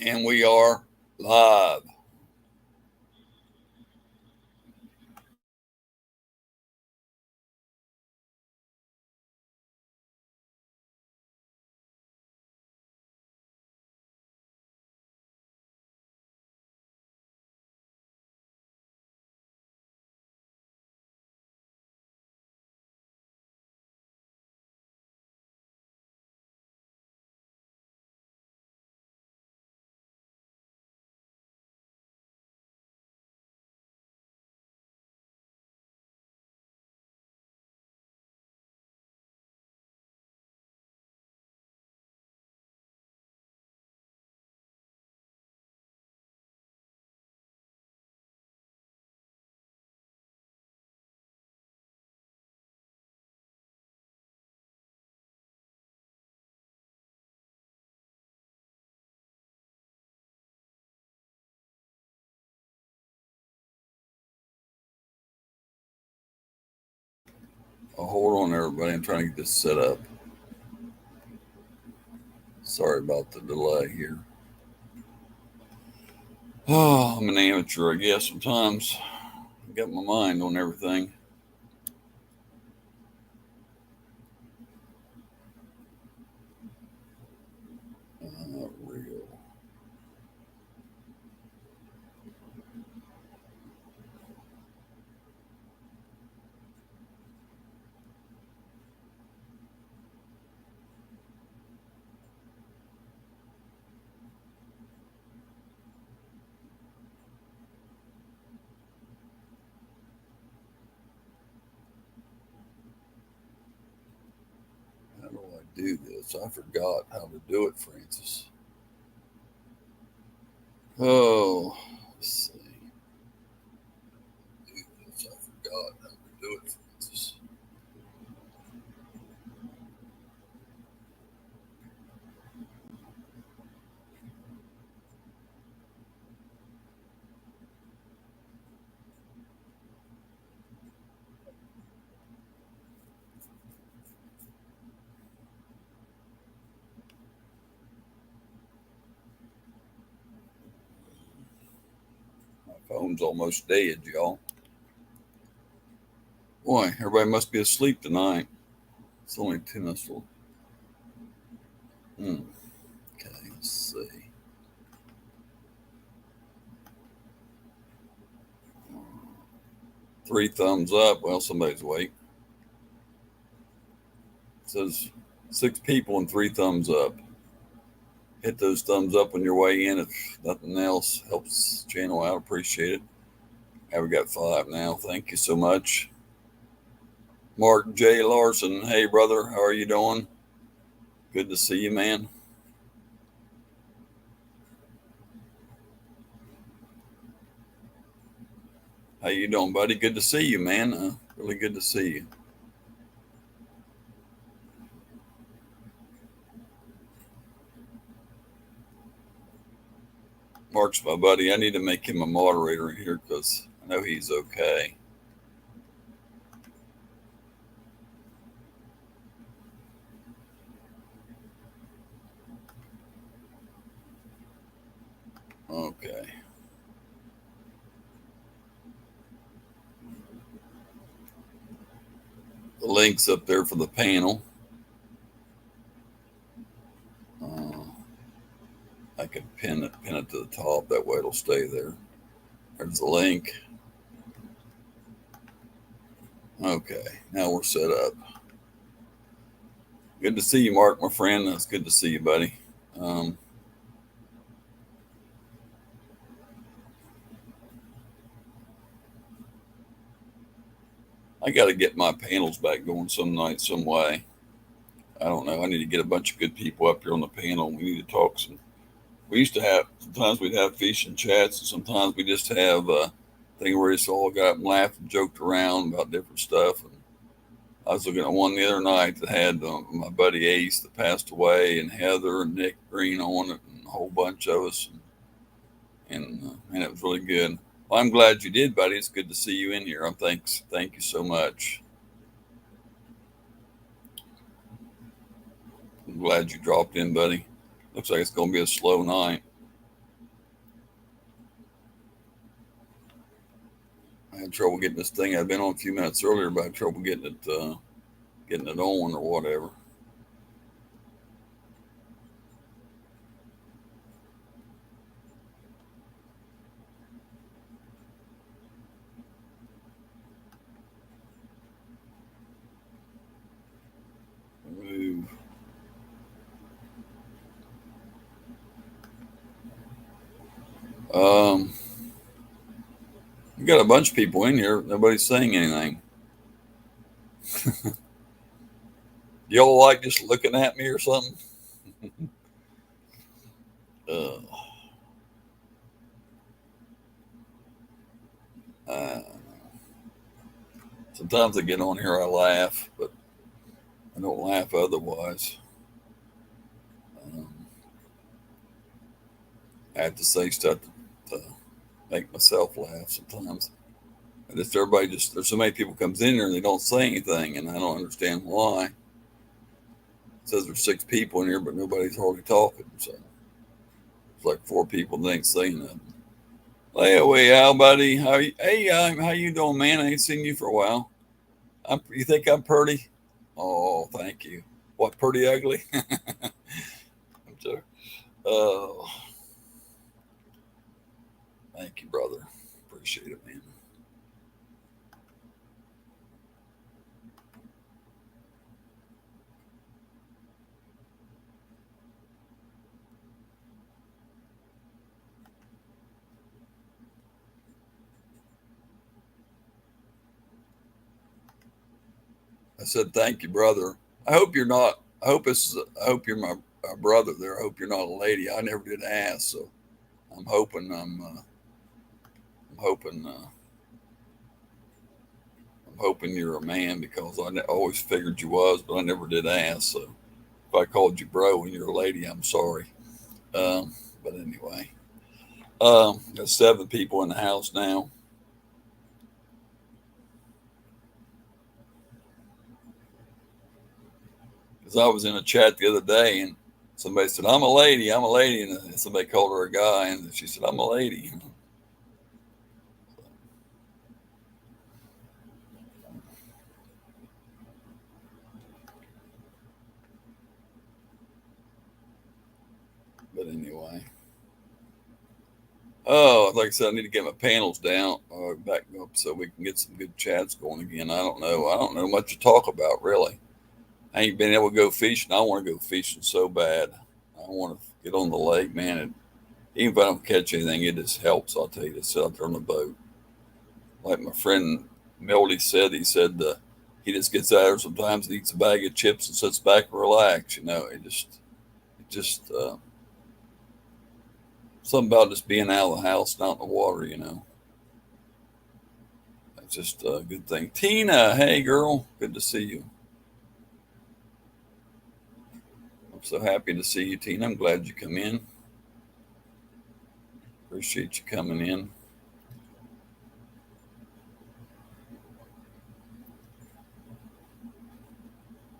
And we are live. Hold on, everybody. I'm trying to get this set up. Sorry about the delay here. Oh, I'm an amateur, I guess. Sometimes I got my mind on everything. Not real. How do I do this? I forgot how to do it, Francis. Oh, let's see. Do this. I forgot how to do it, Francis. My phone's almost dead, y'all. Boy, everybody must be asleep tonight. It's only 10 minutes. Okay, let's see. Three thumbs up. Well, somebody's awake. It says 6 people and 3 thumbs up. Hit those thumbs up on your way in. If nothing else helps the channel out, appreciate it. We got 5 now. Thank you so much. Mark J. Larson. Hey, brother. How are you doing? Good to see you, man. How you doing, buddy? Good to see you, man. Really good to see you. Mark's my buddy. I need to make him a moderator here because I know he's okay. Okay. The link's up there for the panel. I can pin it to the top. That way it'll stay there. There's the link. Okay, now we're set up. Good to see you, Mark, my friend. It's good to see you, buddy. I got to get my panels back going some night, some way. I don't know. I need to get a bunch of good people up here on the panel. We need to talk some. We used to have, sometimes we'd have fish and chats, and sometimes we just have a thing where it's all got up and laughed and joked around about different stuff. And I was looking at one the other night that had my buddy Ace that passed away, and Heather and Nick Green on it, and a whole bunch of us. And it was really good. Well, I'm glad you did, buddy. It's good to see you in here. Thank you so much. I'm glad you dropped in, buddy. Looks like it's going to be a slow night. I had trouble getting this thing. I'd been on a few minutes earlier, but I had trouble getting it on or whatever. Move. Um, we got a bunch of people in here. Nobody's saying anything. Y'all like just looking at me or something? Uh, uh, Sometimes I get on here, I laugh, but I don't laugh otherwise. Um, I have to say stuff to make myself laugh sometimes. And just everybody just there's so many people comes in here and they don't say anything, and I don't understand why. It says there's 6 people in here, but nobody's hardly talking. So it's like 4 people that ain't saying nothing. Hey, away, Al, buddy. How you doing, man? I ain't seen you for a while. You think I'm pretty? Oh, thank you. What, pretty ugly? I'm joking. Oh, thank you, brother. Appreciate it, man. I said, thank you, brother. I hope you're not. I hope you're my brother there. I hope you're not a lady. I never did ask, so I'm hoping. I'm hoping. I'm hoping you're a man because always figured you was, but I never did ask. So if I called you bro and you're a lady, I'm sorry. But anyway, got 7 people in the house now. Because I was in a chat the other day and somebody said, I'm a lady, I'm a lady. And somebody called her a guy and she said, I'm a lady. But anyway, oh, like I said, I need to get my panels down, back up so we can get some good chats going again. I don't know. I don't know much to talk about, really. I ain't been able to go fishing. I want to go fishing so bad. I want to get on the lake, man. And even if I don't catch anything, it just helps. I'll tell you, to sit out there on the boat. Like my friend Melody said, he just gets out there sometimes and eats a bag of chips and sits back and relax. It just something about just being out of the house, not in the water. It's just a good thing. Tina, hey girl, good to see you. I'm so happy to see you, Tina. I'm glad you come in. Appreciate you coming in.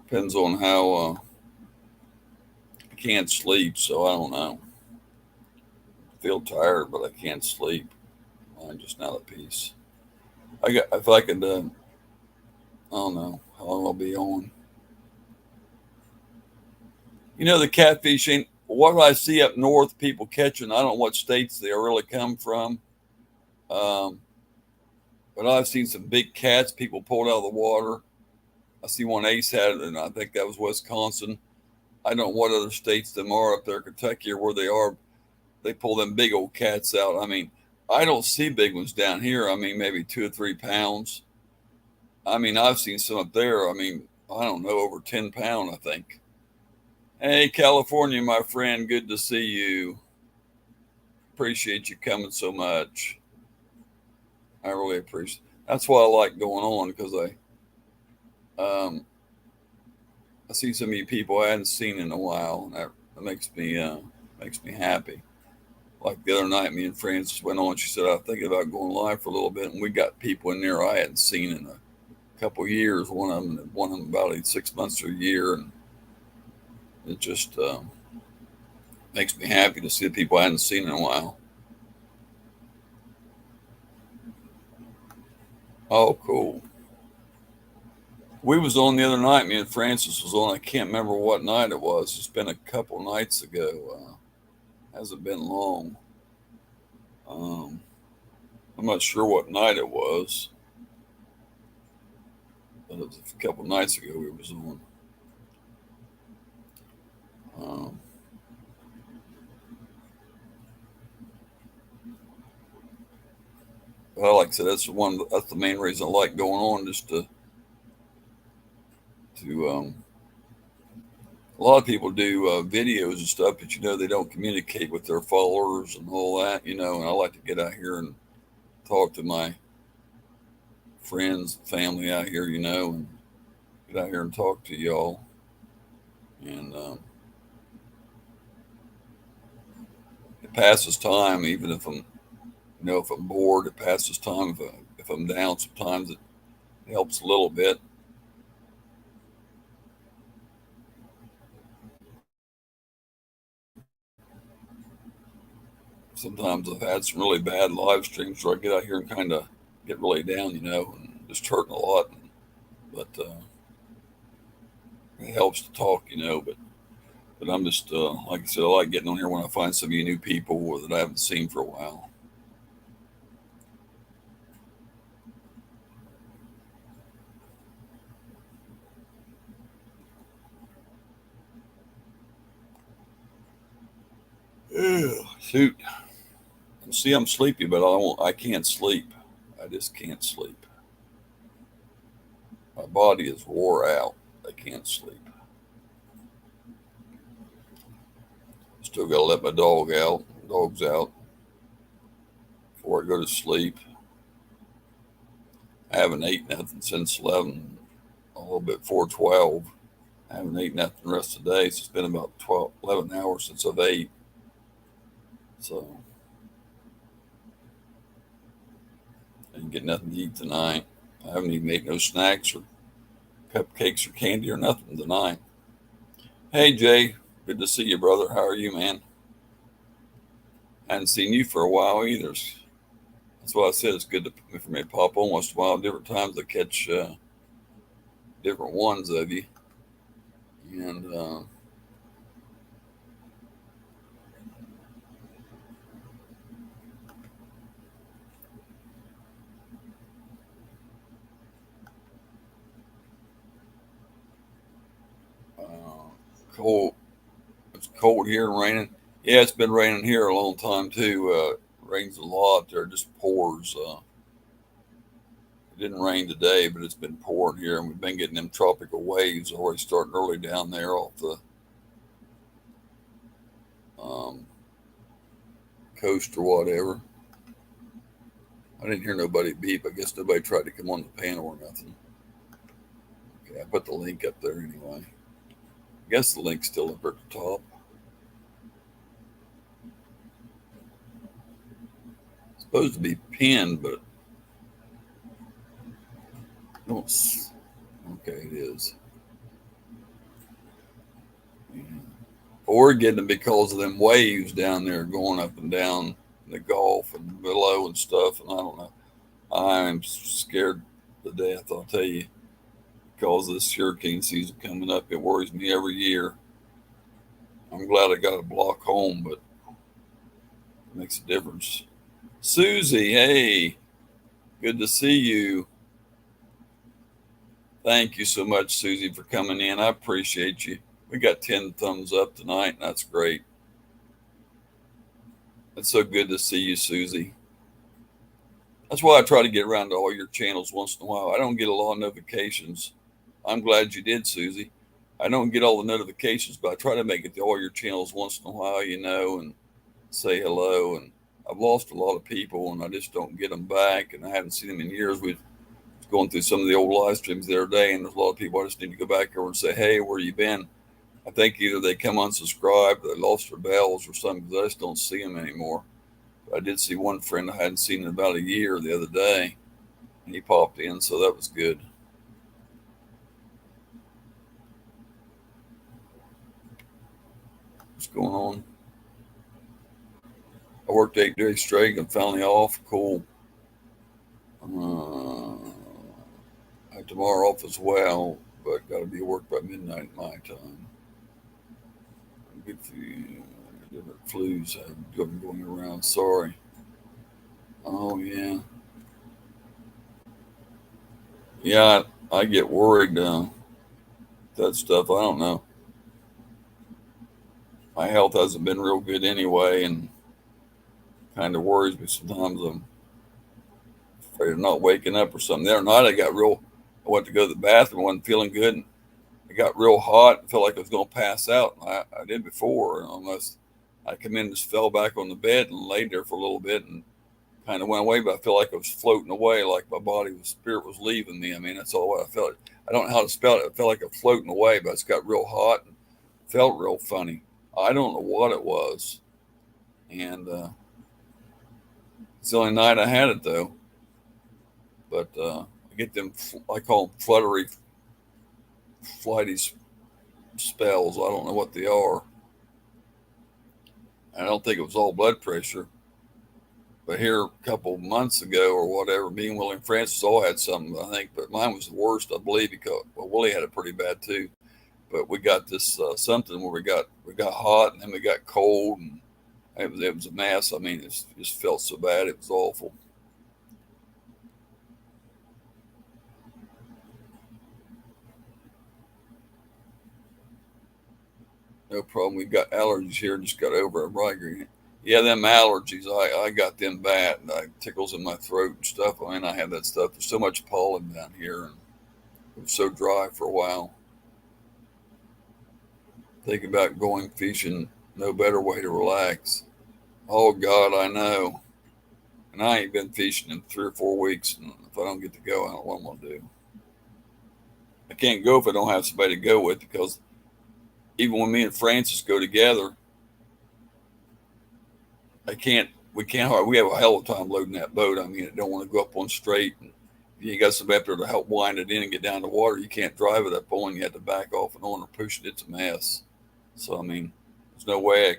Depends on how I can't sleep, so I don't know. I feel tired, but I can't sleep. I'm just not at peace. I got if I could. I don't know how long I'll be on. The catfishing. What I see up north, people catching. I don't know what states they really come from, um, but I've seen some big cats people pulled out of the water. I see one Ace had it, and I think that was Wisconsin. I don't know what other states them are up there, Kentucky or where they are. They pull them big old cats out. I mean, I don't see big ones down here. I mean, maybe 2 or 3 pounds. I mean, I've seen some up there. I mean, I don't know, over 10 pound, I think. Hey, California, my friend, good to see you. Appreciate you coming so much. I really appreciate. That's why I like going on because I see so many people I hadn't seen in a while, and that makes me happy. Like the other night, me and Frances went on. She said, "I'm thinking about going live for a little bit," and we got people in there I hadn't seen in a couple of years. One of them about 6 months or a year, and it just makes me happy to see the people I hadn't seen in a while. Oh, cool. We was on the other night. Me and Francis was on. I can't remember what night it was. It's been a couple nights ago. Hasn't been long. Um, I'm not sure what night it was, but it was a couple nights ago we was on. Um, well, like I said, that's the one. That's the main reason I like going on, just to. A lot of people do videos and stuff, but they don't communicate with their followers and all that. And I like to get out here and talk to my friends, family out here. And get out here and talk to y'all. And it passes time, even if I'm bored, it passes time. If I'm down, sometimes it helps a little bit. Sometimes I've had some really bad live streams where I get out here and kind of get really down, and just hurting a lot. But it helps to talk, But I'm just, like I said, I like getting on here when I find some of you new people that I haven't seen for a while. Yeah, shoot. See, I'm sleepy, but I can't sleep. I just can't sleep. My body is wore out. I can't sleep. Still got to let my dogs out before I go to sleep. I haven't ate nothing since 11, a little bit before 12. I haven't eaten nothing the rest of the day. So it's been about 12, 11 hours since I've ate. So I didn't get nothing to eat tonight. I haven't even ate no snacks or cupcakes or candy or nothing tonight. Hey, Jay. Good to see you, brother. How are you, man? I hadn't seen you for a while either. That's why I said it's good for me to pop on once in a while. Different times I catch different ones of you. And cold. It's cold here and raining. Yeah, it's been raining here a long time too. Rains a lot. There just pours. It didn't rain today, but it's been pouring here, and we've been getting them tropical waves already starting early down there off the um, coast or whatever. I didn't hear nobody beep. I guess nobody tried to come on the panel or nothing. Okay, I put the link up there anyway. I guess the link's still up at the top. It's supposed to be pinned, but don't. Okay, it is. Yeah. But we're getting them because of them waves down there going up and down the Gulf and below and stuff. And I don't know. I'm scared to death, I'll tell you, because of this hurricane season coming up. It worries me every year. I'm glad I got a block home, but it makes a difference. Susie, hey, good to see you. Thank you so much, Susie, for coming in. I appreciate you. We got 10 thumbs up tonight, and that's great. It's so good to see you, Susie. That's why I try to get around to all your channels once in a while. I don't get a lot of notifications. I'm glad you did, Susie. I don't get all the notifications, but I try to make it to all your channels once in a while, and say hello. And I've lost a lot of people, and I just don't get them back, and I haven't seen them in years. We was going through some of the old live streams the other day, and there's a lot of people I just need to go back over and say, hey, where you been? I think either they come unsubscribed, or they lost their bells or something, because I just don't see them anymore. But I did see one friend I hadn't seen in about a year the other day, and he popped in, so that was good. What's going on? I worked 8 days straight and finally off. Cool. tomorrow off as well, but got to be at work by midnight my time. Good for you. Different flus have been going around. Sorry. Oh yeah, yeah. I get worried. That stuff. I don't know. My health hasn't been real good anyway, and kind of worries me sometimes. I'm afraid of not waking up or something. The other night I got real. I went to go to the bathroom. Wasn't feeling good. And it got real hot. I felt like I was going to pass out. I did before, and almost. I come in and just fell back on the bed and laid there for a little bit and kind of went away. But I felt like I was floating away, like my body was spirit was leaving me. I mean, that's all what I felt. I don't know how to spell it. I felt like I was floating away, but it's got real hot and felt real funny. I don't know what it was, and it's the only night I had it though. But I get them. I call them fluttery, flighty spells. I don't know what they are. I don't think it was all blood pressure. But here a couple months ago or whatever, me and Willie and Francis all had something, I think, but mine was the worst, I believe, because well, Willie had it pretty bad too. But we got this something where we got hot and then we got cold and it was a mess. I mean, it just felt so bad. It was awful. No problem. We got allergies here. Just got over it. Right. Yeah, them allergies. I got them bad. Tickles in my throat and stuff. I mean, I have that stuff. There's so much pollen down here, and it was so dry for a while. Think about going fishing. No better way to relax. Oh God, I know. And I ain't been fishing in 3 or 4 weeks. And if I don't get to go, I don't know what I'm gonna do. I can't go if I don't have somebody to go with because even when me and Francis go together, I can't. We can't. We have a hell of a time loading that boat. I mean, I don't want to go up on straight. And if you got somebody up there to help wind it in and get down the water, you can't drive at that point. You have to back off and on or push it. It's a mess. So I mean, there's no way.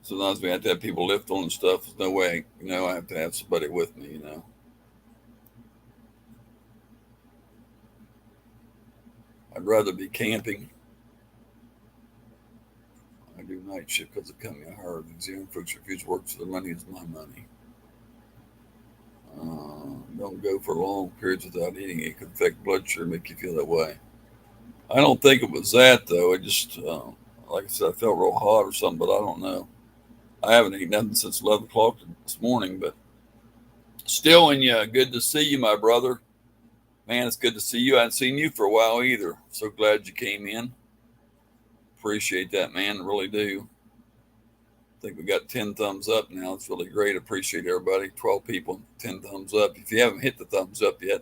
Sometimes we have to have people lift on and stuff. There's no way. I have to have somebody with me. I'd rather be camping. I do night shift because the company I hired. The young folks refuse to work, so their money is my money. Don't go for long periods without eating. It could affect blood sugar, make you feel that way. I don't think it was that though. It just, like I said, I felt real hot or something, but I don't know. I haven't eaten nothing since 11 o'clock this morning, but still, and yeah, good to see you, my brother. Man, it's good to see you. I haven't seen you for a while either. So glad you came in. Appreciate that, man. Really do. I think we got 10 thumbs up now. It's really great. Appreciate everybody. 12 people, 10 thumbs up. If you haven't hit the thumbs up yet,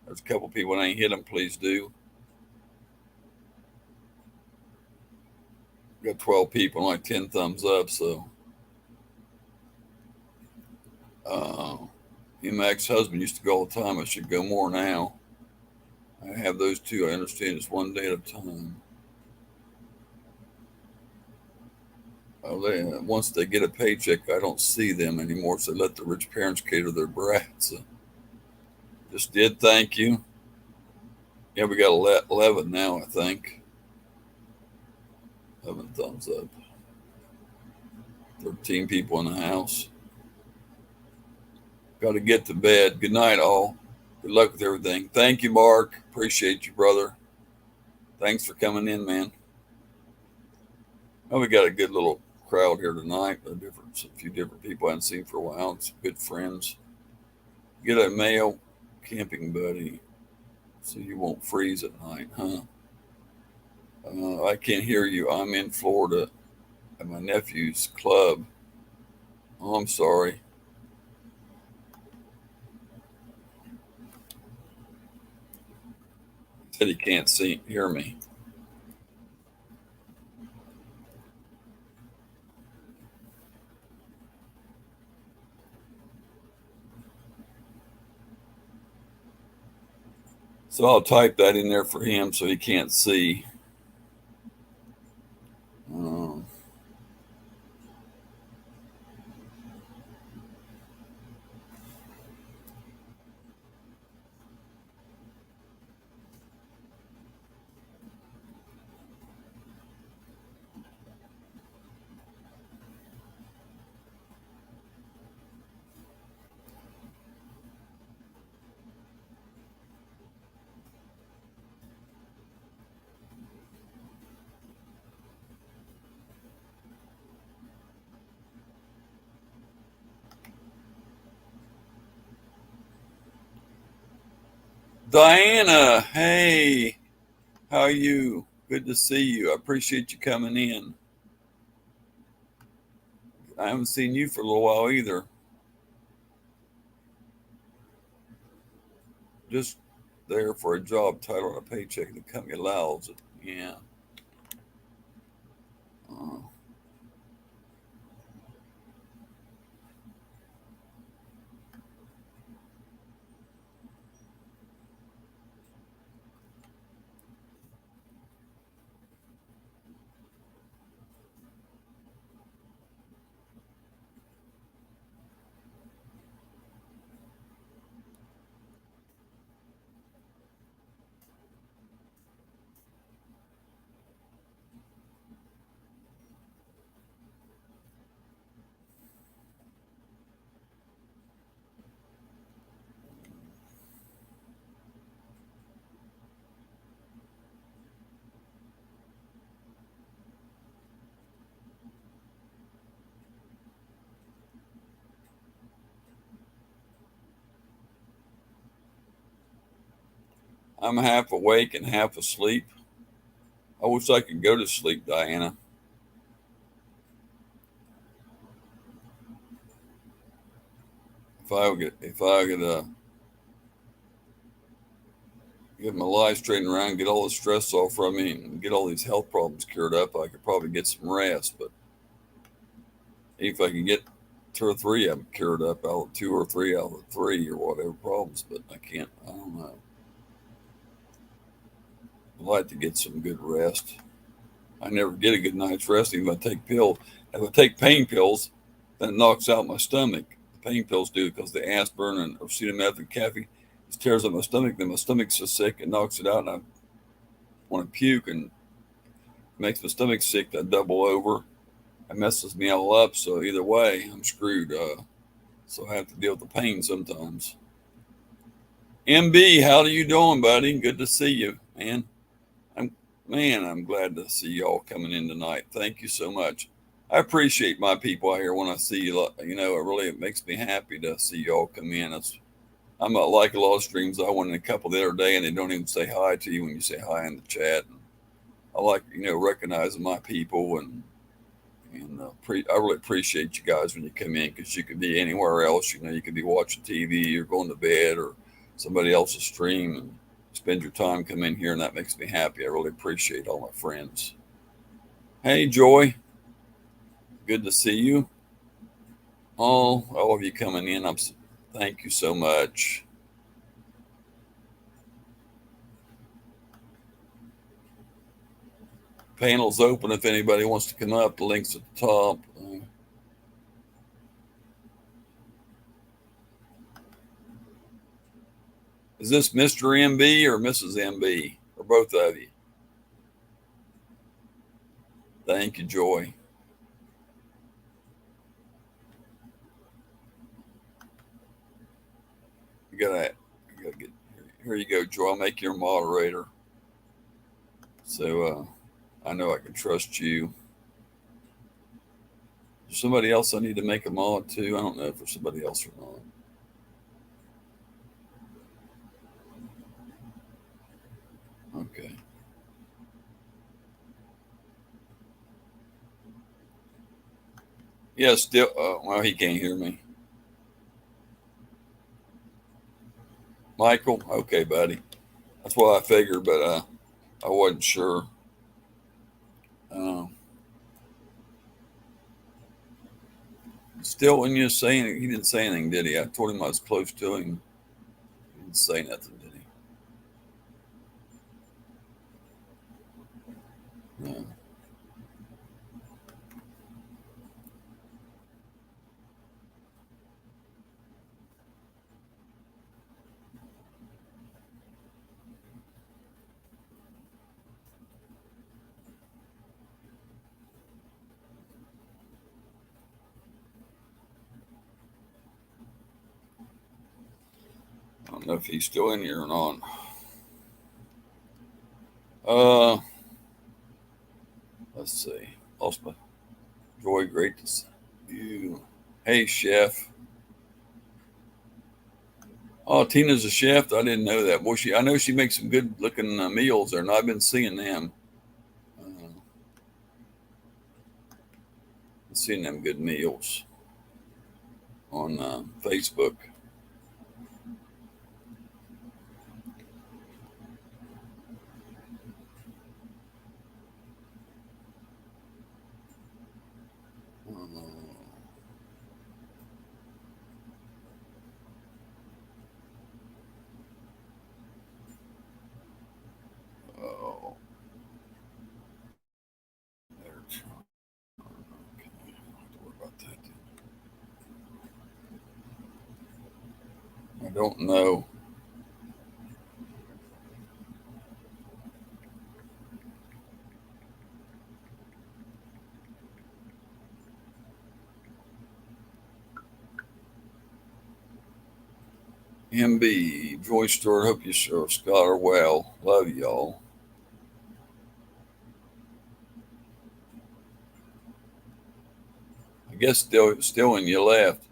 there's a couple people that ain't hit them. Please do. We got 12 people, like 10 thumbs up. So, uh, me and my ex-husband used to go all the time. I should go more now. I have those two. I understand it's one day at a time. Once they get a paycheck, I don't see them anymore. So let the rich parents cater their brats. Just did. Thank you. Yeah, we got 11 now, I think. 11 thumbs up. 13 people in the house. Got to get to bed. Good night, all. Good luck with everything. Thank you, Mark. Appreciate you, brother. Thanks for coming in, man. Well, we got a good little crowd here tonight. A few different people I haven't seen for a while. Some good friends. Get a male camping buddy so you won't freeze at night, huh? I can't hear you. I'm in Florida at my nephew's club. Oh, I'm sorry. He said he can't hear me. So I'll type that in there for him so he can't see. Um, Diana, hey, how are you? Good to see you. I appreciate you coming in. I haven't seen you for a little while either. Just there for a job title and a paycheck. The company allows it. Yeah. Uh, I'm half awake and half asleep. I wish I could go to sleep, Diana. If I could get my life straightened around, get all the stress off from me, and get all these health problems cured up, I could probably get some rest. But if I can get two or three of them cured up out of two or three out of the three or whatever problems, but I can't. I don't know. I like to get some good rest. I never get a good night's rest even if I take pills. If I take pain pills, then it knocks out my stomach. The pain pills do because the aspirin and acetaminophen caffeine just tears up my stomach. Then my stomach's so sick it knocks it out, and I want to puke and makes my stomach sick. I double over. It messes me all up. So either way, I'm screwed. So I have to deal with the pain sometimes. MB, how are you doing, buddy? Good to see you, man. I'm I'm glad to see y'all coming in tonight. Thank you so much. I appreciate my people out here when I see you. It makes me happy to see y'all come in. I'm not like a lot of streams. I went in a couple the other day and they don't even say hi to you when you say hi in the chat. And I like recognizing my people I really appreciate you guys when you come in because you could be anywhere else. You could be watching TV or going to bed or somebody else's stream and spend your time come in here, and that makes me happy. I really appreciate all my friends. Hey, Joy, good to see you. All of you coming in, thank you so much. Panel's open if anybody wants to come up. The link's at the top. Is this Mr. MB or Mrs. MB or both of you? Thank you, Joy. You gotta get here. You go, Joy. I'll make you a moderator, so I know I can trust you. There's somebody else I need to make a mod to. I don't know if there's somebody else or not. Okay. Yeah, still. Well, he can't hear me. Michael. Okay, buddy. That's what I figured, but I wasn't sure. Uh, Still, when you saying he didn't say anything, did he? I told him I was close to him. He didn't say nothing, did he? No. I don't know if he's still in here or not. Uh, let's see. Lost my Joy. Great to see you. Hey, Chef. Oh, Tina's a chef. I didn't know that. Boy, I know she makes some good looking meals there, and I've been seeing them. Seeing them good meals on Facebook. Oh, okay. I don't have to worry about that. I don't know. MB, Joy Store, hope you sure Scott are well. Love y'all. I guess still when you left.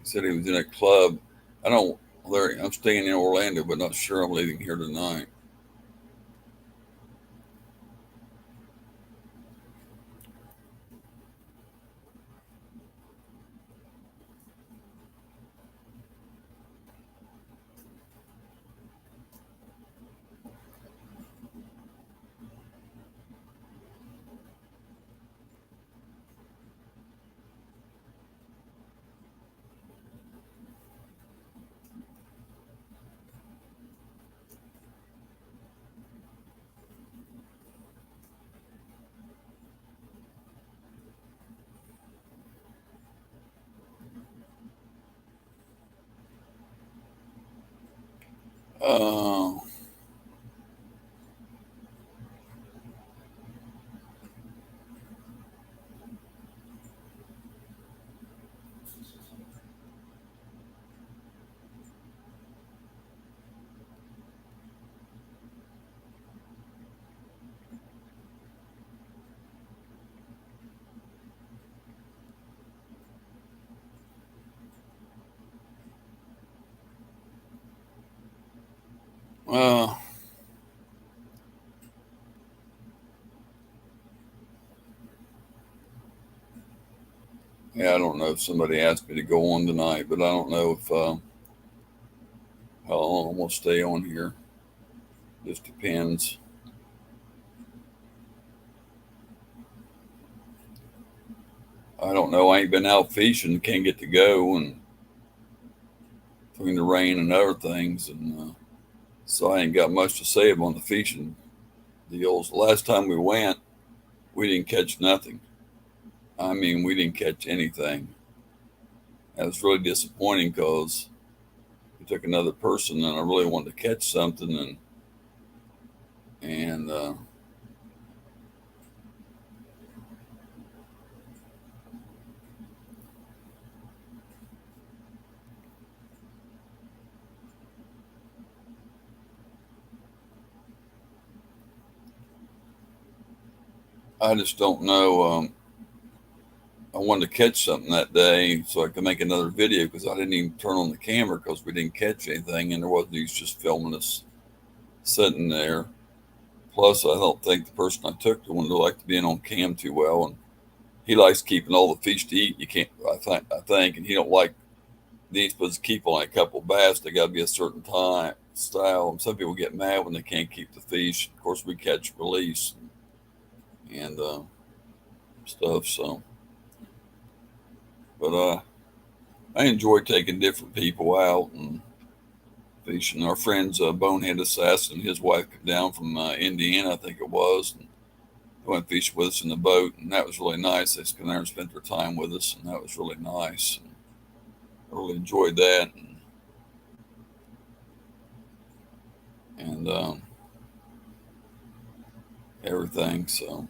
He said he was in a club. I don't, Larry, I'm staying in Orlando, but not sure I'm leaving here tonight. Uh, uh, yeah, I don't know if somebody asked me to go on tonight, but I don't know if how long I'm gonna stay on here. Just depends. I don't know. I ain't been out fishing, can't get to go, and between the rain and other things, and so I ain't got much to say about the fishing deals. The last time we went, we didn't catch nothing. I mean, we didn't catch anything. That was really disappointing because we took another person, and I really wanted to catch something, and I just don't know. I wanted to catch something that day so I could make another video because I didn't even turn on the camera because we didn't catch anything, and there wasn't. He's just filming us sitting there. Plus, I don't think the person I took the one liked being on cam too well, and he likes keeping all the fish to eat. You can't, I think, and he don't like. He ain't supposed to keep only a couple bass. They got to be a certain time style. And some people get mad when they can't keep the fish. Of course, we catch release and stuff. So, but I enjoy taking different people out and fishing. Our friend's Bonehead Assassin, his wife came down from Indiana, I think it was, and went fishing with us in the boat, and that was really nice. They came there and spent their time with us, and that was really nice. And I really enjoyed that, and everything. So,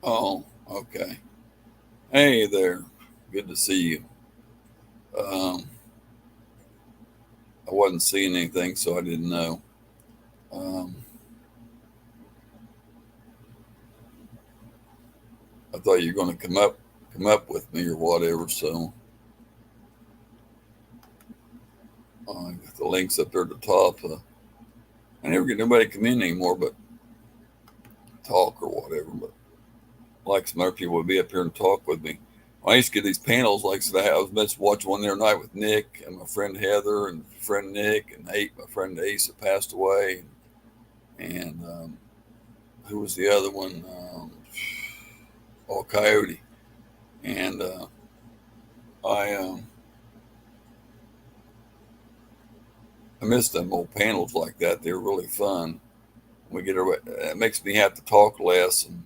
Oh, okay. Hey there. Good to see you. Um, I wasn't seeing anything, so I didn't know. Um, I thought you were going to come up with me or whatever. So the links up there at the top. I never get nobody come in anymore, but talk or whatever. But like some other people would be up here and talk with me. I used to get these panels. Like I said, I was meant to watch one the other night with Nick and my friend Heather and friend Nick and my friend Ace that passed away, and who was the other one? Coyote. And I I miss them old panels like that. They're really fun. It makes me have to talk less, and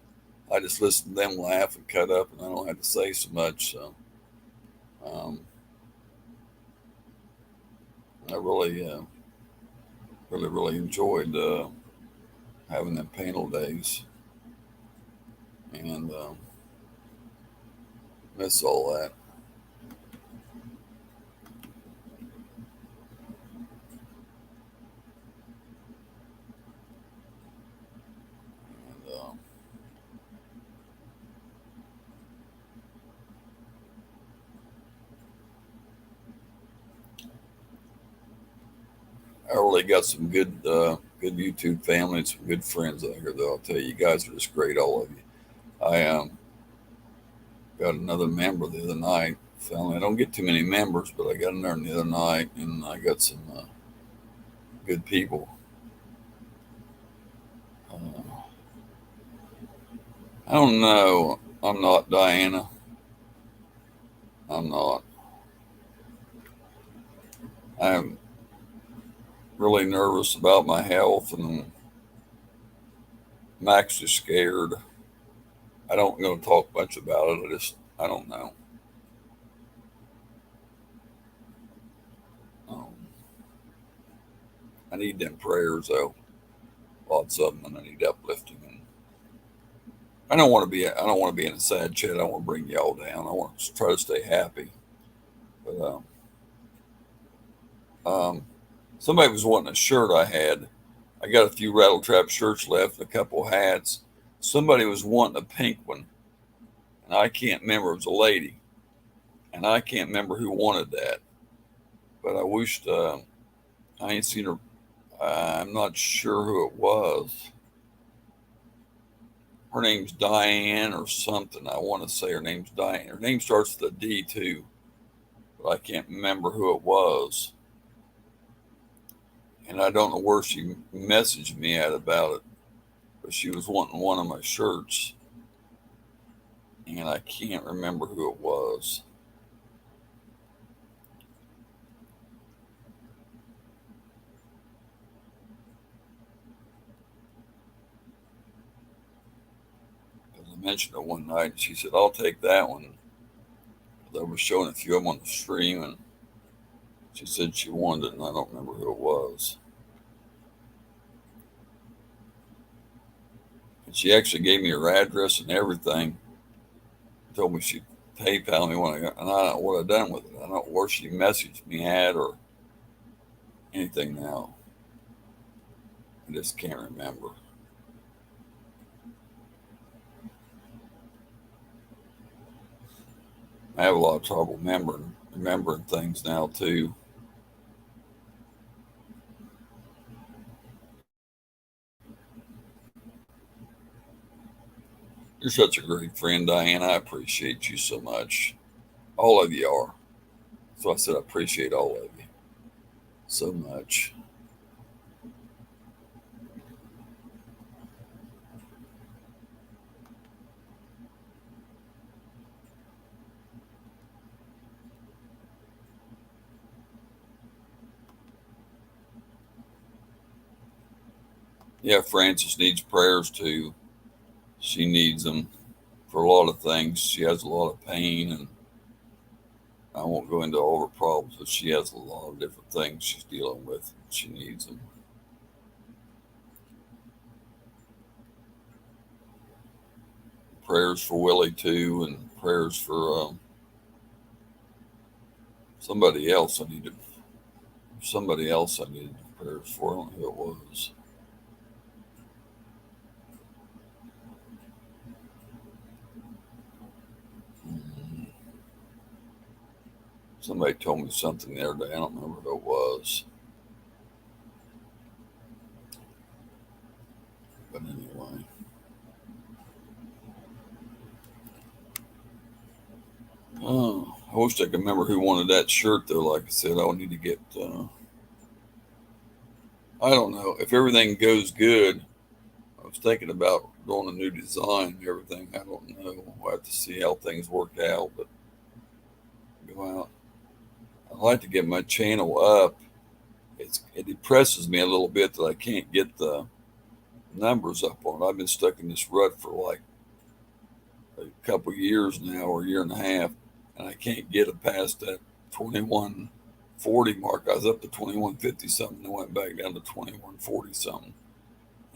I just listen to them laugh and cut up, and I don't have to say so much. So um, I really enjoyed having them panel days, and miss all that. And, I really got some good YouTube family and some good friends out here. Though I'll tell you, you guys are just great, all of you. I got another member the other night. Finally, I don't get too many members, but I got another the other night, and I got some good people. Uh, I don't know. I'm not Diana. I'm not. I'm really nervous about my health, and I'm actually scared. I don't going to talk much about it. I don't know. Um, I need them prayers though, lots of them, and I need uplifting. And I don't want to be in a sad chat. I don't want to bring y'all down. I want to try to stay happy. But somebody was wanting a shirt I had. I got a few rattle trap shirts left and a couple hats. Somebody was wanting a pink one, and I can't remember. It was a lady, and I can't remember who wanted that. But I wished I ain't seen her. I'm not sure who it was. Her name's Diane or something. I want to say her name's Diane. Her name starts with a D too, but I can't remember who it was. And I don't know where she messaged me at about it, but she was wanting one of my shirts, and I can't remember who it was. I mentioned it one night, and she said, "I'll take that one." They were showing a few of them on the stream, and she said she wanted it, and I don't remember who it was. And she actually gave me her address and everything. Told me she'd PayPal me when I got, and I don't know what I done with it. I don't know where she messaged me at or anything now. I just can't remember. I have a lot of trouble remembering things now too. You're such a great friend, Diane. I appreciate you so much. All of you are. So I said I appreciate all of you so much. Yeah, Frances needs prayers too. She needs them for a lot of things. She has a lot of pain, and I won't go into all her problems, but she has a lot of different things she's dealing with. She needs them. prayers for Willie too, and prayers for somebody else. I needed prayers for. I don't know who it was. Mm, Somebody told me something the other day. I don't remember who it was. But anyway, oh, I wish I could remember who wanted that shirt though. Like I said, I'll need to get. I don't know if everything goes good. I was thinking about doing a new design and everything. I don't know. We'll have to see how things work out. But go out. I like to get my channel up. It depresses me a little bit that I can't get the numbers up on it. I've been stuck in this rut for like a couple years now, or a year and a half, and I can't get it past that 2140 mark. I was up to 2150 something, and went back down to 2140 something.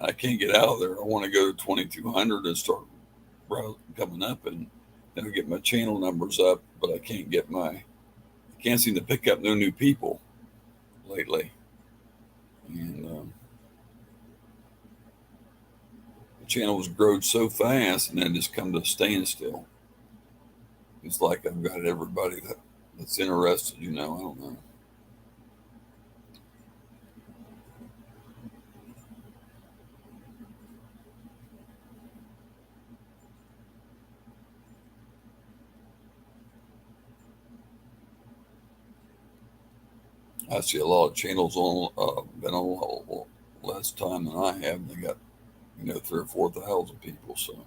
I can't get out of there. I want to go to 2200 and start coming up and get my channel numbers up, but I can't seem to pick up no new people lately, and the channel has grown so fast, and then just come to a standstill. It's like I've got everybody that's interested. I don't know. I see a lot of channels on been on a lot less time than I have. They got 3 or 4 thousand people. So,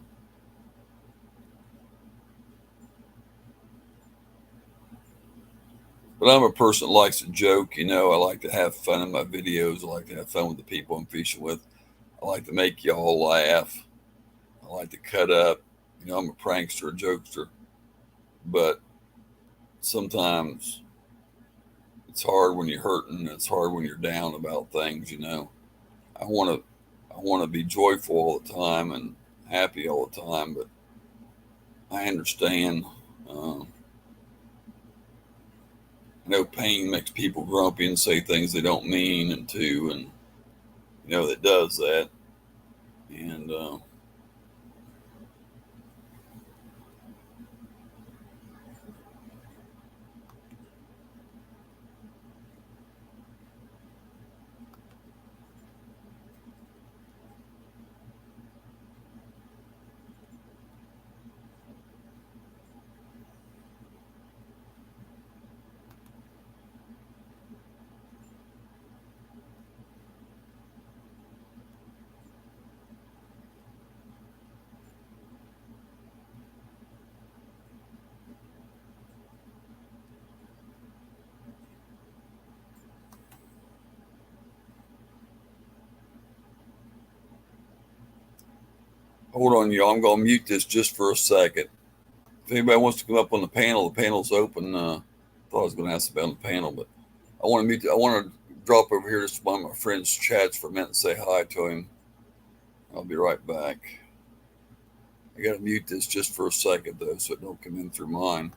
but I'm a person that likes to joke. I like to have fun in my videos. I like to have fun with the people I'm fishing with. I like to make y'all laugh. I like to cut up. I'm a prankster, a jokester, but sometimes it's hard when you're hurting. It's hard when you're down about things. I want to I want to be joyful all the time and happy all the time, but I understand. Um, I know pain makes people grumpy and say things they don't mean, and that does that. And hold on, y'all. I'm gonna mute this just for a second. If anybody wants to come up on the panel's open. Thought I was gonna ask about the panel, but I want to mute. I want to drop over here to one of my friends' chats for a minute and say hi to him. I'll be right back. I gotta mute this just for a second though, so it don't come in through mine.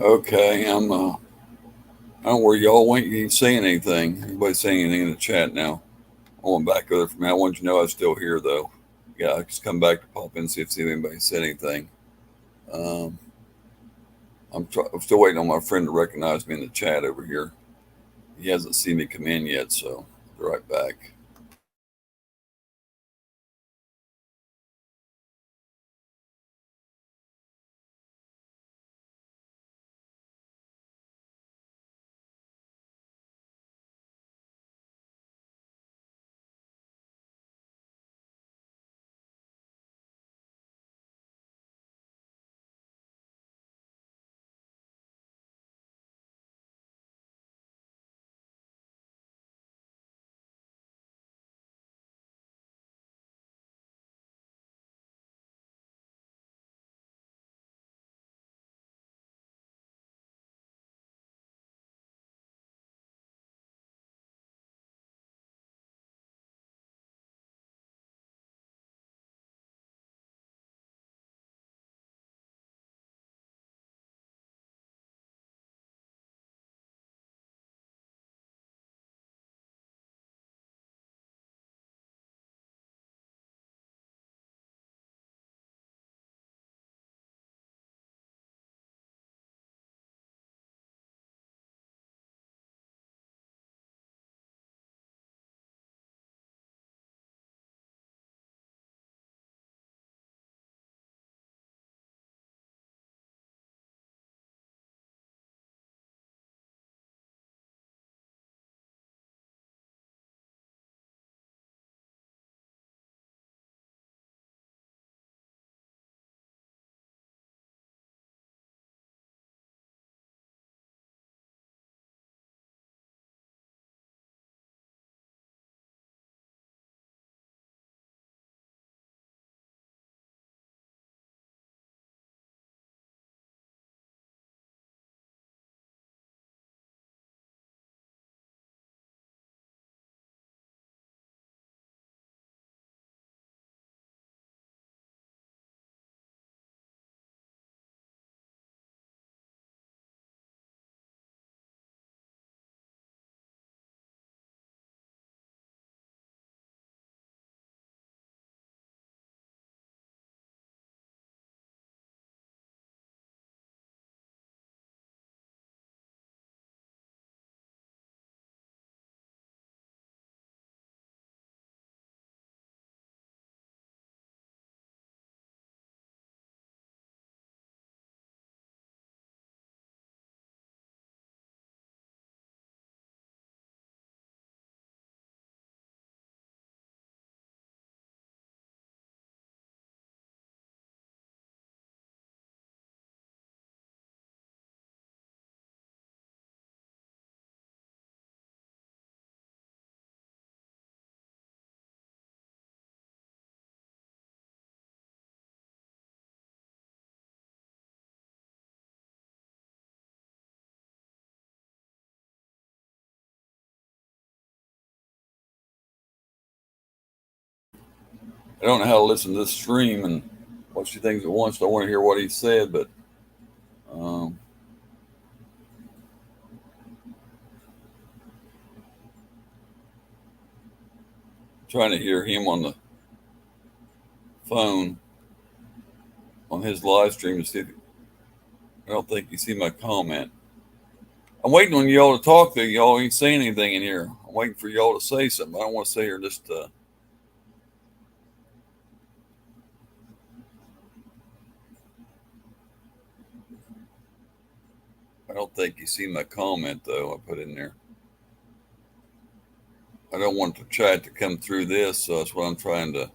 Okay, I don't know where y'all went. You ain't saying anything. Anybody saying anything in the chat now? I went back over for me. I wanted you to know I was still here though. Yeah, I just come back to pop in and see if anybody said anything. Um, I'm still waiting on my friend to recognize me in the chat over here. He hasn't seen me come in yet, so I'll be right back. I don't know how to listen to this stream and watch two things at once. So I want to hear what he said, but um, trying to hear him on the phone on his live stream to see if I don't think you see my comment. I'm waiting on y'all to talk. Though y'all ain't saying anything in here. I'm waiting for y'all to say something. I don't want to sit here and just. I don't think you see my comment though. I put in there. I don't want the chat to come through this, so that's what I'm trying to.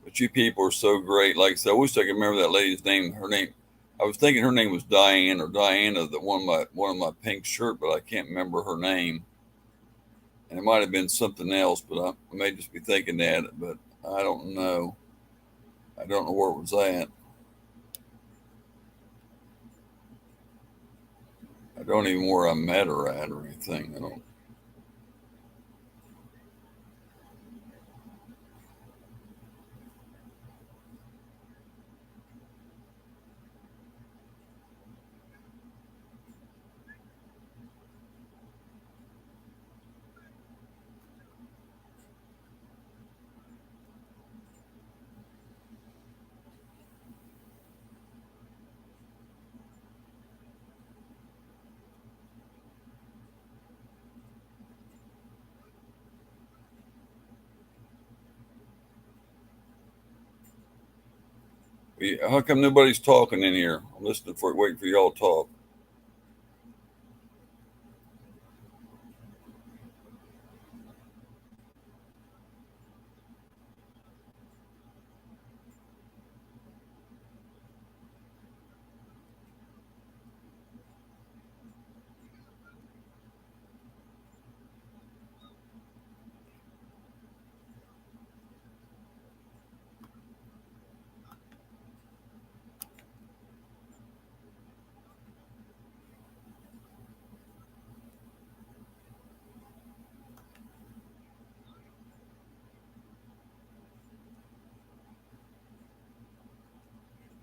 But you people are so great. Like I said, I wish I could remember that lady's name. Her name. I was thinking her name was Diane or Diana, the one of my pink shirt, but I can't remember her name. And it might have been something else, but I may just be thinking that. But I don't know. I don't know where it was at. I don't even where I met her at or anything. I don't. How come nobody's talking in here? I'm listening for waiting for y'all to talk.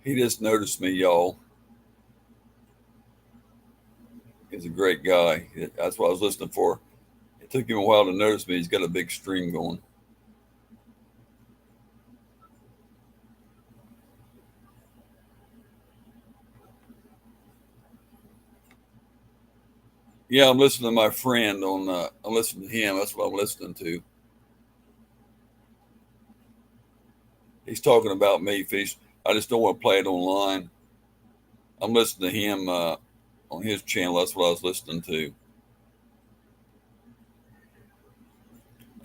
He just noticed me, y'all. He's a great guy. That's what I was listening for. It took him a while to notice me. He's got a big stream going. Yeah, I'm listening to my friend on. I'm listening to him. That's what I'm listening to. He's talking about me. Fish. I just don't want to play it online. I'm listening to him on his channel. That's what I was listening to.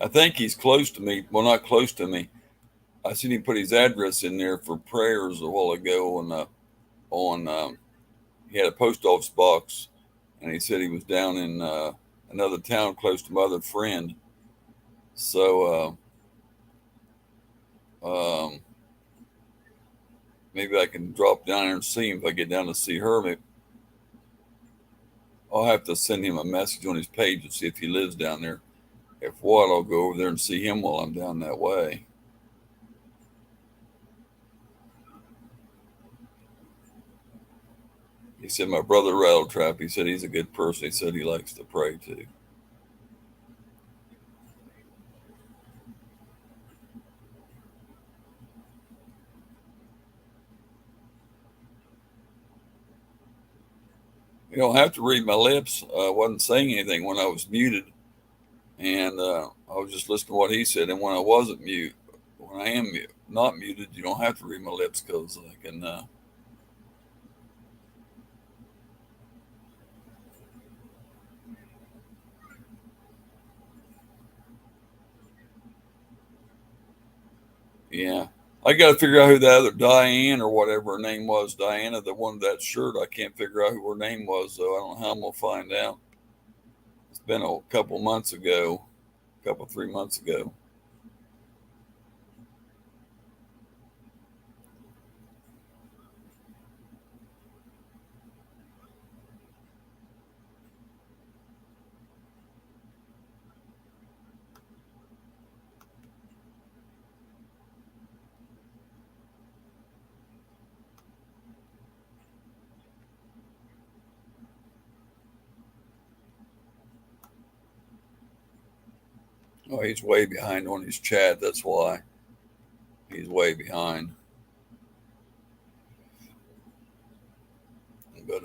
I think he's close to me. Well, not close to me. I seen him put his address in there for prayers a while ago on he had a post office box, and he said he was down in another town close to my other friend. So maybe I can drop down there and see him if I get down to see her. Maybe I'll have to send him a message on his page and see if he lives down there. If what, I'll go over there and see him while I'm down that way. He said my brother Rattletrap. He said he's a good person. He said he likes to pray too. You don't have to read my lips. I wasn't saying anything when I was muted, and I was just listening to what he said. And when I wasn't mute, when I am not muted, you don't have to read my lips because I can. Yeah, I got to figure out who the other Diane or whatever her name was. Diana, the one with that shirt. I can't figure out who her name was though. I don't know how I'm gonna find out. It's been a couple months ago, couple 3 months ago. Oh, he's way behind on his chat. That's why he's way behind. But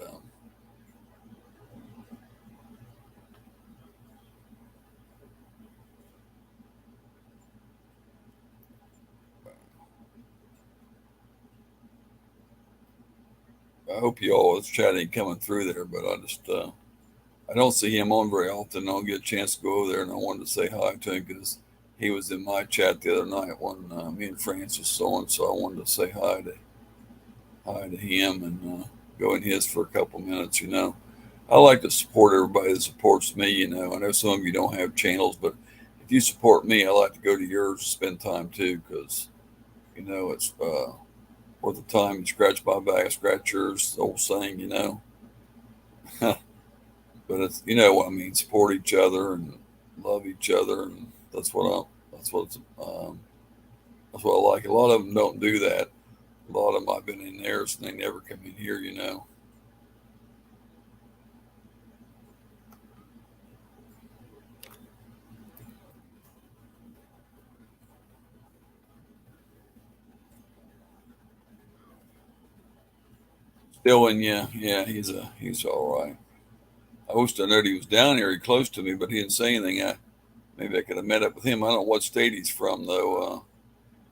I hope you all is chatting coming through there. But I don't see him on very often. I don't get a chance to go over there, and I wanted to say hi to him because he was in my chat the other night when me and Francis saw him. So I wanted to say hi to him and go in his for a couple minutes. I like to support everybody that supports me. I know some of you don't have channels, but if you support me, I like to go to yours, spend time too, because it's worth the time. You scratch my back, scratch yours. The old saying. But it's what I mean. Support each other and love each other, and that's what I. That's what. That's what I like. A lot of them don't do that. A lot of them I've been in theirs and they never come in here. Still in, yeah, yeah. He's all right. I wish I knew he was down here, close to me, but he didn't say anything. Maybe I could have met up with him. I don't know what state he's from though.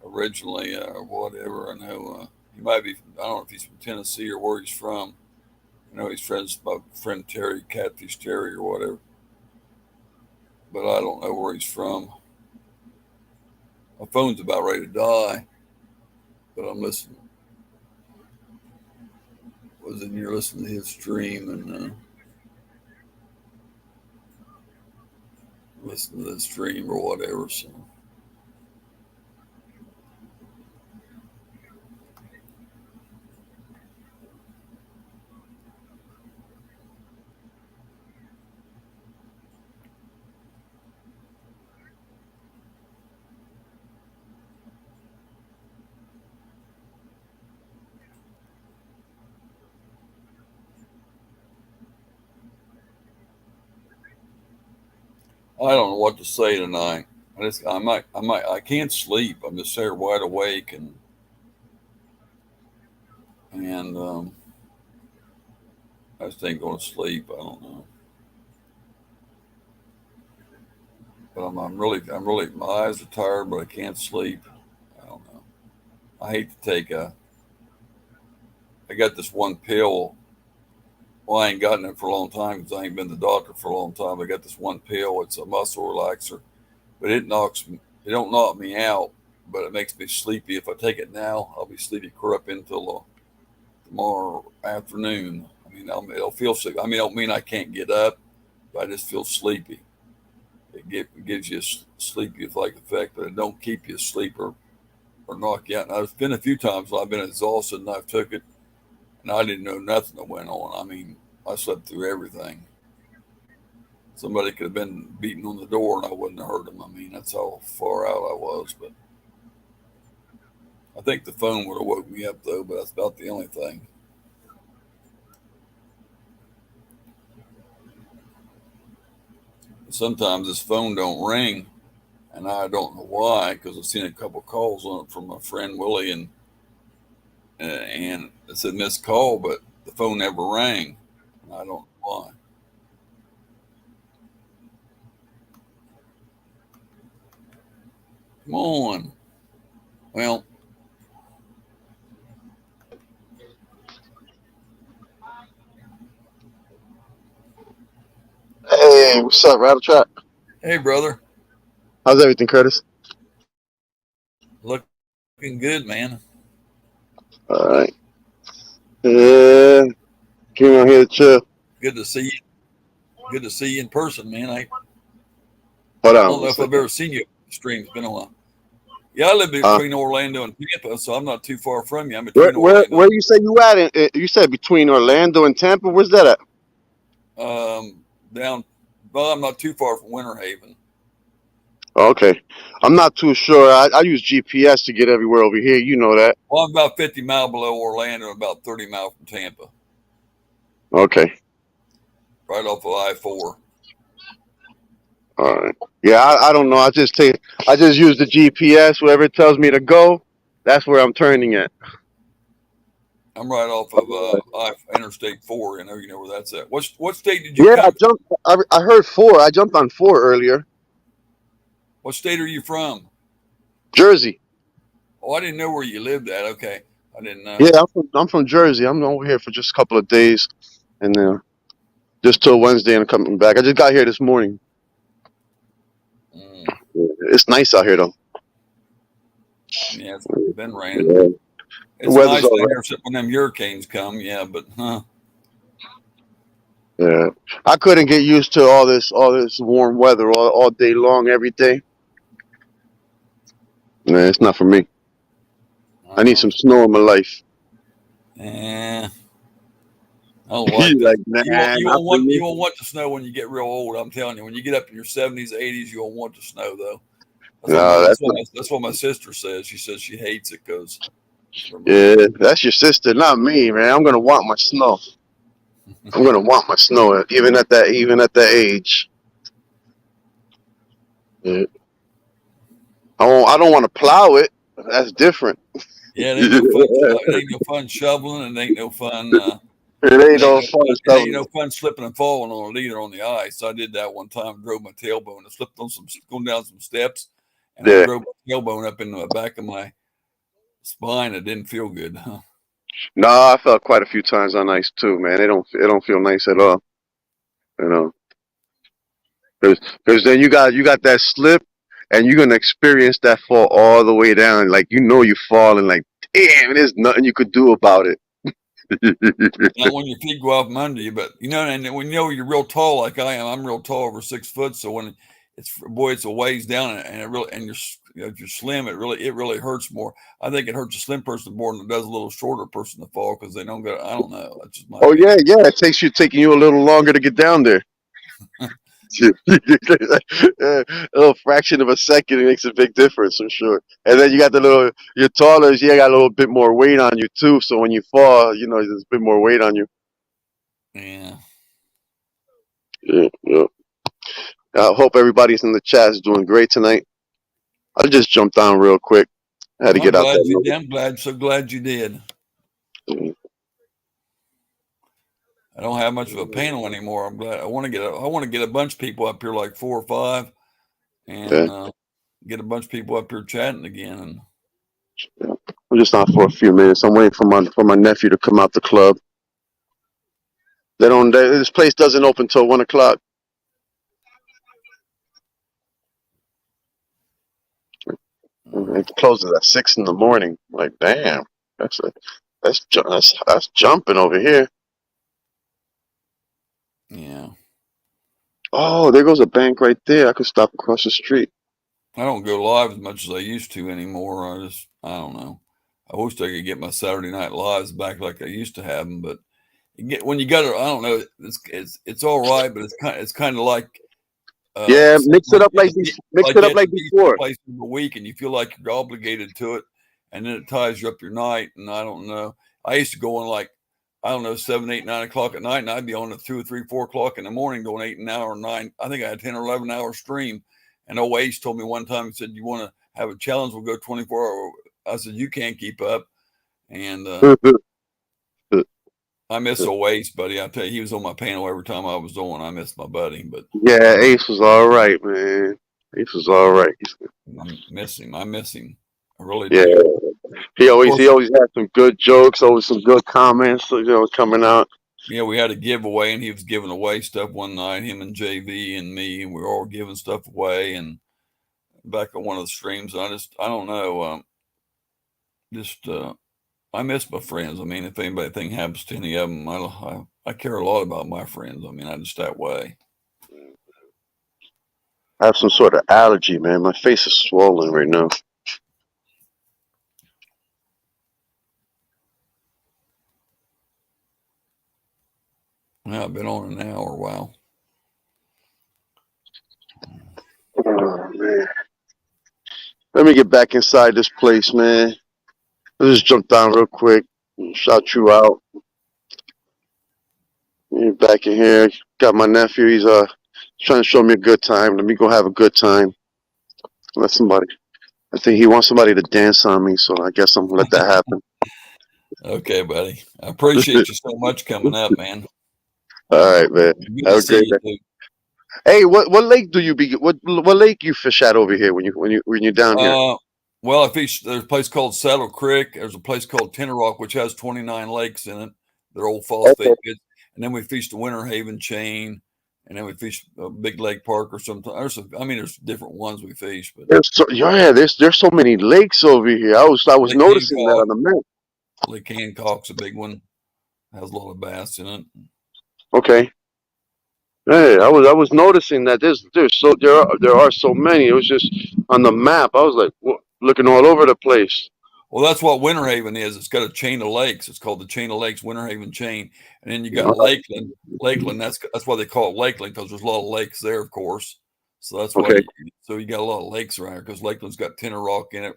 Originally or whatever. I know He might be. I don't know if he's from Tennessee or where he's from. You know, he's friends with my friend Terry, Catfish Terry or whatever. But I don't know where he's from. My phone's about ready to die, but I'm listening. Was in here listening to his stream and listen to the stream or whatever. So. I don't know what to say tonight. I can't sleep. I'm just there wide awake and I just ain't going to sleep. I don't know, but I'm really, my eyes are tired, but I can't sleep. I don't know. I hate to take I got this one pill. Well, I ain't gotten it for a long time because I ain't been to the doctor for a long time. I got this one pill. It's a muscle relaxer, but it don't knock me out, but it makes me sleepy. If I take it now, I'll be sleepy clear up until tomorrow afternoon. I mean, it'll feel sick. I mean, I don't mean I can't get up, but I just feel sleepy. It gives you a sleepy like effect, but it don't keep you asleep or knock you out. And I've been a few times when I've been exhausted and I've took it and I didn't know nothing that went on. I mean, I slept through everything. Somebody could have been beating on the door and I wouldn't have heard them. I mean, that's how far out I was. But I think the phone would have woke me up though, but that's about the only thing. Sometimes this phone don't ring and I don't know why because I've seen a couple calls on it from my friend Willie and it said missed call, but the phone never rang. And I don't know why. Come on. Well, Hey, what's up, Rattle Trap? hey brother, How's everything, Curtis? looking good, man. All right. Yeah, came on here to chill. Good to see you. Good to see you in person, man. Hold I on don't one know if I've second. ever seen you. The stream's been a while. Yeah, I live Uh, between Orlando and Tampa, so I'm not too far from you. I'm where between where Orlando where you say you at? You said between Orlando and Tampa. Where's that at? down. Well, I'm not too far from Winter Haven. Oh, okay, I'm not too sure. I use GPS to get everywhere over here. You know that. Well, I'm about 50 miles below Orlando, and about 30 miles from Tampa, Okay. right off of I-4. All right. Yeah, I don't know. I just use the GPS. Wherever it tells me to go, that's where I'm turning at. I'm right off of Interstate 4. You know where that's at. What state did you Yeah, come from? I heard four. I jumped on four earlier. What state are you from? Jersey. Oh, I didn't know where you lived at. Okay, I didn't know. Yeah, I'm from Jersey. I'm over here for just a couple of days, and just till Wednesday, and I'm coming back. I just got here this morning. Mm, It's nice out here, though. yeah, it's been raining. Yeah. The It's weather's nice all down right. here except when them hurricanes come. Yeah, but Yeah, I couldn't get used to all this warm weather all day long, every day. Man, it's not for me. I need uh, some snow in my life. eh, I don't like You that. like, nah, not for You me. won't want the snow when you get real old. I'm telling you, when you get up in your 70s, 80s, you won't want the snow though. No, that's not. That's what my sister says. She says she hates it because Yeah, that's your sister, not me, man. I'm gonna want my snow. I'm gonna want my snow, even at that age. Yeah. I don't want to plow it. That's different. yeah, it ain't no fun. It It ain't no fun shoveling, and it ain't no fun. ain't no fun It ain't stuff. no fun slipping and falling on it either on the ice. I did that one time. Drove my tailbone. I slipped on some going down some steps, and I Yeah. drove my tailbone up in the back of my spine. It didn't feel good. Huh? No, I felt quite a few times on ice too, man. It don't feel nice at all. You know, because then you got that slip, and you're gonna experience that fall all the way down. Like you fall, and like, damn, there's nothing you could do about it. Not when your feet go off from under you, but and when you're real tall like I am, I'm real tall, over 6 foot. So when it's a ways down, and it really, and if you're slim, it really hurts more. I think it hurts a slim person more than it does a little shorter person to fall because they don't get. I don't know. That's just my Oh yeah, opinion. yeah. It taking you a little longer to get down there. A little fraction of a second, it makes a big difference, I'm sure. And then you're taller, so you got a little bit more weight on you too. So when you fall, there's a bit more weight on you. Yeah. Yeah, yeah. I hope everybody's in the chat is doing great tonight. I just jumped on real quick. I had to Well, I'm get out glad that you number. did. I'm glad. So glad you did. I don't have much of a panel anymore. I'm glad. I want to get a bunch of people up here, like 4 or 5, Yeah, and get a bunch of people up here chatting again. And yeah. I'm just on for a few minutes. I'm waiting for my nephew to come out the club. This place doesn't open till 1 o'clock. It closes at 6 in the morning. Like, damn, that's a, that's jumping over here. yeah, Oh, there goes a bank right there. I could stop across the street. I don't go live as much as I used to anymore. I don't know. I wish I could get my Saturday night lives back like I used to have them, but when you got it, I don't know. It's all right, but it's kind of like Yeah, it's mix like it up getting like a decent before. place in the week, and you feel like you're obligated to it, and then it ties you up your night. And I don't know. I used to go on, like, I don't know, 7, 8, 9 o'clock at night, and I'd be on at 2 or 3, 4 o'clock in the morning doing 8 an hour, 9. I think I had 10 or 11 hour stream. And old Ace told me one time, he said, "You want to have a challenge? We'll go 24 hour." I said, "You can't keep up." And I miss old Ace, buddy. I tell you, he was on my panel every time I was on. I miss my buddy, but Yeah, Ace was all right, man. Ace was all right. I miss him. I miss him. I really Yeah, do. he Of always he course, always had some good jokes, always some good comments, coming out. we had a giveaway, and he was giving away stuff one night. Him and JV and me, and we were all giving stuff away. And back on one of the streams, I don't know. Just I miss my friends. I mean, if anything happens to any of them, I care a lot about my friends. I mean, I just that way. I have some sort of allergy, man. My face is swollen right now. Yeah, I've been on an hour. Wow. Oh man. Let me get back inside this place, man. I just jumped down real quick, shout you out. Back in here, got my nephew. He's trying to show me a good time. Let me go have a good time. Let somebody. I think he wants somebody to dance on me, so I guess I'm gonna let that happen. Okay, buddy. I appreciate you so much coming up, man. All right, man. Good to Have a see great you day. too. Hey, what lake do you be? What lake you fish at over here when you're down here? Uh, well, there's a place called Saddle Creek. There's a place called Tenor Rock, which has 29 lakes in it. They're old Okay. phosphate pits. And then we fished the Winter Haven chain. And then we fished Big Lake Park or something. There's different ones we fish, but There's so many lakes over here. I was Lake noticing that Hancock, on the map. Lake Hancock's a big one. Has a lot of bass in it. Okay. Hey, I was noticing that there are so many. It was just on the map. I was like, looking all over the place. Well, that's what Winter Haven is. It's got a chain of lakes. It's called the Chain of Lakes Winter Haven chain. And then you got Lakeland. Lakeland, that's why they call it Lakeland, because there's a lot of lakes there, of course. So that's why Okay. you got a lot of lakes around here, because Lakeland's got Tenor Rock in it,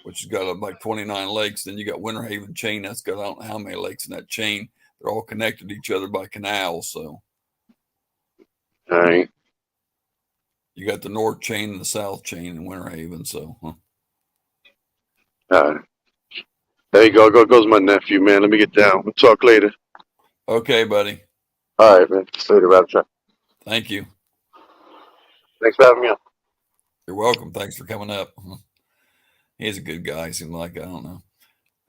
which has got like 29 lakes. Then you got Winter Haven chain. That's got, I don't know how many lakes in that chain. They're all connected to each other by canals. So All right. you got the North chain and the South chain in Winter Haven. So All right. There you go. Goes my nephew, man. Let me get down. We'll talk later. okay, buddy. All right, man. Later, Rapture. Thank you. Thanks for having me on. You're welcome. Thanks for coming up. He's a good guy. Seems like, I don't know.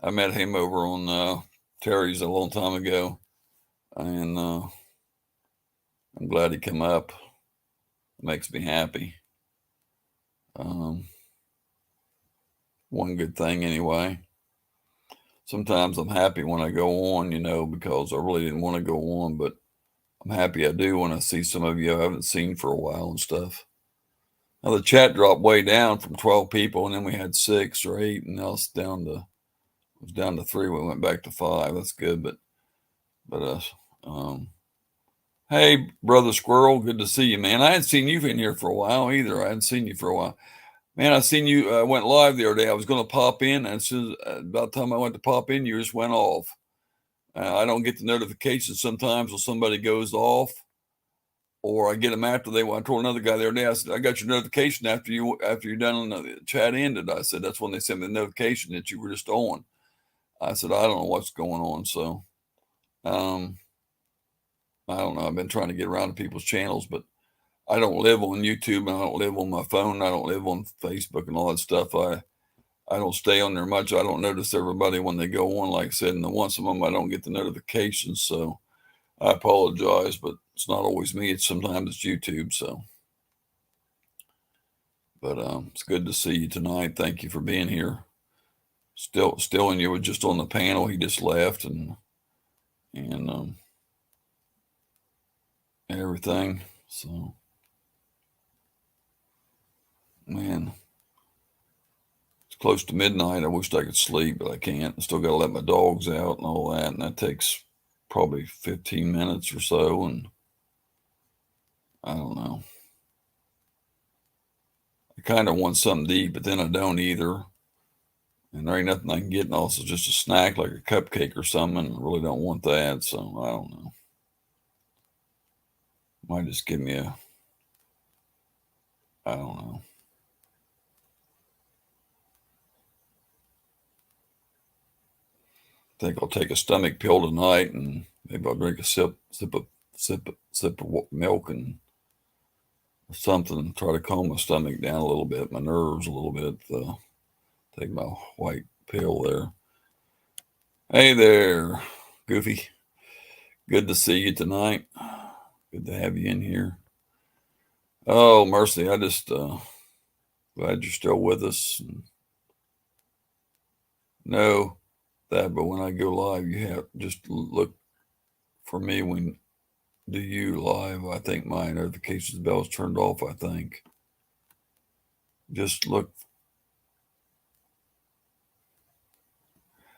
I met him over on Terry's a long time ago, and I'm glad he came up. It makes me happy. Um, one good thing anyway. Sometimes I'm happy when I go on, because I really didn't want to go on, but I'm happy I do when I see some of you I haven't seen for a while and stuff. Now the chat dropped way down from 12 people, and then we had 6 or 8, and now it's down to 3. We went back to 5. That's good, but hey, brother Squirrel, good to see you, man. I hadn't seen you in here for a while either. I hadn't seen you for a while. Man, I seen you went live the other day. I was going to pop in, and as soon as, about the time I went to pop in, you just went off. I don't get the notifications sometimes when somebody goes off, or I get them after they. I told another guy the other day, I said, I got your notification after you're done and the chat ended. I said, that's when they sent me the notification that you were just on. I said, I don't know what's going on. So, I don't know. I've been trying to get around to people's channels, but I don't live on YouTube, and I don't live on my phone. I don't live on Facebook and all that stuff. I don't stay on there much. I don't notice everybody when they go on, like I said, and the once of them I don't get the notifications. So I apologize, but it's not always me. Sometimes it's YouTube. So, but it's good to see you tonight. Thank you for being here. Still, and you were just on the panel. He just left and everything. So, man. Close to midnight. I wish I could sleep, but I can't. I still got to let my dogs out and all that, and that takes probably 15 minutes or so, and I don't know. I kind of want something to eat, but then I don't either, and there ain't nothing I can get, and also just a snack like a cupcake or something, and I really don't want that, so I don't know. Might just give me I don't know. I think I'll take a stomach pill tonight, and maybe I'll drink a sip of milk and something, try to calm my stomach down a little bit, my nerves a little bit. Take my white pill there. Hey there, Goofy. Good to see you tonight. Good to have you in here. Oh, mercy. I just glad you're still with us. Know that, but when I go live, you have just look for me when do you live. I think my notifications bell is turned off. I think just look.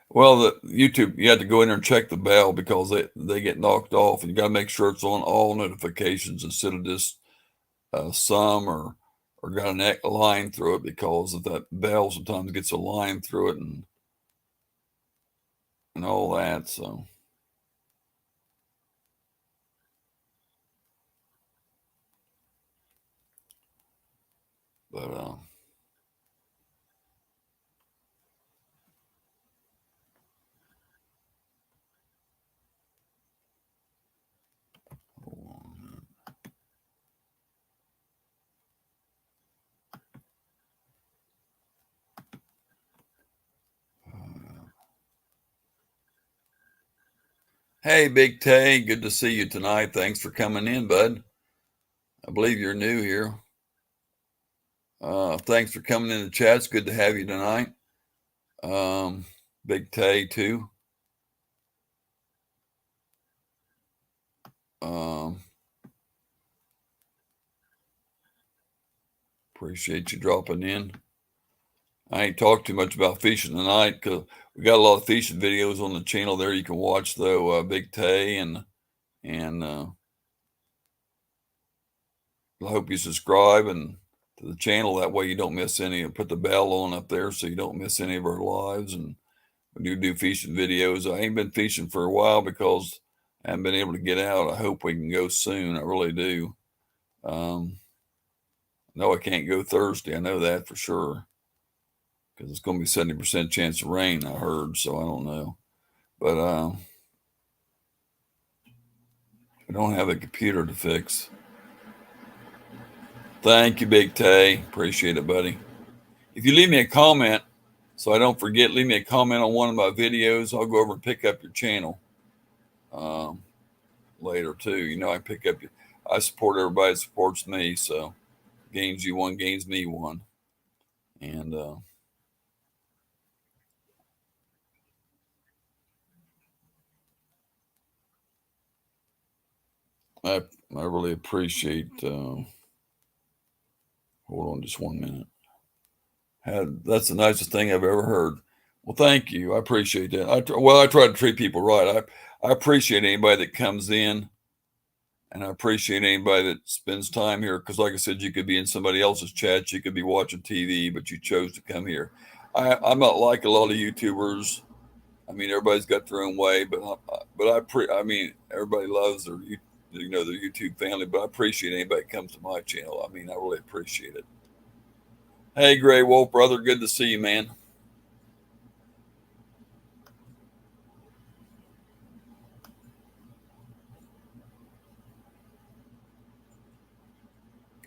Well, the YouTube, you have to go in there and check the bell because they get knocked off, and you got to make sure it's on all notifications instead of just some or got a line through it, because if that bell sometimes gets a line through it and all that. So, but hey, Big Tay, good to see you tonight. Thanks for coming in, bud. I believe you're new here. Thanks for coming in the chat. It's good to have you tonight. Big Tay too. Appreciate you dropping in. I ain't talked too much about fishing tonight because we got a lot of fishing videos on the channel there you can watch, though. Big Tay and I hope you subscribe and to the channel, that way you don't miss any, and put the bell on up there so you don't miss any of our lives. And when you do fishing videos, I ain't been fishing for a while because I haven't been able to get out. I hope we can go soon. I really do. No, I can't go Thursday. I know that for sure because it's going to be 70% chance of rain, I heard. So I don't know, but I don't have a computer to fix. Thank you, Big Tay. Appreciate it, buddy. If you leave me a comment, So I don't forget, leave me a comment on one of my videos. I'll go over and pick up your channel um, later too. I pick up your, I support everybody that supports me. So gains you one, gains me one. And I I really appreciate. Hold on, just 1 minute. That's the nicest thing I've ever heard. Well, thank you. I appreciate that. I try to treat people right. I appreciate anybody that comes in, and I appreciate anybody that spends time here. Because, like I said, you could be in somebody else's chat, you could be watching TV, but you chose to come here. I'm not like a lot of YouTubers. I mean, everybody's got their own way, I mean, everybody loves their YouTube family. But I appreciate anybody that comes to my channel. I mean, I really appreciate it. Hey, Gray Wolf, brother, good to see you, man.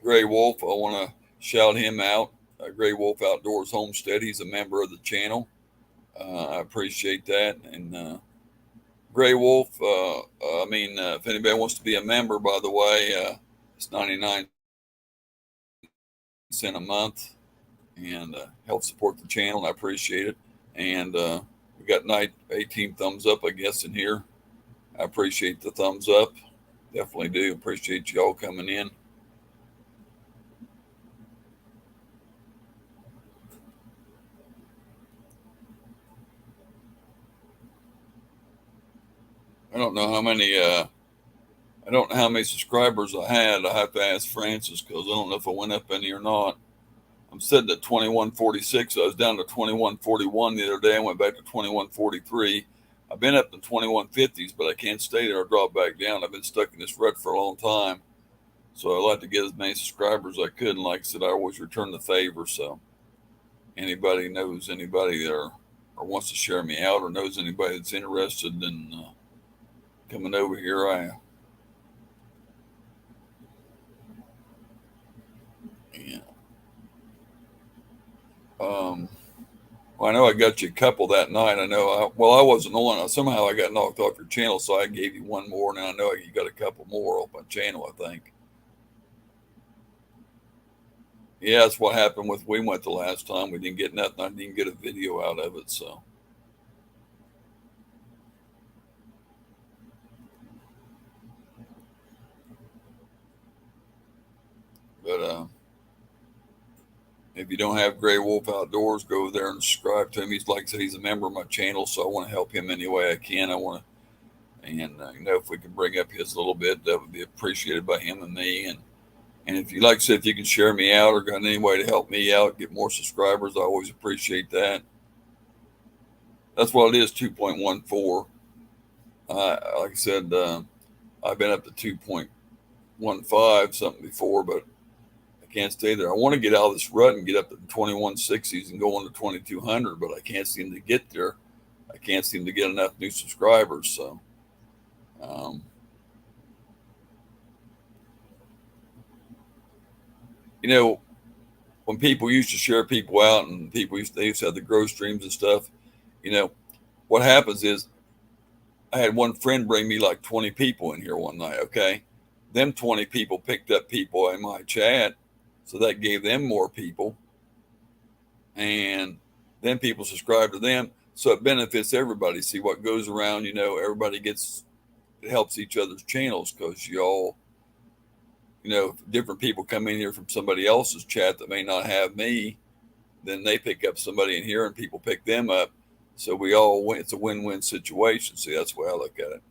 Gray Wolf, I want to shout him out. Gray Wolf Outdoors Homestead. He's a member of the channel. I appreciate that. And Gray Wolf, if anybody wants to be a member, by the way, it's 99 cents a month, and help support the channel. And I appreciate it. And we got 18 thumbs up, I guess, in here. I appreciate the thumbs up. Definitely do. Appreciate y'all coming in. I don't know how many. I don't know how many subscribers I had. I have to ask Francis because I don't know if I went up any or not. I'm sitting at 2146. I was down to 2141 the other day. I went back to 2143. I've been up to 2150s, but I can't stay there or drop back down. I've been stuck in this rut for a long time. So I like to get as many subscribers as I could. And like I said, I always return the favor. So anybody knows anybody there or wants to share me out or knows anybody that's interested in coming over here, yeah. Um, well, I know I got you a couple that night. I wasn't on. Somehow I got knocked off your channel, so I gave you one more. Now I know you got a couple more off my channel, I think. Yeah, that's what happened with we went the last time. We didn't get nothing. I didn't get a video out of it. So, but if you don't have Gray Wolf Outdoors, go there and subscribe to him. He's like I said, he's a member of my channel, so I want to help him any way I can. I want to, and if we can bring up his a little bit, that would be appreciated by him and me. And if you like I said, if you can share me out or got any way to help me out, get more subscribers, I always appreciate that. That's what it is, 2.14. Like I said, I've been up to 2.15 something before, but I can't stay there. I want to get out of this rut and get up to the 2160s and go on to 2200, but I can't seem to get there. I can't seem to get enough new subscribers. So, um, you know, when people used to share people out and they used to have the grow streams and stuff, you know, what happens is I had one friend bring me like 20 people in here one night. Okay. Them 20 people picked up people in my chat. So that gave them more people. And then people subscribe to them. So it benefits everybody. See what goes around, everybody it helps each other's channels because different people come in here from somebody else's chat that may not have me. Then they pick up somebody in here and people pick them up. So we all win. It's a win-win situation. See, that's the way I look at it.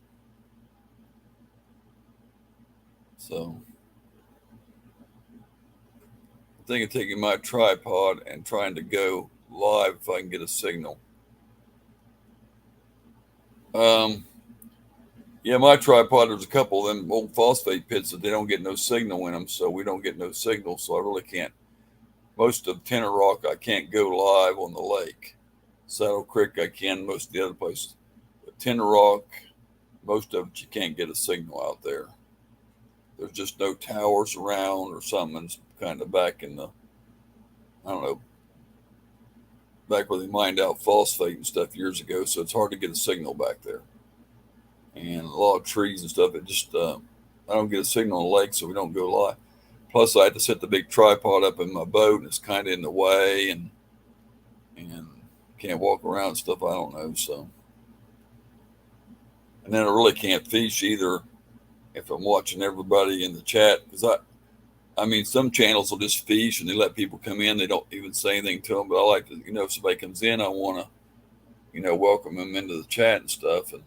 So I'm thinking of taking my tripod and trying to go live if I can get a signal. Yeah, my tripod, there's a couple of them old phosphate pits that they don't get no signal in them, so we don't get no signal. So I really can't. Most of Tenor Rock, I can't go live on the lake. Saddle Creek, I can most of the other places. But Tenor Rock, most of it, you can't get a signal out there. There's just no towers around or something. It's kind of back in the, I don't know, back where they mined out phosphate and stuff years ago, so it's hard to get a signal back there. And a lot of trees and stuff. It just I don't get a signal on the lake, so we don't go live. Plus, I had to set the big tripod up in my boat, and it's kind of in the way, and can't walk around and stuff. I don't know. So, and then I really can't fish either if I'm watching everybody in the chat, because I mean, some channels will just fish and they let people come in. They don't even say anything to them. But I like to, if somebody comes in, I want to, welcome them into the chat and stuff. And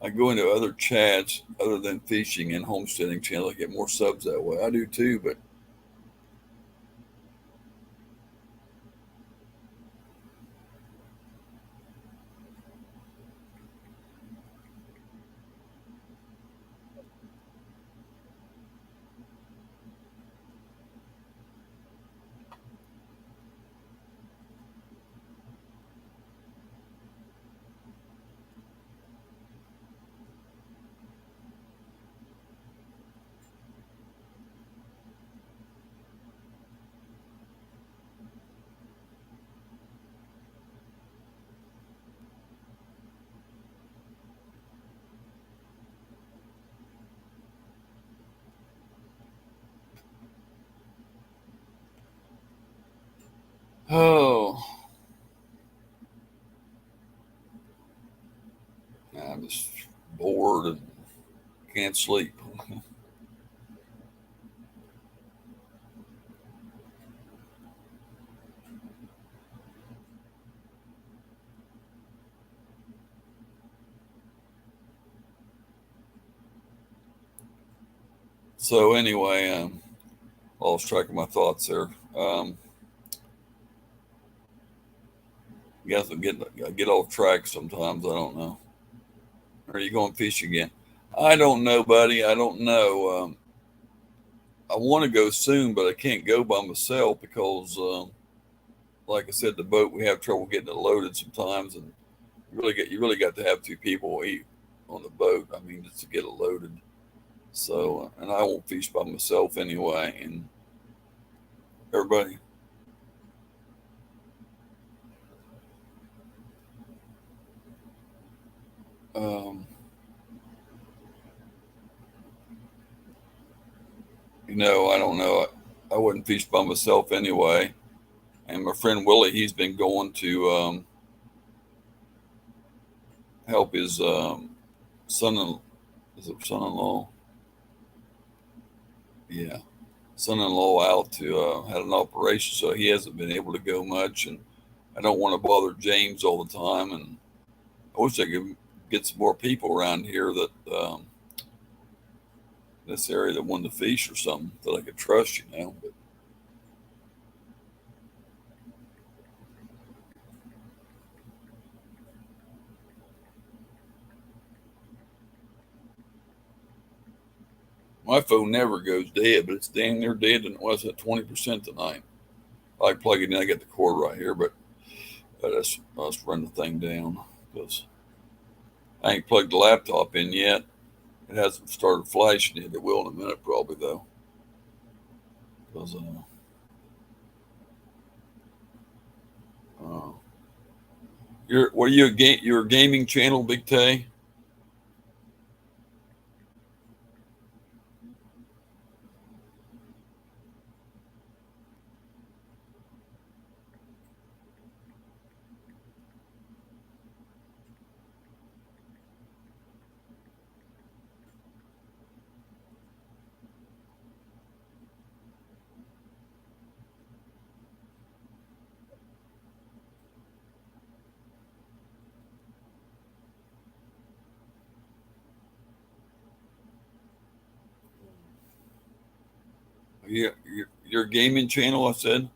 I go into other chats other than fishing and homesteading channels. I get more subs that way. I do too, but oh, I'm just bored and can't sleep. So anyway, I lost track of my thoughts there. Guess I get off track sometimes. I don't know. Are you going fish again? I don't know, buddy. I don't know. I want to go soon, but I can't go by myself because, like I said, the boat we have trouble getting it loaded sometimes, and you really got to have two people eat on the boat. I mean, just to get it loaded. So, and I won't fish by myself anyway. And everybody, um, I don't know. I wouldn't fish by myself anyway. And my friend Willie, he's been going to help his son in is it son-in-law? Yeah, son-in-law out to had an operation, so he hasn't been able to go much. And I don't want to bother James all the time. And I wish I could get some more people around here that this area that wanted to fish or something that I could trust. But my phone never goes dead, but it's damn near dead, and it was at 20% tonight. I plug it in. I get the cord right here, but let's run the thing down because I ain't plugged the laptop in yet. It hasn't started flashing yet. It will in a minute, probably though. Because uh, what are you You're a gaming channel, Big Tay? Your gaming channel, I said.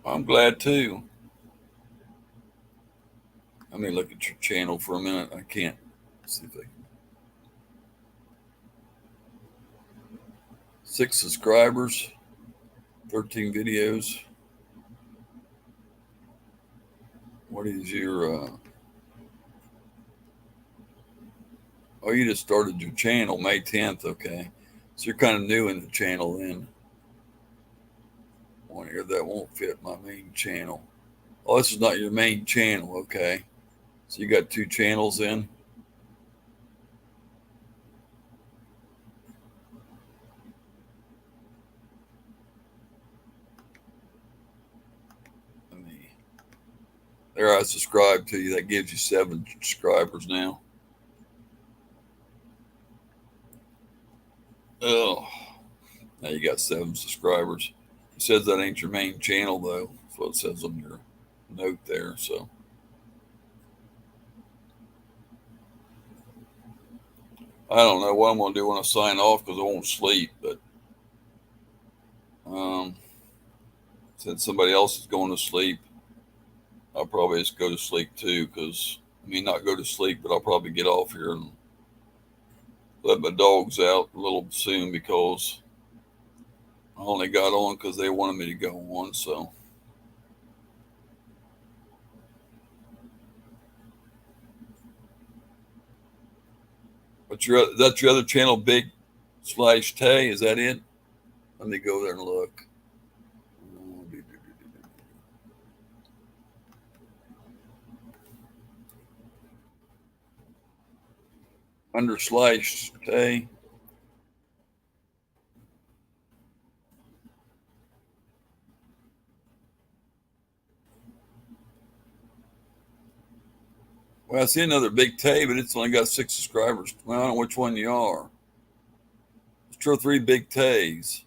I'm glad too. Let me look at your channel for a minute. I can't see if I can. 6 subscribers, 13 videos. What is your oh, you just started your channel May 10th, okay. So you're kind of new in the channel then. One here that won't fit my main channel. Oh, this is not your main channel, okay. So you got 2 channels in. Let me, there, I subscribe to you. That gives you 7 subscribers now. Oh, now you got 7 subscribers. It says that ain't your main channel though. That's what it says on your note there. So I don't know what I'm gonna do when I sign off because I won't sleep. But since somebody else is going to sleep, I'll probably just go to sleep too. Because I mean, not go to sleep, but I'll probably get off here and let my dogs out a little soon because I only got on because they wanted me to go on. So. But that's your other channel, Big Slash Tay. Is that it? Let me go there and look. Under Slash Tay. Well, I see another Big Tay, but it's only got 6 subscribers. Well, I don't know which one you are. There's 2 or 3 Big Tays.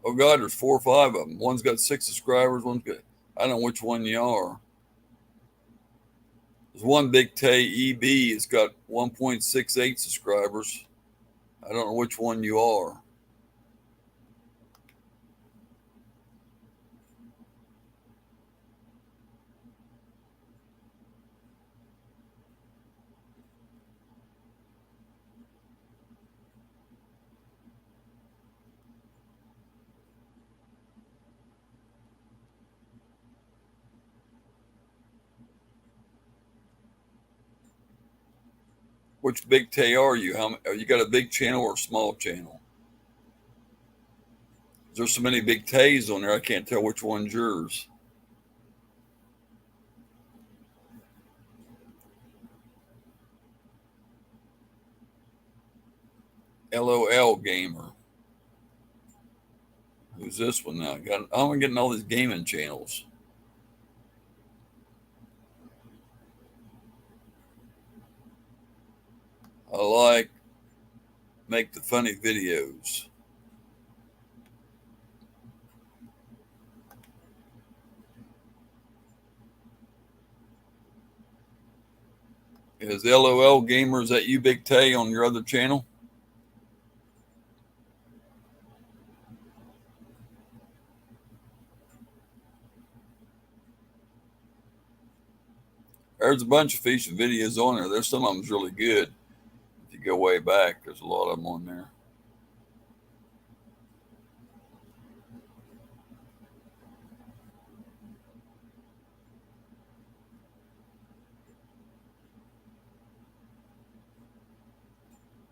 Oh God, there's 4 or 5 of them. One's got 6 subscribers. One's got. I don't know which one you are. There's one Big Tay EB. It's got 1.68 subscribers. I don't know which one you are. Which Big Tay are you? You got a big channel or a small channel? There's so many Big Tays on there, I can't tell which one's yours. LOL Gamer. Who's this one now? I'm getting all these gaming channels. I like make the funny videos. Is LOL Gamer, is that you, Big Tay, on your other channel? There's a bunch of fishing videos on there. There's some of them's really good. If you go way back, there's a lot of them on there.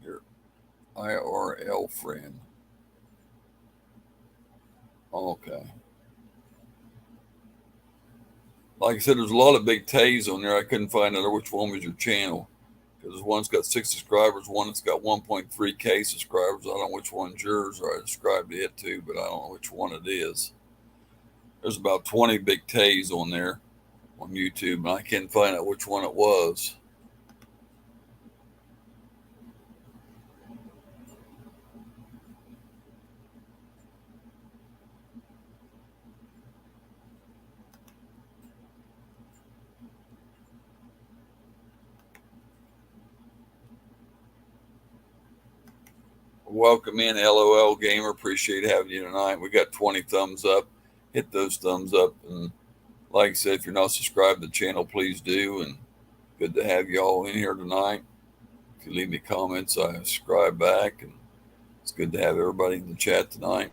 Your IRL friend. Okay. Like I said, there's a lot of Big Tays on there. I couldn't find out which one was your channel. Because one's got 6 subscribers, one that's got 1.3K subscribers. I don't know which one's yours, or I subscribed to it too, but I don't know which one it is. There's about 20 Big Tays on there on YouTube, and I can't find out which one it was. Welcome in, LOL Gamer. Appreciate having you tonight. We got 20 thumbs up. Hit those thumbs up. And like I said, if you're not subscribed to the channel, please do. And good to have you all in here tonight. If you leave me comments, I subscribe back and It's good to have everybody in the chat tonight.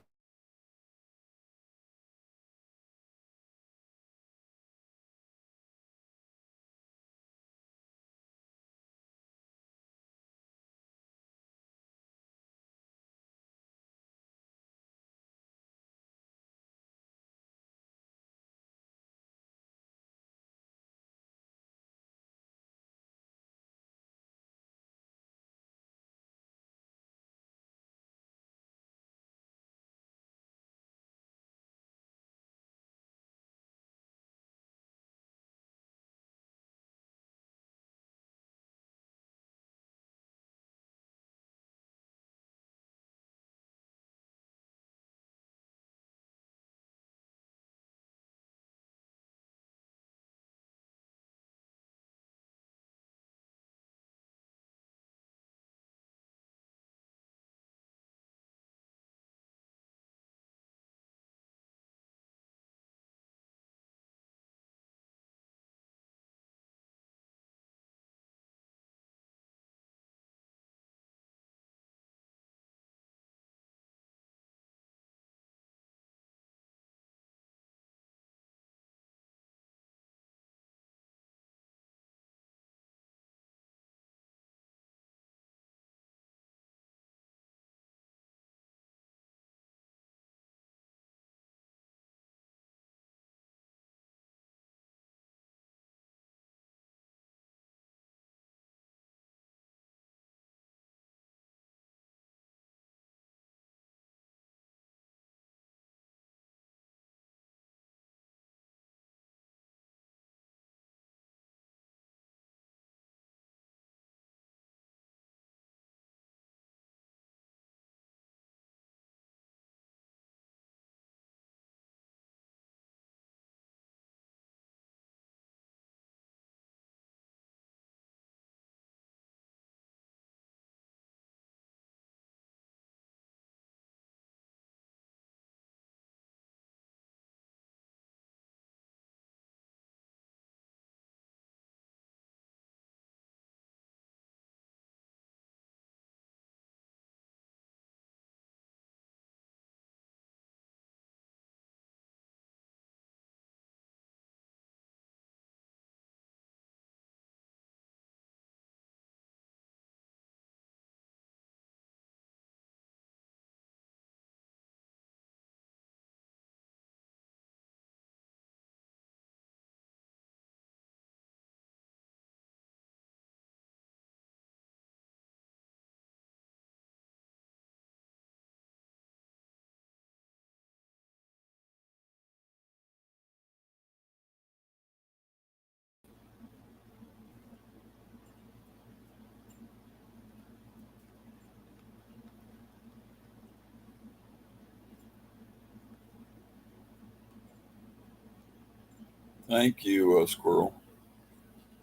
Thank you, Squirrel.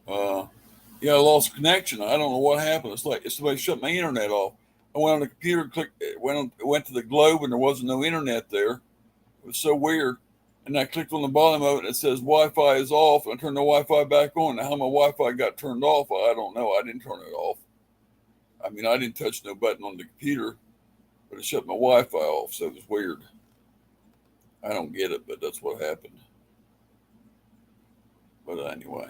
Uh, yeah, I lost connection. I don't know what happened. It's like somebody shut my internet off. I went on the computer, went to the globe, and there wasn't no internet there. It was so weird. And I clicked on the bottom of it, and it says Wi-Fi is off. And I turned the Wi-Fi back on. Now, how my Wi-Fi got turned off, I don't know. I didn't turn it off. I mean, I didn't touch no button on the computer, but it shut my Wi-Fi off, so it was weird. I don't get it, but that's what happened. But anyway,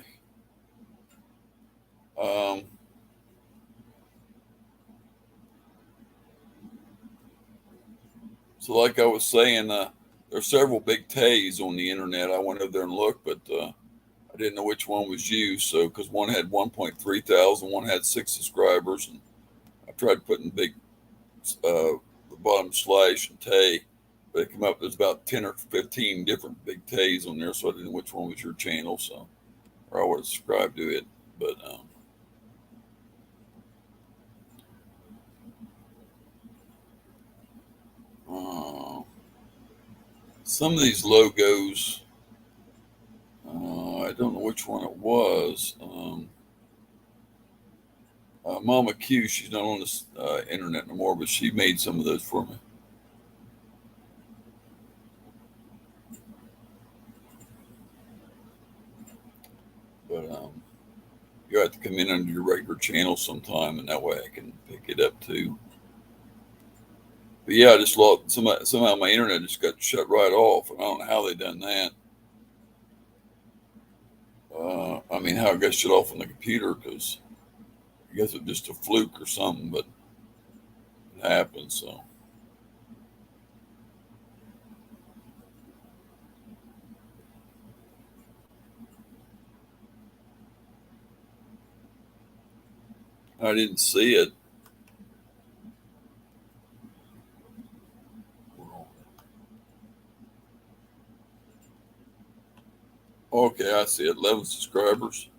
um, so like I was saying, there's several big Tays on the internet. I went over there and looked, but I didn't know which one was you. So because one had 1.3 thousand, one had 6 subscribers, and I tried putting big the bottom slash and Tay, but it came up there's about 10 or 15 different big Tays on there. So I didn't know which one was your channel. So or I would have subscribed to it, but uh, some of these logos, I don't know which one it was. Mama Q, she's not on this internet no more, but she made some of those for me. But you have to come in under your regular channel sometime, and that way I can pick it up too. But yeah, I just lost somehow my internet just got shut right off, and I don't know how they done that. I mean, how it got shut off on the computer because I guess it was just a fluke or something, but it happened. So I didn't see it. Okay, I see it. 11 subscribers.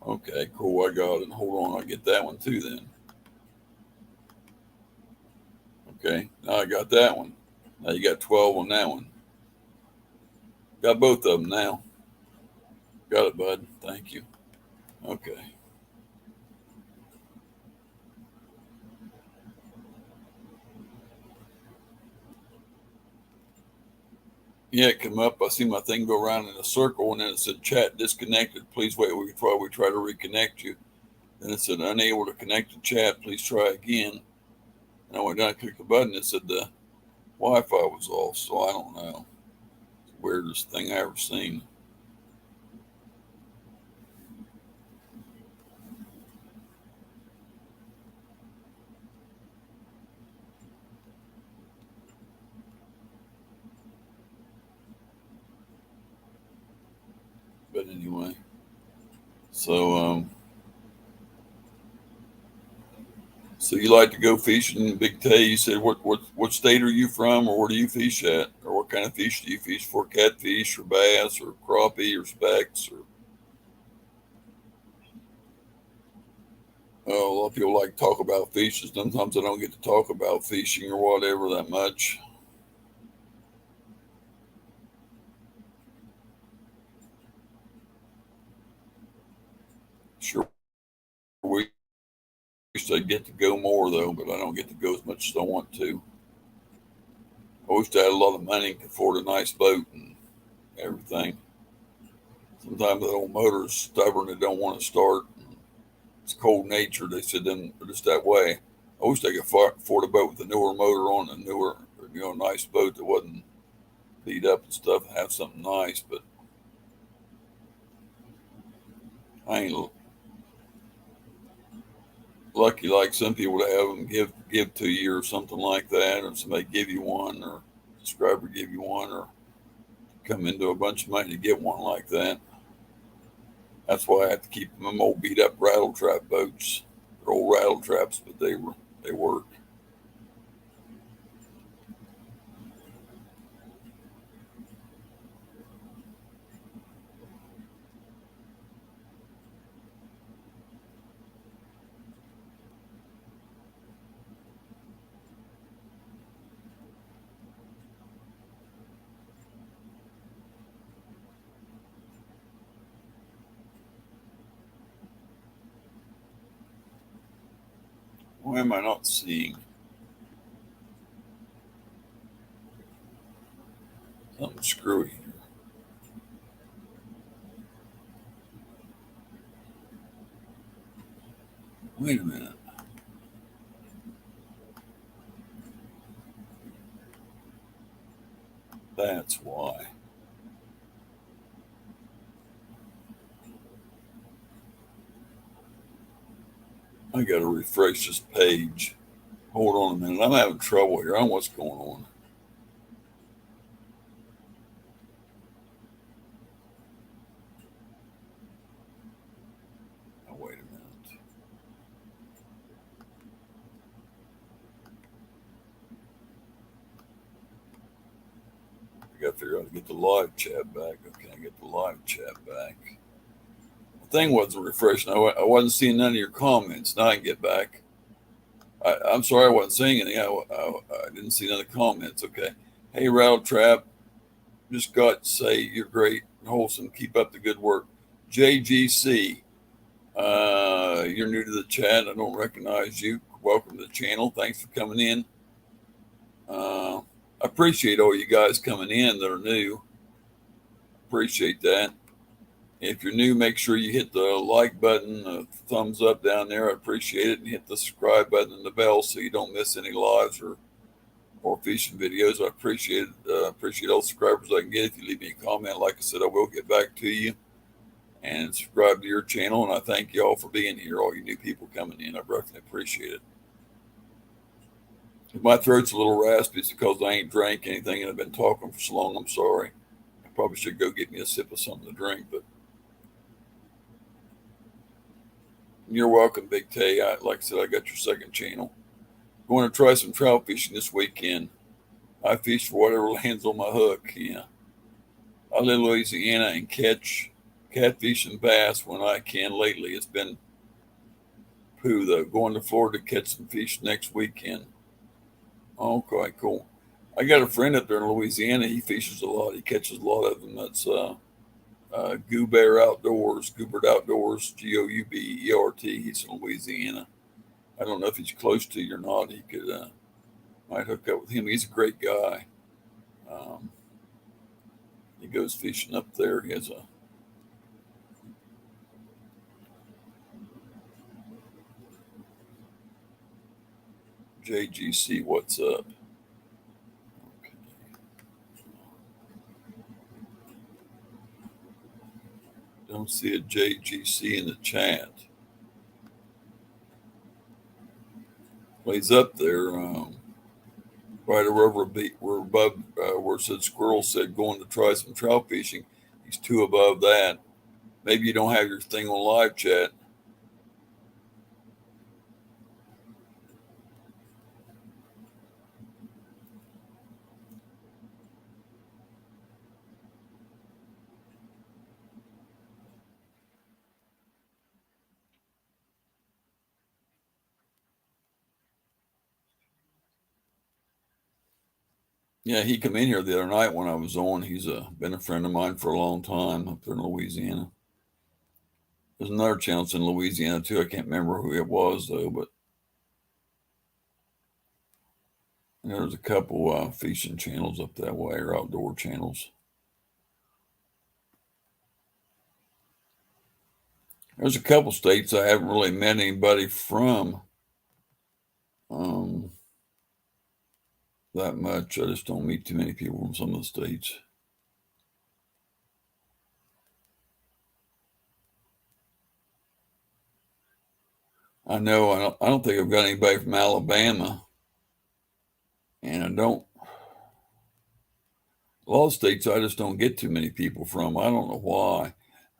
Okay, cool. I got it. Hold on, I'll get that one too then. Okay, now I got that one. Now you got 12 on that one. Got both of them now. Got it, bud. Thank you. Okay. Yeah, it come up. I see my thing go around in a circle, and then it said chat disconnected. Please wait while we try to reconnect you. Then it said unable to connect to chat. Please try again. And I went down and clicked the button. It said the Wi-Fi was off. So I don't know. It's the weirdest thing I ever seen. But anyway, so so you like to go fishing in Big Tay? You said what state are you from, or where do you fish at, or what kind of fish do you fish for? Catfish, or bass, or crappie, or specks, or a lot of people like to talk about fishing. Sometimes I don't get to talk about fishing or whatever that much. Sure, we wish I get to go more though, but I don't get to go as much as I want to. I wish I had a lot of money and could afford a nice boat and everything. Sometimes that old motor is stubborn; it don't want to start. It's cold nature. They said then just that way. I wish they could afford a boat with a newer motor on, a newer, nice boat that wasn't beat up and stuff, and have something nice. But I ain't lucky like some people to have them give to you or something like that, or somebody give you one, or a subscriber give you one, or come into a bunch of money to get one like that. That's why I have to keep them old beat up rattle trap boats. They're old rattle traps, but they work. Why am I not seeing something screwy here? Wait a minute. That's why. I got to refresh this page. Hold on a minute. I'm having trouble here. I don't know what's going on. Oh, wait a minute. I got to figure out how to get the live chat back. Okay, I get the live chat back. The thing wasn't refreshing. I wasn't seeing none of your comments. Now I can get back. I'm sorry I wasn't seeing anything. I didn't see none of the comments. Okay. Hey, Rattle Trap. Just got to say you're great and wholesome. Keep up the good work. JGC. You're new to the chat. I don't recognize you. Welcome to the channel. Thanks for coming in. I appreciate all you guys coming in that are new. Appreciate that. If you're new, make sure you hit the like button, thumbs up down there. I appreciate it. And hit the subscribe button and the bell so you don't miss any lives or fishing videos. I appreciate it. Appreciate all the subscribers I can get. If you leave me a comment, like I said, I will get back to you and subscribe to your channel. And I thank you all for being here, all you new people coming in. I definitely appreciate it. If my throat's a little raspy, it's because I ain't drank anything and I've been talking for so long. I'm sorry. I probably should go get me a sip of something to drink, but you're welcome, Big Tay. Like I said, I got your second channel. Going to try some trout fishing this weekend. I fish for whatever lands on my hook. Yeah, I live in Louisiana and catch catfish and bass when I can. Lately, it's been poo though. Going to Florida to catch some fish next weekend. Okay, cool. I got a friend up there in Louisiana. He fishes a lot. He catches a lot of them. That's Goubert Outdoors, Goubert Outdoors, Goubeert. He's in Louisiana. I don't know if he's close to you or not. He could might hook up with him. He's a great guy. Um, he goes fishing up there. He has a JGC. What's up? Okay. Don't see a JGC in the chat. Well, he's up there. Right over a beat. We're above where it said squirrel said going to try some trout fishing. He's two above that. Maybe you don't have your thing on live chat. Yeah, he come in here the other night when I was on. He's been a friend of mine for a long time up there in Louisiana. There's another channel in Louisiana too. I can't remember who it was though, but there's a couple fishing channels up that way or outdoor channels. There's a couple states I haven't really met anybody from um, that much. I just don't meet too many people from some of the states. I know I don't think I've got anybody from Alabama, and I don't. A lot of states I just don't get too many people from. I don't know why.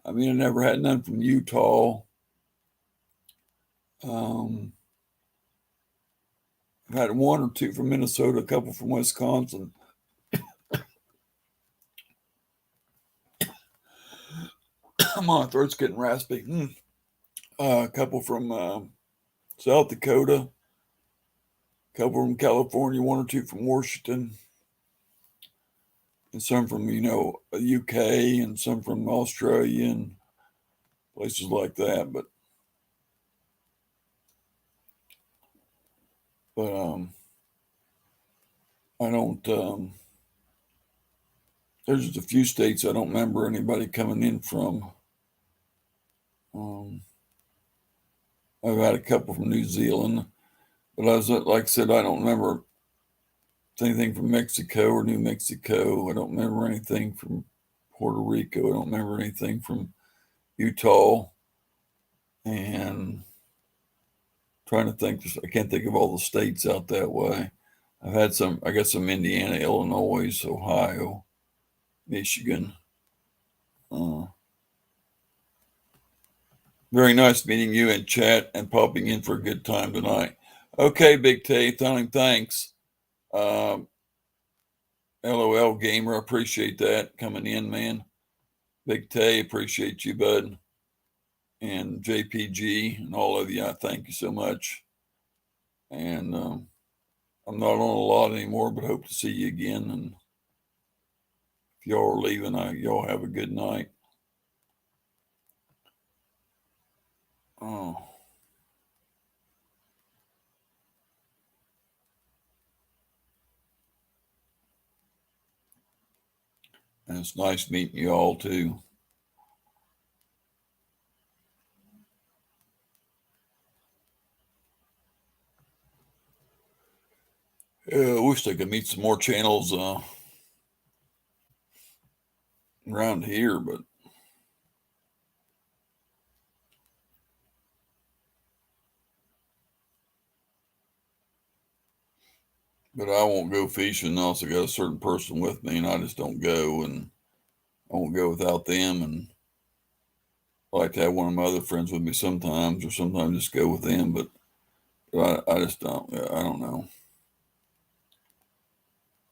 I mean, I never had none from Utah. Um, I've had one or two from Minnesota, a couple from Wisconsin. My throat's getting raspy. A couple from South Dakota, a couple from California, one or two from Washington, and some from UK, and some from Australia and places like that. But I don't. There's just a few states I don't remember anybody coming in from. Um, I've had a couple from New Zealand, but like I said, I don't remember anything from Mexico or New Mexico. I don't remember anything from Puerto Rico. I don't remember anything from Utah. And trying to think, I can't think of all the states out that way. I've had some, I got some Indiana, Illinois, Ohio, Michigan. Uh, Very nice meeting you in chat and popping in for a good time tonight. Okay, Big T, thanks. Um, LOL Gamer, appreciate that coming in, man. Big Tay, appreciate you, bud. And JPG and all of you, I thank you so much. And I'm not on a lot anymore, but hope to see you again. And if y'all are leaving, y'all have a good night. Oh, and it's nice meeting you all too. Yeah, I wish they could meet some more channels around here, but I won't go fishing unless I got a certain person with me, and I just don't go, and I won't go without them. And I like to have one of my other friends with me sometimes, or sometimes just go with them. But I just don't. I don't know.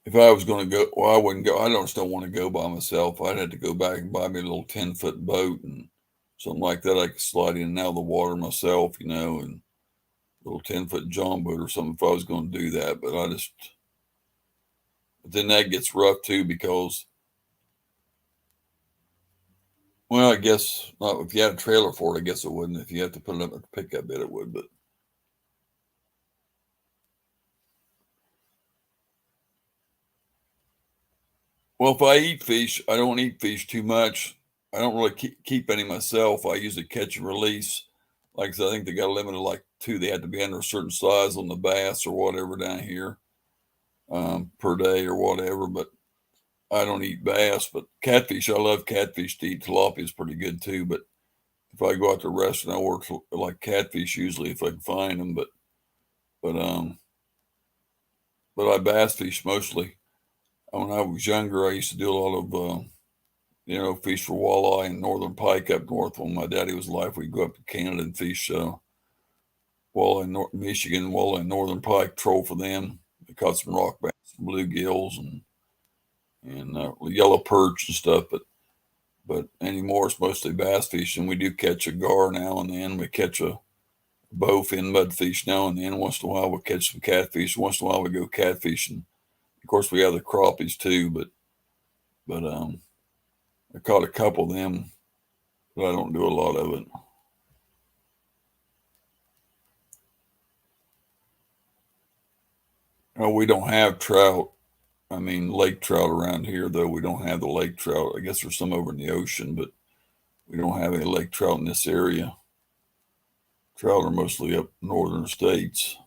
If I was going to go, well, I wouldn't go. I just don't want to go by myself. I'd have to go back and buy me a little 10-foot boat and something like that. I could slide in and out of the water myself, and a little 10-foot john boat or something if I was going to do that. But then that gets rough too because, well, I guess not. If you had a trailer for it, I guess it wouldn't. If you have to put it up at the pickup bed, it would. But well, if I eat fish, I don't eat fish too much. I don't really keep any myself. I usually catch and release. Like I said, I think they got a limit of like two. They have to be under a certain size on the bass or whatever down here per day or whatever. But I don't eat bass. But catfish, I love catfish to eat. Tilapia is pretty good too. But if I go out to a restaurant, I work like catfish usually if I can find them. But um, but I bass fish mostly. When I was younger, I used to do a lot of fish for walleye and northern pike up north. When my daddy was alive, we'd go up to Canada and fish walleye in Michigan, walleye and northern pike, troll for them. We caught some rock bass, bluegills, and yellow perch and stuff. But anymore, it's mostly bass fishing. We do catch a gar now and then. We catch a bowfin mudfish now and then. Once in a while, we'll catch some catfish. Once in a while, we go catfishing. Of course, we have the crappies too, but I caught a couple of them, but I don't do a lot of it. Oh, we don't have trout. I mean, lake trout around here, though. We don't have the lake trout. I guess there's some over in the ocean, but we don't have any lake trout in this area. Trout are mostly up northern states.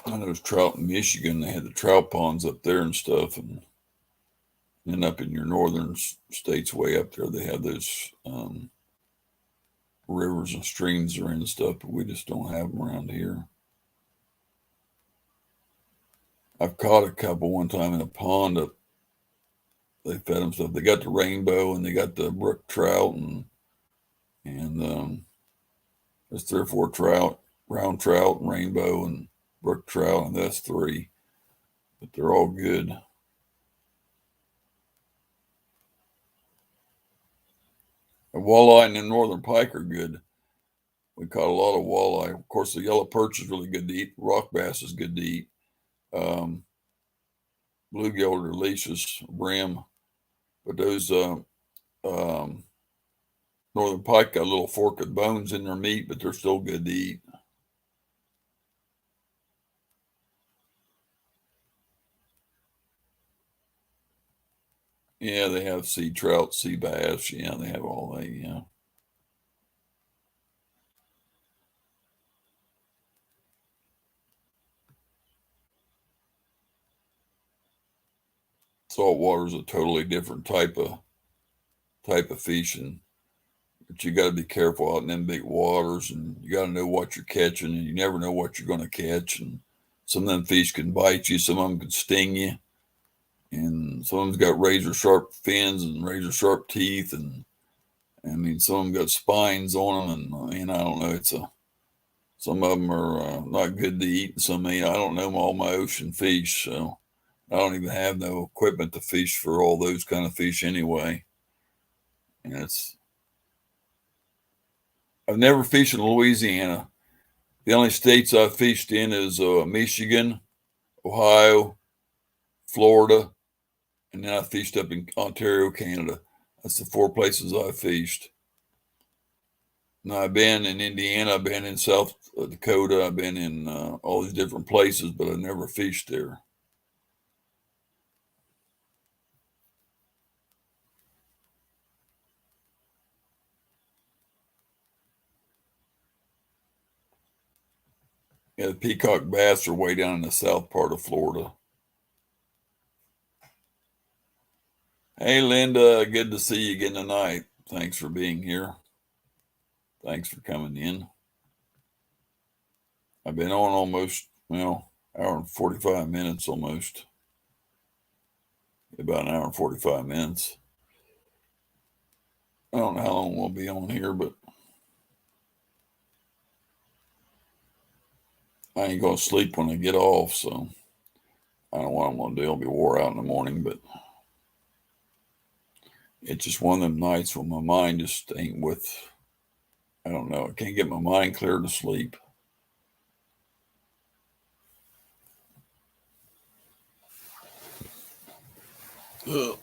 I know there's trout in Michigan. They had the trout ponds up there and stuff, and then up in your northern states, way up there, they have those rivers and streams are in and stuff, but we just don't have them around here. I've caught a couple one time in a pond up. They fed them stuff. They got the rainbow and they got the brook trout and there's three or four trout, brown trout, and rainbow, and brook trout, and that's three. But they're all good. And walleye and the northern pike are good. We caught a lot of walleye. Of course, the yellow perch is really good to eat. Rock bass is good to eat. Um, Bluegill are delicious, brim. But those um, northern pike got a little forked bones in their meat, but they're still good to eat. Yeah, they have sea trout, sea bass. Yeah, they have all that. Yeah, salt water is a totally different type of fishing. But you got to be careful out in them big waters, and you got to know what you're catching, and you never know what you're going to catch. And some of them fish can bite you, some of them can sting you, and some of them's got razor sharp fins and razor sharp teeth, and I mean some of them got spines on them, and I don't know. Some of them are not good to eat, and some ain't. I don't know all my ocean fish, so I don't even have no equipment to fish for all those kind of fish anyway. And I've never fished in Louisiana. The only states I've fished in is Michigan, Ohio, Florida, and then I fished up in Ontario, Canada. That's the four places I've fished. Now I've been in Indiana, I've been in South Dakota, I've been in all these different places, but I never fished there. Yeah, the peacock bass are way down in the south part of Florida. Hey, Linda, good to see you again tonight. Thanks for being here. Thanks for coming in. I've been on almost, hour and 45 minutes almost. About an hour and 45 minutes. I don't know how long we'll be on here, but I ain't going to sleep when I get off, so I don't know what I'm going to do. I'll be wore out in the morning, but it's just one of them nights when my mind just ain't with, I don't know, I can't get my mind clear to sleep. I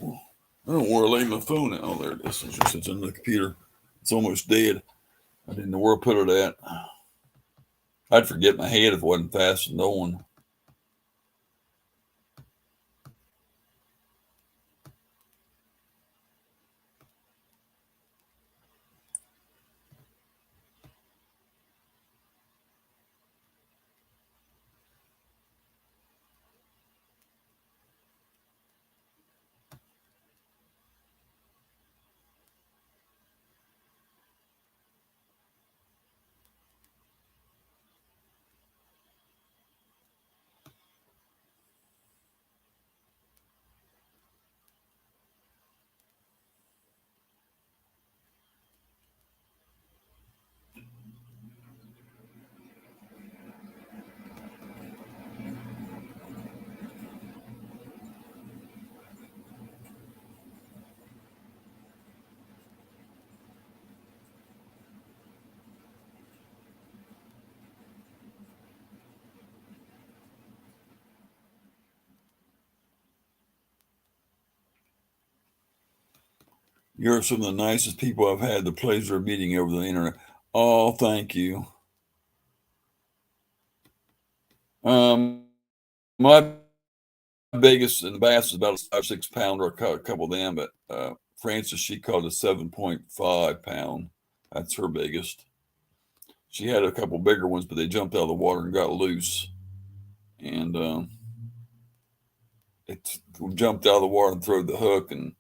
don't know where I laid my phone at. Oh, there it is. It's in the computer. It's almost dead. I didn't know where I put it at. I'd forget my head if it wasn't fastened on. You're some of the nicest people I've had the pleasure of meeting over the internet. Oh, thank you. My biggest in the bass is about a 5 or 6 pounder, a couple of them, but Frances, she caught a 7.5 pound. That's her biggest. She had a couple bigger ones, but they jumped out of the water and got loose. And it jumped out of the water and threw the hook, and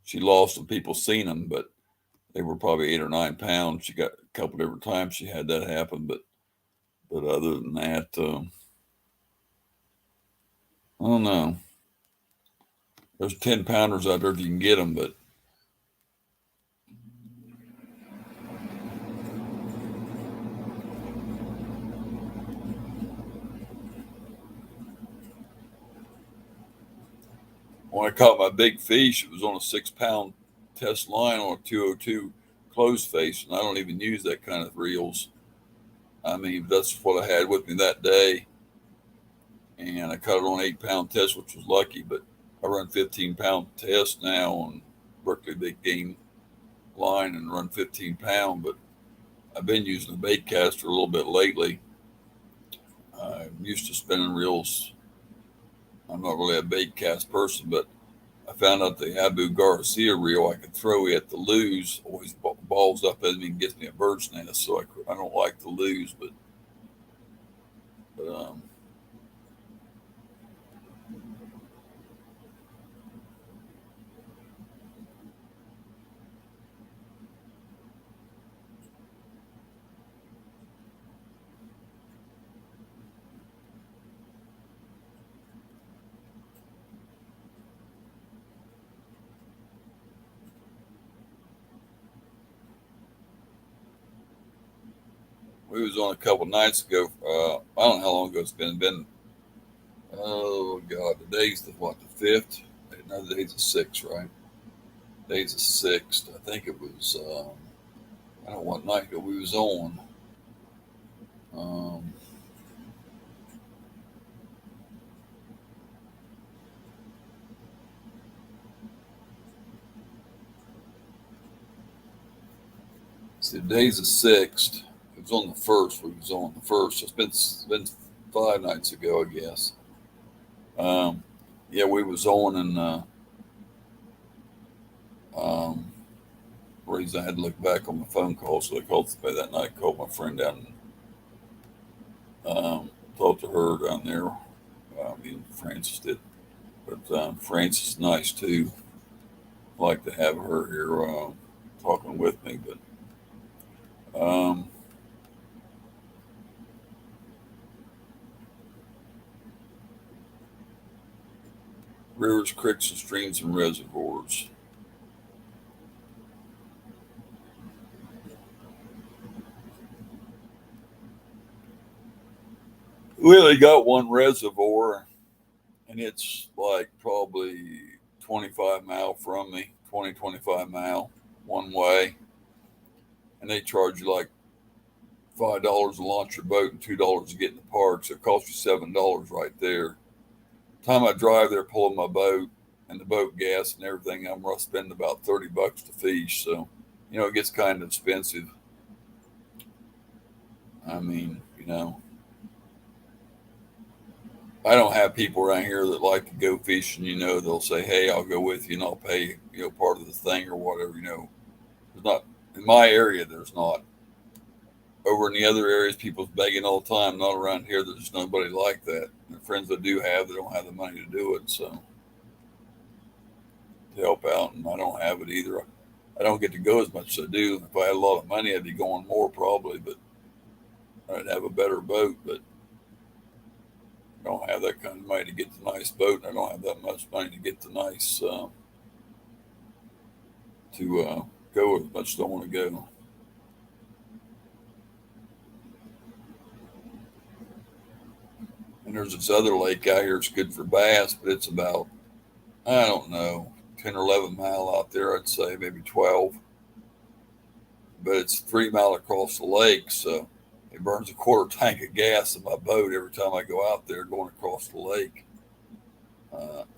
she lost them. People seen them, but they were probably 8 or 9 pounds. She got a couple different times she had that happen, but other than that, I don't know. There's 10 pounders out there if you can get them, but when I caught my big fish, it was on a 6 pound test line on a 202 closed face, and I don't even use that kind of reels. I mean, that's what I had with me that day, and I caught it on 8 pound test, which was lucky. But I run 15 pound test now on Berkeley Big Game line and run 15 pound. But I've been using the bait caster a little bit lately. I'm used to spinning reels. I'm not really a bait cast person, but I found out the Abu Garcia reel I could throw at the lose always balls up at me and gets me a bird's nest. So I don't like the lose, but we was on a couple nights ago. I don't know how long ago it's been. Oh God, the day's the what, the fifth? No, the day's the sixth, right? Day's the sixth. I think it was. I don't know what night ago we was on. Um, see, the day's the sixth. It was on the first. We was on the first. It's been 5 nights ago, I guess. Um, yeah, we was on, and um, reason I had to look back on my phone call, so I called somebody that night. Called my friend down. talked to her down there. Me and Francis did, but Francis is nice too. Like to have her here talking with me, but rivers, creeks, and streams and reservoirs. We only got one reservoir, and it's like probably 25 mile from me, 25 mile one way, and they charge you like $5 to launch your boat and $2 to get in the park, so it costs you $7 right there. Time I drive there pulling my boat and the boat gas and everything, I'm gonna spend about $30 to fish. So, it gets kind of expensive. I mean, I don't have people around here that like to go fishing. They'll say, "Hey, I'll go with you and I'll pay, part of the thing or whatever." There's not in my area. There's not. Over in the other areas, people's begging all the time. Not around here. There's nobody like that. The friends I do have, they don't have the money to do it. So to help out, and I don't have it either. I don't get to go as much as I do. If I had a lot of money, I'd be going more probably, but I'd have a better boat. But I don't have that kind of money to get the nice boat, and I don't have that much money to get the nice to go as much as I want to go. And there's this other lake out here. It's good for bass, but it's about, I don't know, 10 or 11 mile out there, I'd say, maybe 12. But it's 3 mile across the lake, so it burns a quarter tank of gas in my boat every time I go out there going across the lake.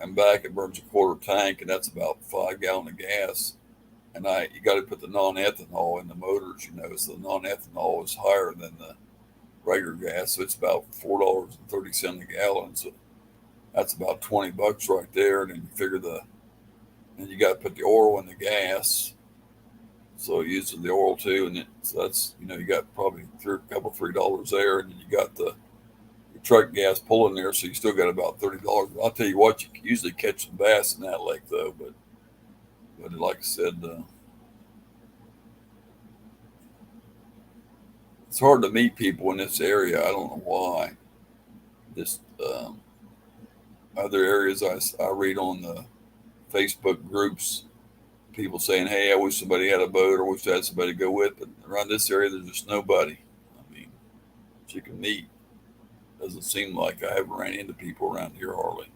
And back, it burns a quarter tank, and that's about 5 gallons of gas. And you got to put the non-ethanol in the motors, so the non-ethanol is higher than the regular gas, so it's about $4.30 a gallon. So that's about $20 right there. And then you figure and you got to put the oil in the gas, so it uses the oil too, and so that's you got probably $3 there, and then you got the truck gas pulling there, so you still got about $30. I'll tell you what, you can usually catch some bass in that lake though, but like I said, it's hard to meet people in this area. I don't know why. Just other areas I read on the Facebook groups, people saying, "Hey, I wish somebody had a boat, or wish I had somebody to go with." But around this area, there's just nobody. I mean, that you can meet. Doesn't seem like I haven't ran into people around here hardly.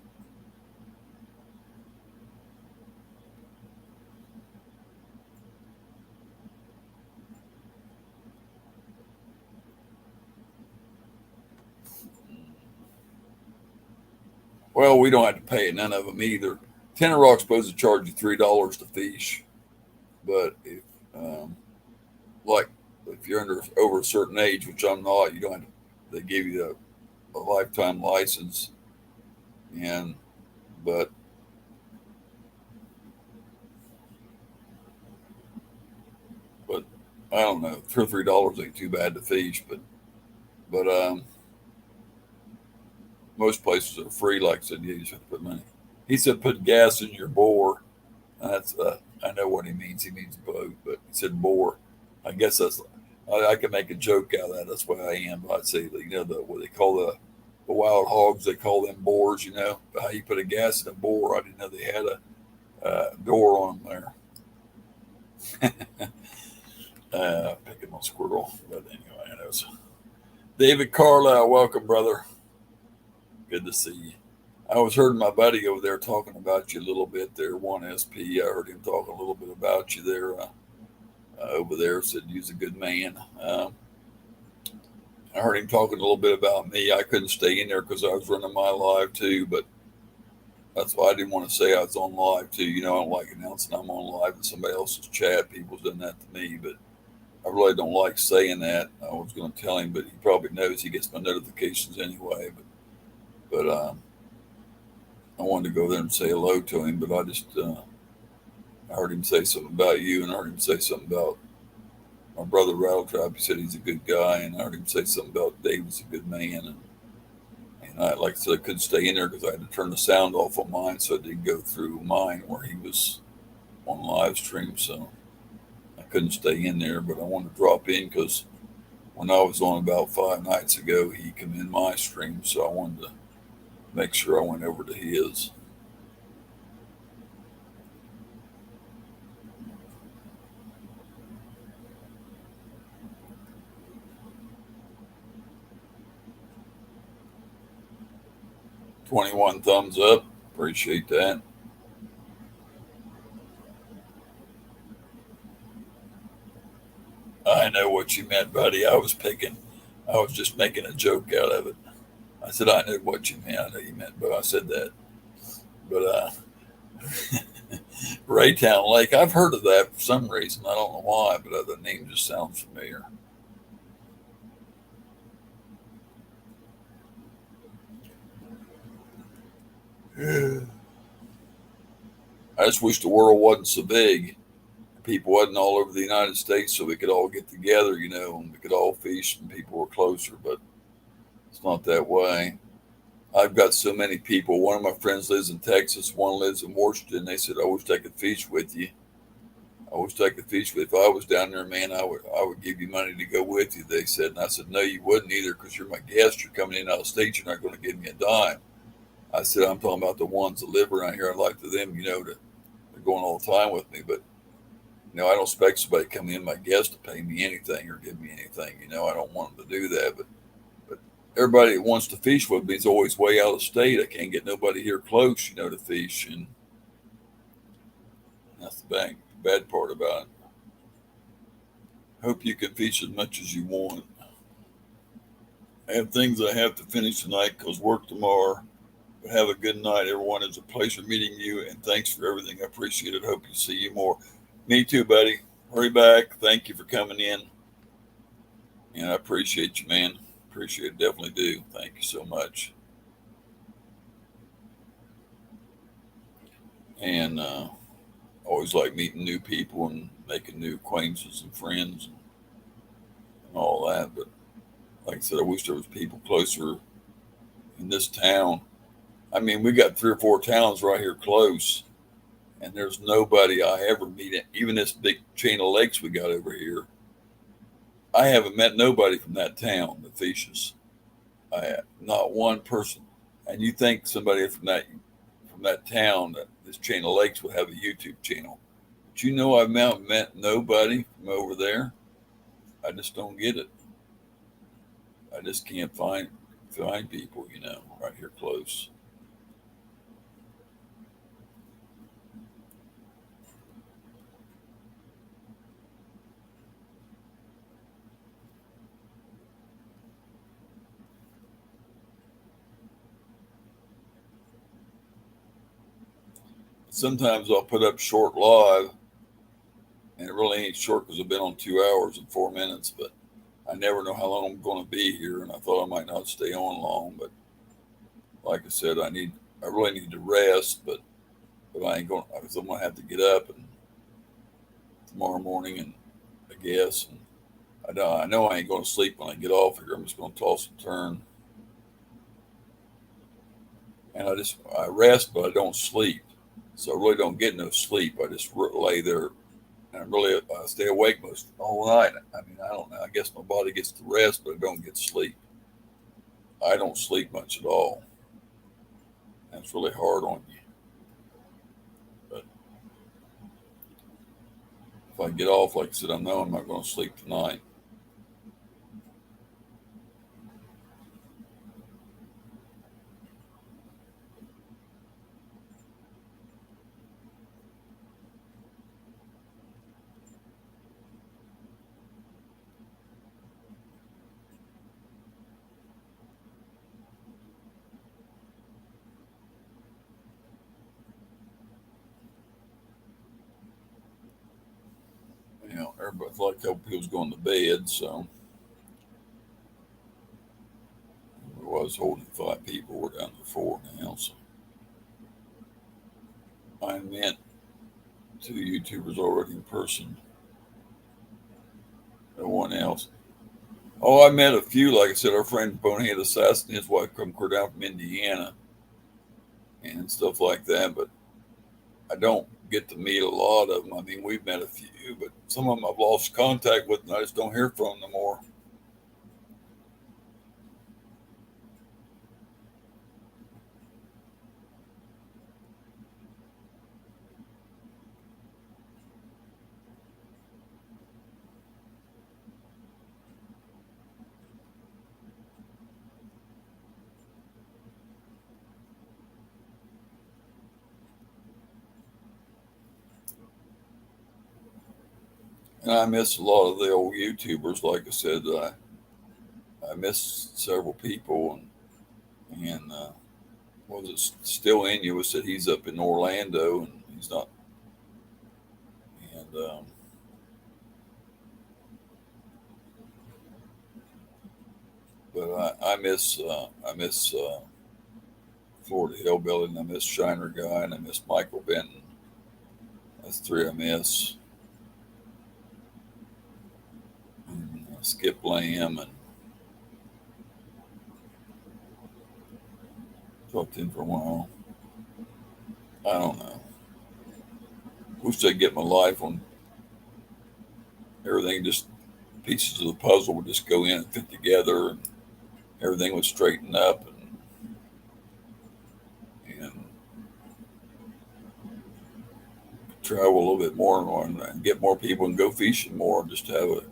Well, we don't have to pay none of them either. Tenor Rock's supposed to charge you $3 to fish, but like if you're over a certain age, which I'm not, you don't have to. They give you a lifetime license, and but but I don't know, $2 or $3 ain't too bad to fish, but most places are free. Like I said, you just have to put money. He said put gas in your bore. That's I know what he means. He means boat, but he said bore. I guess I can make a joke out of that. That's why I am. I'd say what they call the wild hogs. They call them bores. How you put a gas in a bore. I didn't know they had a door on them there. Picking on squirrel, but anyway, I know. David Carlisle, welcome, brother. Good to see you. I was hearing my buddy over there talking about you a little bit there, 1SP. I heard him talk a little bit about you there over there. Said you's a good man. I heard him talking a little bit about me. I couldn't stay in there because I was running my live too, but that's why I didn't want to say I was on live too. I don't like announcing I'm on live in somebody else's chat. People's done that to me, but I really don't like saying that. I was going to tell him, but he probably knows. He gets my notifications anyway. But I wanted to go there and say hello to him, but I heard him say something about you, and I heard him say something about my brother Rattletrap. He said he's a good guy, and I heard him say something about David's a good man, And I, like I said, I couldn't stay in there because I had to turn the sound off on mine, so I didn't go through mine where he was on live stream. So I couldn't stay in there, but I wanted to drop in because when I was on about 5 nights ago, he came in my stream, so I wanted to make sure I went over to his. 21 thumbs up. Appreciate that. I know what you meant, buddy. I was just making a joke out of it. I said, I knew what you meant. I know you meant, but I said that. But Raytown Lake, I've heard of that for some reason. I don't know why, but the name just sounds familiar. Yeah. I just wish the world wasn't so big. People wasn't all over the United States, so we could all get together, and we could all fish, and people were closer. But it's not that way. I've got so many people. One of my friends lives in Texas. One lives in Washington. They said, "I wish I could fish with you. I wish I could fish with. If I was down there, man, I would give you money to go with you." They said, and I said, "No, you wouldn't either, because you're my guest. You're coming in out of state. You're not going to give me a dime." I said, "I'm talking about the ones that live around here. I'd like to them, they're going all the time with me, but." I don't expect somebody to come in, my guest, to pay me anything or give me anything. I don't want them to do that. But everybody that wants to fish with me is always way out of state. I can't get nobody here close, to fish. And that's the bad part about it. Hope you can fish as much as you want. I have things I have to finish tonight because work tomorrow. But have a good night, everyone. It's a pleasure meeting you, and thanks for everything. I appreciate it. Hope you see you more. Me too, buddy. Hurry back. Thank you for coming in. And I appreciate you, man. Appreciate it. Definitely do. Thank you so much. And always like meeting new people and making new acquaintances and friends and all that. But like I said, I wish there was people closer in this town. I mean, we got 3 or 4 towns right here close, and there's nobody I ever meet. Even this big chain of lakes we got over here, I haven't met nobody from that town that fishes. Not one person. And you think somebody from that town, that this chain of lakes, would have a YouTube channel? But I've met nobody from over there. I just don't get it. I just can't find people, right here close. Sometimes I'll put up short live, and it really ain't short because I've been on 2 hours and 4 minutes. But I never know how long I'm going to be here, and I thought I might not stay on long. But like I said, I really need to rest, but I ain't going because I'm going to have to get up and tomorrow morning, and I guess. And I know I ain't going to sleep when I get off here. I'm just going to toss and turn, and I rest, but I don't sleep. So I really don't get no sleep. I just lay there, and I stay awake most all night. I mean, I don't know. I guess my body gets the rest, but I don't get sleep. I don't sleep much at all. That's really hard on you. But if I get off, like I said, I know I'm not going to sleep tonight. Everybody's like a couple people's going to bed, so I was holding 5 people. We're down to 4 now. So I met 2 YouTubers already in person. No one else. Oh, I met a few. Like I said, our friend Bonehead Assassin, his wife, come clear down from Indiana and stuff like that. But I don't get to meet a lot of them. I mean, we've met a few, but some of them I've lost contact with, and I just don't hear from them no more. And I miss a lot of the old YouTubers. Like I said, I miss several people, and was it still Inuit said he's up in Orlando and he's not. And but I miss Florida Hillbilly, and I miss Shiner Guy, and I miss Michael Benton. That's three I miss. And Skip Lamb, and talked to him for a while. I don't know. Wish I'd get my life on everything. Just pieces of the puzzle would just go in and fit together, and everything would straighten up, and travel a little bit more and get more people and go fishing more, just to have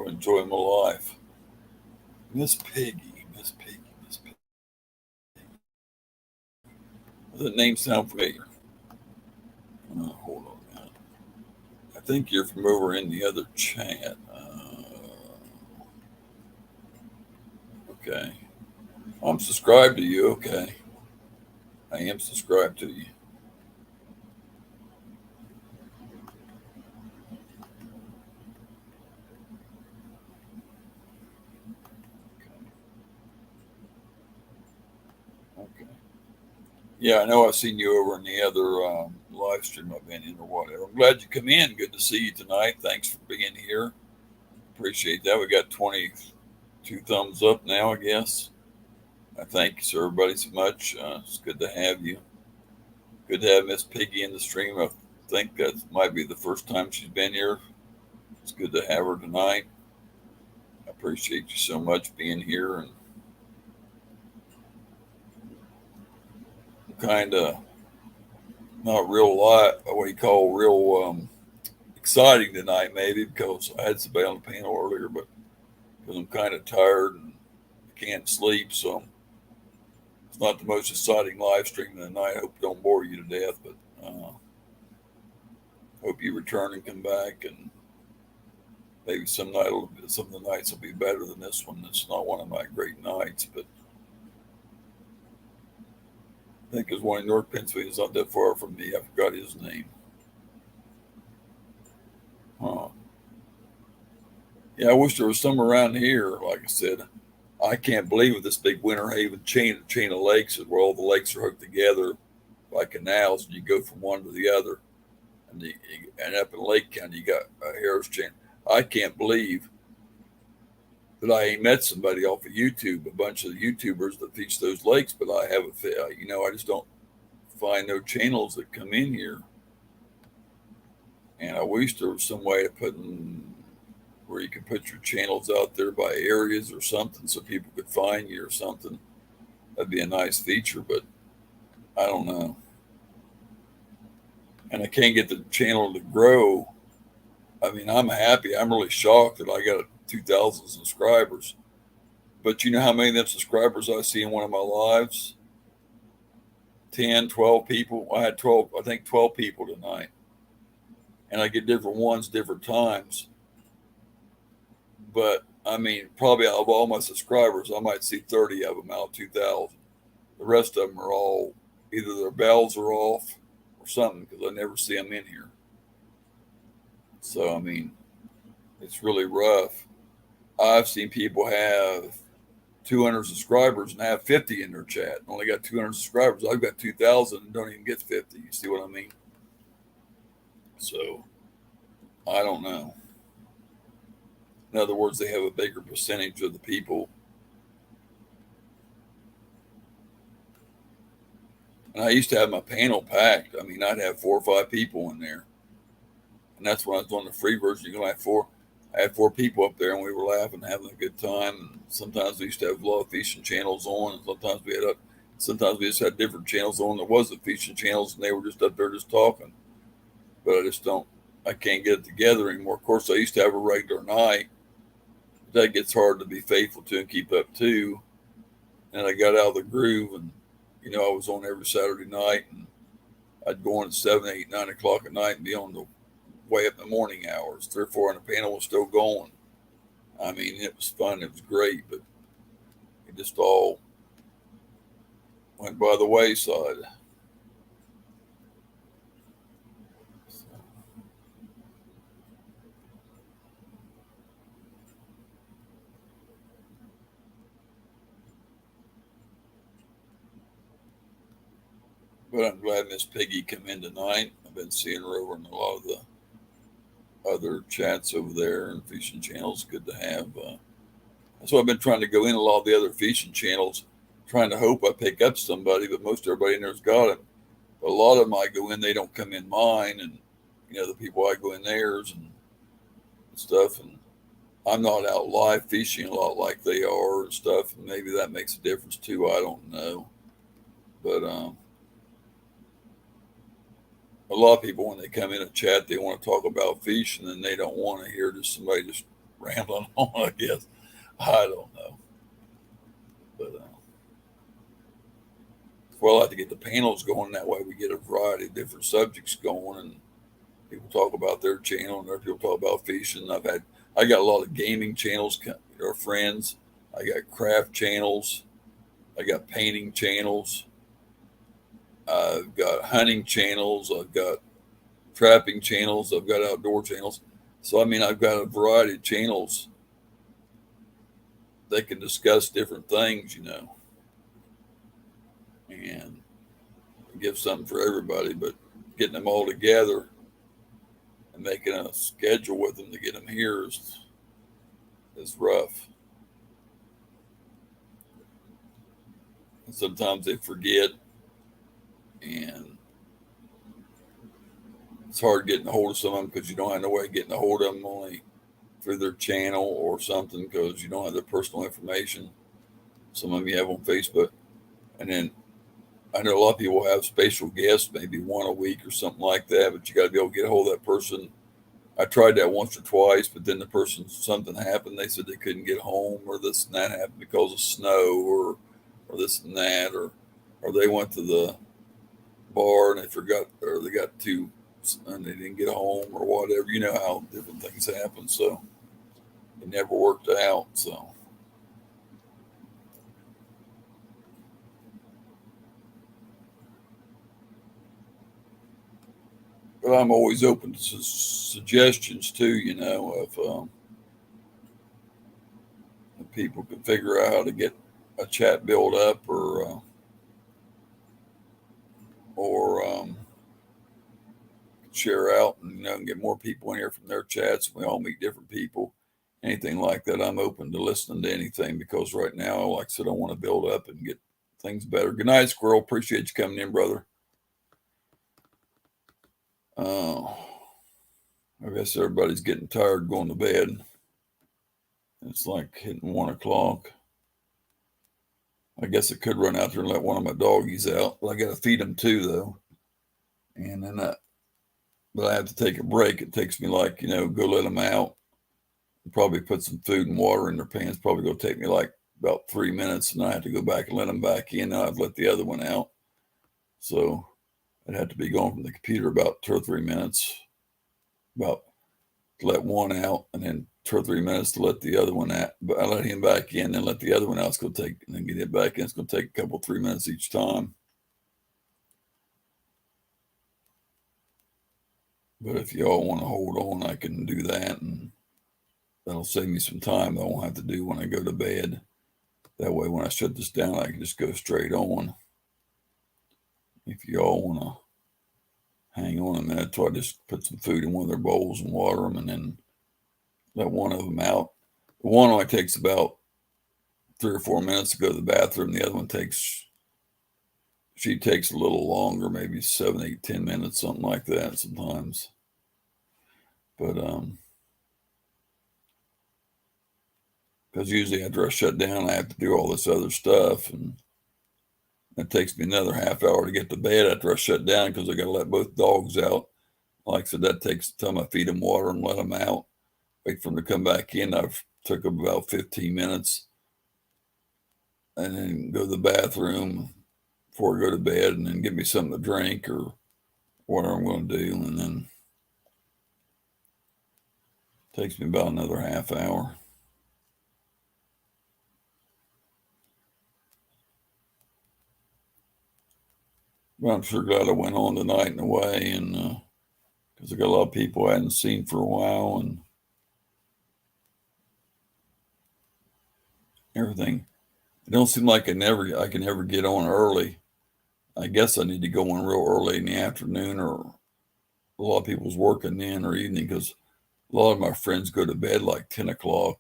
enjoy my life. Miss Piggy, Miss Piggy, Miss Piggy. Does that name sound familiar? Hold on a minute. I think you're from over in the other chat. Okay. I'm subscribed to you. Okay. I am subscribed to you. Okay. Yeah, I know I've seen you over in the other live stream I've been in or whatever. I'm glad you come in. Good to see you tonight. Thanks for being here. Appreciate that. We got 22 thumbs up now, I guess. I thank you, sir, everybody, so much. It's good to have you. Good to have Miss Piggy in the stream. I think that might be the first time she's been here. It's good to have her tonight. I appreciate you so much being here, and kind of not real lot what you call real exciting tonight, maybe because I had somebody on the panel earlier, but because I'm kind of tired and I can't sleep, so it's not the most exciting live stream of the night. I hope it don't bore you to death, but hope you return and come back, and maybe some of the nights will be better than this one. It's not one of my great nights, but I think there's one in North Pennsylvania. It's not that far from me. I forgot his name. Huh. Yeah, I wish there was some around here. Like I said, I can't believe with this big Winter Haven chain of lakes where all the lakes are hooked together by canals, and you go from one to the other, and up in Lake County, you got a Harris chain. I can't believe that I ain't met somebody off of YouTube, a bunch of YouTubers that fish those lakes, but I haven't. I just don't find no channels that come in here. And I wish there was some way of putting where you could put your channels out there by areas or something so people could find you or something. That'd be a nice feature, but I don't know. And I can't get the channel to grow. I mean, I'm happy. I'm really shocked that I got 2,000 subscribers. But you know how many of them subscribers I see in one of my lives? 10, 12 people. I had 12, I think 12 people tonight. And I get different ones, different times. But I mean, probably out of all my subscribers, I might see 30 of them out of 2,000. The rest of them are all either their bells are off or something because I never see them in here. So, I mean, it's really rough. I've seen people have 200 subscribers and have 50 in their chat. Only got 200 subscribers. I've got 2,000 and don't even get 50. You see what I mean? So, I don't know. In other words, they have a bigger percentage of the people. And I used to have my panel packed. I mean, I'd have 4 or 5 people in there. And that's when I was doing the free version. You can have four. I had 4 people up there, and we were laughing, having a good time. And sometimes we used to have a lot of fishing channels on, and sometimes we just had different channels on. There wasn't fishing channels, and they were just up there just talking. But I just don't. I can't get it together anymore. Of course, I used to have a regular night. That gets hard to be faithful to and keep up to. And I got out of the groove, and I was on every Saturday night, and I'd go on at 7, 8, 9 o'clock at night and be on the way up in the morning hours. 3 or 4 on the panel was still going. I mean, it was fun. It was great, but it just all went by the wayside. But I'm glad Miss Piggy come in tonight. I've been seeing her over in a lot of the other chats over there and fishing channels. Good to have. So I've been trying to go in a lot of the other fishing channels, trying to hope I pick up somebody, but most everybody in there's got it. But a lot of them I go in, they don't come in mine, and the people I go in theirs and stuff. And I'm not out live fishing a lot like they are and stuff, and maybe that makes a difference too. I don't know, but a lot of people when they come in and chat, they want to talk about fishing, and they don't want to hear just somebody just rambling on. I guess I don't know, but well, I like to get the panels going. That way, we get a variety of different subjects going, and people talk about their channel, and other people talk about fishing. I got a lot of gaming channels, or friends. I got craft channels. I got painting channels. I've got hunting channels. I've got trapping channels. I've got outdoor channels. So I mean, I've got a variety of channels that can discuss different things, and give something for everybody. But getting them all together and making a schedule with them to get them here is rough. And sometimes they forget, and it's hard getting a hold of some of them because you don't have no way of getting a hold of them only through their channel or something because you don't have their personal information. Some of them you have on Facebook. And then I know a lot of people have special guests, maybe one a week or something like that, but you got to be able to get a hold of that person. I tried that once or twice, but then something happened. They said they couldn't get home, or this and that happened because of snow, or this and that, or they went to the bar and they forgot, or they got too, and they didn't get home, or whatever. You know how different things happen. So it never worked out. So, but I'm always open to suggestions too. If people can figure out how to get a chat built up, or share out and get more people in here from their chats. We all meet different people, anything like that. I'm open to listening to anything because right now, like I said, I want to build up and get things better. Good night, Squirrel. Appreciate you coming in, brother. I guess everybody's getting tired going to bed. It's like hitting 1 o'clock. I guess I could run out there and let one of my doggies out, but I got to feed them too, though. And then but I have to take a break. It takes me like, go let them out. Probably put some food and water in their pants. Probably going to take me like about 3 minutes, and I have to go back and let them back in. Now I've let the other one out. So I'd have to be gone from the computer about 2 or 3 minutes, about to let one out, and then 2 or 3 minutes to let the other one out. But I let him back in, then let the other one out. It's going to take, and then get it back in. It's going to take a couple, 3 minutes each time. But if y'all want to hold on, I can do that, and that'll save me some time. I won't have to do when I go to bed. That way, when I shut this down, I can just go straight on. If y'all want to hang on a minute till I just put some food in one of their bowls and water them, and then let one of them out. One only takes about 3 or 4 minutes to go to the bathroom. The other one she takes a little longer, maybe 7, 8, 10 minutes, something like that sometimes. But because usually after I shut down, I have to do all this other stuff, and it takes me another half hour to get to bed after I shut down because I got to let both dogs out. Like I said, that takes time. I feed them water and let them out. Wait for them to come back in. I've took about 15 minutes, and then go to the bathroom before I go to bed, and then get me something to drink or whatever I'm going to do, and then it takes me about another half hour. But I'm sure glad I went on tonight in a way, and because I got a lot of people I hadn't seen for a while and everything. It don't seem like I can ever get on early. I guess I need to go on real early in the afternoon, or a lot of people's working then or evening because a lot of my friends go to bed like 10 o'clock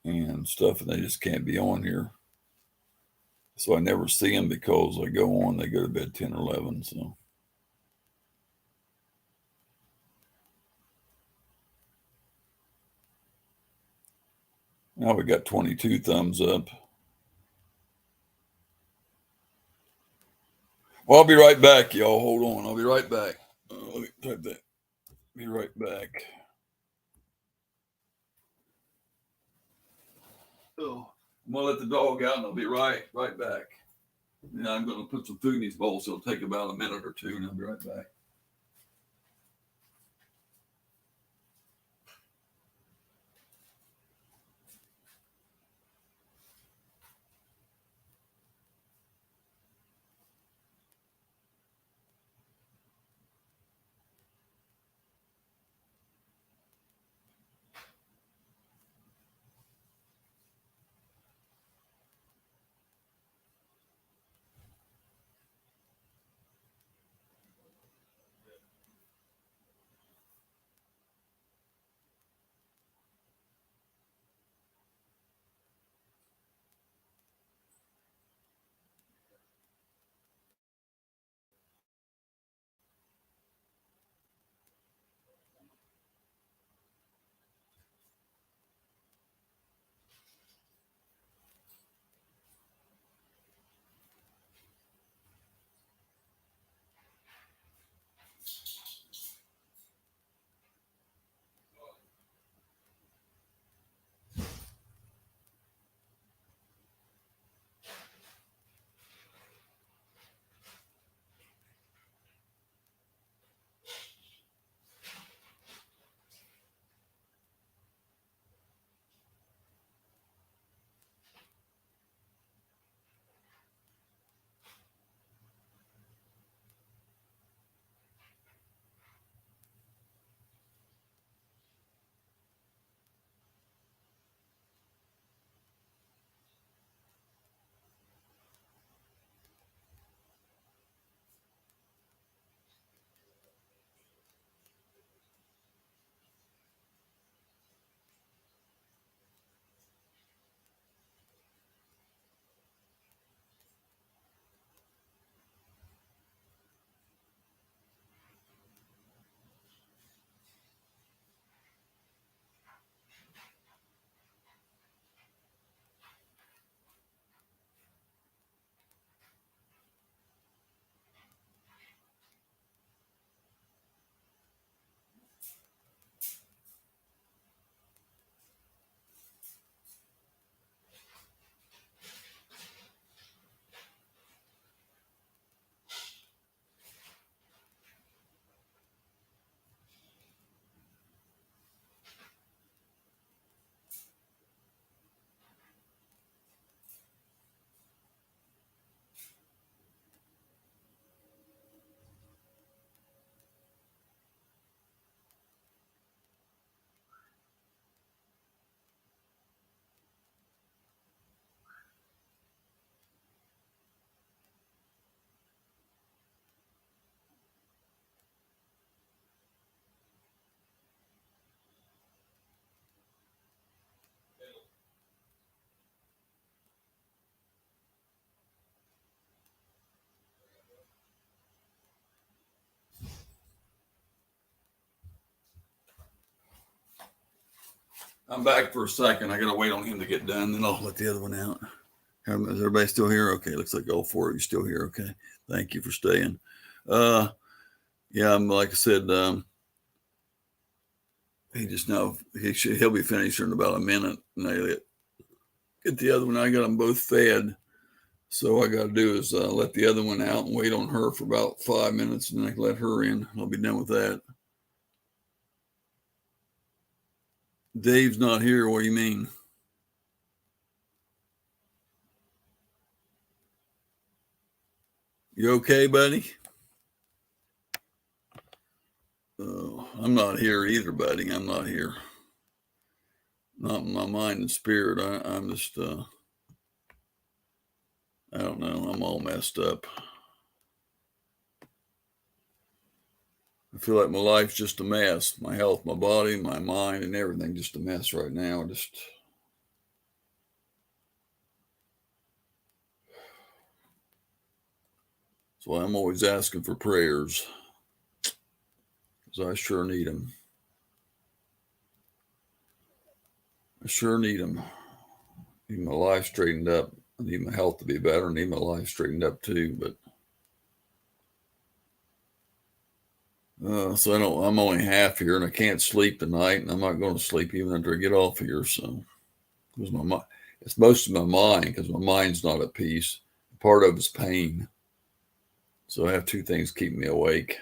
and stuff, and they just can't be on here. So I never see them because I go on. They go to bed 10 or 11. So now we got 22 thumbs up. Well, I'll be right back, y'all. Hold on. I'll be right back. Let me type that. Be right back. Oh, I'm gonna let the dog out, and I'll be right back. And I'm gonna put some food in these bowls. So it'll take about a minute or two, and I'll be right back. I'm back for a second. I gotta wait on him to get done, then I'll let the other one out. Is everybody still here? Okay, looks like all four of you still here. Okay, thank you for staying. Uh, yeah, like I said, he just now he'll be finished in about a minute, and I get the other one. I got them both fed, so all I got to do is let the other one out and wait on her for about 5 minutes, and then I can let her in. I'll be done with that. Dave's not here. What do you mean? You okay, buddy? I'm not here either, buddy. I'm not here. Not in my mind and spirit. I'm just, I don't know. I'm all messed up. I feel like my life's just a mess. My health, my body, my mind, and everything just a mess right now. Just that's why I'm always asking for prayers, because I sure need them. I sure need them. Need my life straightened up. I need my health to be better. I need my life straightened up too. But so I don't. I'm only half here, and I can't sleep tonight, and I'm not going to sleep even after I get off here. So, because it's most of my mind, because my mind's not at peace. Part of it's pain. So I have two things keeping me awake.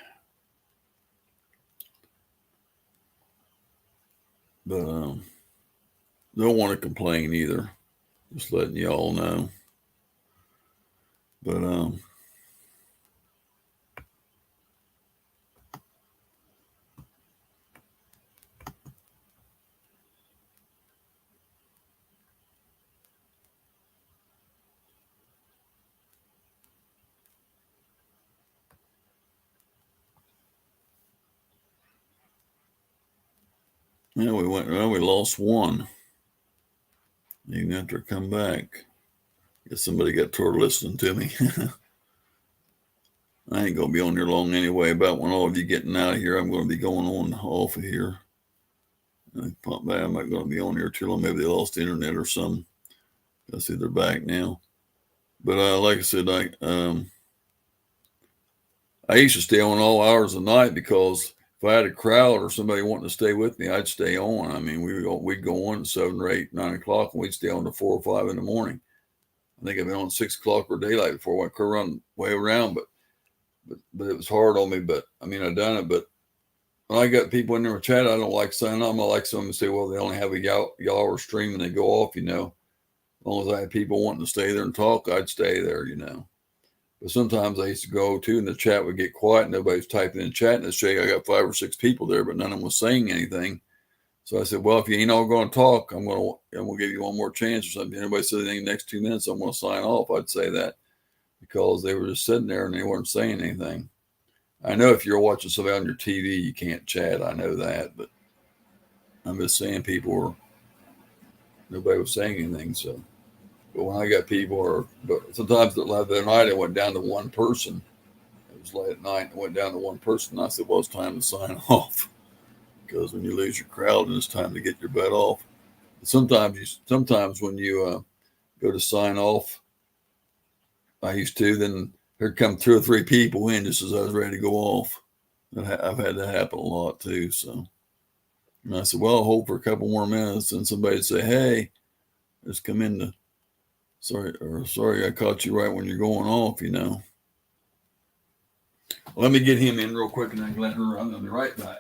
But don't want to complain either. Just letting you all know. But yeah, we lost one. Even after I come back. Guess somebody got tired of listening to me. I ain't gonna be on here long anyway. About when all of you getting out of here, I'm gonna be going on off of here. I'm not gonna be on here too long. Maybe they lost the internet or something. I see they're back now. But like I said, I used to stay on all hours of the night, because if I had a crowd or somebody wanting to stay with me, I'd stay on. I mean, we'd go on at 7 or 8, 9 o'clock, and we'd stay on to 4 or 5 in the morning. I think I've been on 6 o'clock or daylight before I could run way around, but it was hard on me. But I mean, I done it. But when I got people in there with chat, I don't like signing up. I like someone to say, well, they only have a hour stream and they go off, As long as I had people wanting to stay there and talk, I'd stay there, But sometimes I used to go too, and the chat would get quiet, and nobody's typing in the chat, and it's saying I got 5 or 6 people there, but none of them was saying anything. So I said, well, if you ain't all going to talk, I'm going to give you one more chance or something. Anybody says anything in the next 2 minutes, I'm going to sign off. I'd say that, because they were just sitting there and they weren't saying anything. I know if you're watching somebody on your TV, you can't chat. I know that, but I'm just saying nobody was saying anything. So, but when I got people, but sometimes the other night I went down to one person. It was late at night. I went down to one person. And I said, well, it's time to sign off, because when you lose your crowd, and it's time to get your butt off. Sometimes when you go to sign off, I used to, then here come 2 or 3 people in just as I was ready to go off. I've had that happen a lot too. So, and I said, well, I'll hold for a couple more minutes, and somebody'd say, hey, just come in to, sorry, I caught you right when you're going off, Let me get him in real quick, and I can let her run. I'll be right back.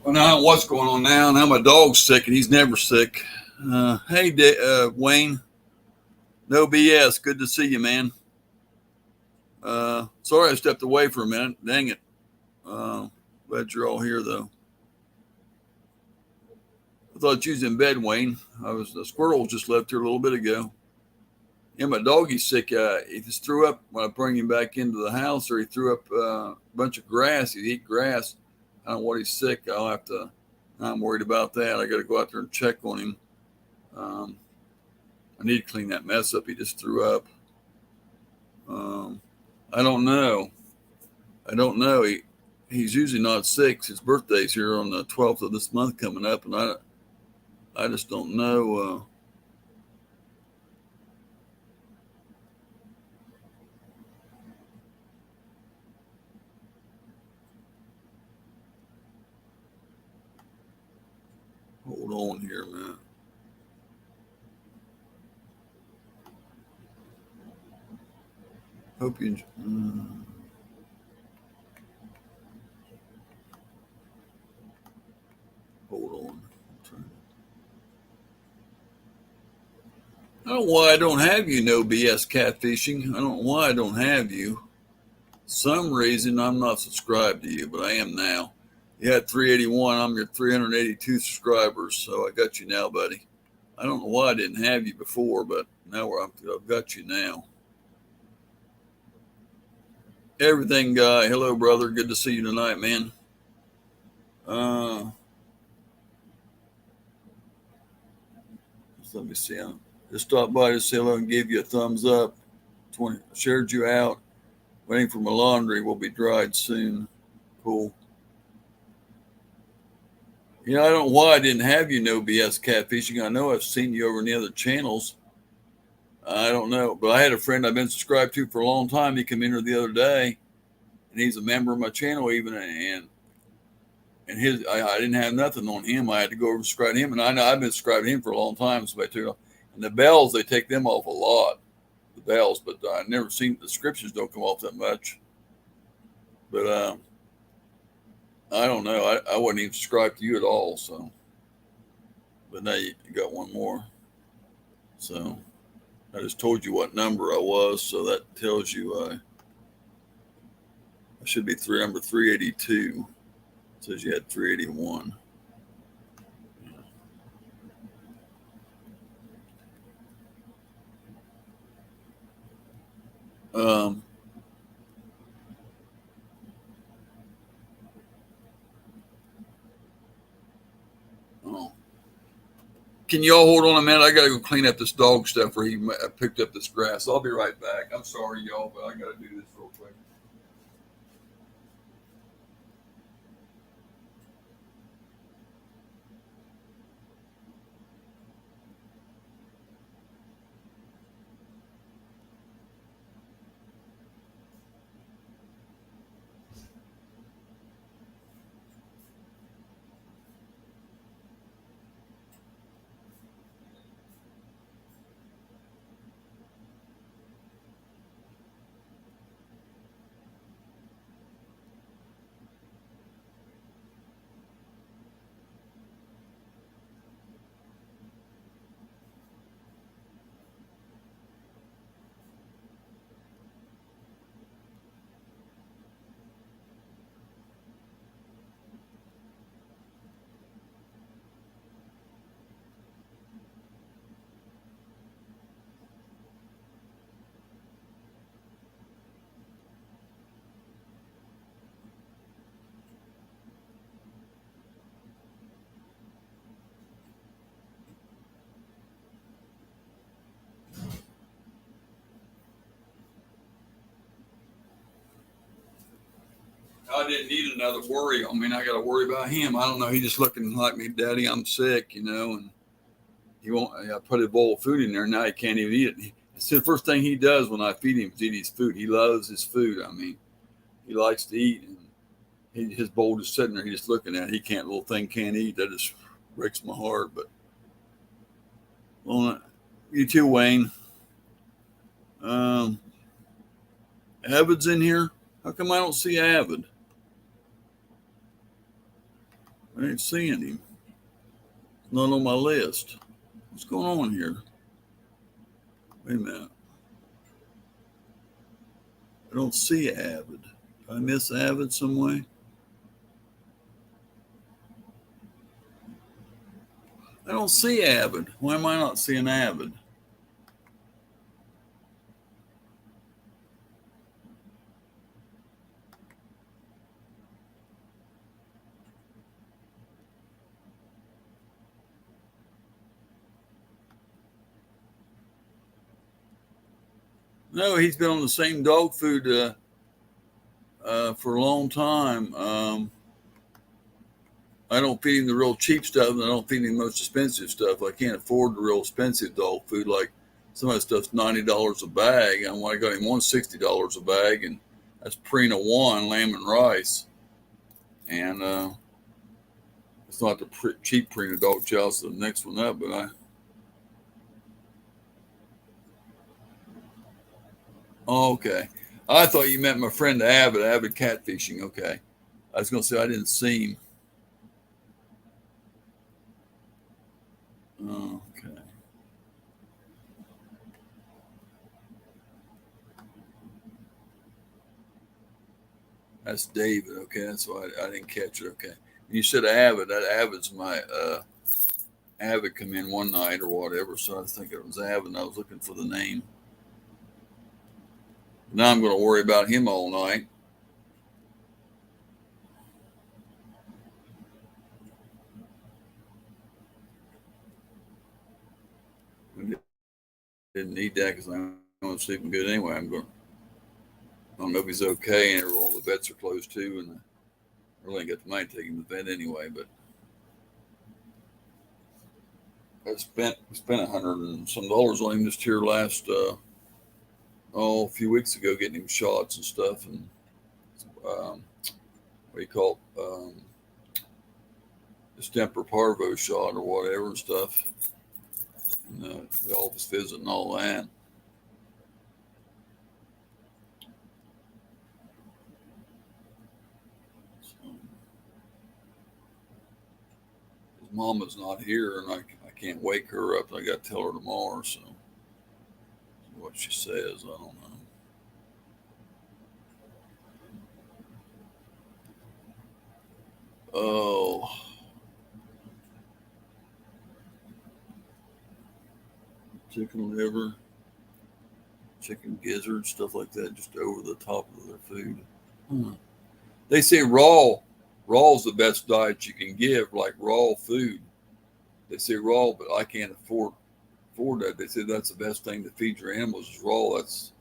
Well, now what's going on now? Now my dog's sick and he's never sick. Hey, Wayne. No BS. Good to see you, man. Sorry I stepped away for a minute. Dang it. Glad you're all here, though. I thought you was in bed, Wayne. The squirrel just left here a little bit ago. Yeah, my doggy's sick. He just threw up when I bring him back into the house, or he threw up a bunch of grass. He eat grass. I don't know what he's sick. I'll have to. I'm worried about that. I got to go out there and check on him. Um, I need to clean that mess up he just threw up. Um, I don't know. I don't know. He's usually not sick. His birthday's here on the 12th of this month coming up, and I just don't know. Hold on here, man. Hope you. Hold on. I don't know why I don't have you, no BS catfishing. I don't know why I don't have you. Some reason I'm not subscribed to you, but I am now. You had 381. I'm your 382 subscribers, so I got you now, buddy. I don't know why I didn't have you before, but now I've got you now. Everything guy, hello brother, good to see you tonight, man. Let me see. I just stopped by to say hello and gave you a thumbs up. 20 shared you out. Waiting for my laundry. Will be dried soon. Cool. You know, I don't know why I didn't have you, no BS catfishing. I know I've seen you over in the other channels. I don't know, but I had a friend I've been subscribed to for a long time. He came in here the other day, and he's a member of my channel even, and I didn't have nothing on him. I had to go over and subscribe to him, and I know I've been subscribed to him for a long time. So and the bells, they take them off a lot, the bells, but I never seen the descriptions don't come off that much. But I don't know. I wasn't even subscribed to you at all. So, but now you got one more. So I just told you what number I was, so that tells you I should be number 382. It says you had 381. Um, oh. Can y'all hold on a minute? I gotta go clean up this dog stuff where he picked up this grass. I'll be right back. I'm sorry, y'all, but I gotta do this real quick. I didn't need another worry. I mean, I got to worry about him. I don't know. He's just looking like me, Daddy. I'm sick, and he won't. I put a bowl of food in there. Now he can't even eat it. It's the first thing he does when I feed him is eat his food. He loves his food. I mean, he likes to eat, and his bowl is sitting there. He's just looking at it. He can't. Little thing can't eat. That just breaks my heart. But well, you too, Wayne. Um, Avid's in here. How come I don't see Avid? I ain't seeing him. Not on my list. What's going on here? Wait a minute. I don't see Avid. Did I miss Avid some way? I don't see Avid. Why am I not seeing Avid? No, he's been on the same dog food for a long time. I don't feed him the real cheap stuff, and I don't feed him the most expensive stuff. I can't afford the real expensive dog food. Like some of that stuff's $90 a bag. And I got him one $60 a bag, and that's Purina One lamb and rice. And it's not the cheap Purina dog chow. It's the next one up. But okay. I thought you meant my friend Avid catfishing. Okay. I was going to say I didn't see him. Okay. That's David. Okay, that's why I didn't catch it. Okay, you said Avid. That Avid's my Avid come in one night or whatever. So I was thinking it was Avid. And I was looking for the name. Now I'm going to worry about him all night. I didn't need that because I'm going to sleep good anyway. I don't know if he's okay, and all the vets are closed too, and I really ain't got the money to take him to the vet anyway. But I spent $100 and some on him just here last a few weeks ago, getting him shots and stuff, and what do you call it, distemper parvo shot or whatever and stuff, and the office visit and all that. So, his mama's not here, and I can't wake her up. I got to tell her tomorrow. So what she says, I don't know. Oh, chicken liver, chicken gizzard, stuff like that, just over the top of their food. Huh. They say raw is the best diet you can give, like raw food. They say raw, but I can't afford that. They say that's the best thing to feed your animals is raw. That's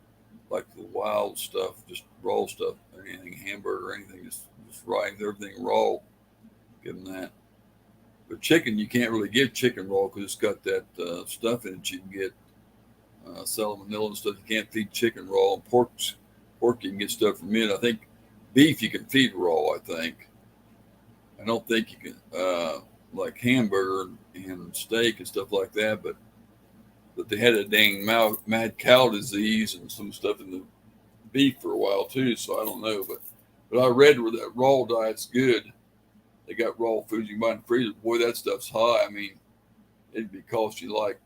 like the wild stuff, just raw stuff, anything hamburger, anything, just right, everything raw. Give them that. But chicken, you can't really give chicken raw because it's got that stuff in it. You can get salmonella and stuff. You can't feed chicken raw. And pork you can get stuff from it. I think beef you can feed raw. I think. I don't think you can like hamburger and steak and stuff like that. But they had a dang mad cow disease and some stuff in the beef for a while too. So I don't know, but I read where that raw diet's good. They got raw foods you can buy in the freezer. Boy, that stuff's high. I mean, it'd be cost you like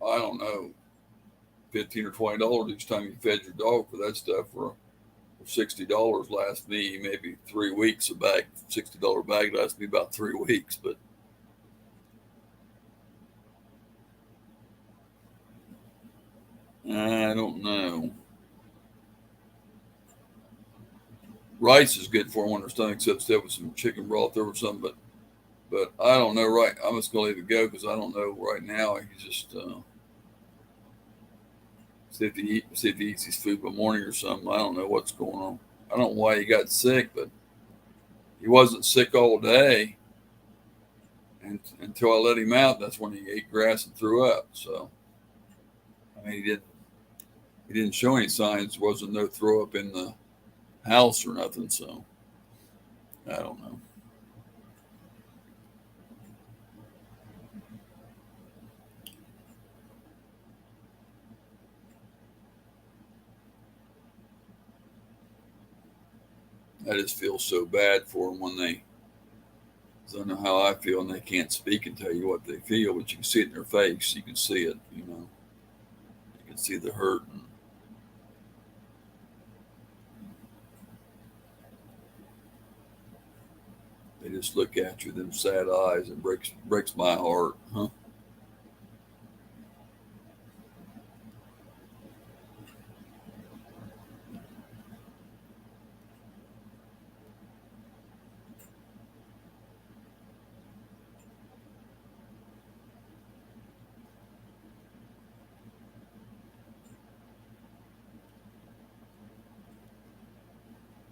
I don't know, $15 or $20 each time you fed your dog for that stuff for $60 lasts me maybe 3 weeks. A bag, $60 bag lasts me about 3 weeks. But I don't know. Rice is good for them when their stomach's upset with some chicken broth or something. But I don't know. Right, I'm just gonna leave it go because I don't know right now. He's just see if he eats his food by morning or something. I don't know what's going on. I don't know why he got sick, but he wasn't sick all day. And until I let him out, that's when he ate grass and threw up. So I mean, he didn't show any signs. There wasn't no throw up in the house or nothing. So I don't know. I just feel so bad for them when they 'Cause I know how I feel, and they can't speak and tell you what they feel, but you can see it in their face. You can see it, you know. You can see the hurt. And they just look at you, them sad eyes. It breaks my heart, huh?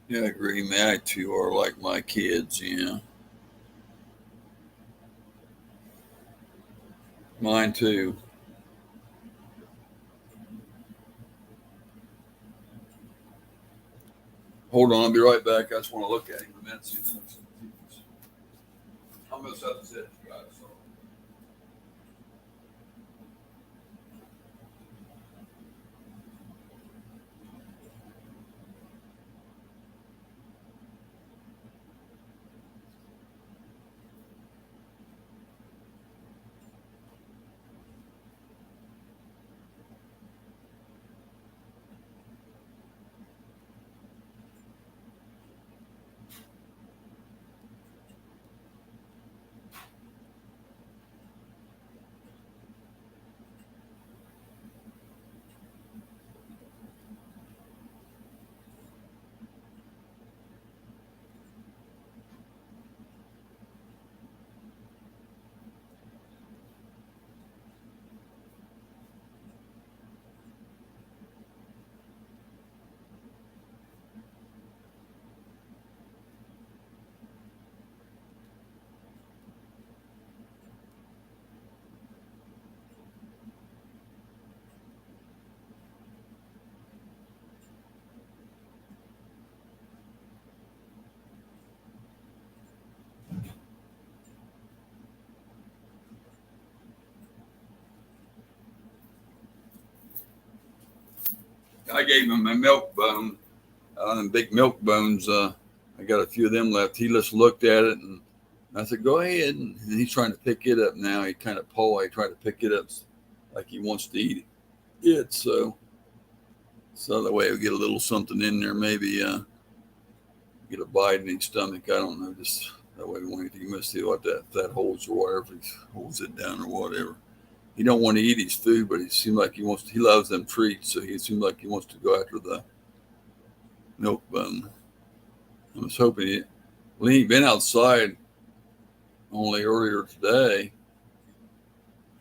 Yeah, I agree, man. I too are like my kids. Yeah, mine too. Hold on, I'll be right back. I just want to look at him a minute. See if he's almost upset, you guys. So. I gave him my milk bone, them big milk bones. I got a few of them left. He just looked at it, and I said, "Go ahead." And he's trying to pick it up now. He kind of pulled. He tried to pick it up like he wants to eat it. So that way he'll get a little something in there. Maybe get a bite in his stomach. I don't know. Just that way we want to must see what that holds or whatever. If he holds it down or whatever. He don't want to eat his food, but he seems like he wants. He loves them treats, so he seems like he wants to go after the milk bone. I was hoping he. Well, he ain't been outside only earlier today.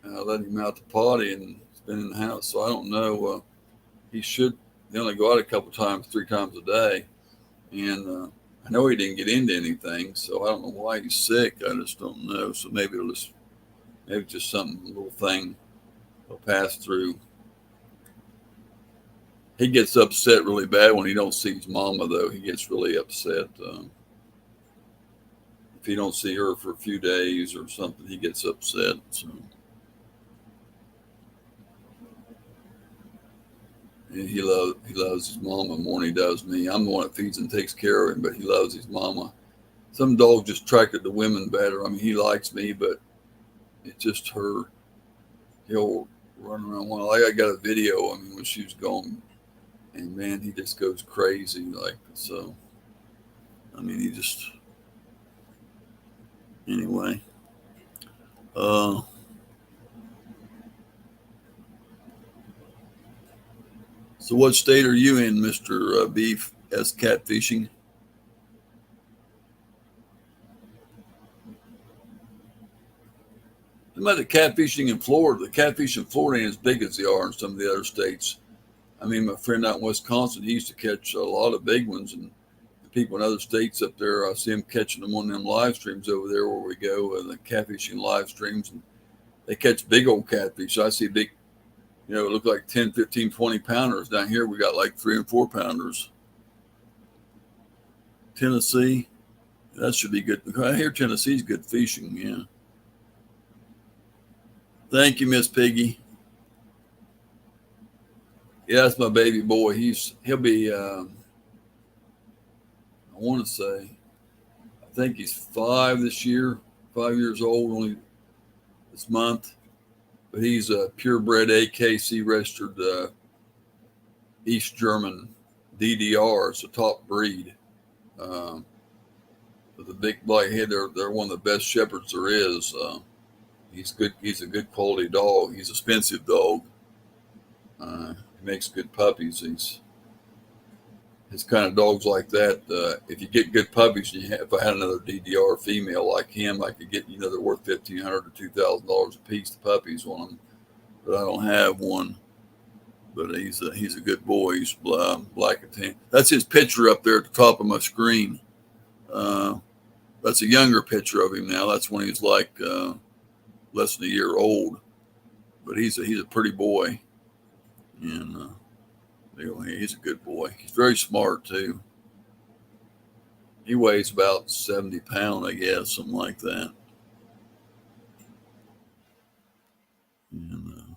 I let him out the potty and he's been in the house, so I don't know. He should. They only go out a couple times, 3 times a day, and I know he didn't get into anything, so I don't know why he's sick. I just don't know. So maybe just something, a little thing will pass through. He gets upset really bad when he don't see his mama, though. He gets really upset. If he don't see her for a few days or something, he gets upset. So and he loves his mama more than he does me. I'm the one that feeds and takes care of him, but he loves his mama. Some dogs just attracted to women better. I mean, he likes me, but it's just her. He'll run around. Well, I got a video. I mean, when she was gone, and man, he just goes crazy. Like so. I mean, he just anyway. Uh, so what state are you in, Mister Beef? As catfishing? About the catfishing in Florida, the catfish in Florida ain't as big as they are in some of the other states. I mean, my friend out in Wisconsin, he used to catch a lot of big ones, and the people in other states up there, I see him catching them on them live streams over there where we go, the catfishing live streams, and they catch big old catfish. I see big, it look like 10, 15, 20 pounders. Down here, we got like 3 and 4 pounders. Tennessee, that should be good. I hear Tennessee's good fishing, yeah. Thank you, Miss Piggy. Yeah, that's my baby boy. He'll be. I want to say, I think he's 5 this year. 5 years old only this month. But he's a purebred AKC registered East German DDR. It's a top breed. Um, with a big black head, they're one of the best shepherds there is. He's good. He's a good quality dog. He's an expensive dog. He makes good puppies. His kind of dogs like that. If you get good puppies, if I had another DDR female like him, I could get they're worth $1,500 to $2,000 a piece. The puppies on them, but I don't have one. But he's a good boy. He's black and tan. That's his picture up there at the top of my screen. Uh, that's a younger picture of him now. That's when he's like less than a year old. But he's a pretty boy, and he's a good boy. He's very smart too. He weighs about 70 pounds, I guess, something like that. And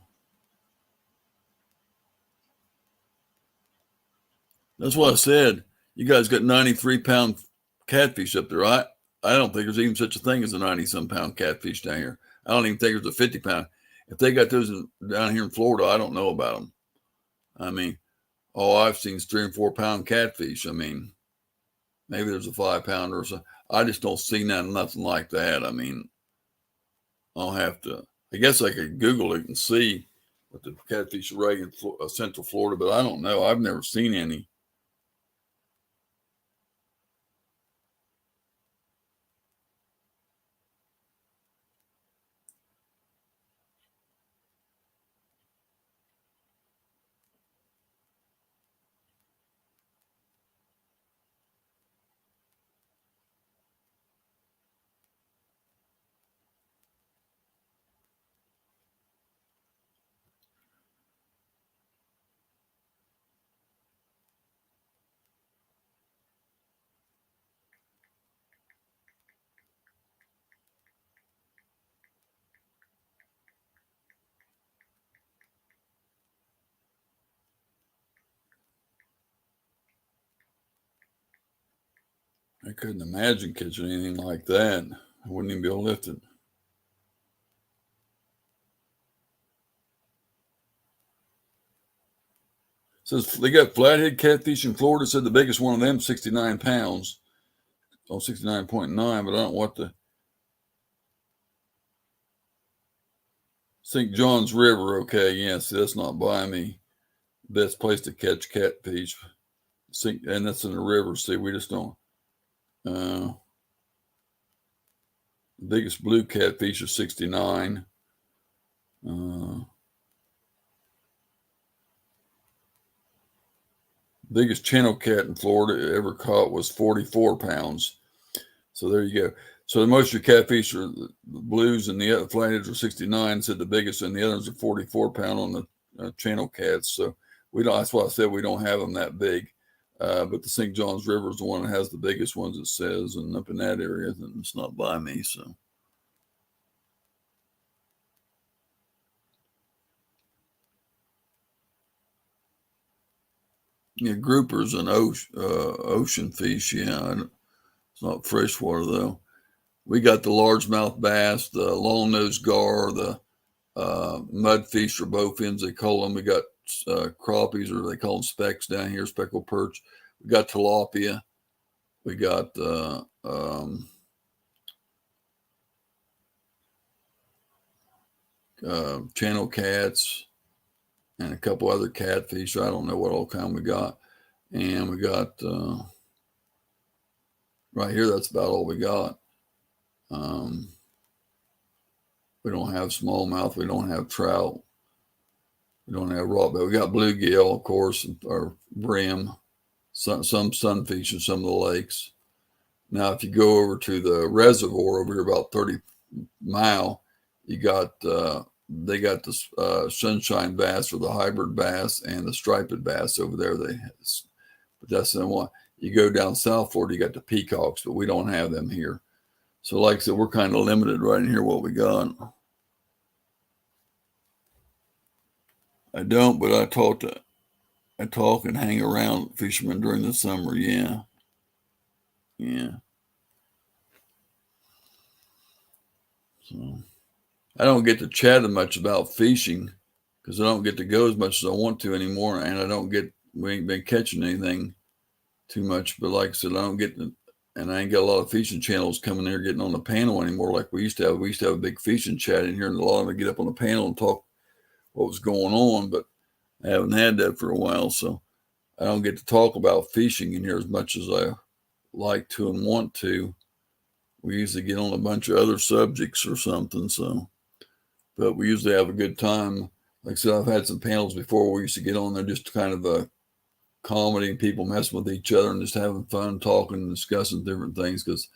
that's what I said. You guys got 93-pound catfish up there. I don't think there's even such a thing as a 90-some pound catfish down here. I don't even think there's a 50-pound. If they got those down here in Florida, I don't know about them. I mean, I've seen 3 and 4 pound catfish. I mean, maybe there's a 5-pounder or something. I just don't see nothing like that. I mean, I'll have to. I guess I could Google it and see what the catfish rate in Central Florida, but I don't know. I've never seen any. I couldn't imagine catching anything like that. I wouldn't even be able to lift it. Says they got flathead catfish in Florida. Said the biggest one of them, 69 pounds. 69.9, but I don't know what the St. John's River. Okay, yeah, see, that's not by me. Best place to catch catfish. And that's in the river. See, we just don't. The biggest blue catfish is 69. Biggest channel cat in Florida ever caught was 44 pounds. So there you go. So most of your catfish are the blues and the flatheads are 69. Said the biggest, and the others are 44 pound on the channel cats. So we don't. That's why I said we don't have them that big. But the St. John's River is the one that has the biggest ones. It says, and up in that area, then it's not by me. So. Yeah, groupers and ocean fish. Yeah, it's not freshwater though. We got the largemouth bass, the long-nosed gar, the mudfish or bowfins, they call them. We got crappies, or they call them specks down here, speckled perch. We got tilapia. We got channel cats and a couple other catfish. I don't know what all kind we got. And we got right here, that's about all we got. We don't have smallmouth. We don't have trout. We don't have raw, but we got bluegill, of course, or brim, some sunfish in some of the lakes. Now, if you go over to the reservoir over here, about 30-mile, you got they got the sunshine bass or the hybrid bass and the striped bass over there. But that's the one. You go down South Florida, you got the peacocks, but we don't have them here. So, like I said, we're kind of limited right in here what we got. I don't, but I talk and hang around fishermen during the summer. Yeah. So I don't get to chat much about fishing because I don't get to go as much as I want to anymore, and we ain't been catching anything too much. But like I said, and I ain't got a lot of fishing channels coming there getting on the panel anymore like we used to have. We used to have a big fishing chat in here, and a lot of them get up on the panel and talk what was going on, but I haven't had that for a while, so I don't get to talk about fishing in here as much as I like to and want to. We usually get on a bunch of other subjects or something, but we usually have a good time. Like I said, I've had some panels before. We used to get on there just kind of a comedy and people messing with each other and just having fun talking and discussing different things. Because,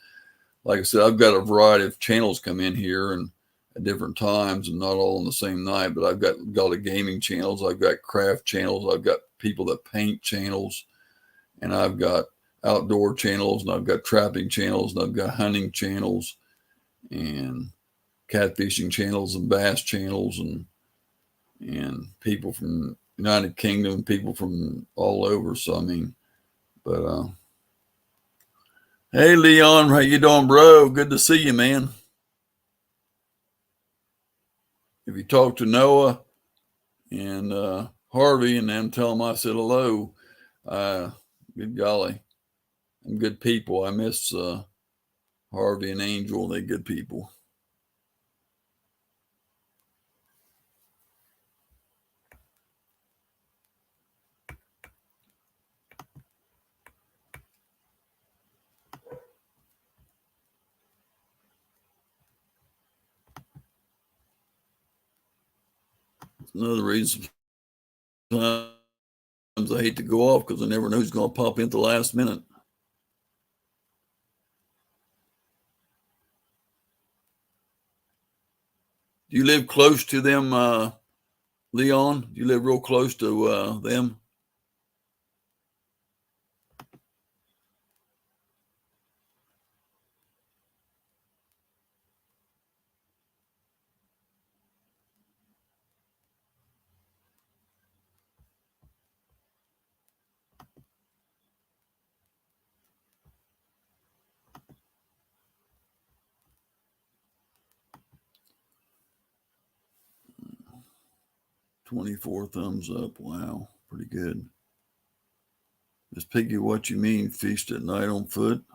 like I said, I've got a variety of channels come in here and at different times and not all on the same night. But I've got a gaming channels, I've got craft channels, I've got people that paint channels, and I've got outdoor channels, and I've got trapping channels, and I've got hunting channels, and catfishing channels, and bass channels, and people from United Kingdom, people from all over. So I mean, but hey Leon, how you doing, bro? Good to see you, man. If you talk to Noah and Harvey and them, tell them I said hello. Good golly, I'm good people. I miss Harvey and Angel. They good people. Another reason sometimes I hate to go off because I never know who's going to pop in at the last minute. Do you live close to them, Leon? Do you live real close to them? $24 thumbs up. Wow, pretty good. Miss Piggy, what you mean, feast at night on foot?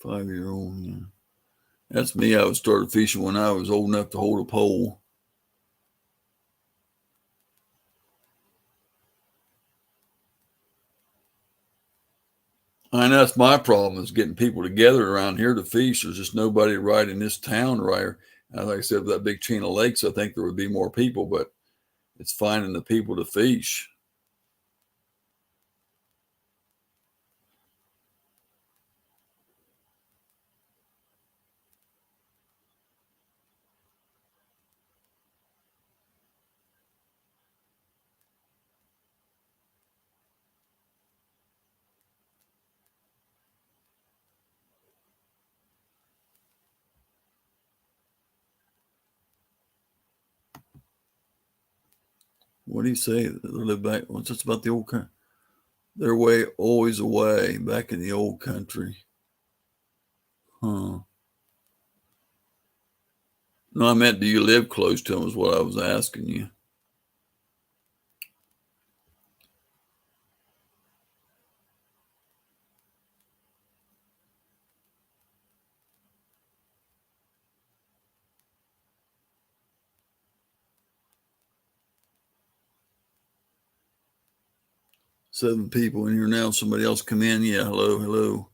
Five-year-old, yeah. That's me. I started fishing when I was old enough to hold a pole. And that's my problem is getting people together around here to fish. There's just nobody right in this town right here. And like I said, with that big chain of lakes, I think there would be more people, but it's finding the people to fish. What do you say? They live back. What's this about the old country? Their way always away, back in the old country. Huh. No, I meant, do you live close to them? Is what I was asking you. Seven people in here now. Somebody else come in. Yeah, hello, hello.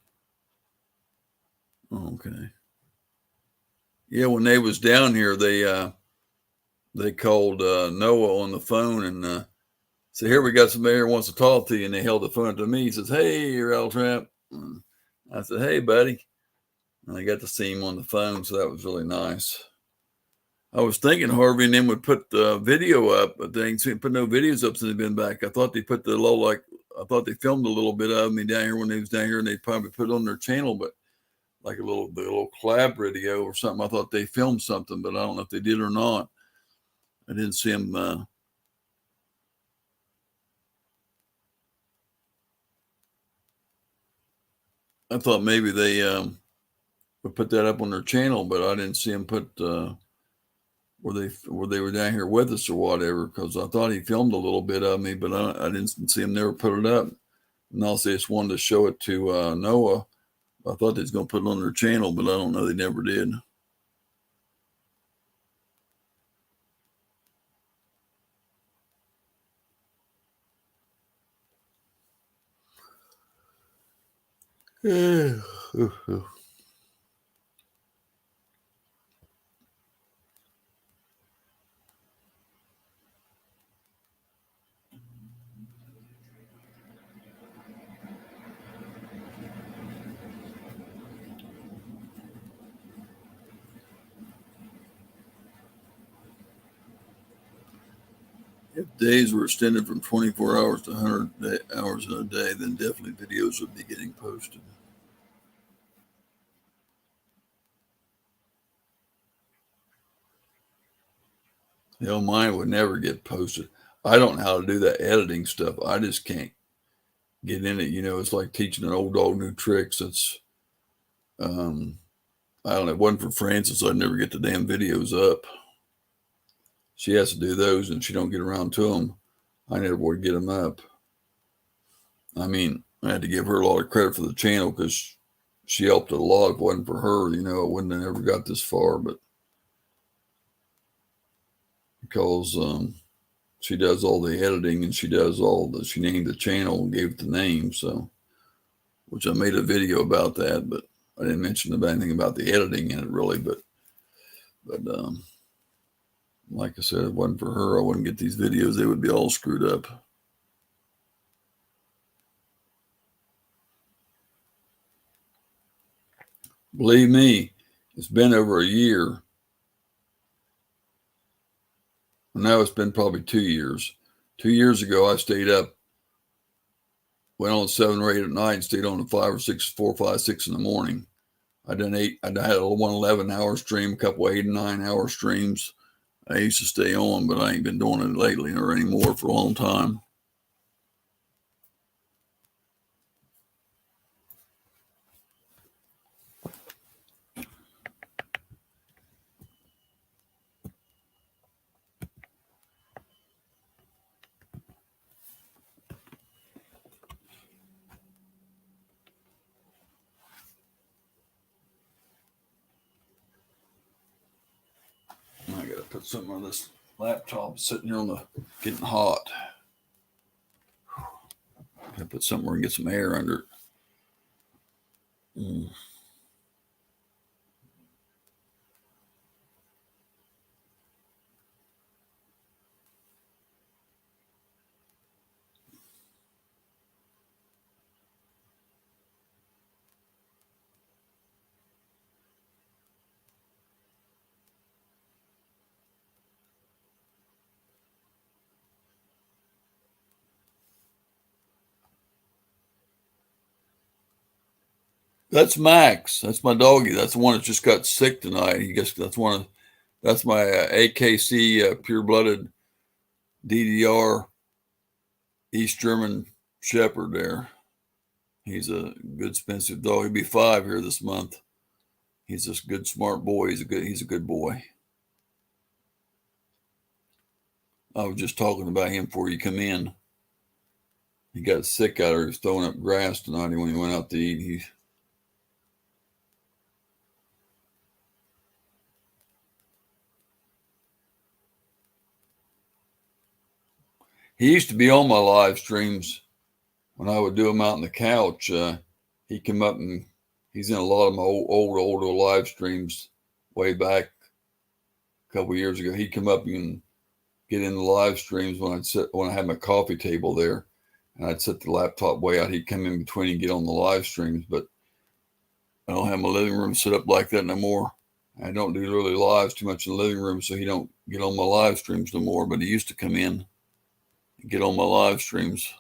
Okay. Yeah, when they was down here, they called Noah on the phone and said, "Here we got somebody here who wants to talk to you." And they held the phone up to me. He says, "Hey, you're Al Trap." And I said, "Hey, buddy." And I got to see him on the phone, so that was really nice. I was thinking Harvey and them would put the video up, but they ain't put no videos up since they've been back. I thought they put the little I thought they filmed a little bit of me down here when they was down here, and they probably put it on their channel, but like the little collab video or something. I thought they filmed something, but I don't know if they did or not. I didn't see them. I thought maybe they would put that up on their channel, but I didn't see them put where they were down here with us or whatever. Because I thought he filmed a little bit of me, but I didn't see him never put it up. And also, just wanted to show it to Noah. I thought they was going to put it on their channel, but I don't know. They never did. If days were extended from 24 hours to 100 hours in a day, then definitely videos would be getting posted. Mine would never get posted. I don't know how to do that editing stuff. I just can't get in it. It's like teaching an old dog new tricks. It's, I don't know. It wasn't for Francis, I'd never get the damn videos up. She has to do those, and she don't get around to them. I never would get them up. I mean, I had to give her a lot of credit for the channel because she helped it a lot. If it wasn't for her, it wouldn't have ever got this far. But because she does all the editing and she named the channel and gave it the name. So, which I made a video about that, but I didn't mention anything about the editing in it really. But like I said, if it wasn't for her, I wouldn't get these videos. They would be all screwed up. Believe me, it's been over a year. Now it's been probably 2 years. 2 years ago, I stayed up, went on 7 or 8 at night, and stayed on at 5 or 6, 4, 5, 6 in the morning. I had a 11-hour stream, a couple 8 and 9 hour streams. I used to stay on, but I ain't been doing it lately or anymore for a long time. I gotta put something on this laptop sitting here getting hot. Gotta put somewhere and get some air under it. That's Max. That's my doggy. That's the one that just got sick tonight. That's my AKC pure-blooded DDR East German Shepherd there. He's a good, expensive dog. He'll be 5 here this month. He's a good, smart boy. He's a good boy. I was just talking about him before you come in. He got sick out there. He was throwing up grass tonight when he went out to eat. He used to be on my live streams when I would do them out on the couch. He came up and he's in a lot of my older live streams way back a couple of years ago. He'd come up and get in the live streams when I had my coffee table there, and I'd set the laptop way out. He'd come in between and get on the live streams, but I don't have my living room set up like that no more. I don't do really lives too much in the living room, so he don't get on my live streams no more. But he used to come in and get on my live streams.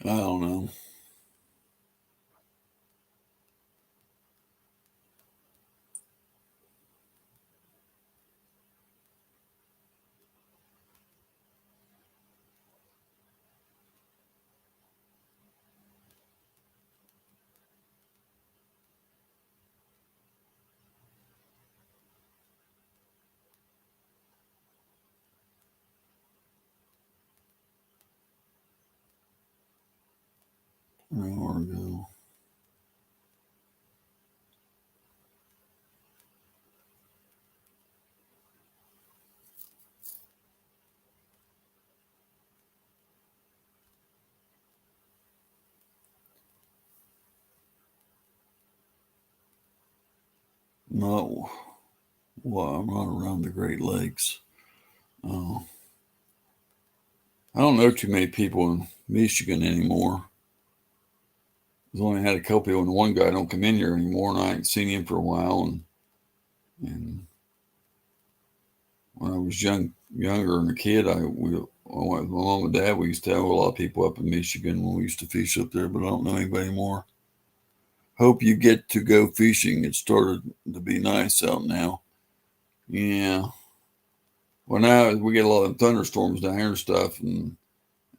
I don't know. An hour ago. No. Well, I'm not around the Great Lakes. Uh, I don't know too many people in Michigan anymore. I've only had a couple people, and one guy don't come in here anymore, and I ain't seen him for a while. And when I was younger and a kid, I went with my mom and dad. We used to have a lot of people up in Michigan when we used to fish up there, but I don't know anybody anymore. Hope you get to go fishing. It started to be nice out now. Yeah. Well, now we get a lot of thunderstorms down here and stuff, and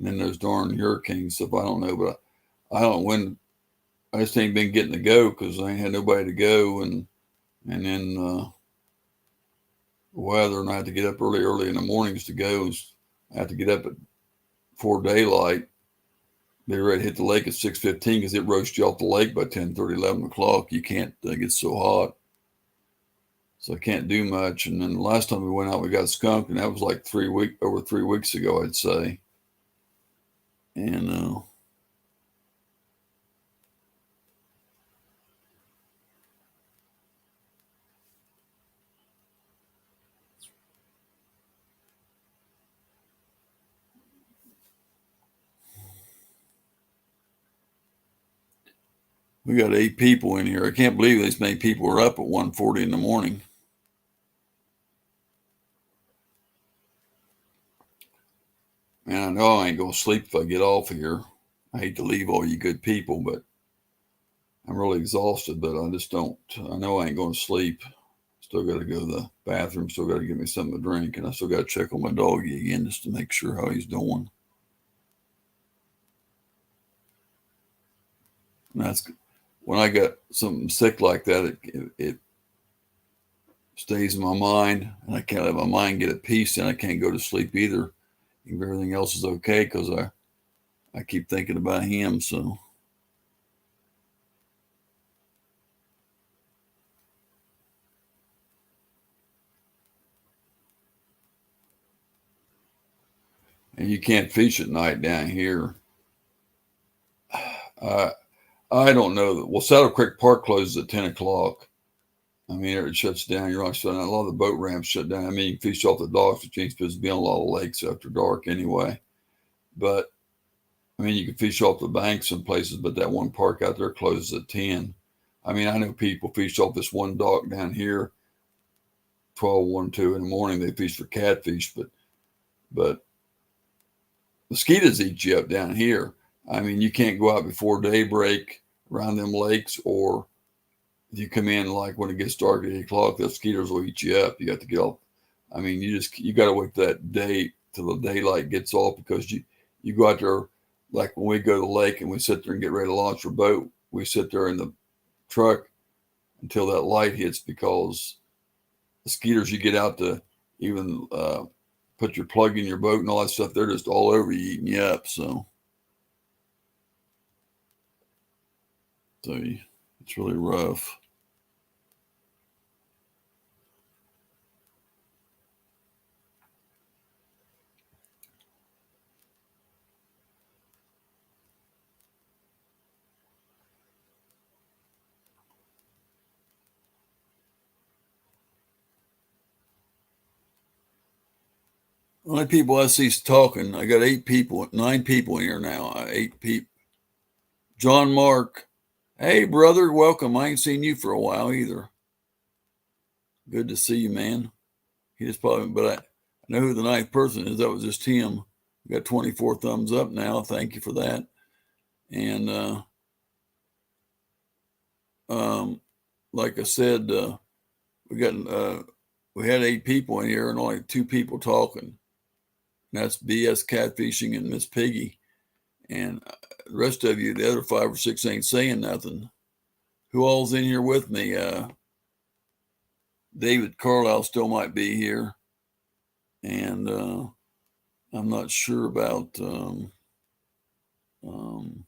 then those darn hurricanes stuff. I don't know, but I don't when I just ain't been getting to go because I ain't had nobody to go, and then weather, and I have to get up early in the mornings to go. I have to get up at before daylight. Be ready to hit the lake at 6:15 because it roasts you off the lake by 10:30, 11 o'clock. You can't get so hot, so I can't do much. And then the last time we went out, we got skunked, and that was like over 3 weeks ago, I'd say. And we got 8 people in here. I can't believe this many people are up at 1:40 in the morning. Man, I know I ain't gonna sleep if I get off here. I hate to leave all you good people, but I'm really exhausted. But I just don't. I know I ain't gonna sleep. Still got to go to the bathroom. Still got to get me something to drink, and I still got to check on my doggy again just to make sure how he's doing. And that's when I got something sick like that. It stays in my mind, and I can't let my mind get at peace, and I can't go to sleep either. If everything else is okay, because I keep thinking about him. So. And you can't fish at night down here. I I don't know. Well, Saddle Creek Park closes at 10 o'clock. I mean, it shuts down. You're right, shut down. A lot of the boat ramps shut down. I mean, you can fish off the docks, but you ain't supposed to be on a lot of lakes after dark anyway. But I mean, you can fish off the banks in places, but that one park out there closes at 10. I mean, I know people fish off this one dock down here, 12, 1, 2 in the morning. They fish for catfish, but mosquitoes eat you up down here. I mean, you can't go out before daybreak around them lakes, or if you come in like when it gets dark at 8 o'clock, the mosquitoes will eat you up. You got to get off. I mean, you got to wait that day till the daylight gets off, because you go out there, like when we go to the lake and we sit there and get ready to launch our boat, we sit there in the truck until that light hits, because mosquitoes, you get out to even put your plug in your boat and all that stuff. They're just all over you, eating you up. So it's really rough. Only people I see talking. I got 9 people in here now. 8 people. John Mark. Hey, brother, welcome. I ain't seen you for a while either. Good to see you, man. He just probably, but I know who the 9th person is. That was just him. We got 24 thumbs up now. Thank you for that. And like I said, we had 8 people in here and only 2 people talking. And that's BS Catfishing and Miss Piggy. And the rest of you, the other 5 or 6 ain't saying nothing. Who all's in here with me? David Carlisle still might be here. And I'm not sure about, I don't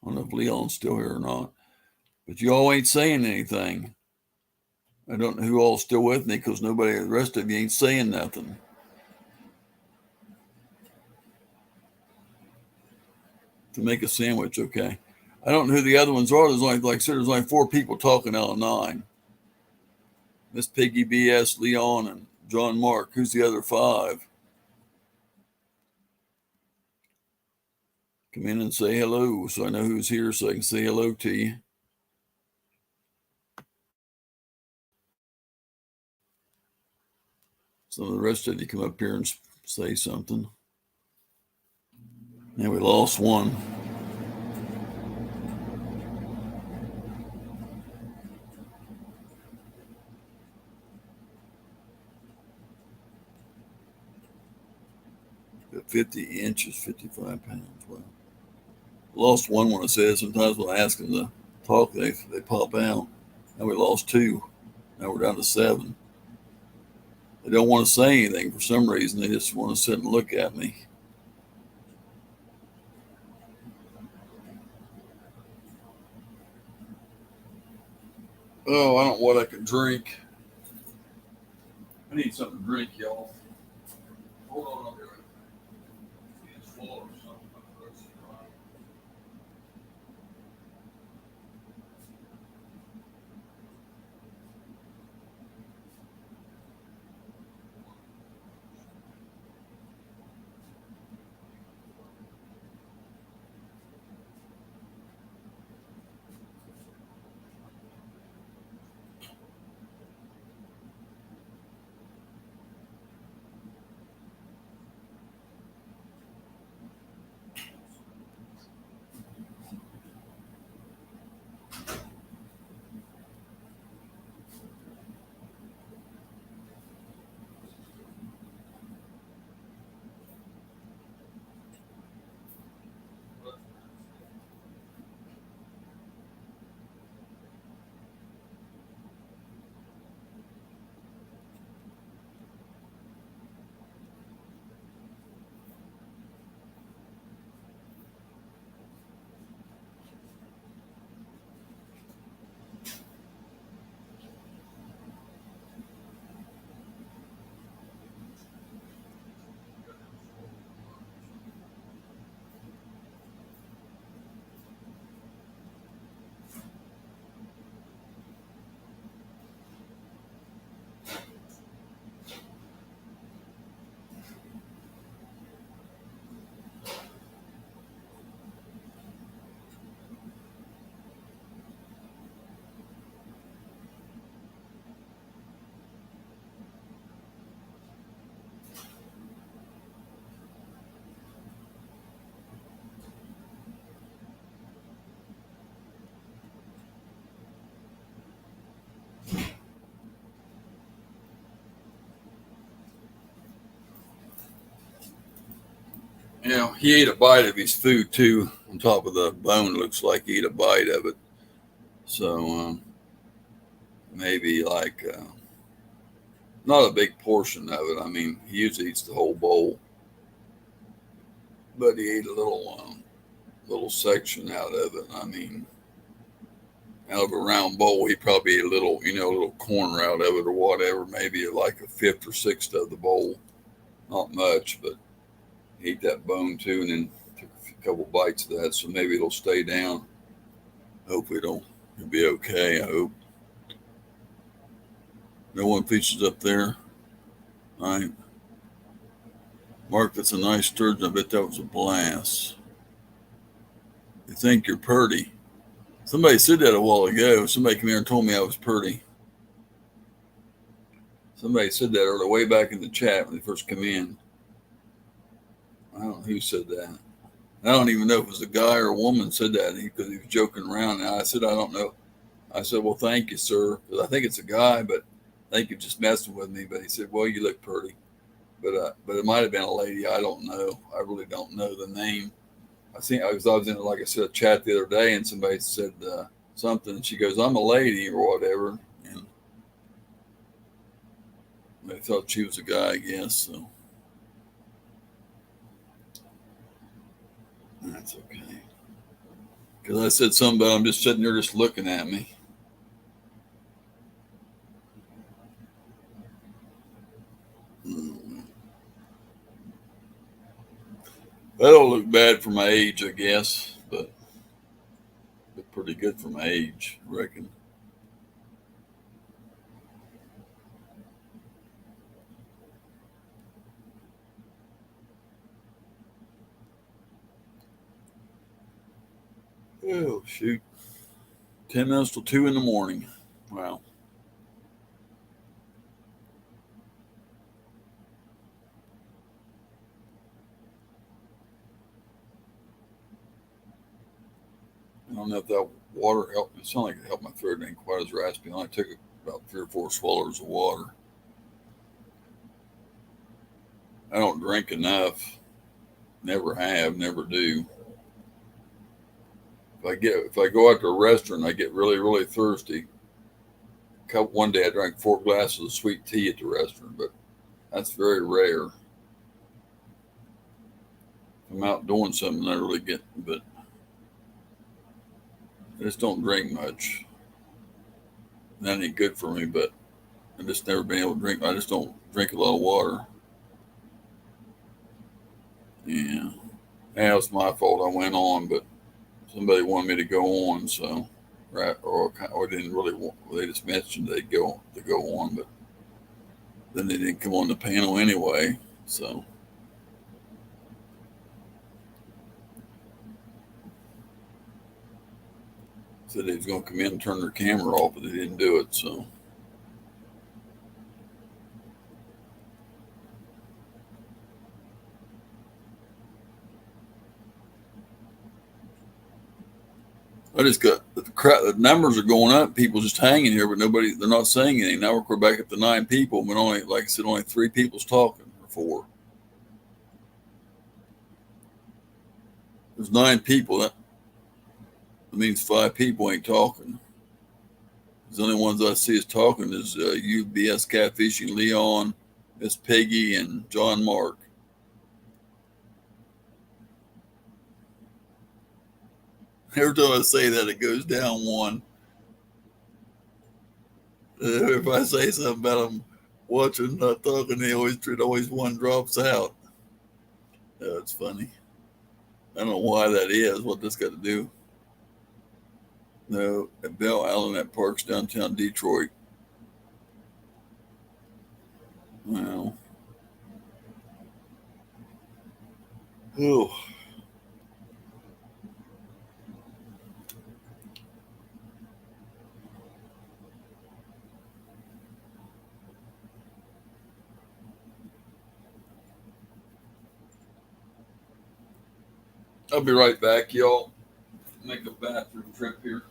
know if Leon's still here or not. But you all ain't saying anything. I don't know who all's still with me because the rest of you ain't saying nothing. To make a sandwich, okay. I don't know who the other ones are. There's only, like I said, there's only 4 people talking out of 9. Miss Piggy, BS, Leon, and John Mark. Who's the other 5? Come in and say hello so I know who's here so I can say hello to you. Some of the rest of you come up here and say something. And we lost one. Got 50 inches, 55 pounds. Wow. Lost one when I said sometimes when I ask them to talk, they pop out. And we lost 2. Now we're down to 7. They don't want to say anything for some reason. They just want to sit and look at me. Oh, I don't know what I can drink. I need something to drink, y'all. Hold on, I'll be right back. It's full or something. You know, he ate a bite of his food too. On top of the bone, looks like he ate a bite of it. So maybe like not a big portion of it. I mean, he usually eats the whole bowl, but he ate a little section out of it. I mean, out of a round bowl, he probably ate a little, a little corner out of it or whatever, maybe like a fifth or sixth of the bowl. Not much, but he ate that bone too, and then took a couple bites of that, so maybe it'll stay down. Hopefully, it'll be okay. I hope no one fishes up there. All right, Mark, that's a nice sturgeon. I bet that was a blast. You think you're pretty? Somebody said that a while ago. Somebody came here and told me I was pretty. Somebody said that earlier, way back in the chat when they first came in. I don't know who said that. I don't even know if it was a guy or a woman said that because he was joking around. And I said, I don't know. I said, well, thank you, sir. Because I think it's a guy, but I think you're just messing with me. But he said, well, you look pretty. But it might have been a lady. I don't know. I really don't know the name. I was in, like I said, a chat the other day, and somebody said something. And she goes, I'm a lady or whatever. And they thought she was a guy, I guess. So that's okay. Because I said something about him just sitting there just looking at me. That don't look bad for my age, I guess, but pretty good for my age, I reckon. Oh, shoot. 10 minutes till 2 in the morning. Wow. I don't know if that water helped. It sounded like it helped my throat. It ain't quite as raspy. I only took about 3 or 4 swallows of water. I don't drink enough. Never have, never do. If I go out to a restaurant, I get really, really thirsty. One day I drank 4 glasses of sweet tea at the restaurant, but that's very rare. If I'm out doing something, I really get, but I just don't drink much. That ain't good for me, but I just never been able to drink. I just don't drink a lot of water. Yeah. Yeah, it's my fault. I went on, but somebody wanted me to go on, so right or didn't really want. They just mentioned they'd go on, but then they didn't come on the panel anyway. So said they was gonna come in and turn their camera off, but they didn't do it. So I just got the numbers are going up. People just hanging here, but they're not saying anything. Now we're back up to 9 people, but only, like I said, only 3 people's talking, or 4. There's 9 people. That means 5 people ain't talking. The only ones I see is talking is UBS Catfishing, Leon, Miss Peggy, and John Mark. Every time I say that, it goes down 1. If I say something about them watching, not talking, it always 1 drops out. It's funny. I don't know why that is. What this got to do? No, at Bell Island, that park's downtown Detroit. Well, oh, I'll be right back, y'all. Make a bathroom trip here.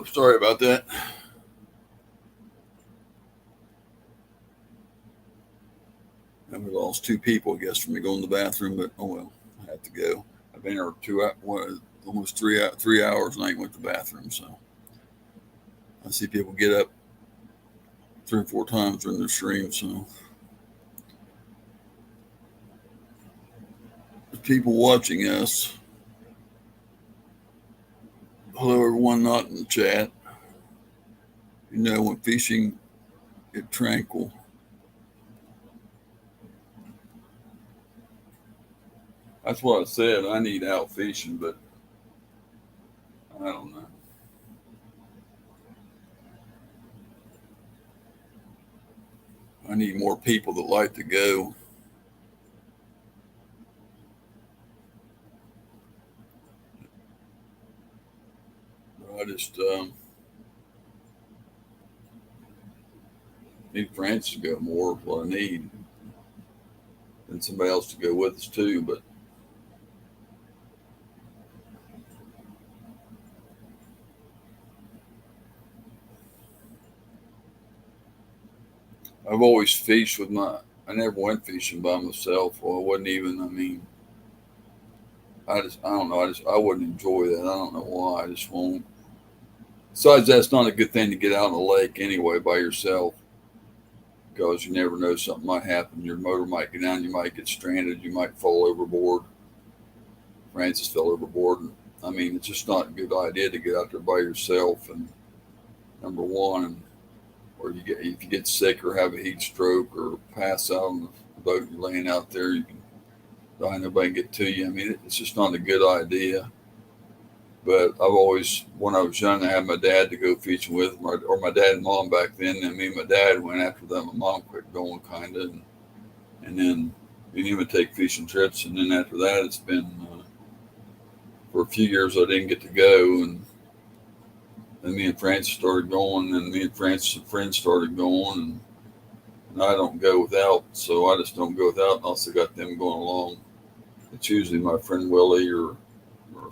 Ooh, sorry about that. And we lost two people, I guess, from me going to the bathroom, but oh well, I have to go. I've been here almost 3 hours, and I ain't went to the bathroom. So I see people get up 3 or 4 times during their stream. So there's people watching us. Hello, everyone not in the chat. You know, when fishing, it's tranquil. That's what I said. I need out fishing, but I don't know. I need more people that like to go. I just need Francis to go more. What I need, and somebody else to go with us too. But I've always fished with my. I never went fishing by myself, or I wasn't even. I mean, I don't know. I wouldn't enjoy that. I don't know why. I just won't. Besides, that's not a good thing to get out on the lake anyway by yourself, because you never know, something might happen. Your motor might get down. You might get stranded. You might fall overboard. Francis fell overboard. And, I mean, it's just not a good idea to get out there by yourself. And number one, and or if you get sick or have a heat stroke or pass out on the boat you're laying out there, you can die. Nobody can get to you. I mean, it's just not a good idea. But I've always, when I was young, I had my dad to go fishing with, or my dad and mom back then. And me and my dad went after them. My mom quit going, kind of, and then we didn't even take fishing trips. And then after that, it's been for a few years I didn't get to go, and then me and Francis started going, and me and Francis and friends started going, and I don't go without, so I just don't go without unless I got them going along. It's usually my friend Willie or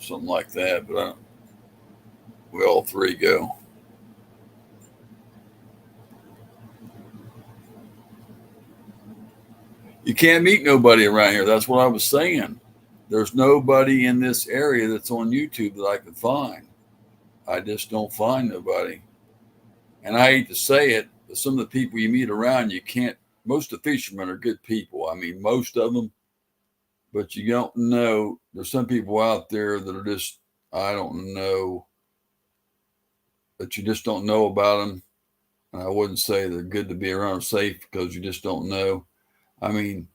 something like that, but we all three go. You can't meet nobody around here. That's what I was saying. There's nobody in this area that's on YouTube that I could find. I just don't find nobody. And I hate to say it, but some of the people you meet around, you can't. Most of the fishermen are good people. I mean, most of them, but you don't know. There's some people out there that are just, I don't know, that you just don't know about them. And I wouldn't say they're good to be around or safe, because you just don't know. I mean,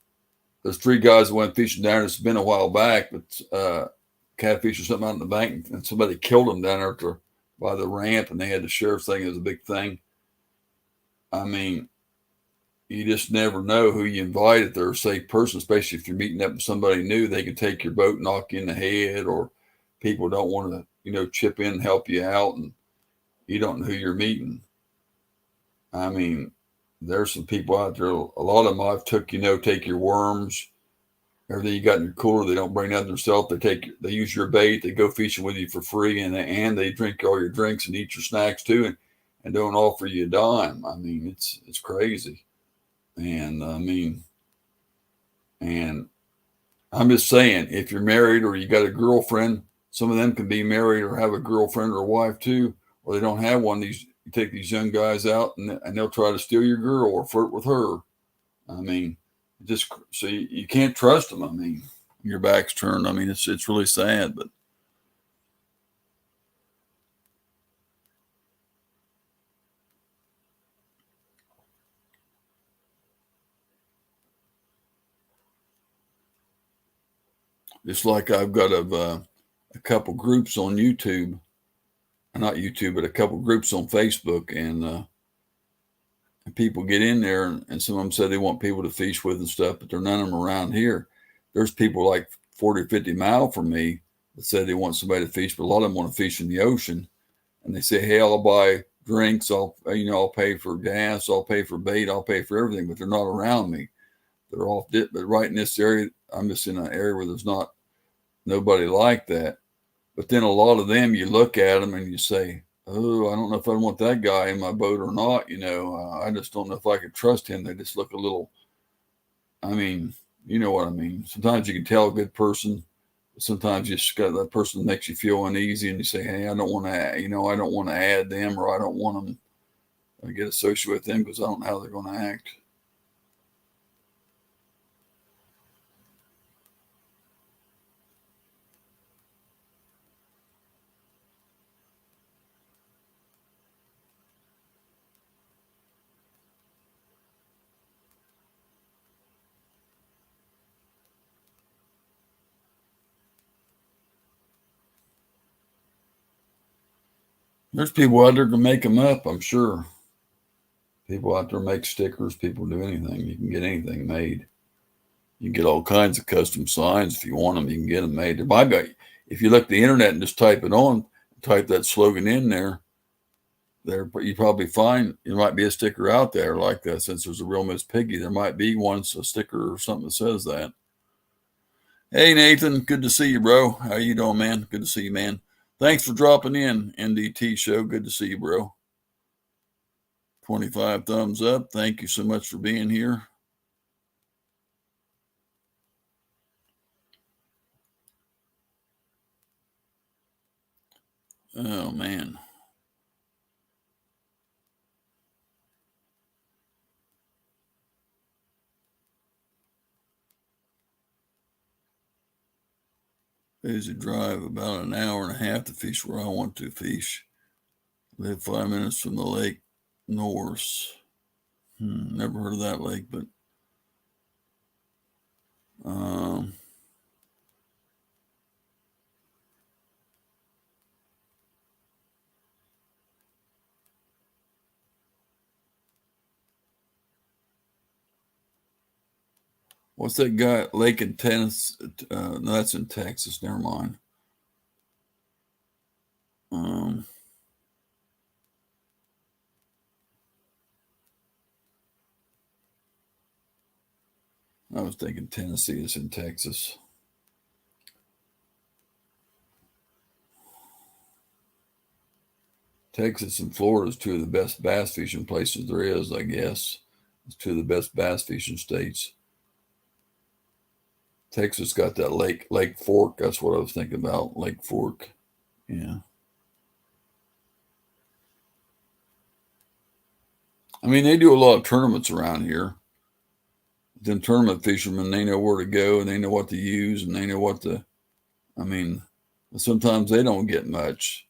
there's 3 guys that went fishing down there. It's been a while back, but catfish or something out in the bank, and somebody killed them down there by the ramp, and they had the sheriff saying it was a big thing. I mean, you just never know who you invite if they're a safe person, especially if you're meeting up with somebody new. They can take your boat, knock you in the head, or people don't want to, chip in and help you out, and you don't know who you're meeting. I mean, there's some people out there. A lot of them I've took, take your worms, everything you got in your cooler. They don't bring nothing themselves. They use your bait. They go fishing with you for free, and they drink all your drinks and eat your snacks too, and don't offer you a dime. I mean, it's crazy. And I mean, and I'm just saying, if you're married or you got a girlfriend, some of them can be married or have a girlfriend or a wife too, or they don't have one. You take these young guys out, and they'll try to steal your girl or flirt with her. I mean, just so you can't trust them. I mean, your back's turned. I mean, it's really sad, but. It's like I've got a couple groups on YouTube, not YouTube, but a couple groups on Facebook, and people get in there, and some of them say they want people to fish with and stuff, but there are none of them around here. There's people like 40 or 50 miles from me that said they want somebody to fish, but a lot of them want to fish in the ocean, and they say, "Hey, I'll buy drinks, I'll pay for gas, I'll pay for bait, I'll pay for everything," but they're not around me. They're off, but right in this area, I'm just in an area where there's nobody like that. But then a lot of them, you look at them and you say, oh, I don't know if I want that guy in my boat or not. I just don't know if I could trust him. They just look a little. I mean, you know what I mean. Sometimes you can tell a good person. Sometimes you just got that person makes you feel uneasy, and you say, "Hey, I don't want to, I don't want to add them, or I don't want them to get associated with them because I don't know how they're going to act." There's people out there to make them up. I'm sure. People out there make stickers. People do anything. You can get anything made. You can get all kinds of custom signs if you want them. You can get them made. There might be, if you look at the internet and just type it on, type that slogan in there. You probably find there might be a sticker out there like that. Since there's a real Miss Piggy, there might be a sticker or something that says that. Hey Nathan, good to see you, bro. How you doing, man? Good to see you, man. Thanks for dropping in, NDT show. Good to see you, bro. 25 thumbs up. Thank you so much for being here. Oh man. Is a drive about an hour and a half to fish where I want to fish. Live 5 minutes from the lake north. Never heard of that lake, but um, what's that guy? Lake in Tennessee? No, that's in Texas. Never mind. Um, I was thinking Tennessee is in Texas. Texas and Florida is two of the best bass fishing places there is, I guess. It's two of the best bass fishing states. Texas got that Lake Fork. That's what I was thinking about. Lake Fork. Yeah. I mean, they do a lot of tournaments around here. Them tournament fishermen, they know where to go and they know what to use and they know what to. I mean, sometimes they don't get much.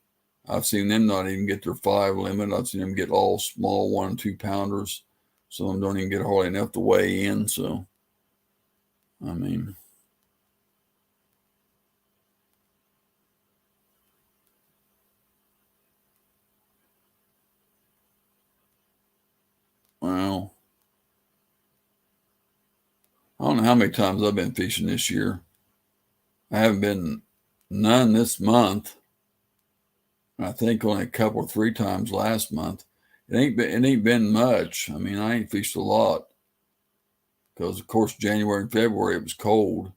I've seen them not even get their 5 limit. I've seen them get all small 1 and 2 pounders. Some of them don't even get hardly enough to weigh in. So, I mean, well, I don't know how many times I've been fishing this year. I haven't been none this month. I think only a couple or 3 times last month. It ain't been much. I mean, I ain't fished a lot because, of course, January and February it was cold.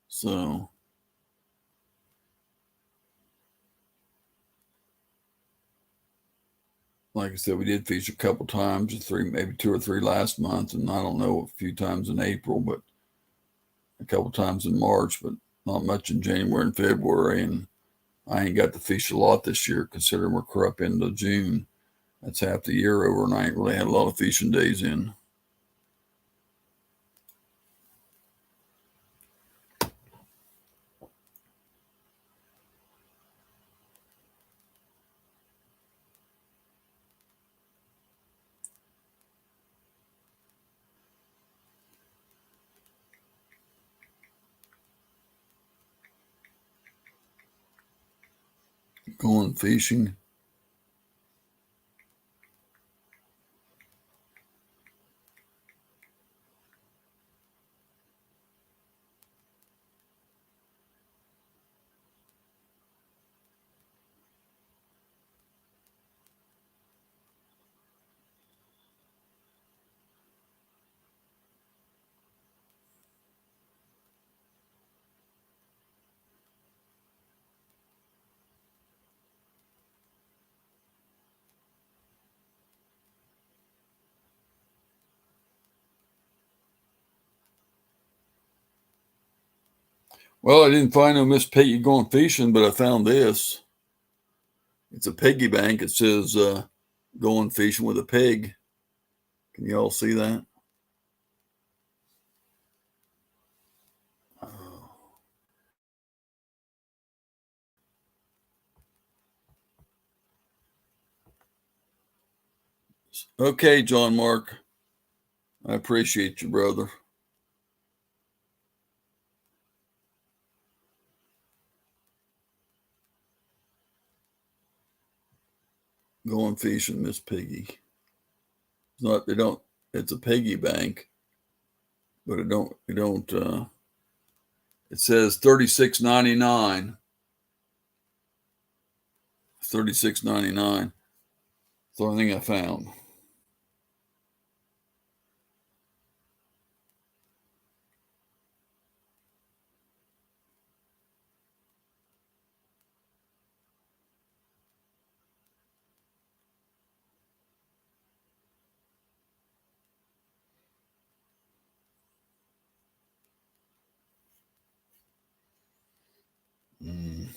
So, like I said, we did fish a couple times, maybe 2 or 3 last month, and I don't know, a few times in April, but a couple times in March, but not much in January and February. And I ain't got to fish a lot this year, considering we're up into June. That's half the year over, and I ain't really had a lot of fishing days in. Going fishing. Well, I didn't find no Miss Piggy going fishing, but I found this. It's a piggy bank. It says going fishing with a pig. Can you all see that? Okay, John Mark. I appreciate you, brother. Going fishing, Miss Piggy. It's not. They don't. It's a piggy bank, but it don't. It don't. It says $36.99. $36.99. That's the only thing I found. Mm.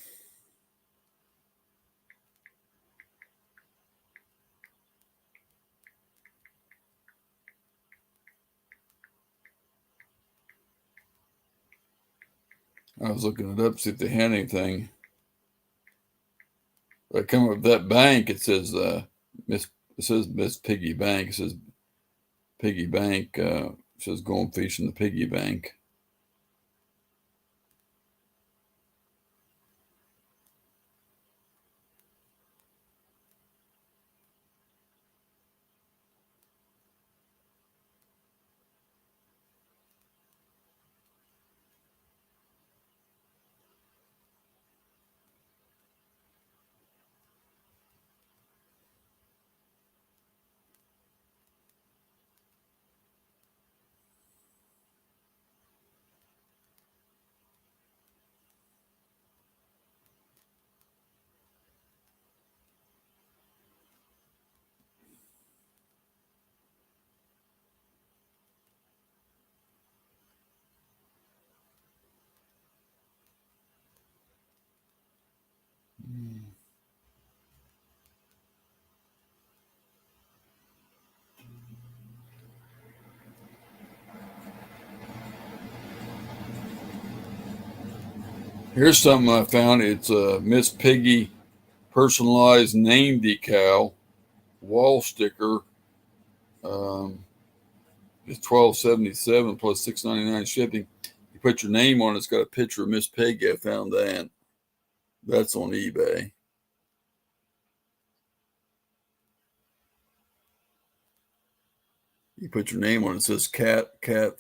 I was looking it up to see if they had anything. I come up with that bank. It says Miss. It says Miss Piggy Bank. It says Piggy Bank. It says going fishing the piggy bank. Here's something I found. It's a Miss Piggy personalized name decal wall sticker. Um, it's $12.77 plus $6.99 shipping. You put your name on it. It's got a picture of Miss Piggy. I found that. That's on eBay. You put your name on it. It says Catherine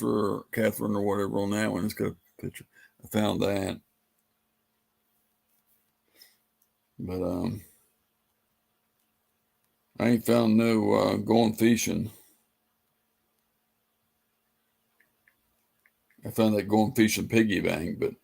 or whatever on that one. It's got a picture. I found that. But I ain't found no going fishing. I found that going fishing piggy bank, but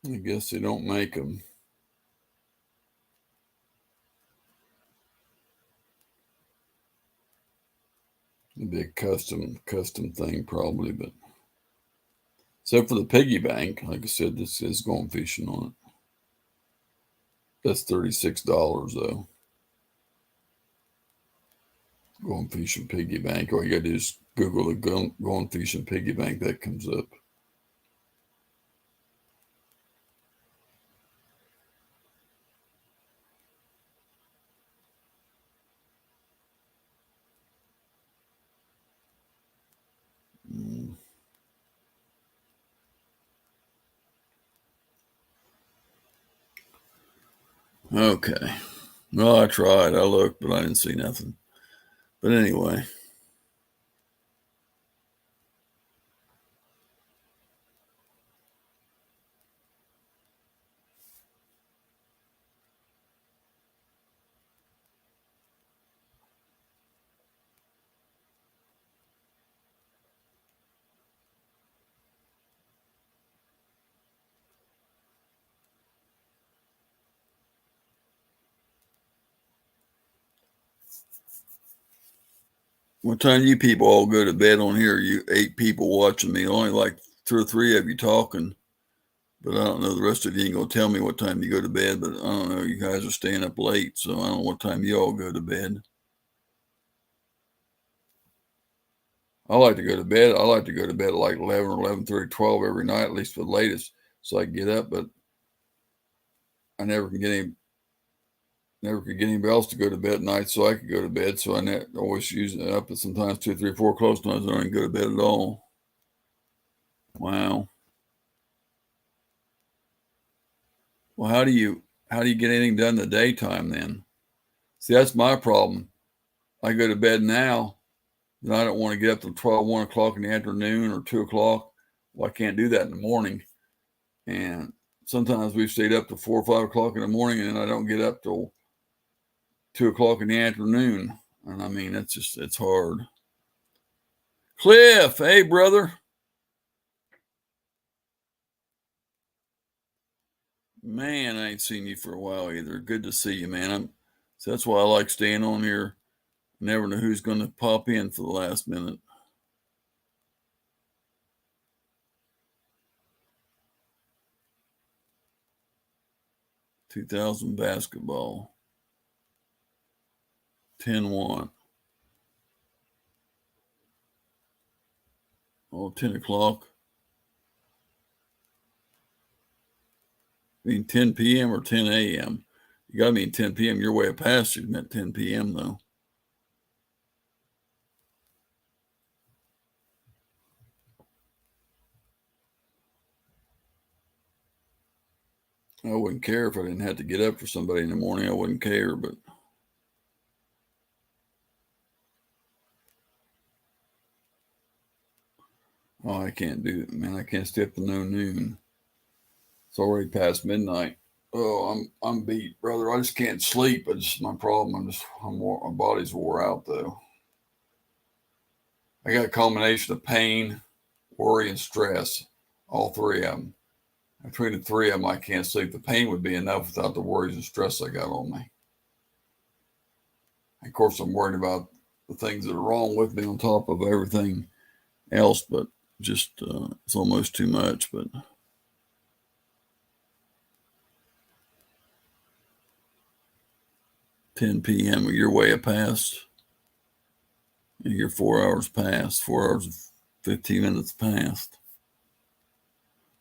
I guess they don't make them. It'd be a custom thing probably, but except for the piggy bank, like I said, this is going fishing on it. That's $36 though. Going fishing piggy bank. All you gotta do is Google the going fishing piggy bank. That comes up. Mm. Okay. Well, I tried. I looked, but I didn't see nothing. But anyway, What time you people all go to bed on here? You 8 people watching me, only like 2 or 3 of you talking. But I don't know, the rest of you ain't gonna tell me what time you go to bed, but I don't know, you guys are staying up late, so I don't know what time you all go to bed. I like to go to bed. I like to go to bed at like 11 or 11:30, 12 every night, at least for the latest, so I can get up, but I never could get anybody else to go to bed at night so I could go to bed, so I always use it up at sometimes 2, 3, 4 o'clock, sometimes I don't even go to bed at all. Wow. Well, how do you get anything done in the daytime then? See, that's my problem. I go to bed now, and I don't want to get up till 12, 1 o'clock in the afternoon or 2 o'clock. Well, I can't do that in the morning. And sometimes we've stayed up to 4 or 5 o'clock in the morning, and I don't get up till 2 o'clock in the afternoon. And I mean, it's hard. Cliff, hey, brother. Man, I ain't seen you for a while either. Good to see you, man. So that's why I like staying on here. Never know who's going to pop in for the last minute. 2000 basketball. 10-1. Oh, 10 o'clock. I mean 10 p.m. or 10 a.m. You got to mean 10 p.m. You're way past you meant 10 p.m. though. I wouldn't care if I didn't have to get up for somebody in the morning. I wouldn't care, but oh, I can't do it, man. I can't stay up to no noon. It's already past midnight. Oh, I'm beat, brother. I just can't sleep. It's my problem. My body's wore out though. I got a combination of pain, worry, and stress. All three of them. Between the three of them, I can't sleep. The pain would be enough without the worries and stress I got on me. Of course, I'm worried about the things that are wrong with me on top of everything else, but just it's almost too much. But 10 p.m. You're way past. You're 4 hours past. 4 hours and 15 minutes past.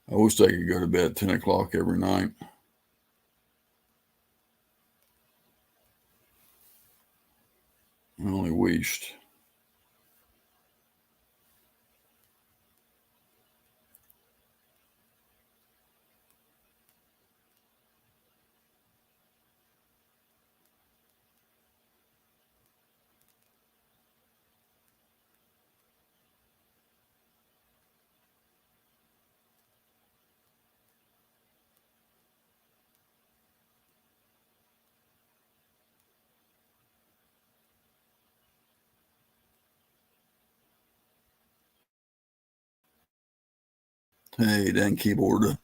I wish I could go to bed at 10 o'clock every night. I only wished. Hey, dang keyboard.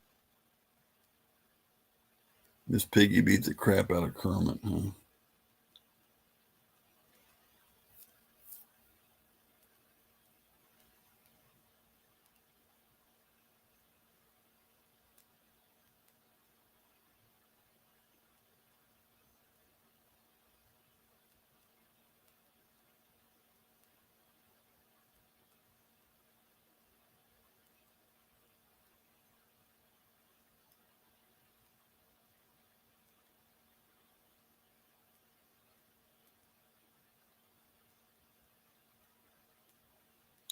Miss Piggy beat the crap out of Kermit, huh?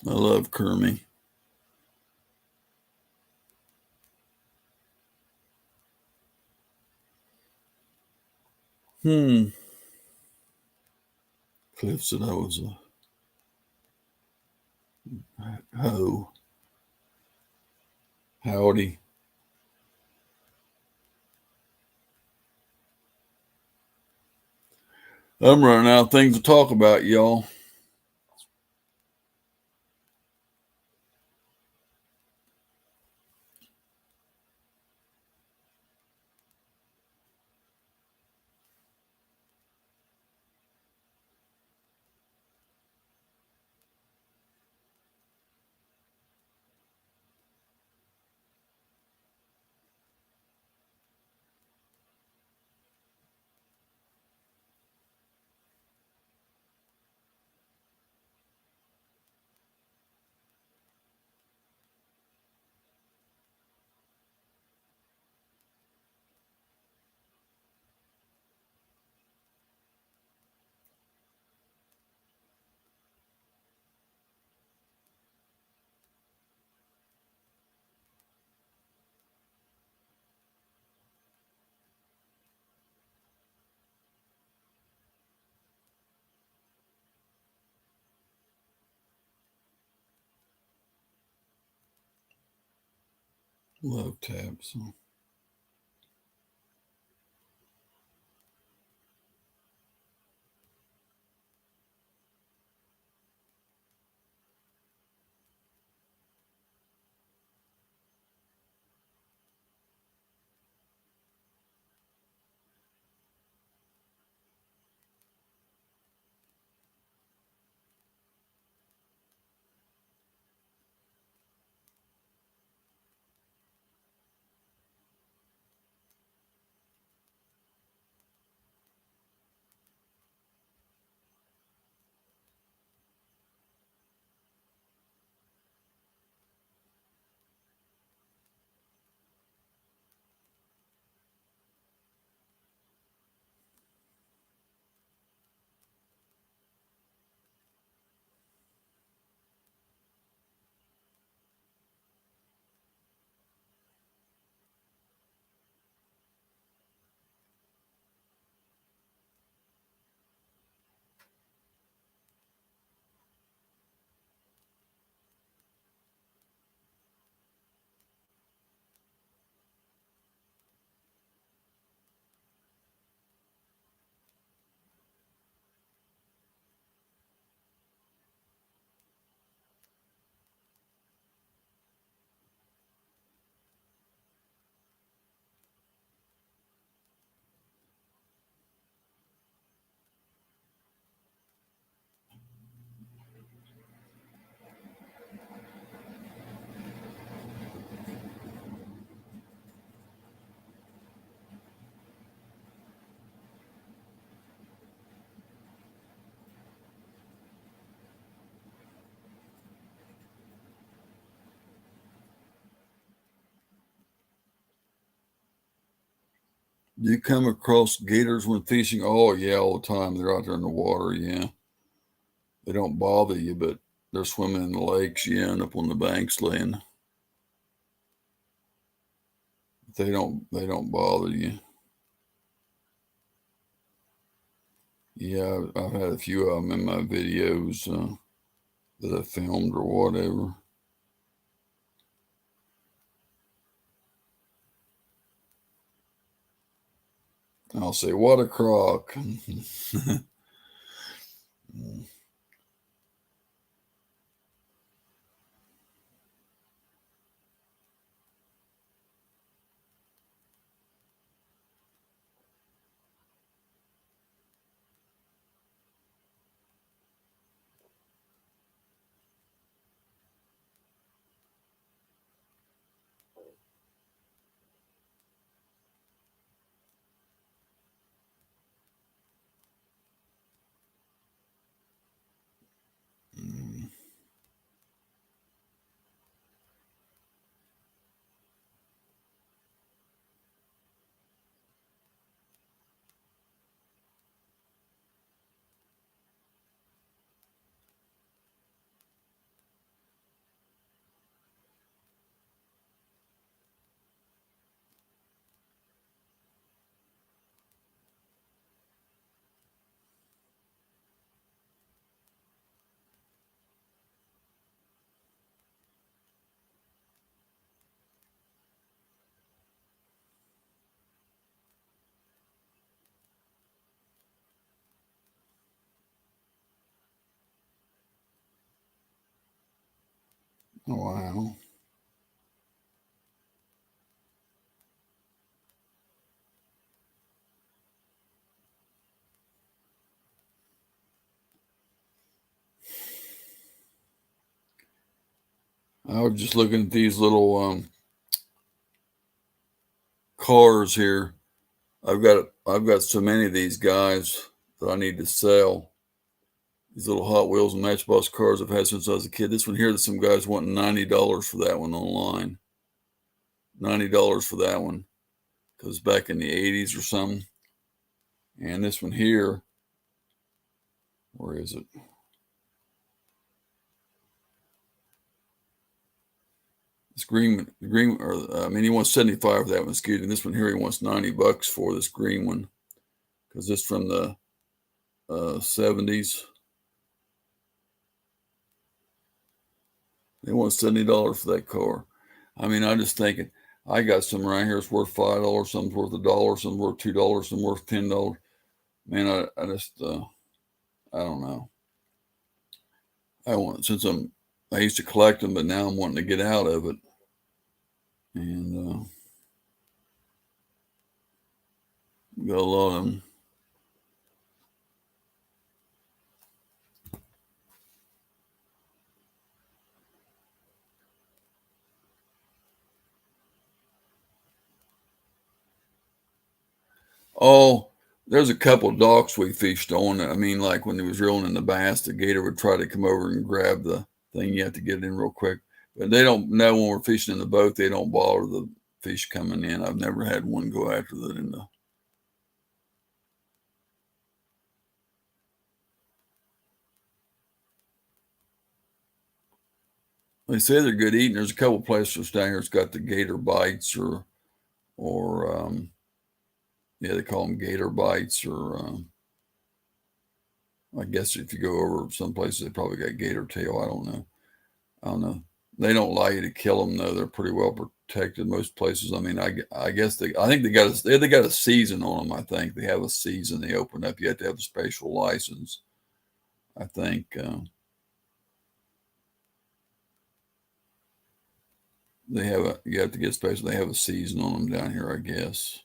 I love Kermit. Hmm. Cliff said I was a hoe. Howdy. I'm running out of things to talk about, y'all. Low tabs. Do you come across gators when fishing? Oh yeah, all the time. They're out there in the water. Yeah, they don't bother you, but they're swimming in the lakes. You end up on the banks laying. They don't bother you. Yeah, I've had a few of them in my videos that I filmed or whatever. I'll say, "What a crock!" Wow. I was just looking at these little cars here. I've got so many of these guys that I need to sell. These little Hot Wheels and Matchbox cars I've had since I was a kid. This one here, that some guys wanting $90 for that one online. $90 for that one because back in the '80s or something. And this one here, where is it? This green, or I mean, he wants 75 for that one. Excuse me. This one here, he wants $90 for this green one because it's from the '70s. They want $70 for that car. I mean, I'm just thinking, I got some right here. It's worth $5. Some's worth $1. Some's worth $2. Some worth $10. Man, I just I don't know. I want since I used to collect them, but now I'm wanting to get out of it, and got a lot of them. Oh, there's a couple of docks we fished on. I mean, like when he was reeling in the bass, the gator would try to come over and grab the thing. You have to get it in real quick. But they don't know when we're fishing in the boat. They don't bother the fish coming in. I've never had one go after that in the. They say they're good eating. There's a couple places down here that's got the gator bites or yeah, they call them gator bites or I guess if you go over some places, they probably got gator tail. I don't know. I don't know. They don't allow you to kill them though. They're pretty well protected most places. I mean, I guess I think they got a season on them. I think they have a season they open up. You have to have a special license. I think they have a you have to get special. They have a season on them down here. I guess.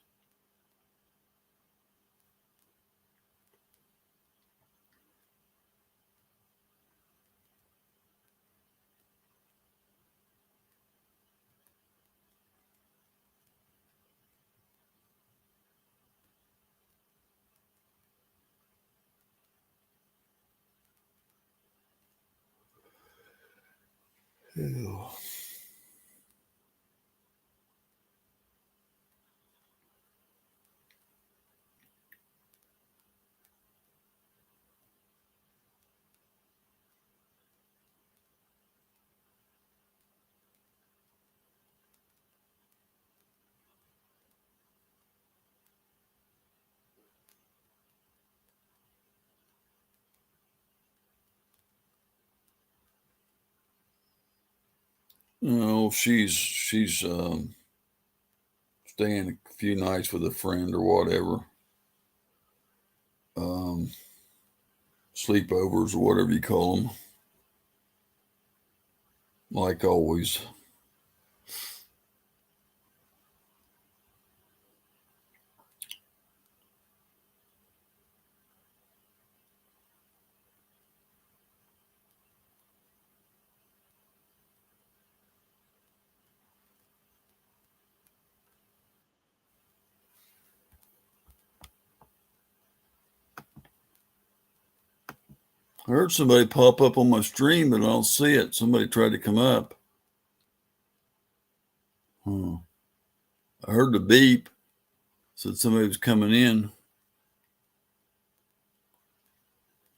Ew. No, she's staying a few nights with a friend or whatever. Um, Sleepovers or whatever you call them. Like always. I heard somebody pop up on my stream, but I don't see it. Somebody tried to come up. Hmm. I heard the beep. Said somebody was coming in,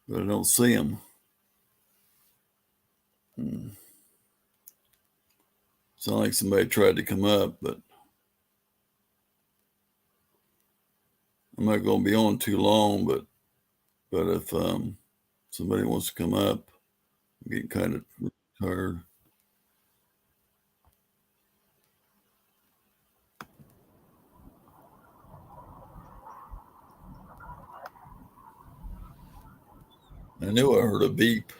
but I don't see them. Hmm. Sound like somebody tried to come up, but I'm not going to be on too long. But if somebody wants to come up, I'm getting kind of tired. I knew I heard a beep.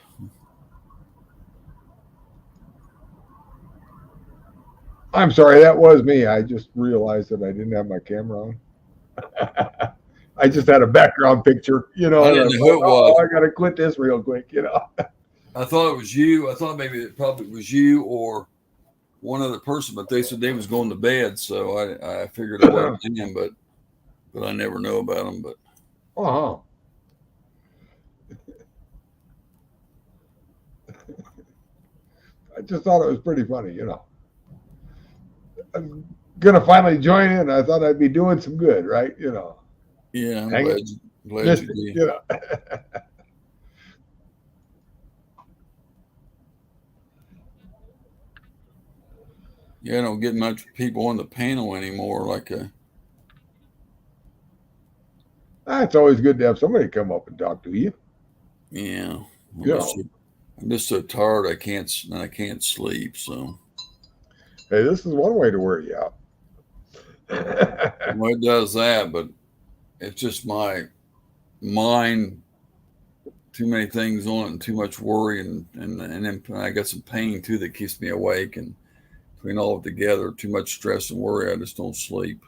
I'm sorry, that was me. I just realized that I didn't have my camera on. I just had a background picture, I and I didn't know who thought, it oh, was. I got to quit this real quick. I thought it was you. I thought maybe it probably was you or one other person, but they said they was going to bed, so I figured it wasn't him, but I never know about them. But Uh-huh. I just thought it was pretty funny. I'm gonna finally join in. I thought I'd be doing some good, right? yeah, I'm Hang it, glad missed you it. did. Yeah, I don't get much people on the panel anymore. It's always good to have somebody come up and talk to you. Yeah, I'm You just know, so, I'm just so tired. I can't sleep. So hey, this is one way to wear you out. Well, it does that, but it's just my mind. Too many things on it, and too much worry, and then I got some pain too that keeps me awake. And between all of it together, too much stress and worry, I just don't sleep.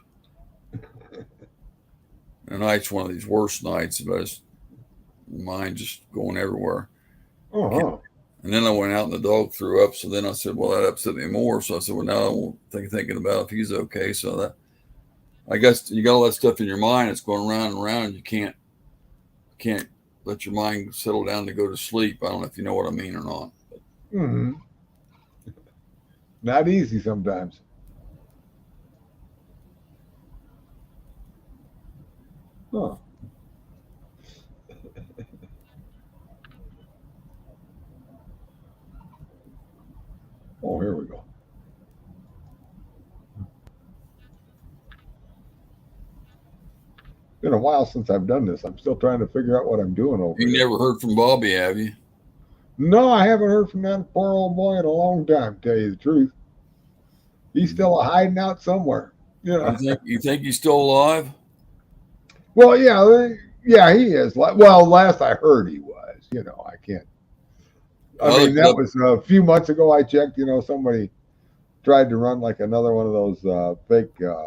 And night's one of these worst nights. But I just, mind just going everywhere. Uh-huh. And then I went out and the dog threw up. So then I said, well, that upset me more. So I said, well, now I won't thinking about if he's okay. So that I guess you got all that stuff in your mind. It's going around and around. And you can't let your mind settle down to go to sleep. I don't know if you know what I mean or not. Hmm. Not easy sometimes. Huh. Oh, here we go. Been a while since I've done this. I'm still trying to figure out what I'm doing over You here. never heard from Bobby, have you? No, I haven't heard from that poor old boy in a long time, to tell you the truth. He's still hiding out somewhere. You know. You think he's still alive? Well, yeah, he is. Well, last I heard he was. I can't. I I mean, looked it that up. was a few months ago. I checked. Somebody tried to run like another one of those fake uh,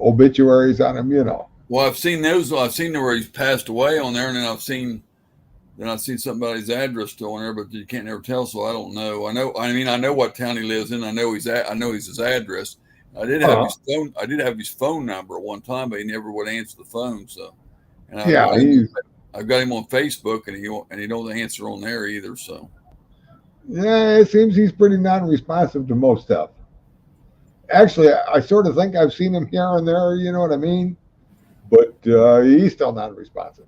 obituaries on him. Well, I've seen those. I've seen where he's passed away on there, and then I've seen something about his address still on there, but you can't never tell. So I don't know. I know. I mean, I know what town he lives in. I know I know he's his address. I did have Uh, his phone. I did have his phone number at one time, but he never would answer the phone. So, and I've yeah, got him. he's I've got him on Facebook, and he don't answer on there either. So, yeah. It seems he's pretty non-responsive to most stuff. Actually, I sort of think I've seen him here and there. You know what I mean? But he's still non-responsive.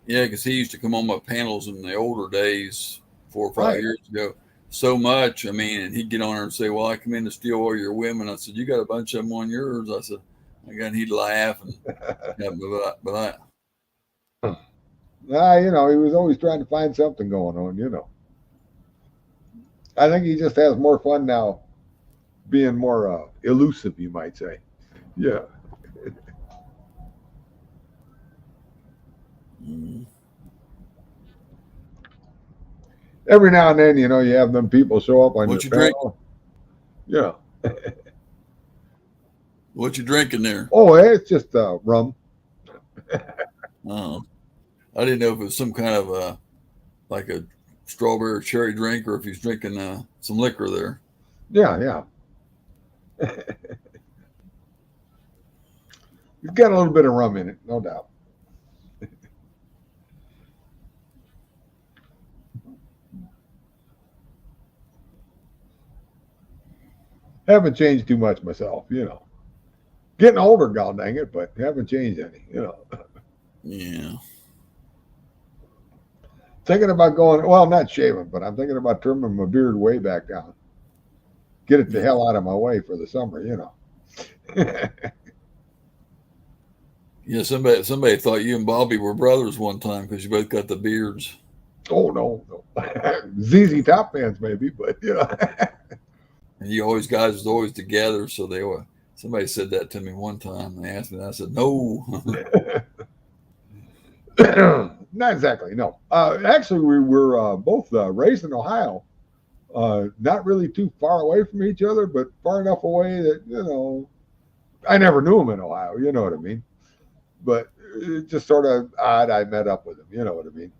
yeah, because he used to come on my panels in the older days, 4 or 5 Right. years ago, so much. I mean, and he'd get on there and say, "Well, I come in to steal all your women." I said, "You got a bunch of them on yours." I said, and he'd laugh and yeah, but He was always trying to find something going on. I think he just has more fun now being more elusive, you might say. Yeah. mm, Every now and then, you have them people show up on your what you drink? panel. Yeah. What you drinking there? Oh, it's just rum. Oh, I didn't know if it was some kind of like a strawberry or cherry drink, or if he's drinking some liquor there. Yeah, yeah. It's got a little bit of rum in it, no doubt. Haven't changed too much myself. Getting older, god dang it, but haven't changed any. Yeah. Thinking about going, well, not shaving, but I'm thinking about trimming my beard way back down. Get it the hell out of my way for the summer. Yeah, somebody thought you and Bobby were brothers one time because you both got the beards. Oh, no, no. ZZ Top fans, maybe, but, And you always guys was always together, so they were. Somebody said that to me one time. They asked me, and I said no. not exactly, no. Actually, we were both raised in Ohio, not really too far away from each other, but far enough away that, I never knew him in Ohio, you know what I mean? But it's just sort of odd I met up with him, you know what I mean?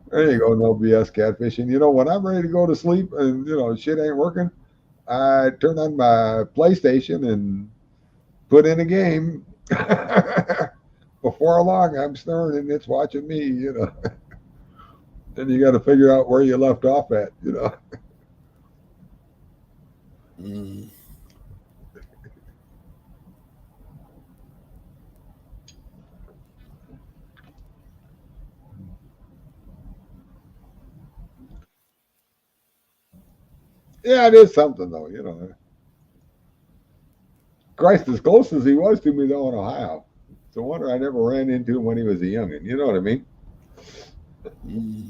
There you go, no BS catfishing. When I'm ready to go to sleep and shit ain't working, I turn on my PlayStation and put in a game. Before long, I'm snoring and it's watching me. Then you got to figure out where you left off at. Mm. Yeah, it is something though. Christ, as close as he was to me though in Ohio, it's a wonder I never ran into him when he was a youngin. You know what I mean? Mm.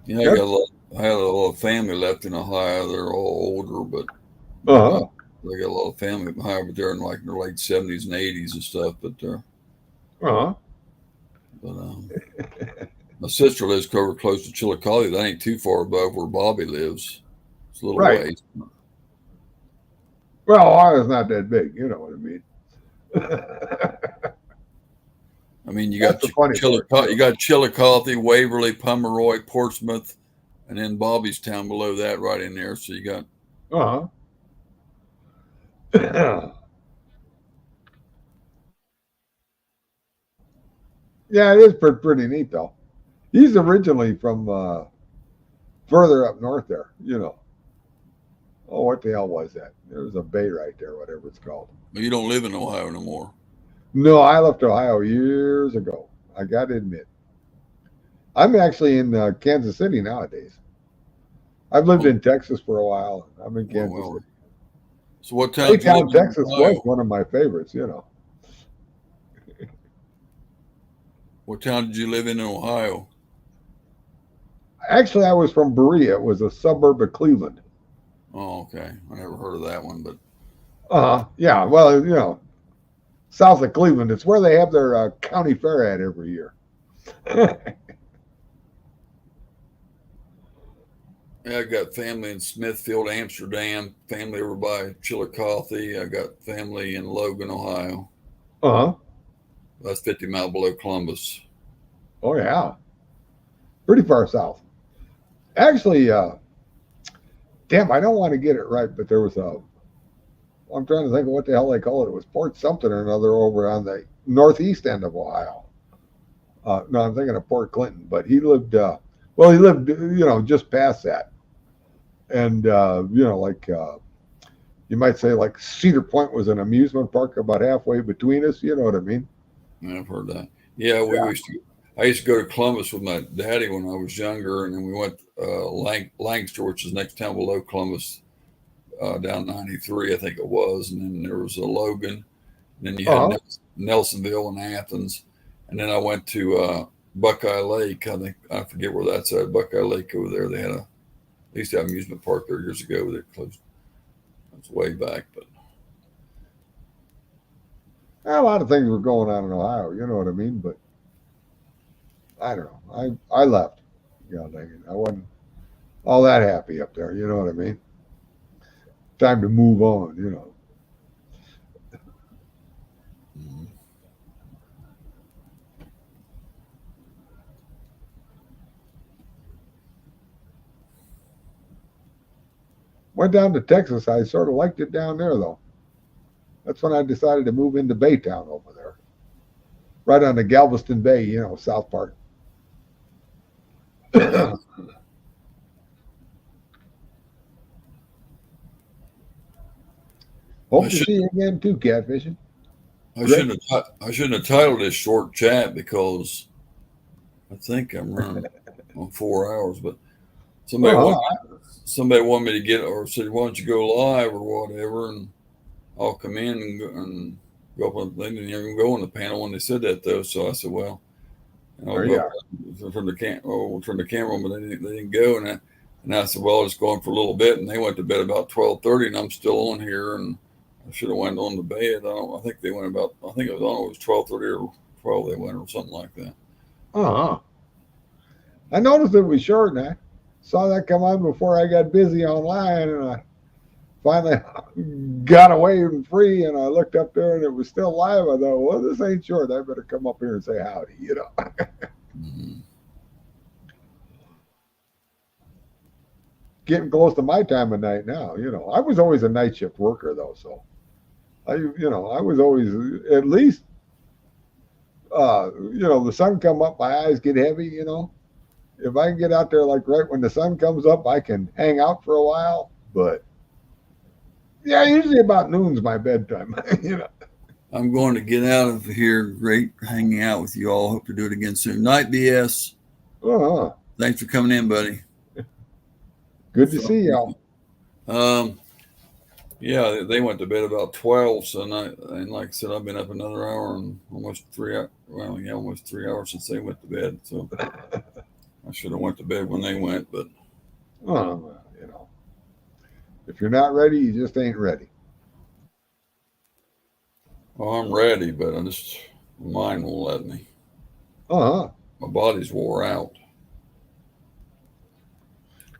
Yeah, That's I had a lot of family left in Ohio. They're all older, but uh-huh. they got a lot of family in Ohio, but they're in like their late 70s and 80s and stuff. Uh-huh. But my sister lives covered close to Chillicothe. That ain't too far above where Bobby lives. It's a little Right. ways. Well, Ohio's not that big, you know what I mean. I mean, you That's got the funny part, you Chillicothe, know. you got Chillicothe, Waverly, Pomeroy, Portsmouth, and then Bobby's town below that, right in there. So you got Uh-huh. Yeah, it is pretty neat though. He's originally from further up north there, you know. Oh, what the hell was that? There was a bay right there, whatever it's called. you don't live in Ohio no more. No, I left Ohio years ago. I got to admit. I'm actually in Kansas City nowadays. I've lived Oh, in Texas for a while. I'm in oh Kansas well. City. So what town did you live Baytown, in Texas was Ohio? one of my favorites, you know. What town did you live in Ohio? Actually, I was from Berea. It was a suburb of Cleveland. Oh, okay. I never heard of that one, but Yeah, well, you know, south of Cleveland. It's where they have their county fair at every year. yeah, I got family in Smithfield, Amsterdam, family over by Chillicothe. I got family in Logan, Ohio. Uh-huh. That's 50 miles below Columbus. Oh, yeah. Pretty far south. Actually, damn, I don't want to get it right, but there was I'm trying to think of what the hell they call it. It was Port something or another over on the northeast end of Ohio. No, I'm thinking of Port Clinton, but he lived, you know, just past that. And, you know, like, you might say like Cedar Point was an amusement park about halfway between us. You know what I mean? Yeah, I've heard that. Yeah, we Yeah. used to. I used to go to Columbus with my daddy when I was younger, and then we went Lancaster, which is next town below Columbus, down 93, I think it was, and then there was a Logan, and then you had Uh-huh. Nelsonville and Athens, and then I went to Buckeye Lake. I think I forget where that's at. Buckeye Lake over there. They had they used to have an amusement park there years ago. They closed. That's way back, but A lot of things were going on in Ohio. You know what I mean? But I don't know. I left. You know, dang it. I wasn't all that happy up there. You know what I mean? Time to move on. You know. mm, Went down to Texas. I sort of liked it down there though. That's when I decided to move into Baytown over there, right on the Galveston Bay. You know, South Park. yeah. I Hope to should see you again too, catfishing. Great. I shouldn't have titled this short chat because I think I'm running on 4 hours, but somebody Uh-huh. wanted somebody wanted me to get or said, "Why don't you go live or whatever?" And I'll come in and go up on. They didn't even go on the panel when they said that though. So I said, "Well, and I'll There go you up are. from the turn the camera on," but they didn't go. And I said, "Well, I'll just go on for a little bit." And they went to bed about 12:30, and I'm still on here. And I should have went on to bed. I think they went about. I think it was on. It was 12:30 or 12. They went or something like that. Uh-huh. I noticed it was short, and I saw that come on before I got busy online, and I finally got away and free, and I looked up there, and it was still live. I thought, well, this ain't short. I better come up here and say howdy, you know. Mm-hmm. Getting close to my time of night now, you know. I was always a night shift worker, though, so I was always at least, the sun come up, my eyes get heavy, you know. If I can get out there like right when the sun comes up, I can hang out for a while, but yeah, usually about noon's my bedtime. You know. I'm going to get out of here. Great hanging out with you all. Hope to do it again soon. Night, BS. Uh-huh. Thanks for coming in, buddy. Good to So, see y'all. um, Yeah, they went to bed about 12. So and like I said, I've been up another hour and almost 3 hours. Well, yeah, almost 3 hours since they went to bed. So I should have went to bed when they went, but Well, if you're not ready, you just ain't ready. well, I'm ready, but I just my mind won't let me. Uh-huh. My body's wore out.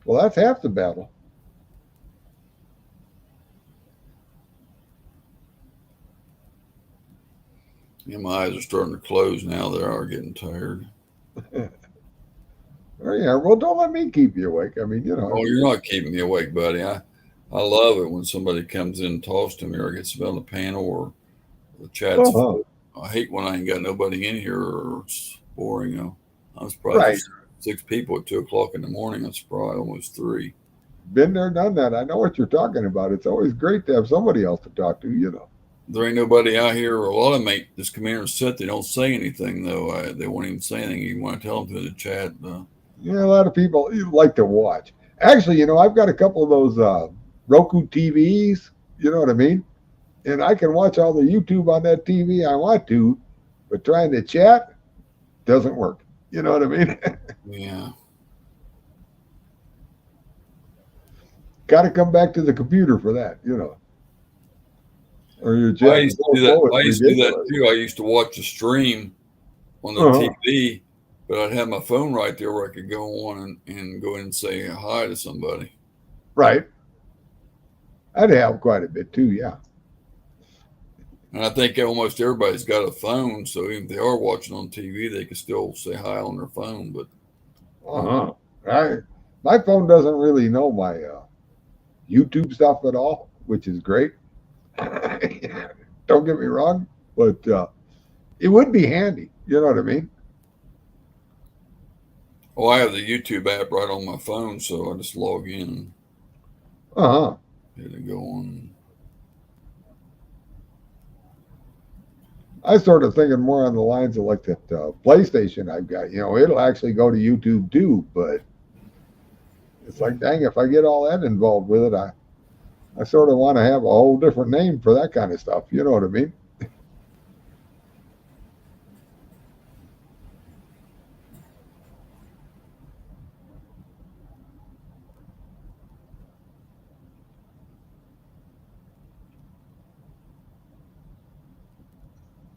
Well, that's half the battle. Yeah, my eyes are starting to close now. They are getting tired. Oh, yeah, well, don't let me keep you awake. I mean, Oh, you're not keeping me awake, buddy. I love it when somebody comes in and talks to me or gets me on the panel or the chat's uh-huh. full. I hate when I ain't got nobody in here or it's boring. I'm surprised Right. there's 6 people at 2 o'clock in the morning. I'm surprised almost three. Been there, done that. I know what you're talking about. It's always great to have somebody else to talk to. There ain't nobody out here. A lot of them ain't just come here and sit. They don't say anything though. They won't even say anything. You want to tell them through the chat. Yeah, a lot of people like to watch. Actually, I've got a couple of those Roku TVs, you know what I mean? And I can watch all the YouTube on that TV I want to, but trying to chat doesn't work. You know what I mean? Yeah. Got to come back to the computer for that. Or your I chat used to do that. overflow. It's I used to do that ridiculous. too. I used to watch the stream on the Uh-huh. TV, but I'd have my phone right there where I could go on and go in and say hi to somebody. Right. I'd have quite a bit too, yeah. And I think almost everybody's got a phone, so even if they are watching on TV, they can still say hi on their phone. But Uh-huh. My phone doesn't really know my YouTube stuff at all, which is great. Don't get me wrong, but it would be handy. You know what I mean? oh, I have the YouTube app right on my phone, so I just log in Uh-huh. and hit and go on. I started thinking more on the lines of like that PlayStation I've got. It'll actually go to YouTube too, but it's like, dang, if I get all that involved with it, I sort of want to have a whole different name for that kind of stuff. You know what I mean?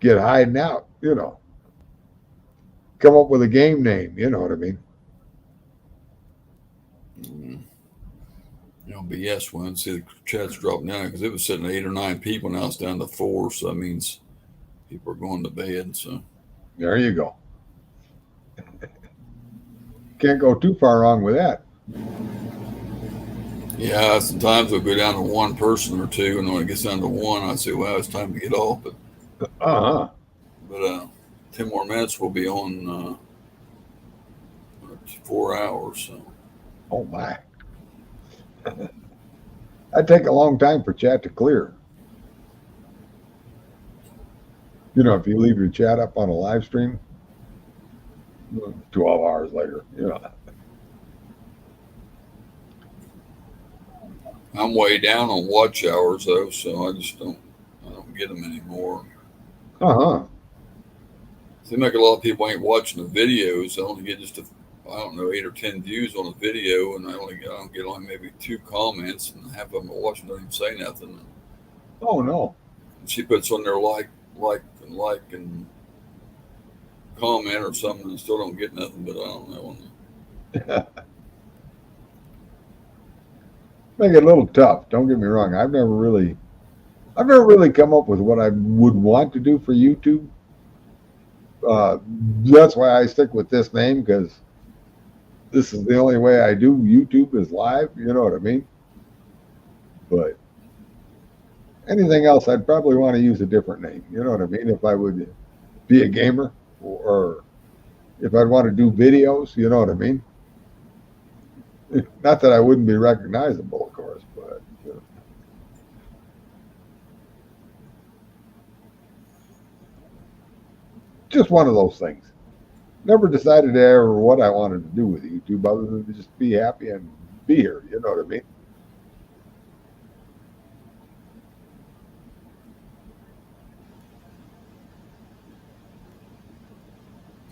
Get hiding out. Come up with a game name. You know what I mean? Mm. But yes, when see the chat's dropping down because it was sitting at 8 or 9 people, now it's down to 4, so that means people are going to bed. So There you go. Can't go too far wrong with that. yeah, sometimes it'll go down to one person or two, and when it gets down to one, I say, "Well, it's time to get off." Uh-huh. But 10 more minutes, we'll be on 4 hours. So Oh my. That'd take a long time for chat to clear. If you leave your chat up on a live stream, 12 hours later. I'm way down on watch hours though, so I don't get them anymore. Uh-huh. Seems like a lot of people ain't watching the videos. I only get I don't know, 8 or 10 views on a video, and I don't get only maybe 2 comments, and half of them are watching don't even say nothing. Oh no. And she puts on their like and comment or something, and still don't get nothing. But I don't know. Make it a little tough. Don't get me wrong. I've never really come up with what I would want to do for YouTube. Uh, that's why I stick with this name because this is the only way I do YouTube is live. You know what I mean? But anything else, I'd probably want to use a different name. You know what I mean? If I would be a gamer or if I'd want to do videos, you know what I mean? Not that I wouldn't be recognizable, of course, but just one of those things. Never decided ever what I wanted to do with YouTube other than to just be happy and be here. You know what I mean?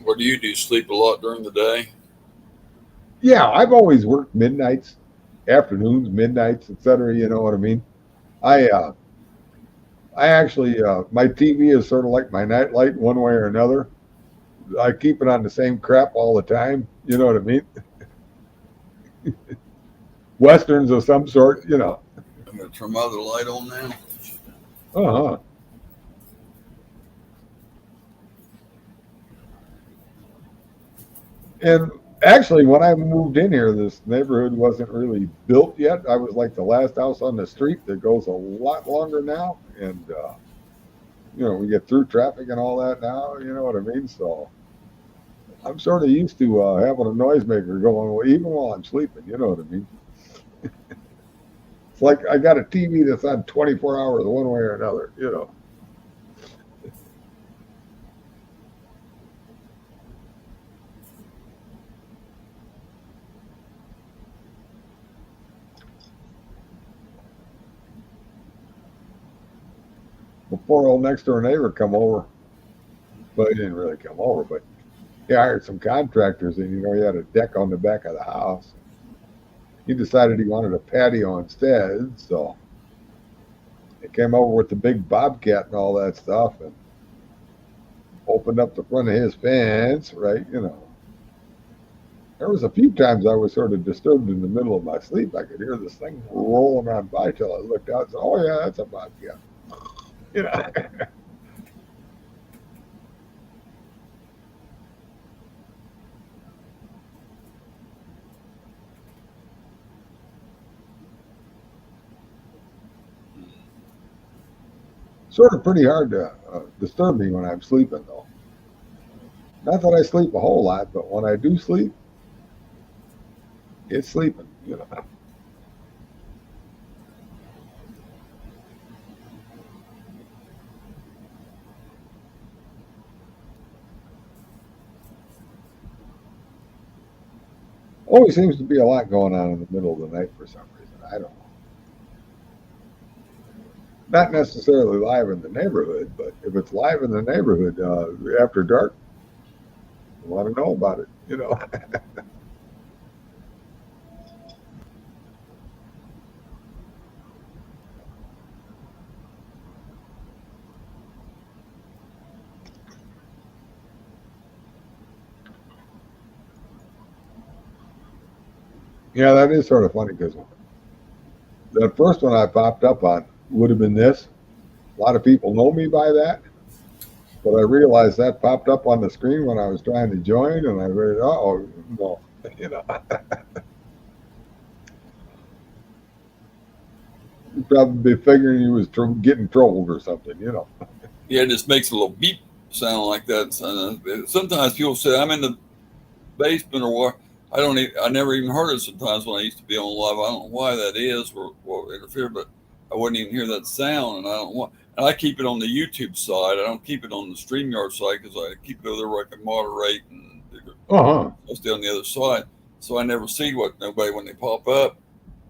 What do you do? Sleep a lot during the day? Yeah, I've always worked midnights, afternoons, midnights, etc. You know what I mean? I uh, I actually my TV is sort of like my nightlight, one way or another. I keep it on the same crap all the time. You know what I mean? Westerns of some sort. You know. I'm going to turn my other light on now. Uh huh. And actually, when I moved in here, this neighborhood wasn't really built yet. I was like the last house on the street that goes a lot longer now, and we get through traffic and all that now. You know what I mean? So I'm sort of used to having a noisemaker going even while I'm sleeping. You know what I mean? It's like I got a TV that's on 24 hours, one way or another. You know. Before old next door neighbor come over, but he didn't really come over, but he hired some contractors, and he had a deck on the back of the house. He decided he wanted a patio instead, so he came over with the big bobcat and all that stuff, and opened up the front of his fence. Right, there was a few times I was sort of disturbed in the middle of my sleep. I could hear this thing rolling on by till I looked out and said, "Oh yeah, that's a bobcat." You know. Sort of pretty hard to disturb me when I'm sleeping, though. Not that I sleep a whole lot, but when I do sleep, it's sleeping. Always seems to be a lot going on in the middle of the night for some reason. I don't know. Not necessarily live in the neighborhood, but if it's live in the neighborhood after dark, I want to know about it. Yeah, that is sort of funny because the first one I popped up on would have been this. A lot of people know me by that, but I realized that popped up on the screen when I was trying to join, and I read, oh, no, you know, you'd probably be figuring you was getting trolled or something. Yeah, it just makes a little beep sound like that. Sometimes people say I'm in the basement or what. I never even heard it sometimes when I used to be on live. I don't know why that is or what interfered, but I wouldn't even hear that sound, and I don't want. And I keep it on the YouTube side. I don't keep it on the StreamYard side because I keep it over there where I can moderate and I'll stay on the other side. So I never see nobody when they pop up.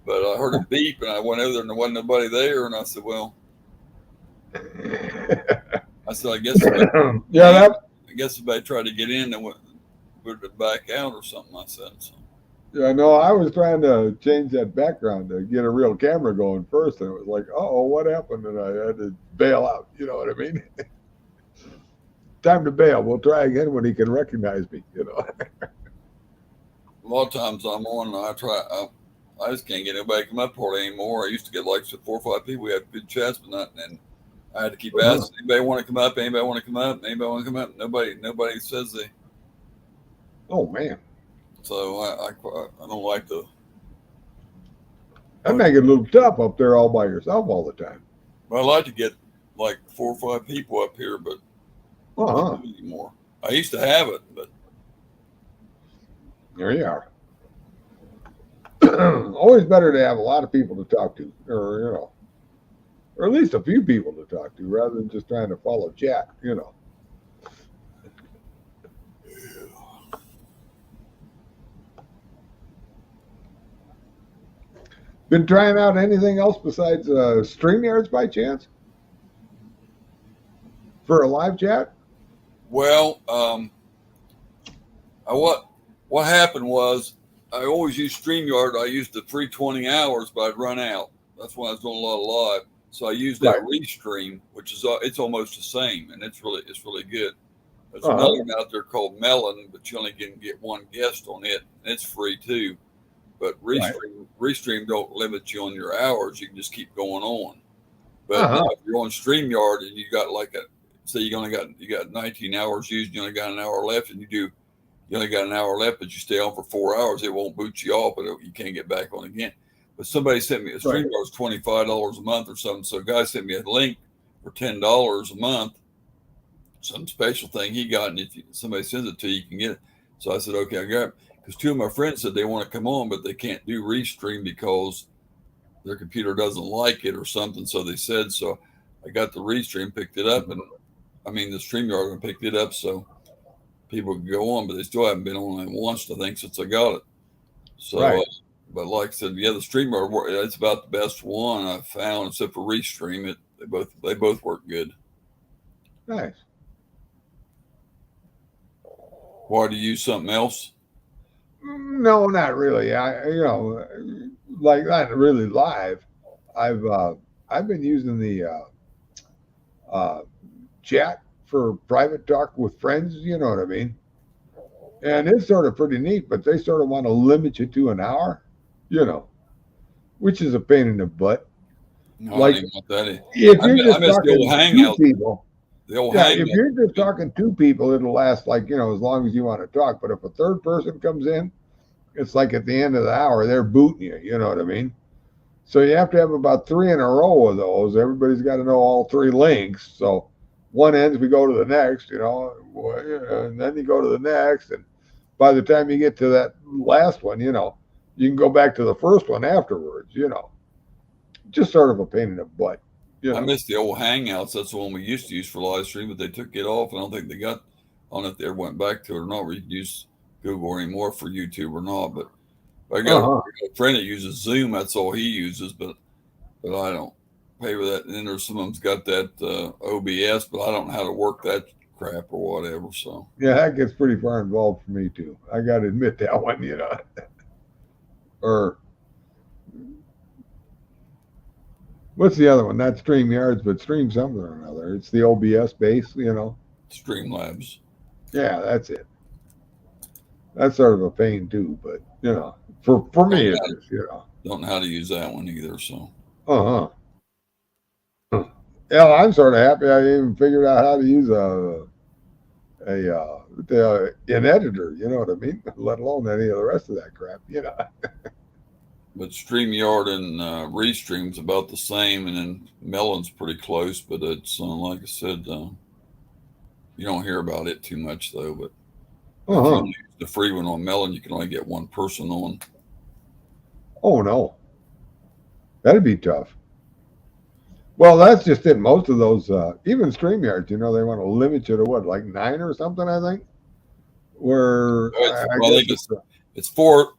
But I heard a beep, and I went over there, and there wasn't nobody there. And I said, "Well," I said, "I guess." Yeah, I guess if they tried to get in, and would back out or something. I said. So. Yeah, no, I was trying to change that background to get a real camera going first, and it was like, oh, what happened? And I had to bail out. You know what I mean? Time to bail. We'll try again when he can recognize me. A lot of times I'm on, and I just can't get anybody to come up for it anymore. I used to get like 4 or 5 people. We had good chats, but not. And I had to keep asking, anybody want to come up? Anybody want to come up? Anybody want to come up? Nobody says they. Oh man. So I don't like to. That make it a little tough up there all by yourself all the time. Well, I like to get like 4 or 5 people up here, but not anymore. I used to have it, but there you are. Always better to have a lot of people to talk to, or at least a few people to talk to, rather than just trying to follow chat. Been trying out anything else besides StreamYards by chance for a live chat? Well, What happened was I always used StreamYard. I used the free 20 hours, but I'd run out. That's when I was doing a lot of live. So I used that Right. Restream, which is it's almost the same, and it's really good. There's Uh huh. another one out there called Melon, but you only can get one guest on it, and it's free too. But Right. Restream don't limit you on your hours. You can just keep going on. Uh But now huh. if you're on StreamYard and you got like a say you got 19 hours used, you only got an hour left, and you only got an hour left, but you stay on for 4 hours, it won't boot you off, but you can't get back on again. But somebody sent me a Right. StreamYard was $25 a month or something. So a guy sent me a link for $10 a month, some special thing he got, and if somebody sends it to you, you can get it. So I said, okay, I got it. Because two of my friends said they want to come on, but they can't do Restream because their computer doesn't like it or something. So they said, so I got the Restream, picked it up, and I mean the StreamYard and picked it up so people can go on, but they still haven't been on it once, I think, since I got it. So, Right. but like I said, yeah, the StreamYard it's about the best one I've found, except for Restream. They both work good. Nice. Why do you use something else? No, not really. Like not really live. I've uh, I've been using the uh, chat for private talk with friends. You know what I mean? And it's sort of pretty neat, but they sort of want to limit you to an hour. You know, which is a pain in the butt. No, I don't Like even want that. if you're I just miss the old talking two Hangouts. people, The old yeah, if Hangouts. you're just talking two people, it'll last like as long as you want to talk. But if a third person comes in, it's like at the end of the hour they're booting you. You know what I mean? So you have to have about three in a row of those. Everybody's got to know all three links. So one ends, we go to the next, and then you go to the next. And by the time you get to that last one, you can go back to the first one afterwards. Just sort of a pain in the butt, you I know. miss the old Hangouts. That's the one we used to use for live stream, but they took it off. I don't think they got. I don't know if they ever went back to it or not. Where you can use Google anymore for YouTube or not. But I got Uh huh. a friend that uses Zoom. That's all he uses. But I don't pay for that. And then there's some of them's got that OBS, but I don't know how to work that crap or whatever. So Yeah, that gets pretty far involved for me too. I got to admit that one. Or what's the other one? Not StreamYards, but Stream something or another. It's the OBS base. Streamlabs. Yeah, that's it. That's sort of a pain too, but for Don't me know it how to, is. don't know how to use that one either. So Uh huh. Yeah, well, I'm sort of happy I even figured out how to use an editor. You know what I mean? Let alone any of the rest of that crap. but StreamYard and Restream's about the same, and then Melon's pretty close. But it's like I said, you don't hear about it too much though. But Uh if you huh. only use the free one on Melon, you can only get one person on. Oh no, that'd be tough. Well, that's just it. Most of those, even StreamYards, they want to limit you to what, like nine or something, I think. Where I I guess think it's four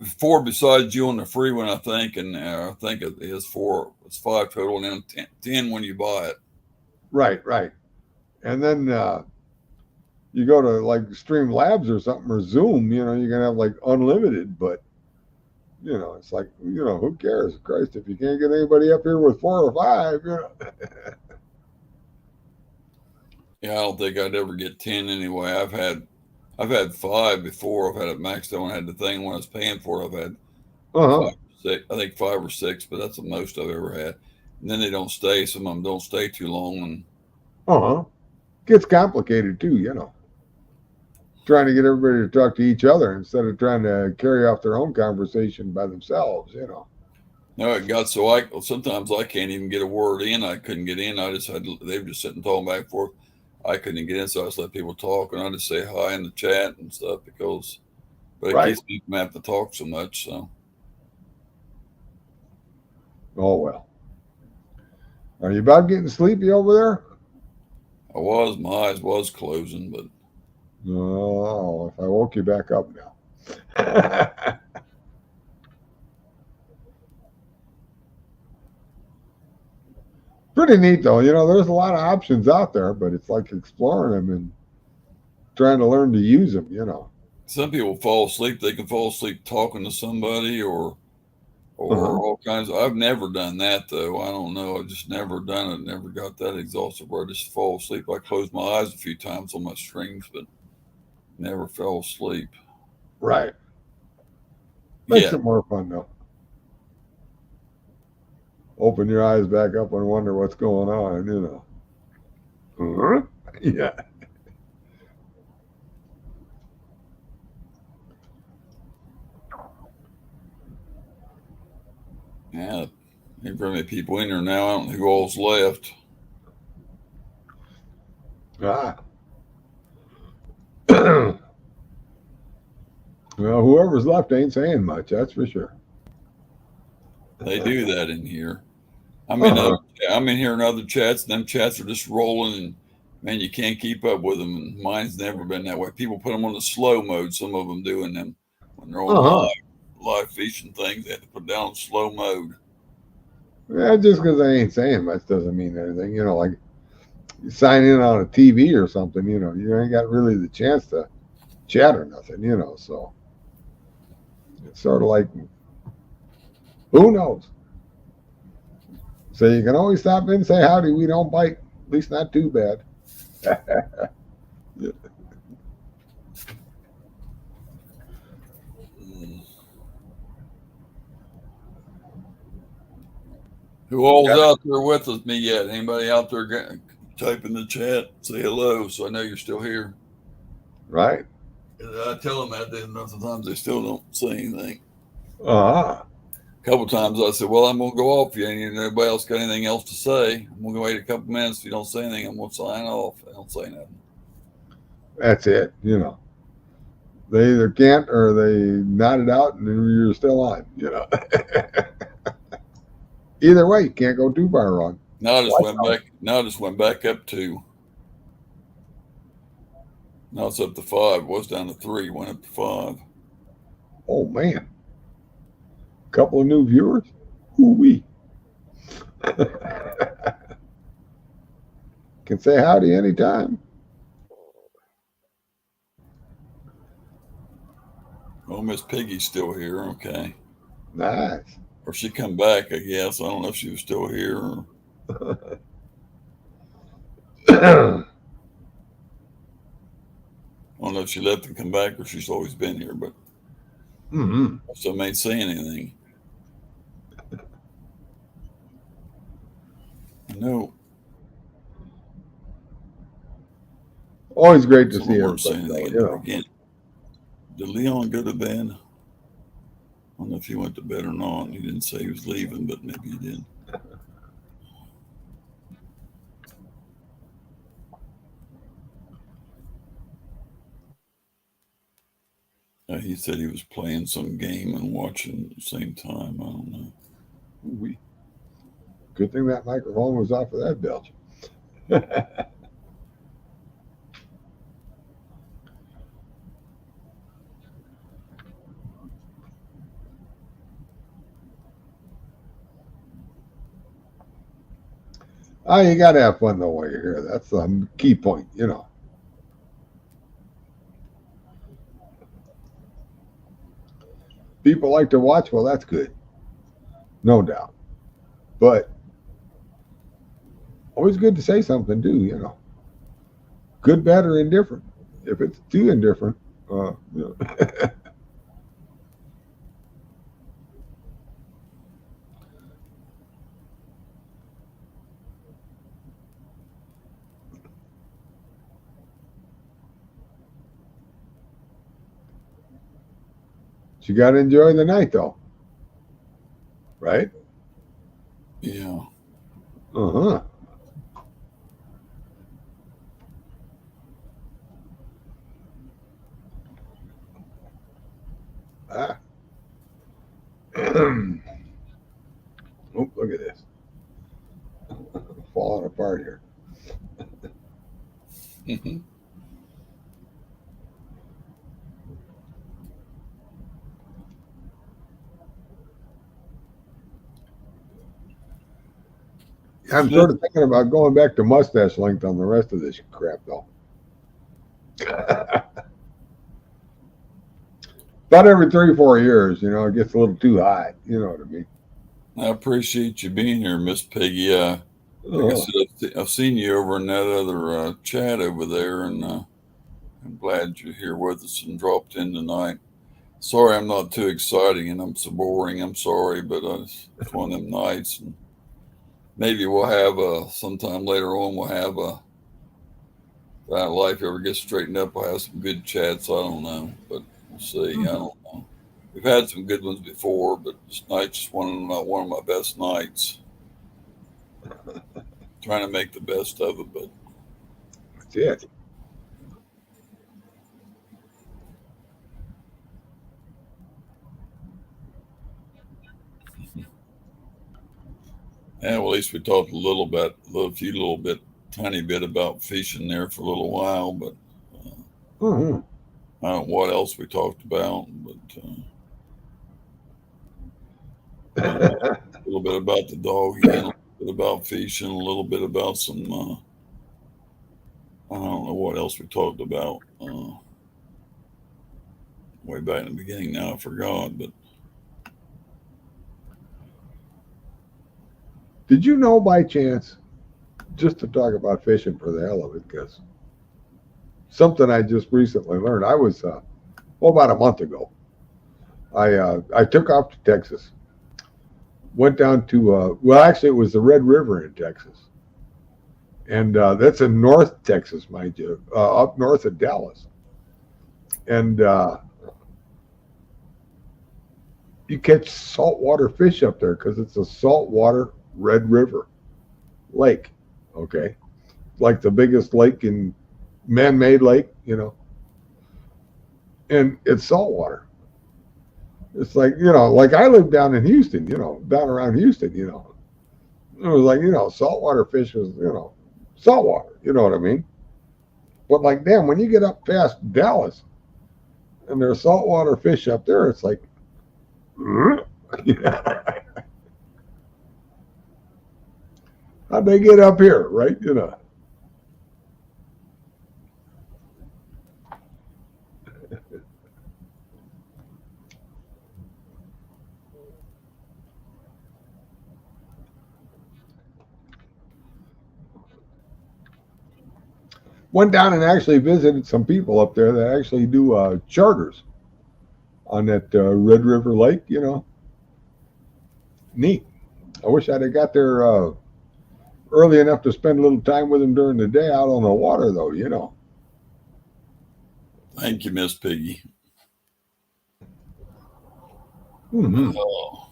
besides you on the free one, I think, and I think it is four. It's five total, and then 10 when you buy it. right, right. And then you go to like Stream Labs or something or Zoom, you can have like unlimited, but it's like, who cares? Christ, if you can't get anybody up here with four or five. Yeah, I don't think I'd ever get 10 anyway. I've had five before. I've had it maxed out. I had the thing when I was paying for it. I've had Uh-huh. five, six. I think five or six, but that's the most I've ever had. And then they don't stay. Some of them don't stay too long, and Uh-huh. Gets complicated too. Trying to get everybody to talk to each other instead of trying to carry off their own conversation by themselves. no, it got so I sometimes I can't even get a word in. I couldn't get in. They were just sitting talking back and forth. I couldn't get in, so I just let people talk, and I just say hi in the chat and stuff but it Right. keeps me from having to talk so much. So Oh well. Are you about getting sleepy over there? my eyes was closing, but No, if I woke you back up now. Pretty neat though. There's a lot of options out there, but it's like exploring them and trying to learn to use them. some people fall asleep. They can fall asleep talking to somebody or Uh-huh. all kinds. I've never done that though. I don't know. I've just never done it. Never got that exhausted where I just fall asleep. I closed my eyes a few times on my streams, but never fell asleep. Right. Makes Yeah. it more fun though. Open your eyes back up and wonder what's going on, you know. Uh-huh. Yeah. Yeah. Ain't very many people in there now. I don't know who all's left. Ah. Well, whoever's left ain't saying much, that's for sure. They do that in here. I'm in other, Uh-huh. I'm in here in other chats, and them chats are just rolling, and man, you can't keep up with them. And mine's never been that way. People put them on the slow mode. Some of them doing them when they're on Uh-huh. live fishing things. They have to put down on slow mode. Yeah, just because I ain't saying much doesn't mean anything. You know, like you sign in on a TV or something, you know, you ain't got really the chance to chat or nothing, you know. So it's sort of like, who knows? So you can always stop in and say howdy. We don't bite. At least not too bad. Mm. Who all's out there with us me yet? Anybody out there type in the chat? Say hello, so I know you're still here. Right. I tell them that, then sometimes they still don't say anything. Uh-huh. A couple times I said, "Well, I'm gonna go off. You ain't nobody else got anything else to say. I'm gonna wait a couple minutes. If you don't say anything, I'm gonna sign off." They don't say nothing. That's it. You know, they either can't or they nodded out and you're still on, you know. Either way, you can't go too far wrong. Now I just What? went back. Now I just went back up to. Now it's up to 5. It was down to 3. Went up to 5. Oh, man. Couple of new viewers? Ooh-wee. Can say howdy anytime. Oh, Miss Piggy's still here. Okay. Nice. Or she come back, I guess. I don't know if she was still here. I don't know if she left and come back or she's always been here, but Mm-hmm. some ain't saying anything. No. Always great to Some of see them weren't everybody, saying though, anything in you the know. beginning. Did Leon go to bed? I don't know if he went to bed or not. He didn't say he was leaving, but maybe he did. He said he was playing some game and watching at the same time. I don't know. Ooh-wee. Good thing that microphone was off of that belch. Oh, you got to have fun, though, while you're here. That's the key point, you know. People like to watch. Well, that's good. No doubt. But always good to say something, too, you know. Good, bad, or indifferent. If it's too indifferent, you know. You got to enjoy the night, though. Right? Yeah. Uh-huh. Ah. Oh, look at this. Falling apart here. I'm sort of thinking about going back to mustache length on the rest of this crap, though. about every 3 or 4 years. It gets a little too hot. You know what I mean? I appreciate you being here, Miss Peggy. Like I Oh, said, I've seen you over in that other chat over there, and I'm glad you're here with us and dropped in tonight. Sorry, I'm not too exciting and I'm so boring. I'm sorry, but it's one of them nights, and maybe we'll have sometime later on. We'll have if our life ever gets straightened up, we'll have some good chats. I don't know, but we'll see. I mhm. don't know. We've had some good ones before, but this night's just one of my best nights. Trying to make the best of it, but That's it. yeah. Well, at least we talked a little bit, little bit, tiny bit about fishing there for a little while, but uh, Hmm. I don't know what else we talked about, but uh, a little bit about the dog again, a little bit about fishing, a little bit about some. I don't know what else we talked about way back in the beginning. Now I forgot, but Did you know by chance, just to talk about fishing for the hell of it, because something I just recently learned. I was, about a month ago. I took off to Texas, went down to, well, actually, it was the Red River in Texas. And that's in North Texas, mind you, up north of Dallas. And you catch saltwater fish up there because it's a saltwater Red River lake. Okay. Like the biggest lake in man made lake. And it's saltwater. It's like I live down in Houston, down around Houston. It was like, saltwater fish was, saltwater, you know what I mean? But like, damn, when you get up past Dallas and there's saltwater fish up there, it's like, how'd they get up here, right? Went down and actually visited some people up there that actually do charters on that Red River Lake. Neat. I wish I'd have got there early enough to spend a little time with them during the day out on the water, though. thank you, Miss Piggy. Hmm. Oh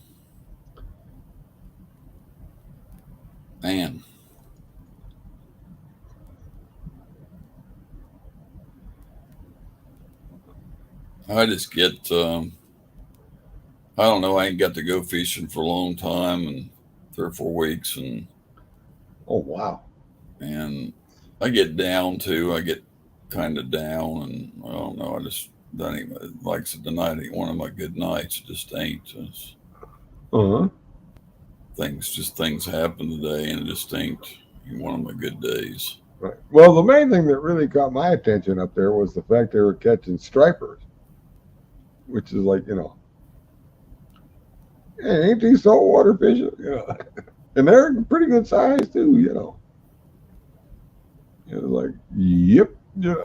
man, I just get. I don't know. I ain't got to go fishing for a long time, and 3 or 4 weeks, Oh, wow. and I get down too. I get kind of down, and I don't know. I just don't even like I said tonight ain't one of my good nights. It just ain't. Uh-huh. Things happen today, and it just ain't one of my good days. Right. Well, the main thing that really caught my attention up there was the fact they were catching stripers, which is like, hey, ain't these saltwater fish? And they're pretty good size too. It was like, yep. Yeah.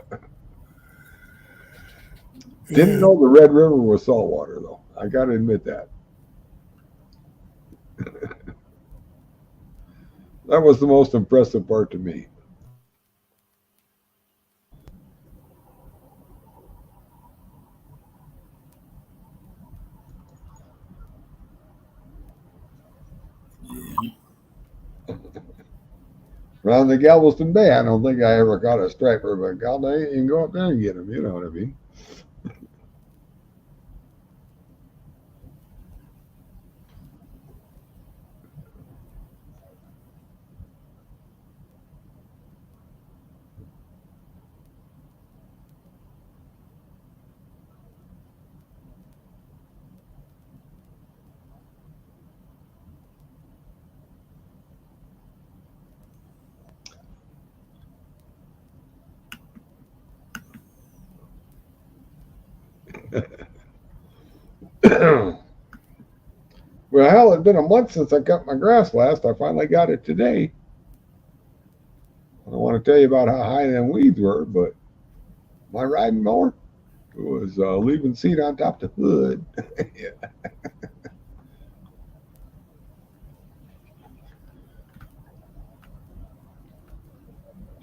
Didn't Yeah. know the Red River was saltwater though. I got to admit that. That was the most impressive part to me. Yeah. Around the Galveston Bay, I don't think I ever caught a striper, but God dang, you can go up there and get them. You know what I mean? Well, hell, it's been a month since I cut my grass last. I finally got it today. I don't want to tell you about how high them weeds were, but my riding mower was leaving seed on top of the hood. Yeah.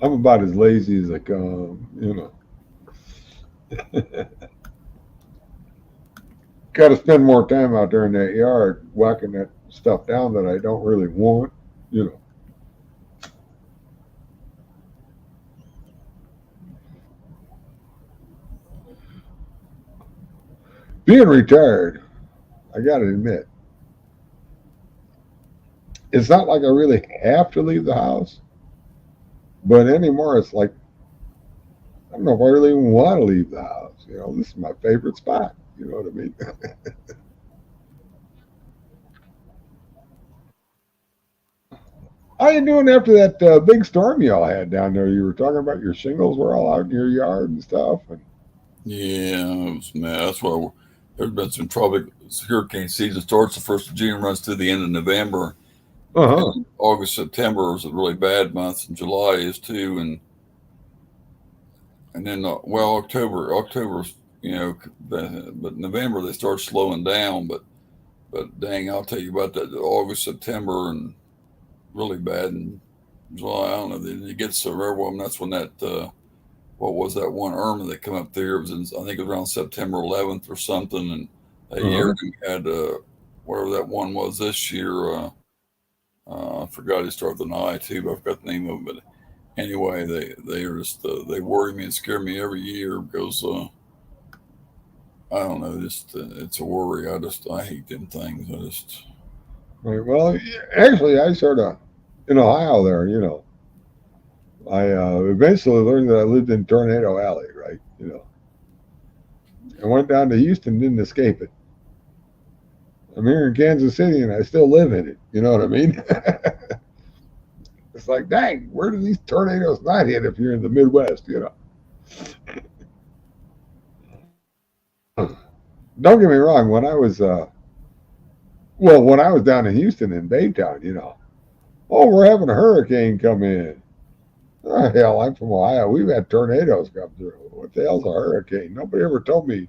I'm about as lazy as I come, Got to spend more time out there in that yard whacking that stuff down that I don't really want, you know. Being retired, I got to admit, it's not like I really have to leave the house, but anymore it's like, I don't know if I really even want to leave the house. This is my favorite spot. You know what I mean? How you doing after that big storm y'all had down there? You were talking about your shingles were all out in your yard and stuff. And Yeah, it was man. That's why there's been some trouble. Hurricane season starts the 1st of June, runs through the end of November. uh-huh. And August, September was a really bad month, and July is too. And then October's but November they start slowing down. But dang, I'll tell you about that August, September, and really bad in July. I don't know. Then it gets to everyone. That's when that what was that one Irma that come up there? It was I think it was around September 11th or something, and that Uh-huh. year we had whatever that one was this year. I forgot it started with an I too, but I forgot the name of it. But anyway, they are just they worry me and scare me every year because I don't know, just it's a worry. I hate them things. I just Right. Well, actually, I sort of, in Ohio there, I eventually learned that I lived in Tornado Alley, right? I went down to Houston, didn't escape it. I'm here in Kansas City and I still live in it. You know what I mean? It's like, dang, where do these tornadoes not hit if you're in the Midwest? Don't get me wrong. When I was down in Houston in Baytown, oh, we're having a hurricane come in. Oh, hell, I'm from Ohio. We've had tornadoes come through. What the hell's a hurricane? Nobody ever told me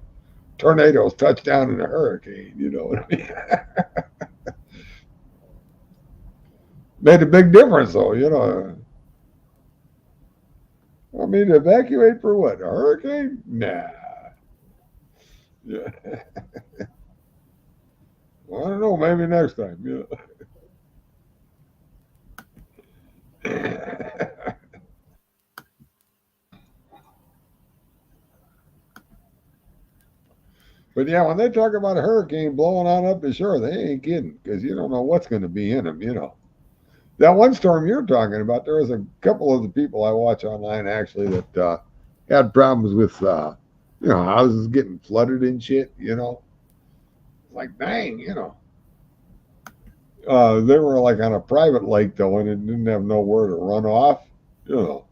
tornadoes touch down in a hurricane. You know what I mean? Made a big difference, though. I mean, evacuate for what? A hurricane? Nah. Yeah. Well, I don't know. Maybe next time. But yeah, when they talk about a hurricane blowing on up the shore, they ain't kidding because you don't know what's going to be in them. That one storm you're talking about, there was a couple of the people I watch online actually that had problems with, houses getting flooded and shit. Like, dang, they were like on a private lake though, and it didn't have nowhere to run off. You know,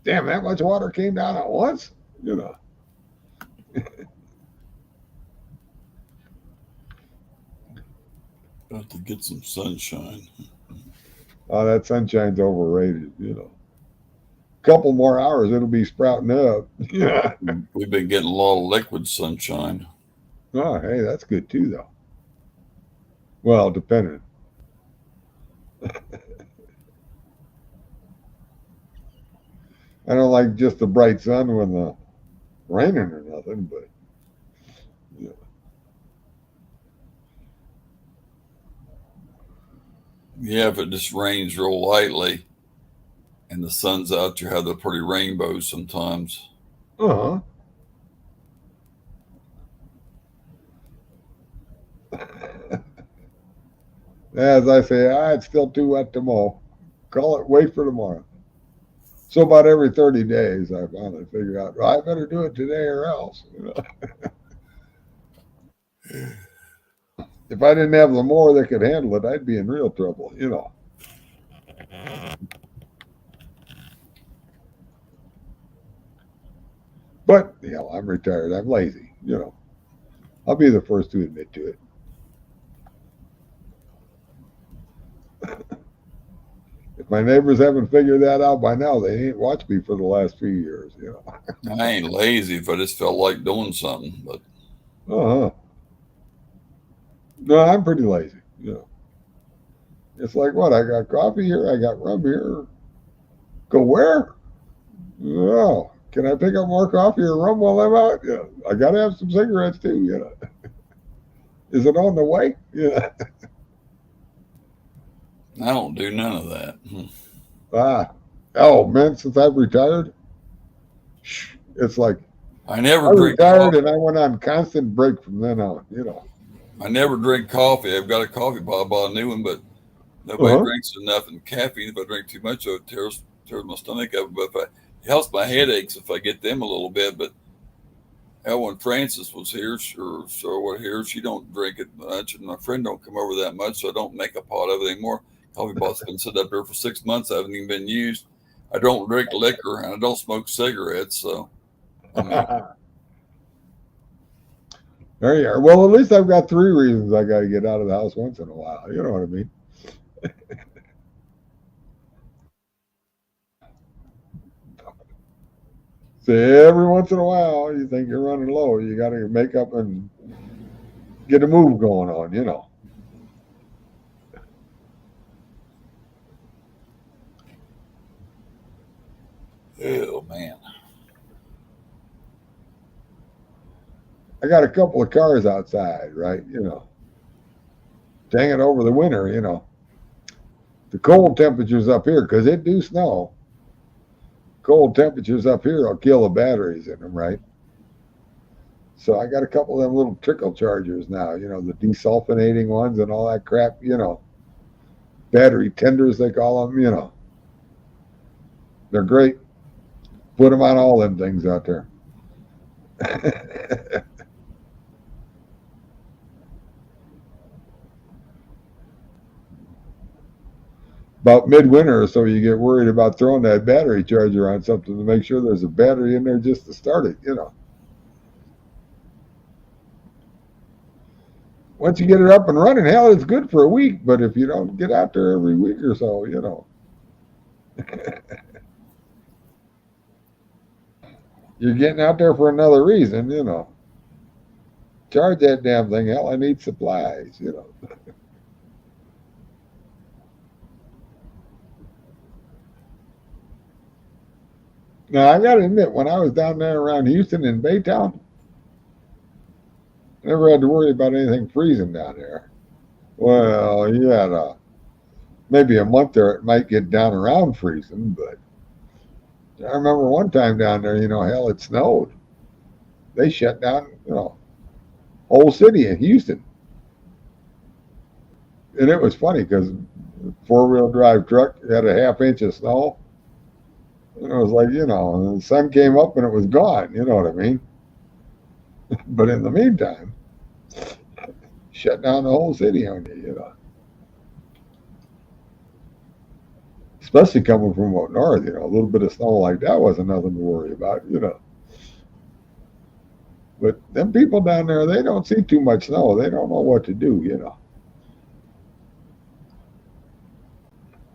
damn, that much water came down at once. You know, got to get some sunshine. oh, that sunshine's overrated. Couple more hours, it'll be sprouting up. Yeah. We've been getting a lot of liquid sunshine. Oh, hey, that's good too, though. Well, depending. I don't like just the bright sun when the raining or nothing, but yeah. Yeah, if it just rains real lightly and the sun's out, you have the pretty rainbows sometimes. Uh huh. As I say, it's still too wet to mow. Call it wait for tomorrow. So about every 30 days, I finally figure out, well, I better do it today or else. If I didn't have the mower that could handle it, I'd be in real trouble. But I'm retired. I'm lazy. I'll be the first to admit to it. If my neighbors haven't figured that out by now, they ain't watched me for the last few years. I ain't lazy if I just felt like doing something, but Uh-huh. No, I'm pretty lazy. It's like what? I got coffee here, I got rum here. Go where? Oh, can I pick up more coffee or rum while I'm out? Yeah. I gotta have some cigarettes too. Is it on the way? Yeah. I don't do none of that. Ah. Oh man, since I've retired, it's like I never I drink retired coffee. and I went on constant break from then on. I never drink coffee. I've got a coffee pot. I bought a new one, but nobody Uh-huh. drinks enough in caffeine. If I drink too much, it tears my stomach up. But it helps my headaches if I get them a little bit. But when Frances was here, she don't drink it much, and my friend don't come over that much, so I don't make a pot of it anymore. Coffee pot's been set up here for 6 months. I haven't even been used. I don't drink liquor, and I don't smoke cigarettes. So, I mean, There you are. Well, at least I've got 3 reasons I got to get out of the house once in a while. You know what I mean? So every once in a while, you think you're running low, you got to make up and get a move going on. oh man, I got a couple of cars outside, right? Dang it over the winter. The cold temperatures up here, because it do snow. Cold temperatures up here will kill the batteries in them, right? So I got a couple of them little trickle chargers now, the desulfonating ones and all that crap. Battery tenders, they call them. They're great. Put them on all them things out there. About midwinter or so, you get worried about throwing that battery charger on something to make sure there's a battery in there just to start it. Once you get it up and running, hell, it's good for a week. But if you don't get out there every week or so, you're getting out there for another reason. Charge that damn thing. Hell, I need supplies. Now, I got to admit, when I was down there around Houston and Baytown, I never had to worry about anything freezing down there. Well, you had maybe a month there, it might get down around freezing, but I remember one time down there, hell, it snowed. They shut down, whole city in Houston. And it was funny because 4-wheel drive truck had a half-inch of snow. And it was like, the sun came up and it was gone. You know what I mean? But in the meantime, shut down the whole city on you. Especially coming from up north, a little bit of snow like that wasn't nothing to worry about. But them people down there, they don't see too much snow. They don't know what to do.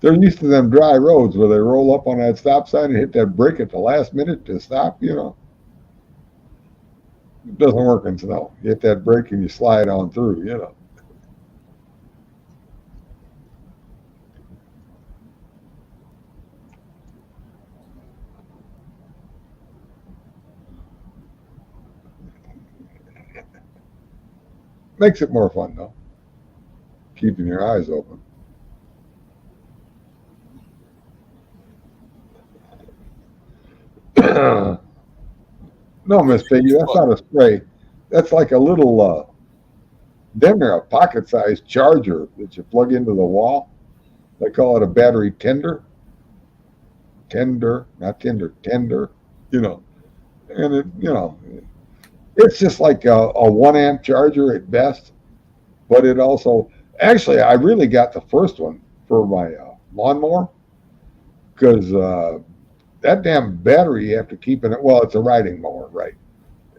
They're used to them dry roads where they roll up on that stop sign and hit that brake at the last minute to stop. It doesn't work in snow. You hit that brake and you slide on through. Makes it more fun, though. Keeping your eyes open. No, Miss Piggy, that's not a spray. That's like a little, damn near a pocket-sized charger that you plug into the wall. They call it a battery tender. Tender, not tender, tender. You know, and it's just like a 1 amp charger at best. But it also, actually, I really got the first one for my lawnmower because that damn battery you have to keep in it. Well, it's a riding mower, right?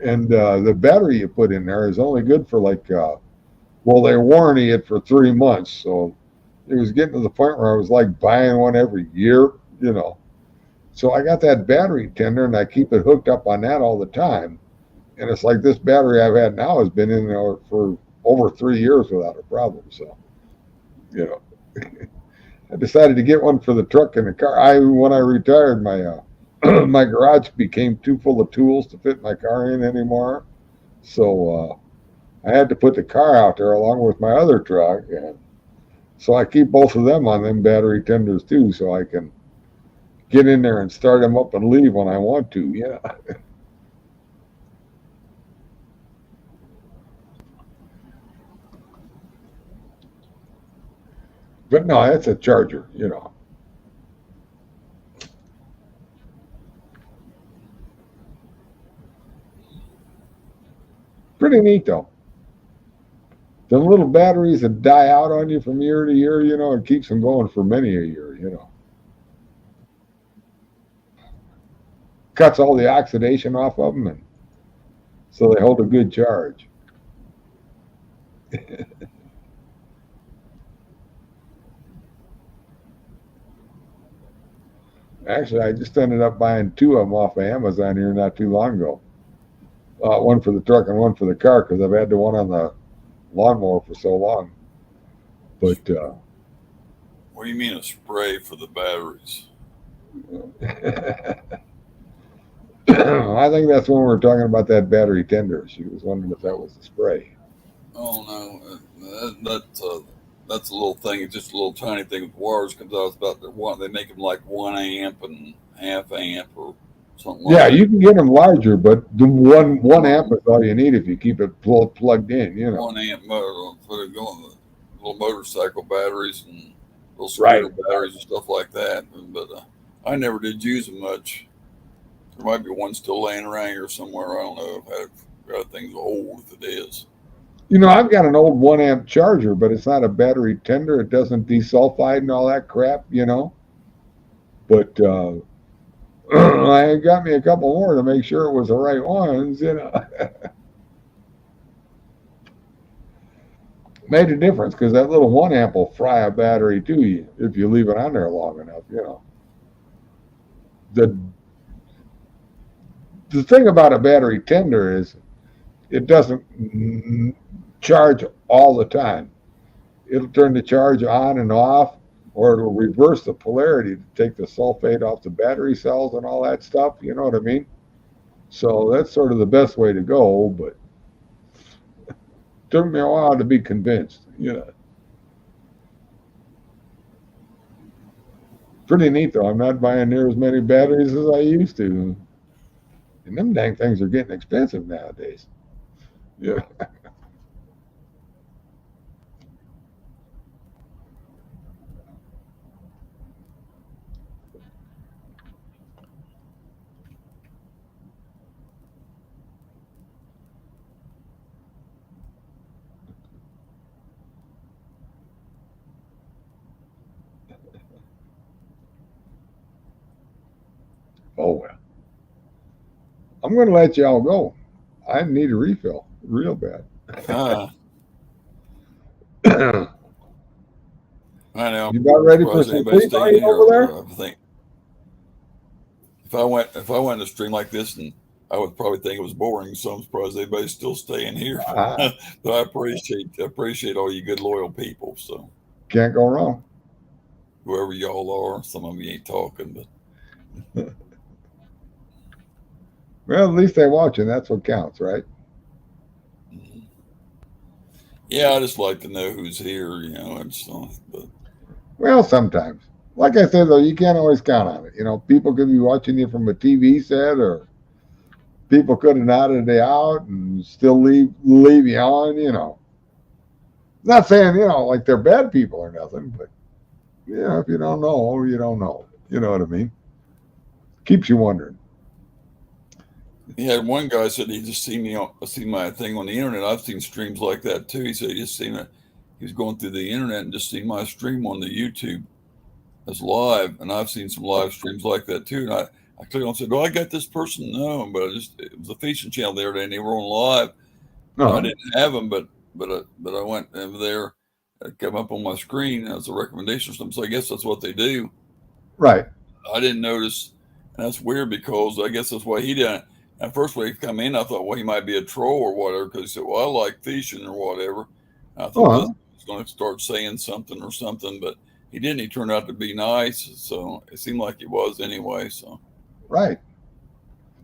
And the battery you put in there is only good for like, well, they warranty it for 3 months. So it was getting to the point where I was like buying one every year, you know. So I got that battery tender and I keep it hooked up on that all the time. And it's like this battery I've had now has been in there for over 3 years without a problem. So, you know, I decided to get one for the truck and the car. When I retired, my my garage became too full of tools to fit my car in anymore. So I had to put the car out there along with my other truck, and so I keep both of them on them battery tenders too, so I can get in there and start them up and leave when I want to. Yeah. But no, that's a charger, you know. Pretty neat though. The little batteries that die out on you from year to year, you know, it keeps them going for many a year, you know. Cuts all the oxidation off of them, and so they hold a good charge. Actually, I just ended up buying two of them off of Amazon here not too long ago. One for the truck and one for the car because I've had the one on the lawnmower for so long. But What do you mean a spray for the batteries? I think that's when we were talking about that battery tender. She was wondering if that was a spray. Oh no, that's a little thing. It's just a little tiny thing with wires. Comes out it's about the one. They make them like 1 amp and half amp or something like Yeah, that. you can get them larger, but the one amp is all you need if you keep it plugged in. You know. 1 amp motor for it going little motorcycle batteries and little Right. scooter batteries and stuff like that. But I never did use them much. There might be one still laying around here somewhere. I don't know. I've got things old if it is. You know, I've got an old 1 amp charger, but it's not a battery tender. It doesn't desulfide and all that crap, you know. But I got me a couple more to make sure it was the right ones, you know. Made a difference because that little 1 amp will fry a battery too if you leave it on there long enough, you know. The the thing about a battery tender is it doesn't charge all the time. It'll turn the charge on and off, or it'll reverse the polarity to take the sulfate off the battery cells and all that stuff. You know what I mean? So that's sort of the best way to go, but it took me a while to be convinced. You know, pretty neat though. I'm not buying near as many batteries as I used to, and them dang things are getting expensive nowadays. Yeah. Oh well. I'm going to let y'all go. I need a refill real bad. Ah, You I know. about I'm ready for surprised some anybody sleep? Are staying you here. over there? I think if I went to stream like this, and I would probably think it was boring. So I'm surprised anybody's still staying here. Ah, But I appreciate all you good loyal people. So can't go wrong. whoever y'all are, some of you ain't talking, but Well, at least they're watching. That's what counts, right? mm, yeah, I just like to know who's here. But Well, sometimes. Like I said, though, you can't always count on it. You know, people could be watching you from a TV set, or people could have nodded you out and still leave you on. You know, not saying like they're bad people or nothing, but if you don't know, you don't know. You know what I mean? Keeps you wondering. he had one guy said he just seen my thing on the internet. I've seen streams like that too. He said he just seen it. He was going through the internet and just seen my stream on the YouTube as live, and I've seen some live streams like that too. And I clicked on and said, "Oh, I got this person." No, but it was a fishing channel the other day, and they were on live. And I didn't have them, but I went over there. It came up on my screen as a recommendation or something. So I guess that's what they do. Right. I didn't notice, and that's weird because I guess that's why he didn't. At first, when he come in, I thought, well, he might be a troll or whatever, because he said, "Well, I like fishing or whatever." And I thought this was going to start saying something or something, but he didn't. He turned out to be nice, so it seemed like he was anyway. So Right.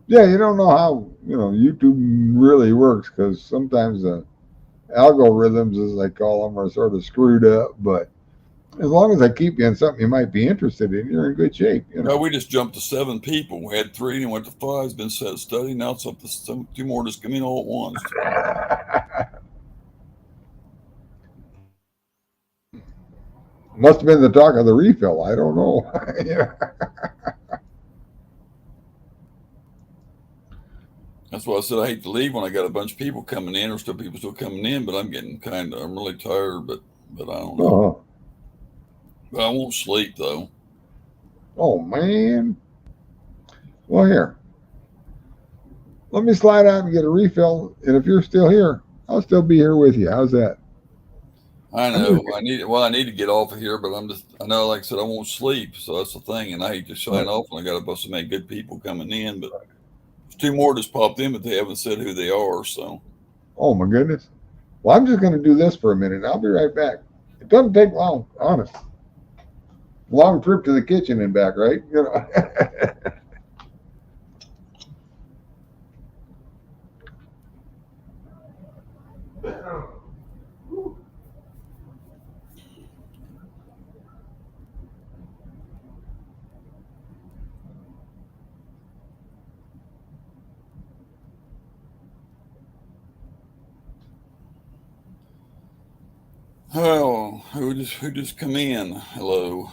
Yeah, you don't know how YouTube really works because sometimes the algorithms, as they call them, are sort of screwed up. But as long as they keep you in something you might be interested in, you're in good shape. no, we just jumped to 7 people. We had 3 and went to 5. It's been set study. Now it's up to 2 more just come in all at once. Must have been the talk of the refill. I don't know. That's why I said I hate to leave when I got a bunch of people coming in, or still people still coming in. But I'm really tired. But I don't know. But I won't sleep though. Oh man. Well, here. Let me slide out and get a refill, and if you're still here, I'll still be here with you. How's that? I know. I need to get off of here, but I know, like I said, I won't sleep. So that's the thing. And I hate to sign off when I got a bunch of many good people coming in, but there's 2 more just popped in, but they haven't said who they are. So. Oh my goodness. Well, I'm just going to do this for a minute. I'll be right back. It doesn't take long, honest. Long trip to the kitchen and back, right? Oh, who just come in? Hello.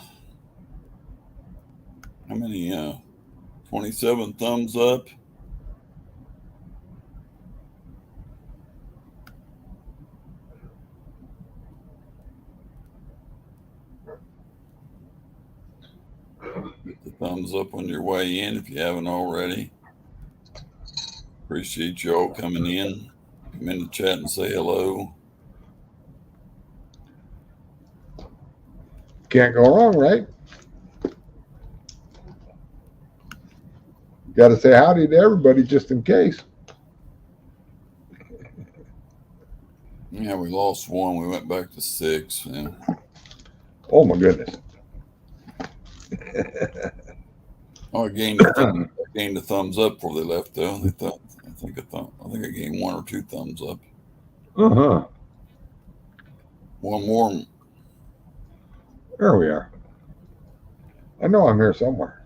How many? 27 thumbs up. Get the thumbs up on your way in if you haven't already. Appreciate you all coming in. Come in the chat and say hello. Can't go wrong, right? Got to say howdy to everybody just in case. Yeah, we lost 1. We went back to 6. Yeah. Oh my goodness. Oh, I gained a thumbs up before they left though. I think I gained 1 or 2 thumbs up. Uh-huh. 1 more. There we are. I know I'm here somewhere.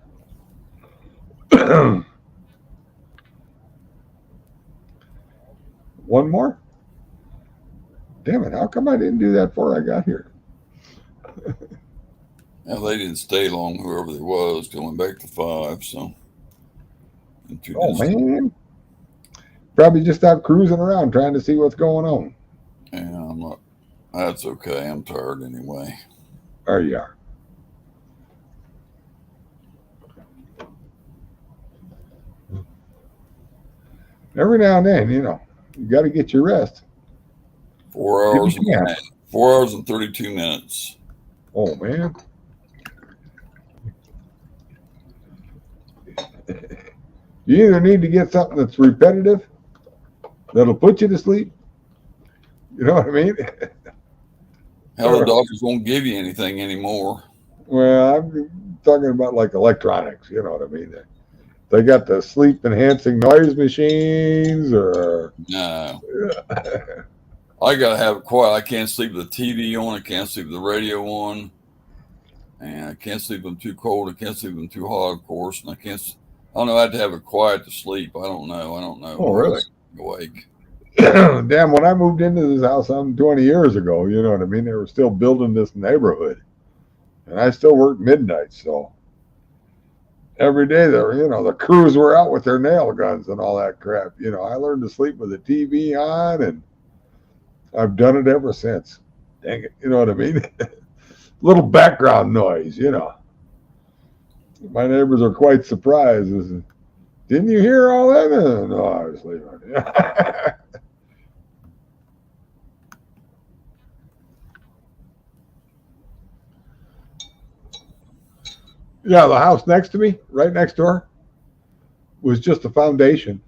One more? Damn it, how come I didn't do that before I got here? Yeah, they didn't stay long, whoever they was, going back to 5, so. Oh, man. Probably just out cruising around trying to see what's going on. Yeah, that's okay. I'm tired anyway. There you are. Every now and then, you got to get your rest. 4 hours. 4 hours and 32 minutes. Oh man. You either need to get something that's repetitive, that'll put you to sleep. You know what I mean? Hell, the doctors won't give you anything anymore. Well, I'm talking about like electronics. You know what I mean? They got the sleep enhancing noise machines, or no. I gotta have it quiet. I can't sleep with the TV on. I can't sleep with the radio on, and I can't sleep when I'm too cold. I can't sleep when I'm too hot, of course. And I don't know. I had to have it quiet to sleep. I don't know. Oh, really? Awake. Damn, when I moved into this house 20 years ago, you know what I mean? They were still building this neighborhood. And I still worked midnight, so every day the crews were out with their nail guns and all that crap. I learned to sleep with the TV on, and I've done it ever since. Dang it, you know what I mean? Little background noise, My neighbors are quite surprised. Didn't you hear all that? No, I was sleeping. Yeah, the house next to me, right next door, was just a foundation.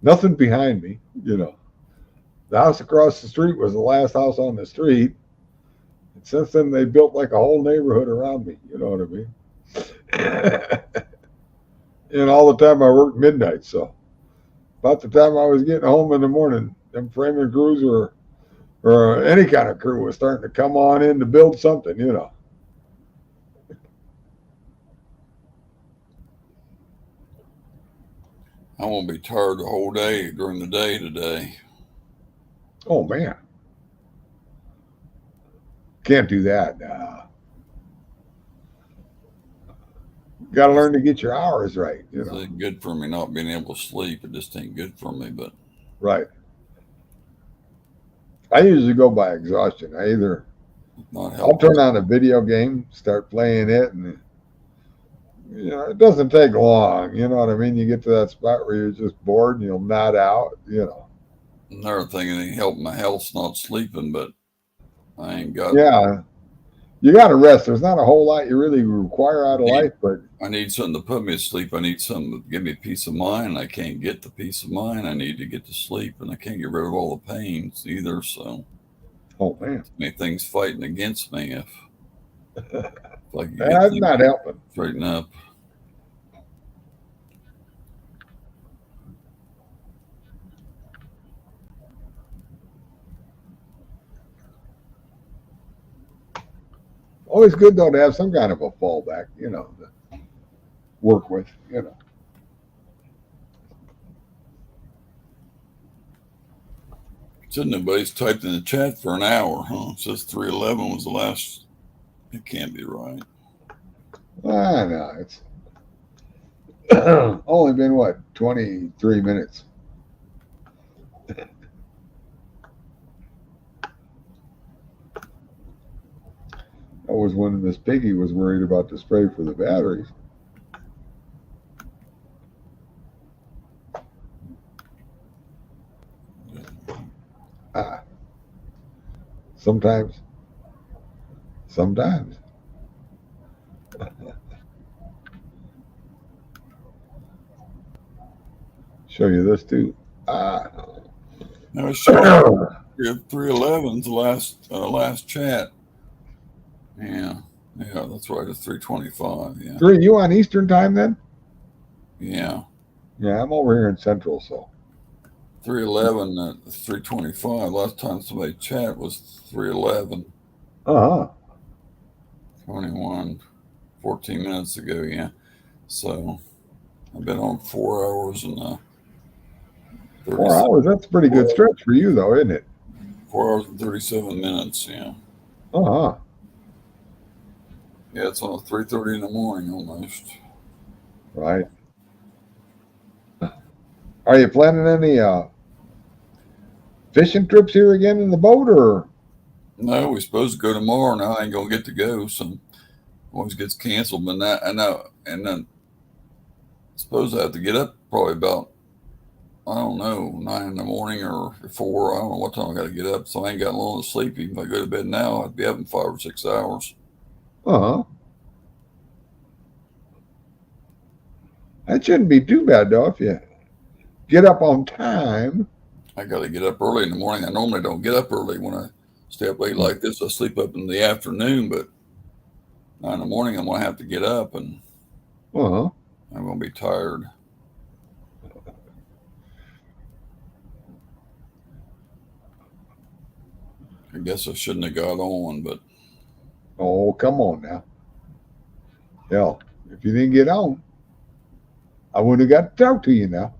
Nothing behind me, you know. The house across the street was the last house on the street. And since then, they built like a whole neighborhood around me. You know what I mean? And all the time I worked midnight. So about the time I was getting home in the morning, them framing crews or any kind of crew was starting to come on in to build something, you know. I won't be tired the whole day during the day today. Oh, man. Can't do that. Got to learn to get your hours right, you It's know. good for me not being able to sleep. It just ain't good for me. But Right. I usually go by exhaustion. not I'll helping. turn on a video game, start playing it, and you know, it doesn't take long. You know what I mean? You get to that spot where you're just bored and you'll nod out, you know. Another thing that ain't helping my health's not sleeping, but I ain't got. Yeah, you got to rest. There's not a whole lot you really require out of life, but I need something to put me to sleep. I need something to give me peace of mind. I can't get the peace of mind. I need to get to sleep, and I can't get rid of all the pains either. So, oh man, many things fighting against me. If I could get that's things not helping. straightened up. Always good though to have some kind of a fallback, you know, to work with, you know. Said nobody's typed in the chat for an hour, huh? It says 3:11 was the last. It can't be right. No, it's only been what 23 minutes. That was when Miss Piggy was worried about the spray for the batteries. Ah, sometimes. Show you this too. Ah. Now it's showing 3:11's the last chat. Yeah, that's right. It's 3:25. Yeah, Are you on Eastern time then? yeah. Yeah, I'm over here in Central, so 3:11 at 3:25. Last time somebody chat was 3:11. uh-huh. 21, 14 minutes ago. Yeah. So I've been on 4 hours and 4 hours, that's a pretty good stretch for you though, isn't it? 4 hours and 37 minutes. Yeah. Uh-huh. Yeah, it's on 3:30 in the morning almost. Right. Are you planning any fishing trips here again in the boat or? No, we're supposed to go tomorrow. Now I ain't gonna get to go. So always gets canceled. But that I know, and then suppose I have to get up probably about, I don't know, 9 in the morning or 4. I don't know what time I got to get up. So I ain't got long to sleep. Even if I go to bed now, I'd be up in 5 or 6 hours. Uh-huh. That shouldn't be too bad though if you get up on time. I got to get up early in the morning. I normally don't get up early when I stay up late like this. I sleep up in the afternoon, but 9 in the morning I'm gonna have to get up, and Uh-huh. I'm gonna be tired. I guess I shouldn't have got on, but Oh, come on now. Hell, if you didn't get on, I wouldn't have got to talk to you now.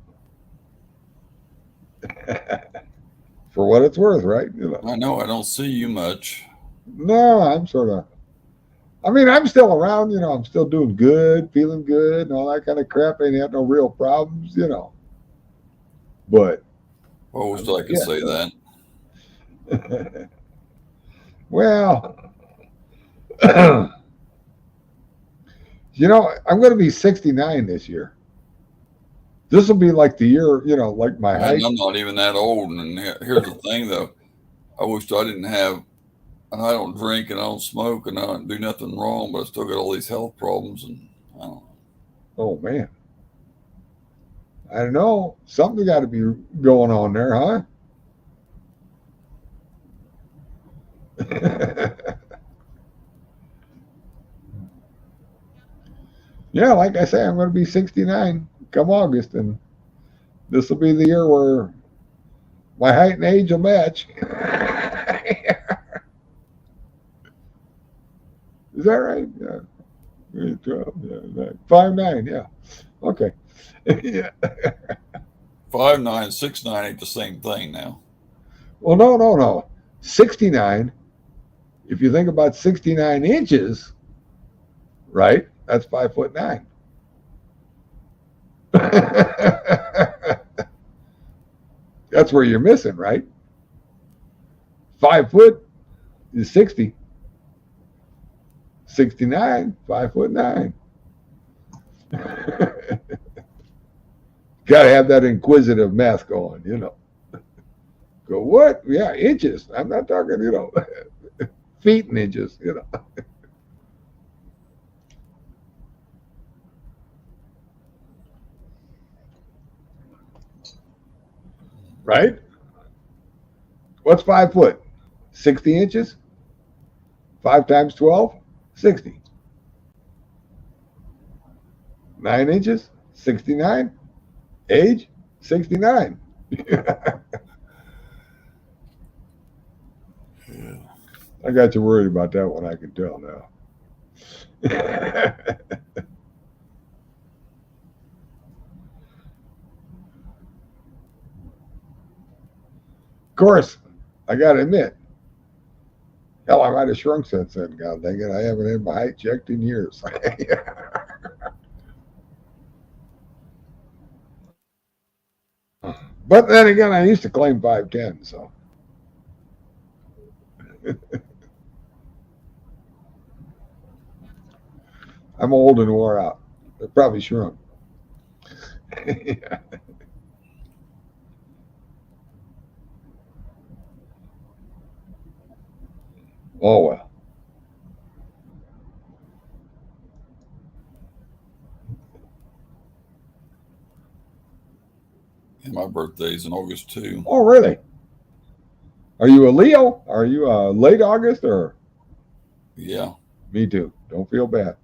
For what it's worth, right? You know. I know I don't see you much. No, I'm sort of. I mean, I'm still around. You know, I'm still doing good, feeling good, and all that kind of crap. Ain't had no real problems, you know. But I always like to say that. well, You know, I'm going to be 69 this year. This will be like the year, like my Man, height. I'm not even that old. And here's the thing, though. I wish I didn't have, and I don't drink and I don't smoke and I don't do nothing wrong, but I still got all these health problems. And I don't know. Oh, man. I don't know. Something's got to be going on there, huh? Yeah, like I say, I'm going to be 69 come August, and this will be the year where my height and age will match. Is that right? Yeah. 12, yeah, 5'9", yeah. Okay. Yeah. 5'9", 6'9" ain't the same thing now. Well, no. 69, if you think about 69 inches, right, that's 5'9". That's where you're missing, right? 5 foot is 60. 69, 5'9". Got to have that inquisitive math going, Go, what? Yeah, inches. I'm not talking, feet and inches, Right? What's 5 foot? 60 inches? 5 times 12? 60. 9 inches? 69. Age? 69. Yeah. I got you worried about that one, I can tell now. Of course, I got to admit, hell, I might have shrunk since then. God dang it, I haven't had my height checked in years. But then again, I used to claim 5'10", so. I'm old and wore out. I probably shrunk. Yeah. Oh, well. And my birthday's in August too. Oh, really? Are you a Leo? Are you a late August or? Yeah. Me too. Don't feel bad.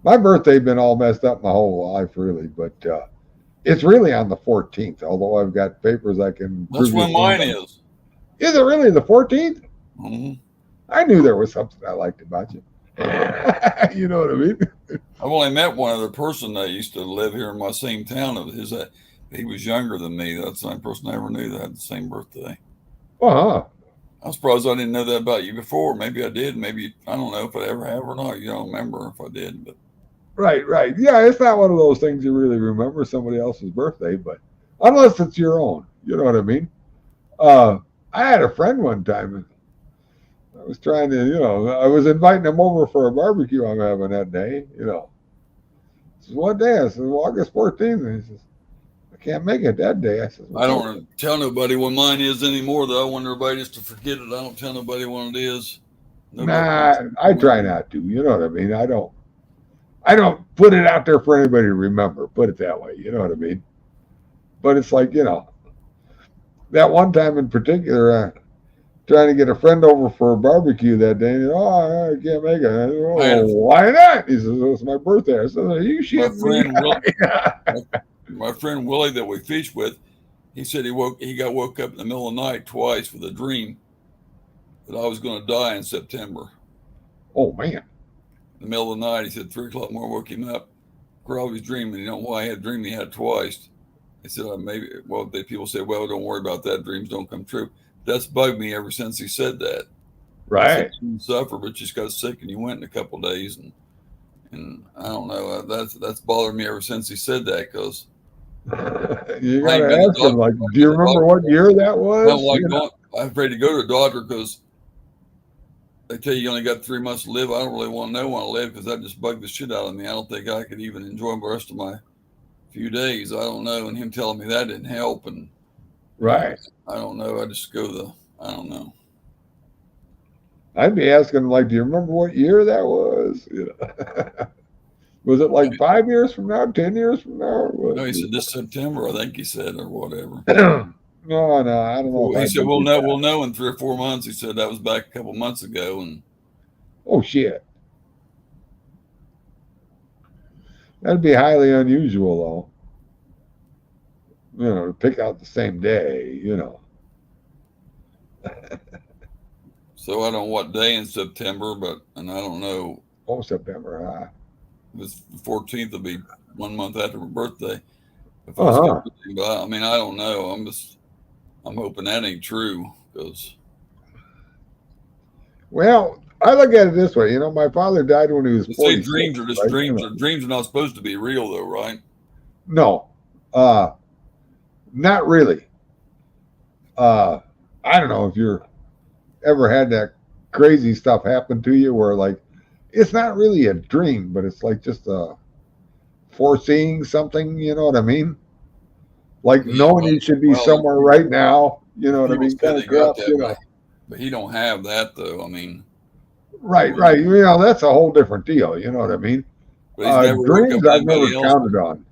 My birthday's been all messed up my whole life, really, but it's really on the 14th, although I've got papers I can That's prove. when mine is. Is it really the 14th? Mm-hmm. I knew there was something I liked about you. You know what I mean? I've only met one other person that used to live here in my same town. He was younger than me. That's the only person I ever knew that had the same birthday. Uh-huh. I'm surprised I didn't know that about you before. Maybe I did. Maybe, I don't know if I ever have or not. You don't remember if I did, but. Right. Yeah, it's not one of those things you really remember somebody else's birthday, but unless it's your own, you know what I mean? I had a friend one time, and I was trying to, I was inviting him over for a barbecue I'm having that day, He says, what day? I said, well, August 14th. And he says, I can't make it that day. I said, well, I don't tell nobody when mine is anymore, though. I want everybody just to forget it. I don't tell nobody when it is. Nah, I try not to. You know what I mean? I don't put it out there for anybody to remember. Put it that way. You know what I mean? But it's like, that one time in particular, trying to get a friend over for a barbecue that day. And, I can't make it. I said, oh, why not? He says, it's my birthday. I said, are you shitting me? My friend Willie that we fish with, he said he got woke up in the middle of the night twice with a dream that I was going to die in September. Oh, man. In the middle of the night, he said 3 o'clock more woke him up. Girl was dreaming. You know why he had a dream he had twice? He said, people said, well, don't worry about that. Dreams don't come true. That's bugged me ever since he said that. Right. He didn't suffer, but just got sick and he went in a couple of days. And I don't know. That's bothered me ever since he said that because. You got to ask him, like, do you remember what year that was? I'm afraid to go to the doctor because they tell you only got 3 months to live. I don't really want to know when I live because that just bugged the shit out of me. I don't think I could even enjoy the rest of my few days. I don't know. And him telling me that didn't help. And Right. I don't know. I just go I don't know. I'd be asking, like, do you remember what year that was? You know? Was it like 5 years from now, 10 years from now? Or what? No, he said this September, I think he said, or whatever. No, I don't know Well, if he I said believe that. we'll know in 3 or 4 months. He said that was back a couple months ago, and Oh, shit. That'd be highly unusual, though. You know, to pick out the same day, you know. so I don't know what day in September, and I don't know Oh, September, huh? if it's the 14th will be 1 month after my birthday. If I skip Uh-huh. it, but I mean I don't know. I'm hoping that ain't true because Well, I look at it this way. You know, my father died when he was they say 46, dreams are just right? You dreams. know, Dreams are not supposed to be real, though, right? no, uh, not really. Uh, I don't know if you're ever had that crazy stuff happen to you where, like, it's not really a dream, but it's like just foreseeing something, you know what I mean? Like Yeah. knowing you should be Well, somewhere right now, you know what I people mean? say Kind they of got crap, that, you know. but he don't have that though. I mean, Right. You know, that's a whole different deal, you know what I mean? but he's never woke up Dreams with I've never anybody else. counted on.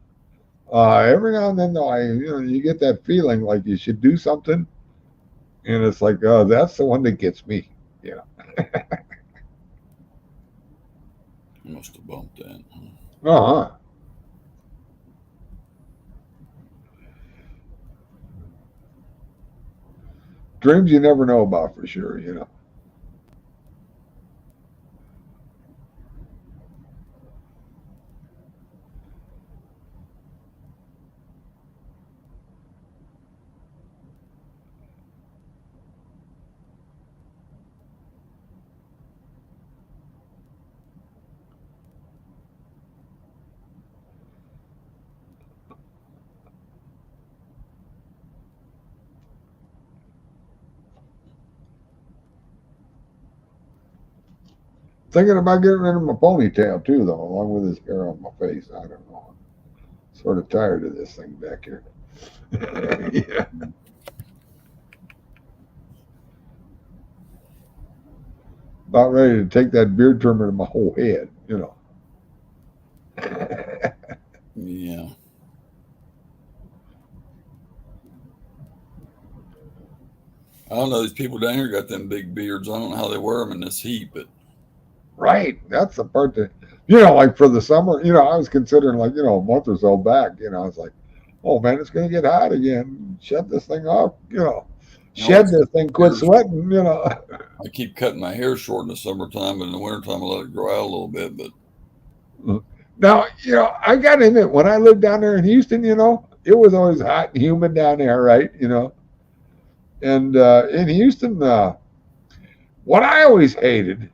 Every now and then, though, you get that feeling like you should do something, and it's like, that's the one that gets me. Yeah. Must have bumped that. Uh huh. Dreams you never know about for sure, you know. Thinking about getting rid of my ponytail too, though, along with this hair on my face. I don't know. I'm sort of tired of this thing back here. Yeah. About ready to take that beard trimmer to my whole head, you know. Yeah. I don't know. These people down here got them big beards. I don't know how they wear them in this heat, but Right. That's the part that, like for the summer, I was considering, like, a month or so back, I was like, oh man, it's going to get hot again. Shut this thing off, I shed this thing, quit sweating. I keep cutting my hair short in the summertime, but in the wintertime I let it grow out a little bit. But Now, I got in it when I lived down there in Houston, it was always hot and humid down there, right? And in Houston, what I always hated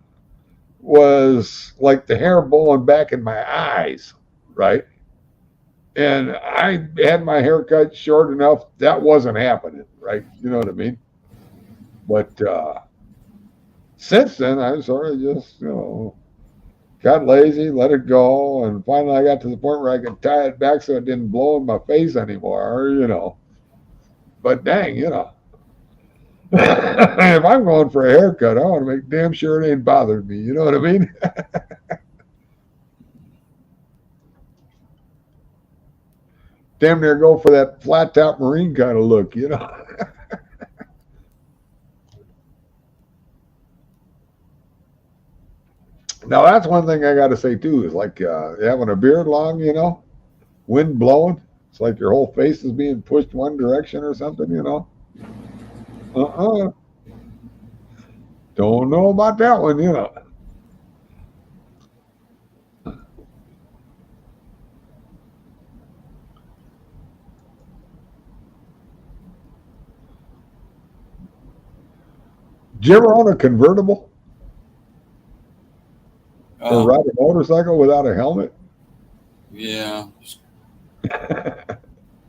was like the hair blowing back in my eyes, right? And I had my hair cut short enough that wasn't happening, right? You know what I mean? But since then, I sort of just, got lazy, let it go, and finally I got to the point where I could tie it back so it didn't blow in my face anymore. But dang, if I'm going for a haircut, I want to make damn sure it ain't bothering me. You know what I mean? Damn near go for that flat top marine kind of look. Now that's one thing I got to say too is like having a beard long, wind blowing. It's like your whole face is being pushed one direction or something. Uh-uh. Don't know about that one. Did you ever own a convertible or ride a motorcycle without a helmet? Yeah,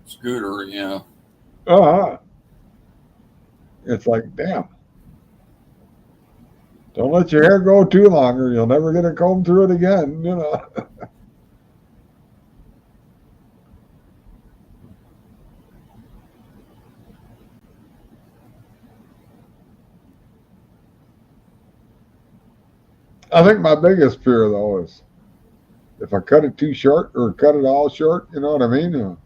scooter. Yeah. Uh-huh. It's like, damn. Don't let your hair grow too long, or you'll never get a comb through it again. You know. I think my biggest fear though is if I cut it too short or cut it all short. You know what I mean?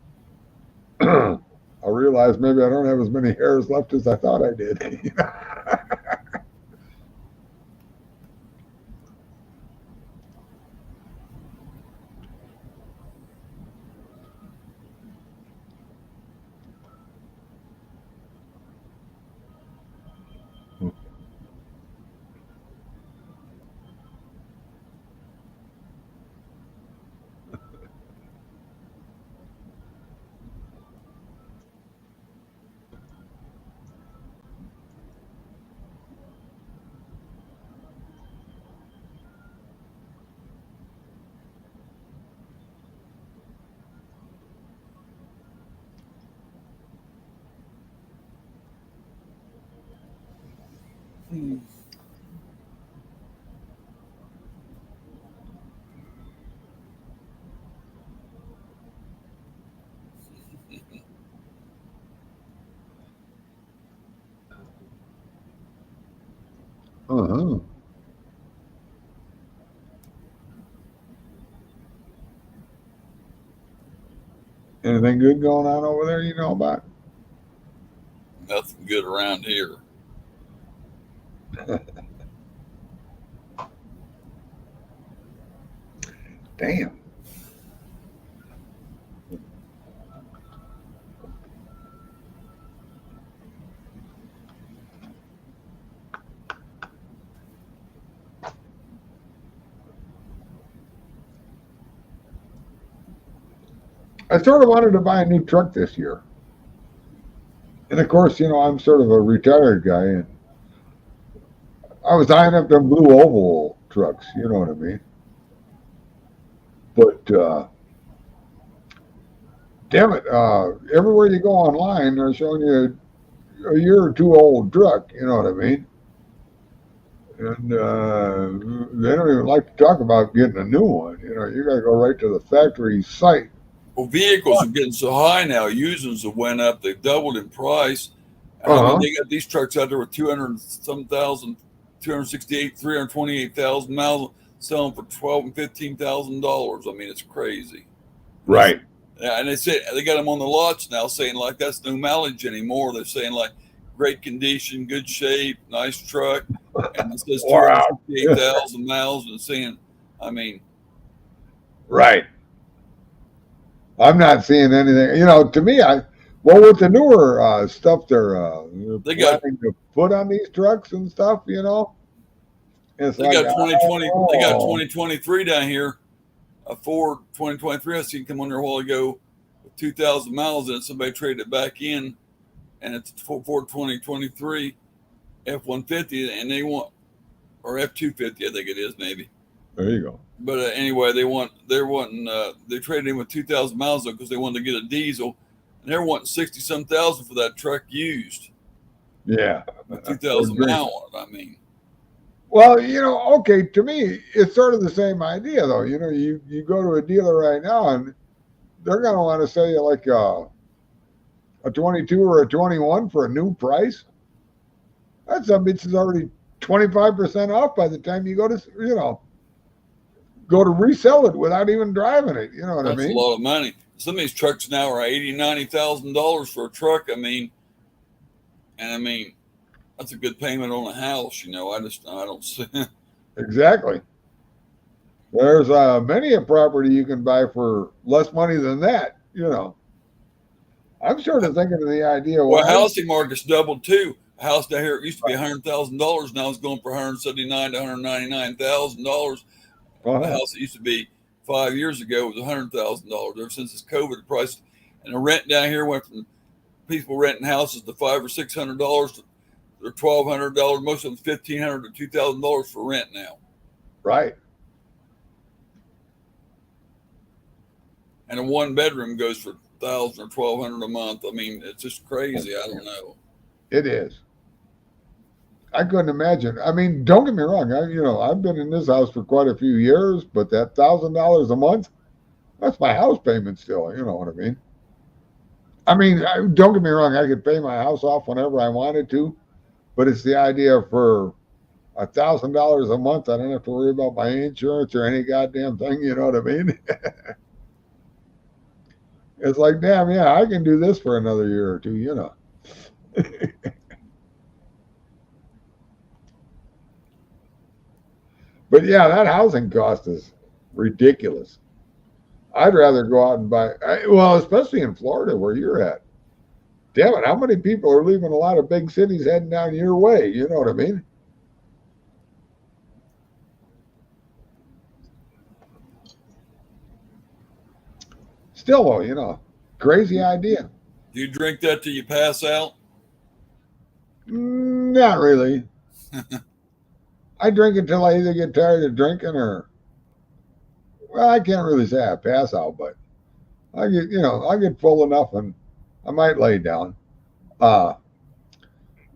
I realize maybe I don't have as many hairs left as I thought I did. Uh-huh. Anything good going on over there you know about? Nothing good around here. Damn. I sort of wanted to buy a new truck this year. And of course, you know, I'm sort of a retired guy, and I was eyeing up them blue oval trucks, you know what I mean? But damn it, everywhere you go online, they're showing you a year or two old truck, you know what I mean? And they don't even like to talk about getting a new one. You know, you got to go right to the factory site. Well, vehicles are getting so high now. Users have went up. They've doubled in price. I mean, they got these trucks out there with 200 some thousand, 268, 328,000 miles, selling for $12,000 and $15,000. I mean, it's crazy. Right. And they say they got them on the lots now, saying like that's no mileage anymore. They're saying like great condition, good shape, nice truck, and it says Wow. 268,000 miles, and saying, I mean, right. I'm not seeing anything. You know, to me, well, with the newer stuff they planning to put on these trucks and stuff, you know, it's they like, got 2020. They got 2023 down here. A Ford 2023 I seen come on there a while ago with 2,000 miles in it. Somebody traded it back in, and it's a Ford 2023 F-150, and they want, or F-250, I think it is maybe. There you go. But anyway, they traded in with 2,000 miles because they wanted to get a diesel, and they're wanting 60 some thousand for that truck used. Yeah, with 2,000 miles on it. I mean, well, you know, okay, to me, it's sort of the same idea, though. You know, you go to a dealer right now, and they're going to want to sell you like a 22 or a 21 for a new price. That some bitch is already 25% off by the time you go to, you know, go to resell it without even driving it. You know what I mean? That's a lot of money. Some of these trucks now are $80,000, $90,000 for a truck. I mean, that's a good payment on a house. You know, I don't see. Exactly. There's many a property you can buy for less money than that. You know, I'm sort of thinking of the idea. Well, housing market's doubled too. A house down here, it used to be $100,000. Now it's going for $179,000 to $199,000. A house that used to be 5 years ago was $100,000. Ever since this COVID, the price and the rent down here went from people renting houses to $500 or $600 to $1,200. Most of them $1,500 to $2,000 for rent now. Right. And a one bedroom goes for $1,000 or $1,200 a month. I mean, it's just crazy. I don't know. It is. I couldn't imagine. I mean, don't get me wrong. I've been in this house for quite a few years, but that $1,000 a month, that's my house payment still. You know what I mean? Don't get me wrong. I could pay my house off whenever I wanted to, but it's the idea for $1,000 a month. I don't have to worry about my insurance or any goddamn thing. You know what I mean? It's like, damn, yeah, I can do this for another year or two. But yeah, that housing cost is ridiculous. I'd rather go out and buy, well, especially in Florida where you're at. Damn it, how many people are leaving a lot of big cities heading down your way? You know what I mean? Still, though, crazy idea. Do you drink that till you pass out? Not really. I drink until I either get tired of drinking or, well, I can't really say I pass out, but I get full enough and I might lay down. Uh,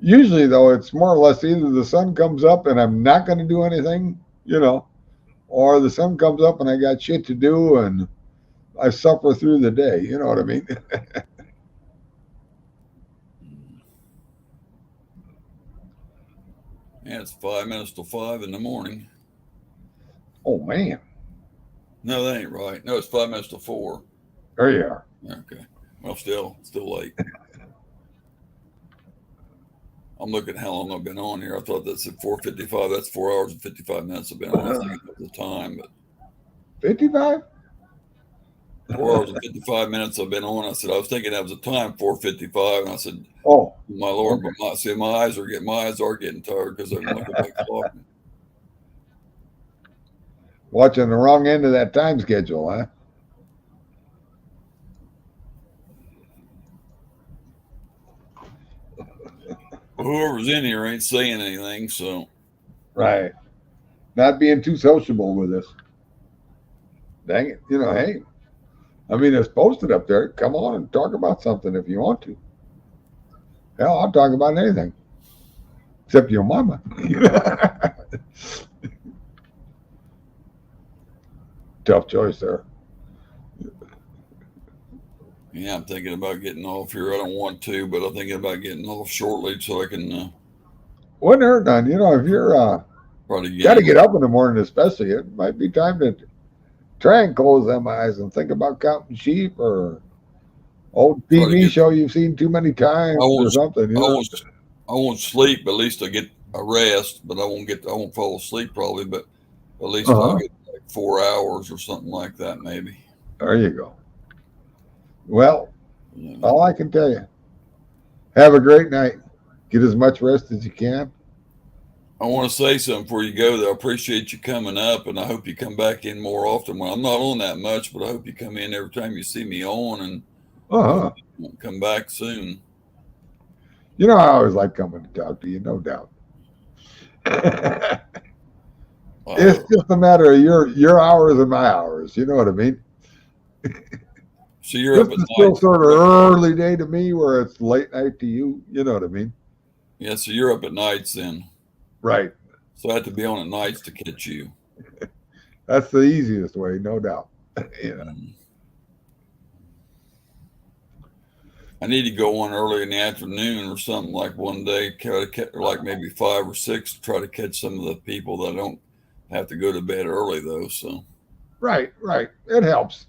Usually, though, it's more or less either the sun comes up and I'm not going to do anything, or the sun comes up and I got shit to do and I suffer through the day. You know what I mean? Yeah, it's 5 minutes to 5 in the morning. Oh, man. No, that ain't right. No, it's 5 minutes to 4. There you are. Okay. Well, still late. I'm looking how long I've been on here. I thought that's at 4:55. That's 4 hours and 55 minutes I've been on. I think it was the time, but 55? 4 hours and 55 minutes I've been on. I said I was thinking that was the time, 4:55, and I said, Oh, my Lord, okay. but my eyes are getting tired because I'm looking at the clock. Watching the wrong end of that time schedule, huh? Whoever's in here ain't saying anything, so Right. Not being too sociable with us. Dang it. Hey, it's posted up there. Come on and talk about something if you want to. Hell, I'll talk about anything. Except your mama. Tough choice there. yeah, I'm thinking about getting off here. I don't want to, but I'm thinking about getting off shortly so I can Wouldn't hurt none. If you're probably got to get up in the morning, especially, it might be time to try and close them eyes and think about counting sheep or old TV show you've seen too many times or something. I won't sleep, but at least I get a rest, but I won't fall asleep probably, but at least I'll get like 4 hours or something like that, maybe. There you go. Well, all I can tell you, have a great night. Get as much rest as you can. I want to say something before you go, though. I appreciate you coming up, and I hope you come back in more often. Well, I'm not on that much, but I hope you come in every time you see me on, and come back soon. I always like coming to talk to you, no doubt. It's just a matter of your hours and my hours. You know what I mean? So you're up at night. Still sort of early day to me, where it's late night to you. You know what I mean? Yeah. So you're up at nights then. Right. So I have to be on at nights to catch you. That's the easiest way, no doubt. I need to go on early in the afternoon or something like one day, like maybe 5 or 6, to try to catch some of the people that don't have to go to bed early though. So. Right. It helps.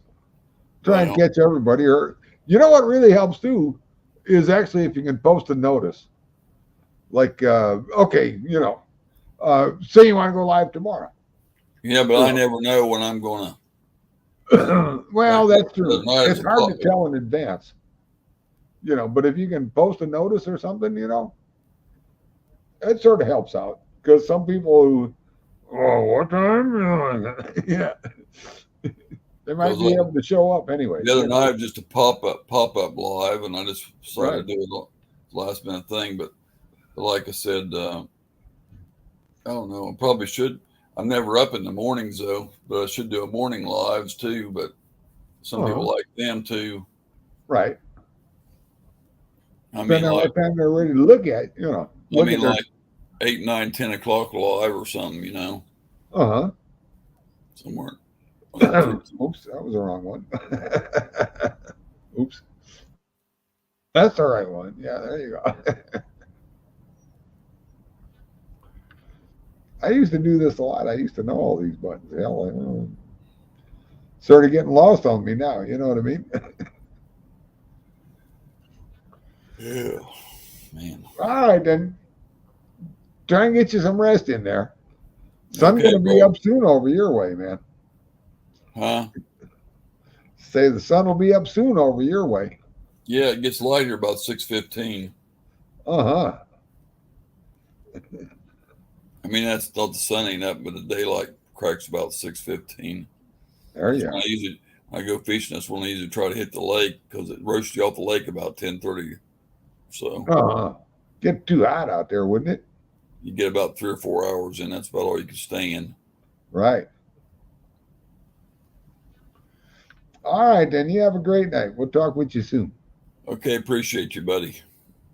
Try and catch everybody. Or what really helps too is actually if you can post a notice. Like, okay, say you want to go live tomorrow. Yeah, but I never know when I'm going to. Well, that's true. It's hard to tell in advance. But if you can post a notice or something, it sort of helps out. Because some people who, what time? Yeah. They might be able to show up anyway. The other night, just a pop up live, and I just decided to do a last minute thing. But like I said, I don't know. I probably should. I'm never up in the mornings though, but I should do a morning lives too. But some people like them too. Right. Depending on what time they're ready to look at, 8, 9, 10 o'clock live or something, you know, Uh somewhere on the huh. 15th. Oops, that was the wrong one. Oops, that's the right one. Yeah, there you go. I used to do this a lot. I used to know all these buttons. Hell, sort of getting lost on me now. You know what I mean? Yeah, man. All right, then. Try and get you some rest in there. Sun Okay, gonna be bro. up soon over your way, man. Huh? Say the sun will be up soon over your way. Yeah, it gets light here about 6:15. Uh huh. I mean, that's not the sun ain't up, but the daylight cracks about 6:15. There That's you when are. I go fishing. That's when I usually try to hit the lake because it roasts you off the lake about 10:30. So Uh huh. Get too hot out there, wouldn't it? you get about 3 or 4 hours in. That's about all you can stand. Right. All right, then. You have a great night. We'll talk with you soon. Okay, appreciate you, buddy.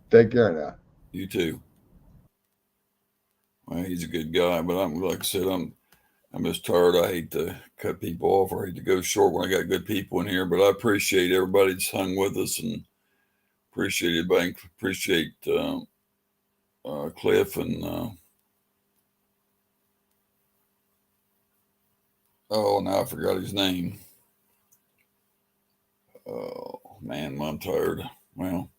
Take care now. You too. Well, he's a good guy, but I'm like I said, I'm just tired. I hate to cut people off or I hate to go short when I got good people in here. But I appreciate everybody that's hung with us and appreciate everybody. Appreciate Cliff and oh, now I forgot his name. Oh man, I'm tired. Well,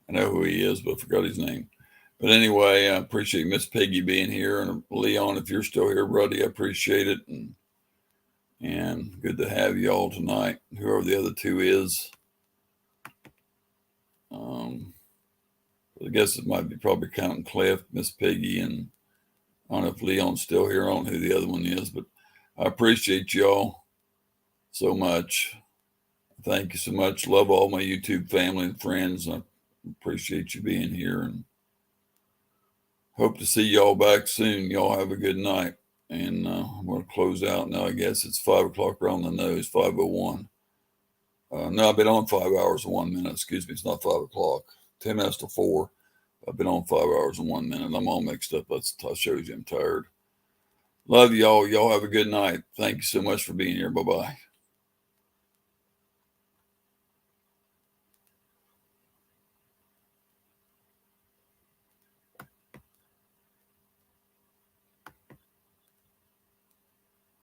I know who he is, but I forgot his name. But anyway, I appreciate Miss Peggy being here and Leon. If you're still here, buddy, I appreciate it and good to have you all tonight. Whoever the other two is, um, I guess it might be probably counting Cliff, Miss Peggy, and I don't know if Leon's still here. I don't know who the other one is, but I appreciate y'all so much. Thank you so much. Love all my YouTube family and friends. I appreciate you being here and hope to see y'all back soon. Y'all have a good night. And I'm going to close out now. I guess it's 5 o'clock around the nose, 5:01. No, I've been on 5 hours and 1 minute. Excuse me, it's not 5 o'clock. 10 minutes to 4. I've been on 5 hours and 1 minute. I'm all mixed up. That shows you I'm tired. Love y'all. Y'all have a good night. Thank you so much for being here. Bye bye.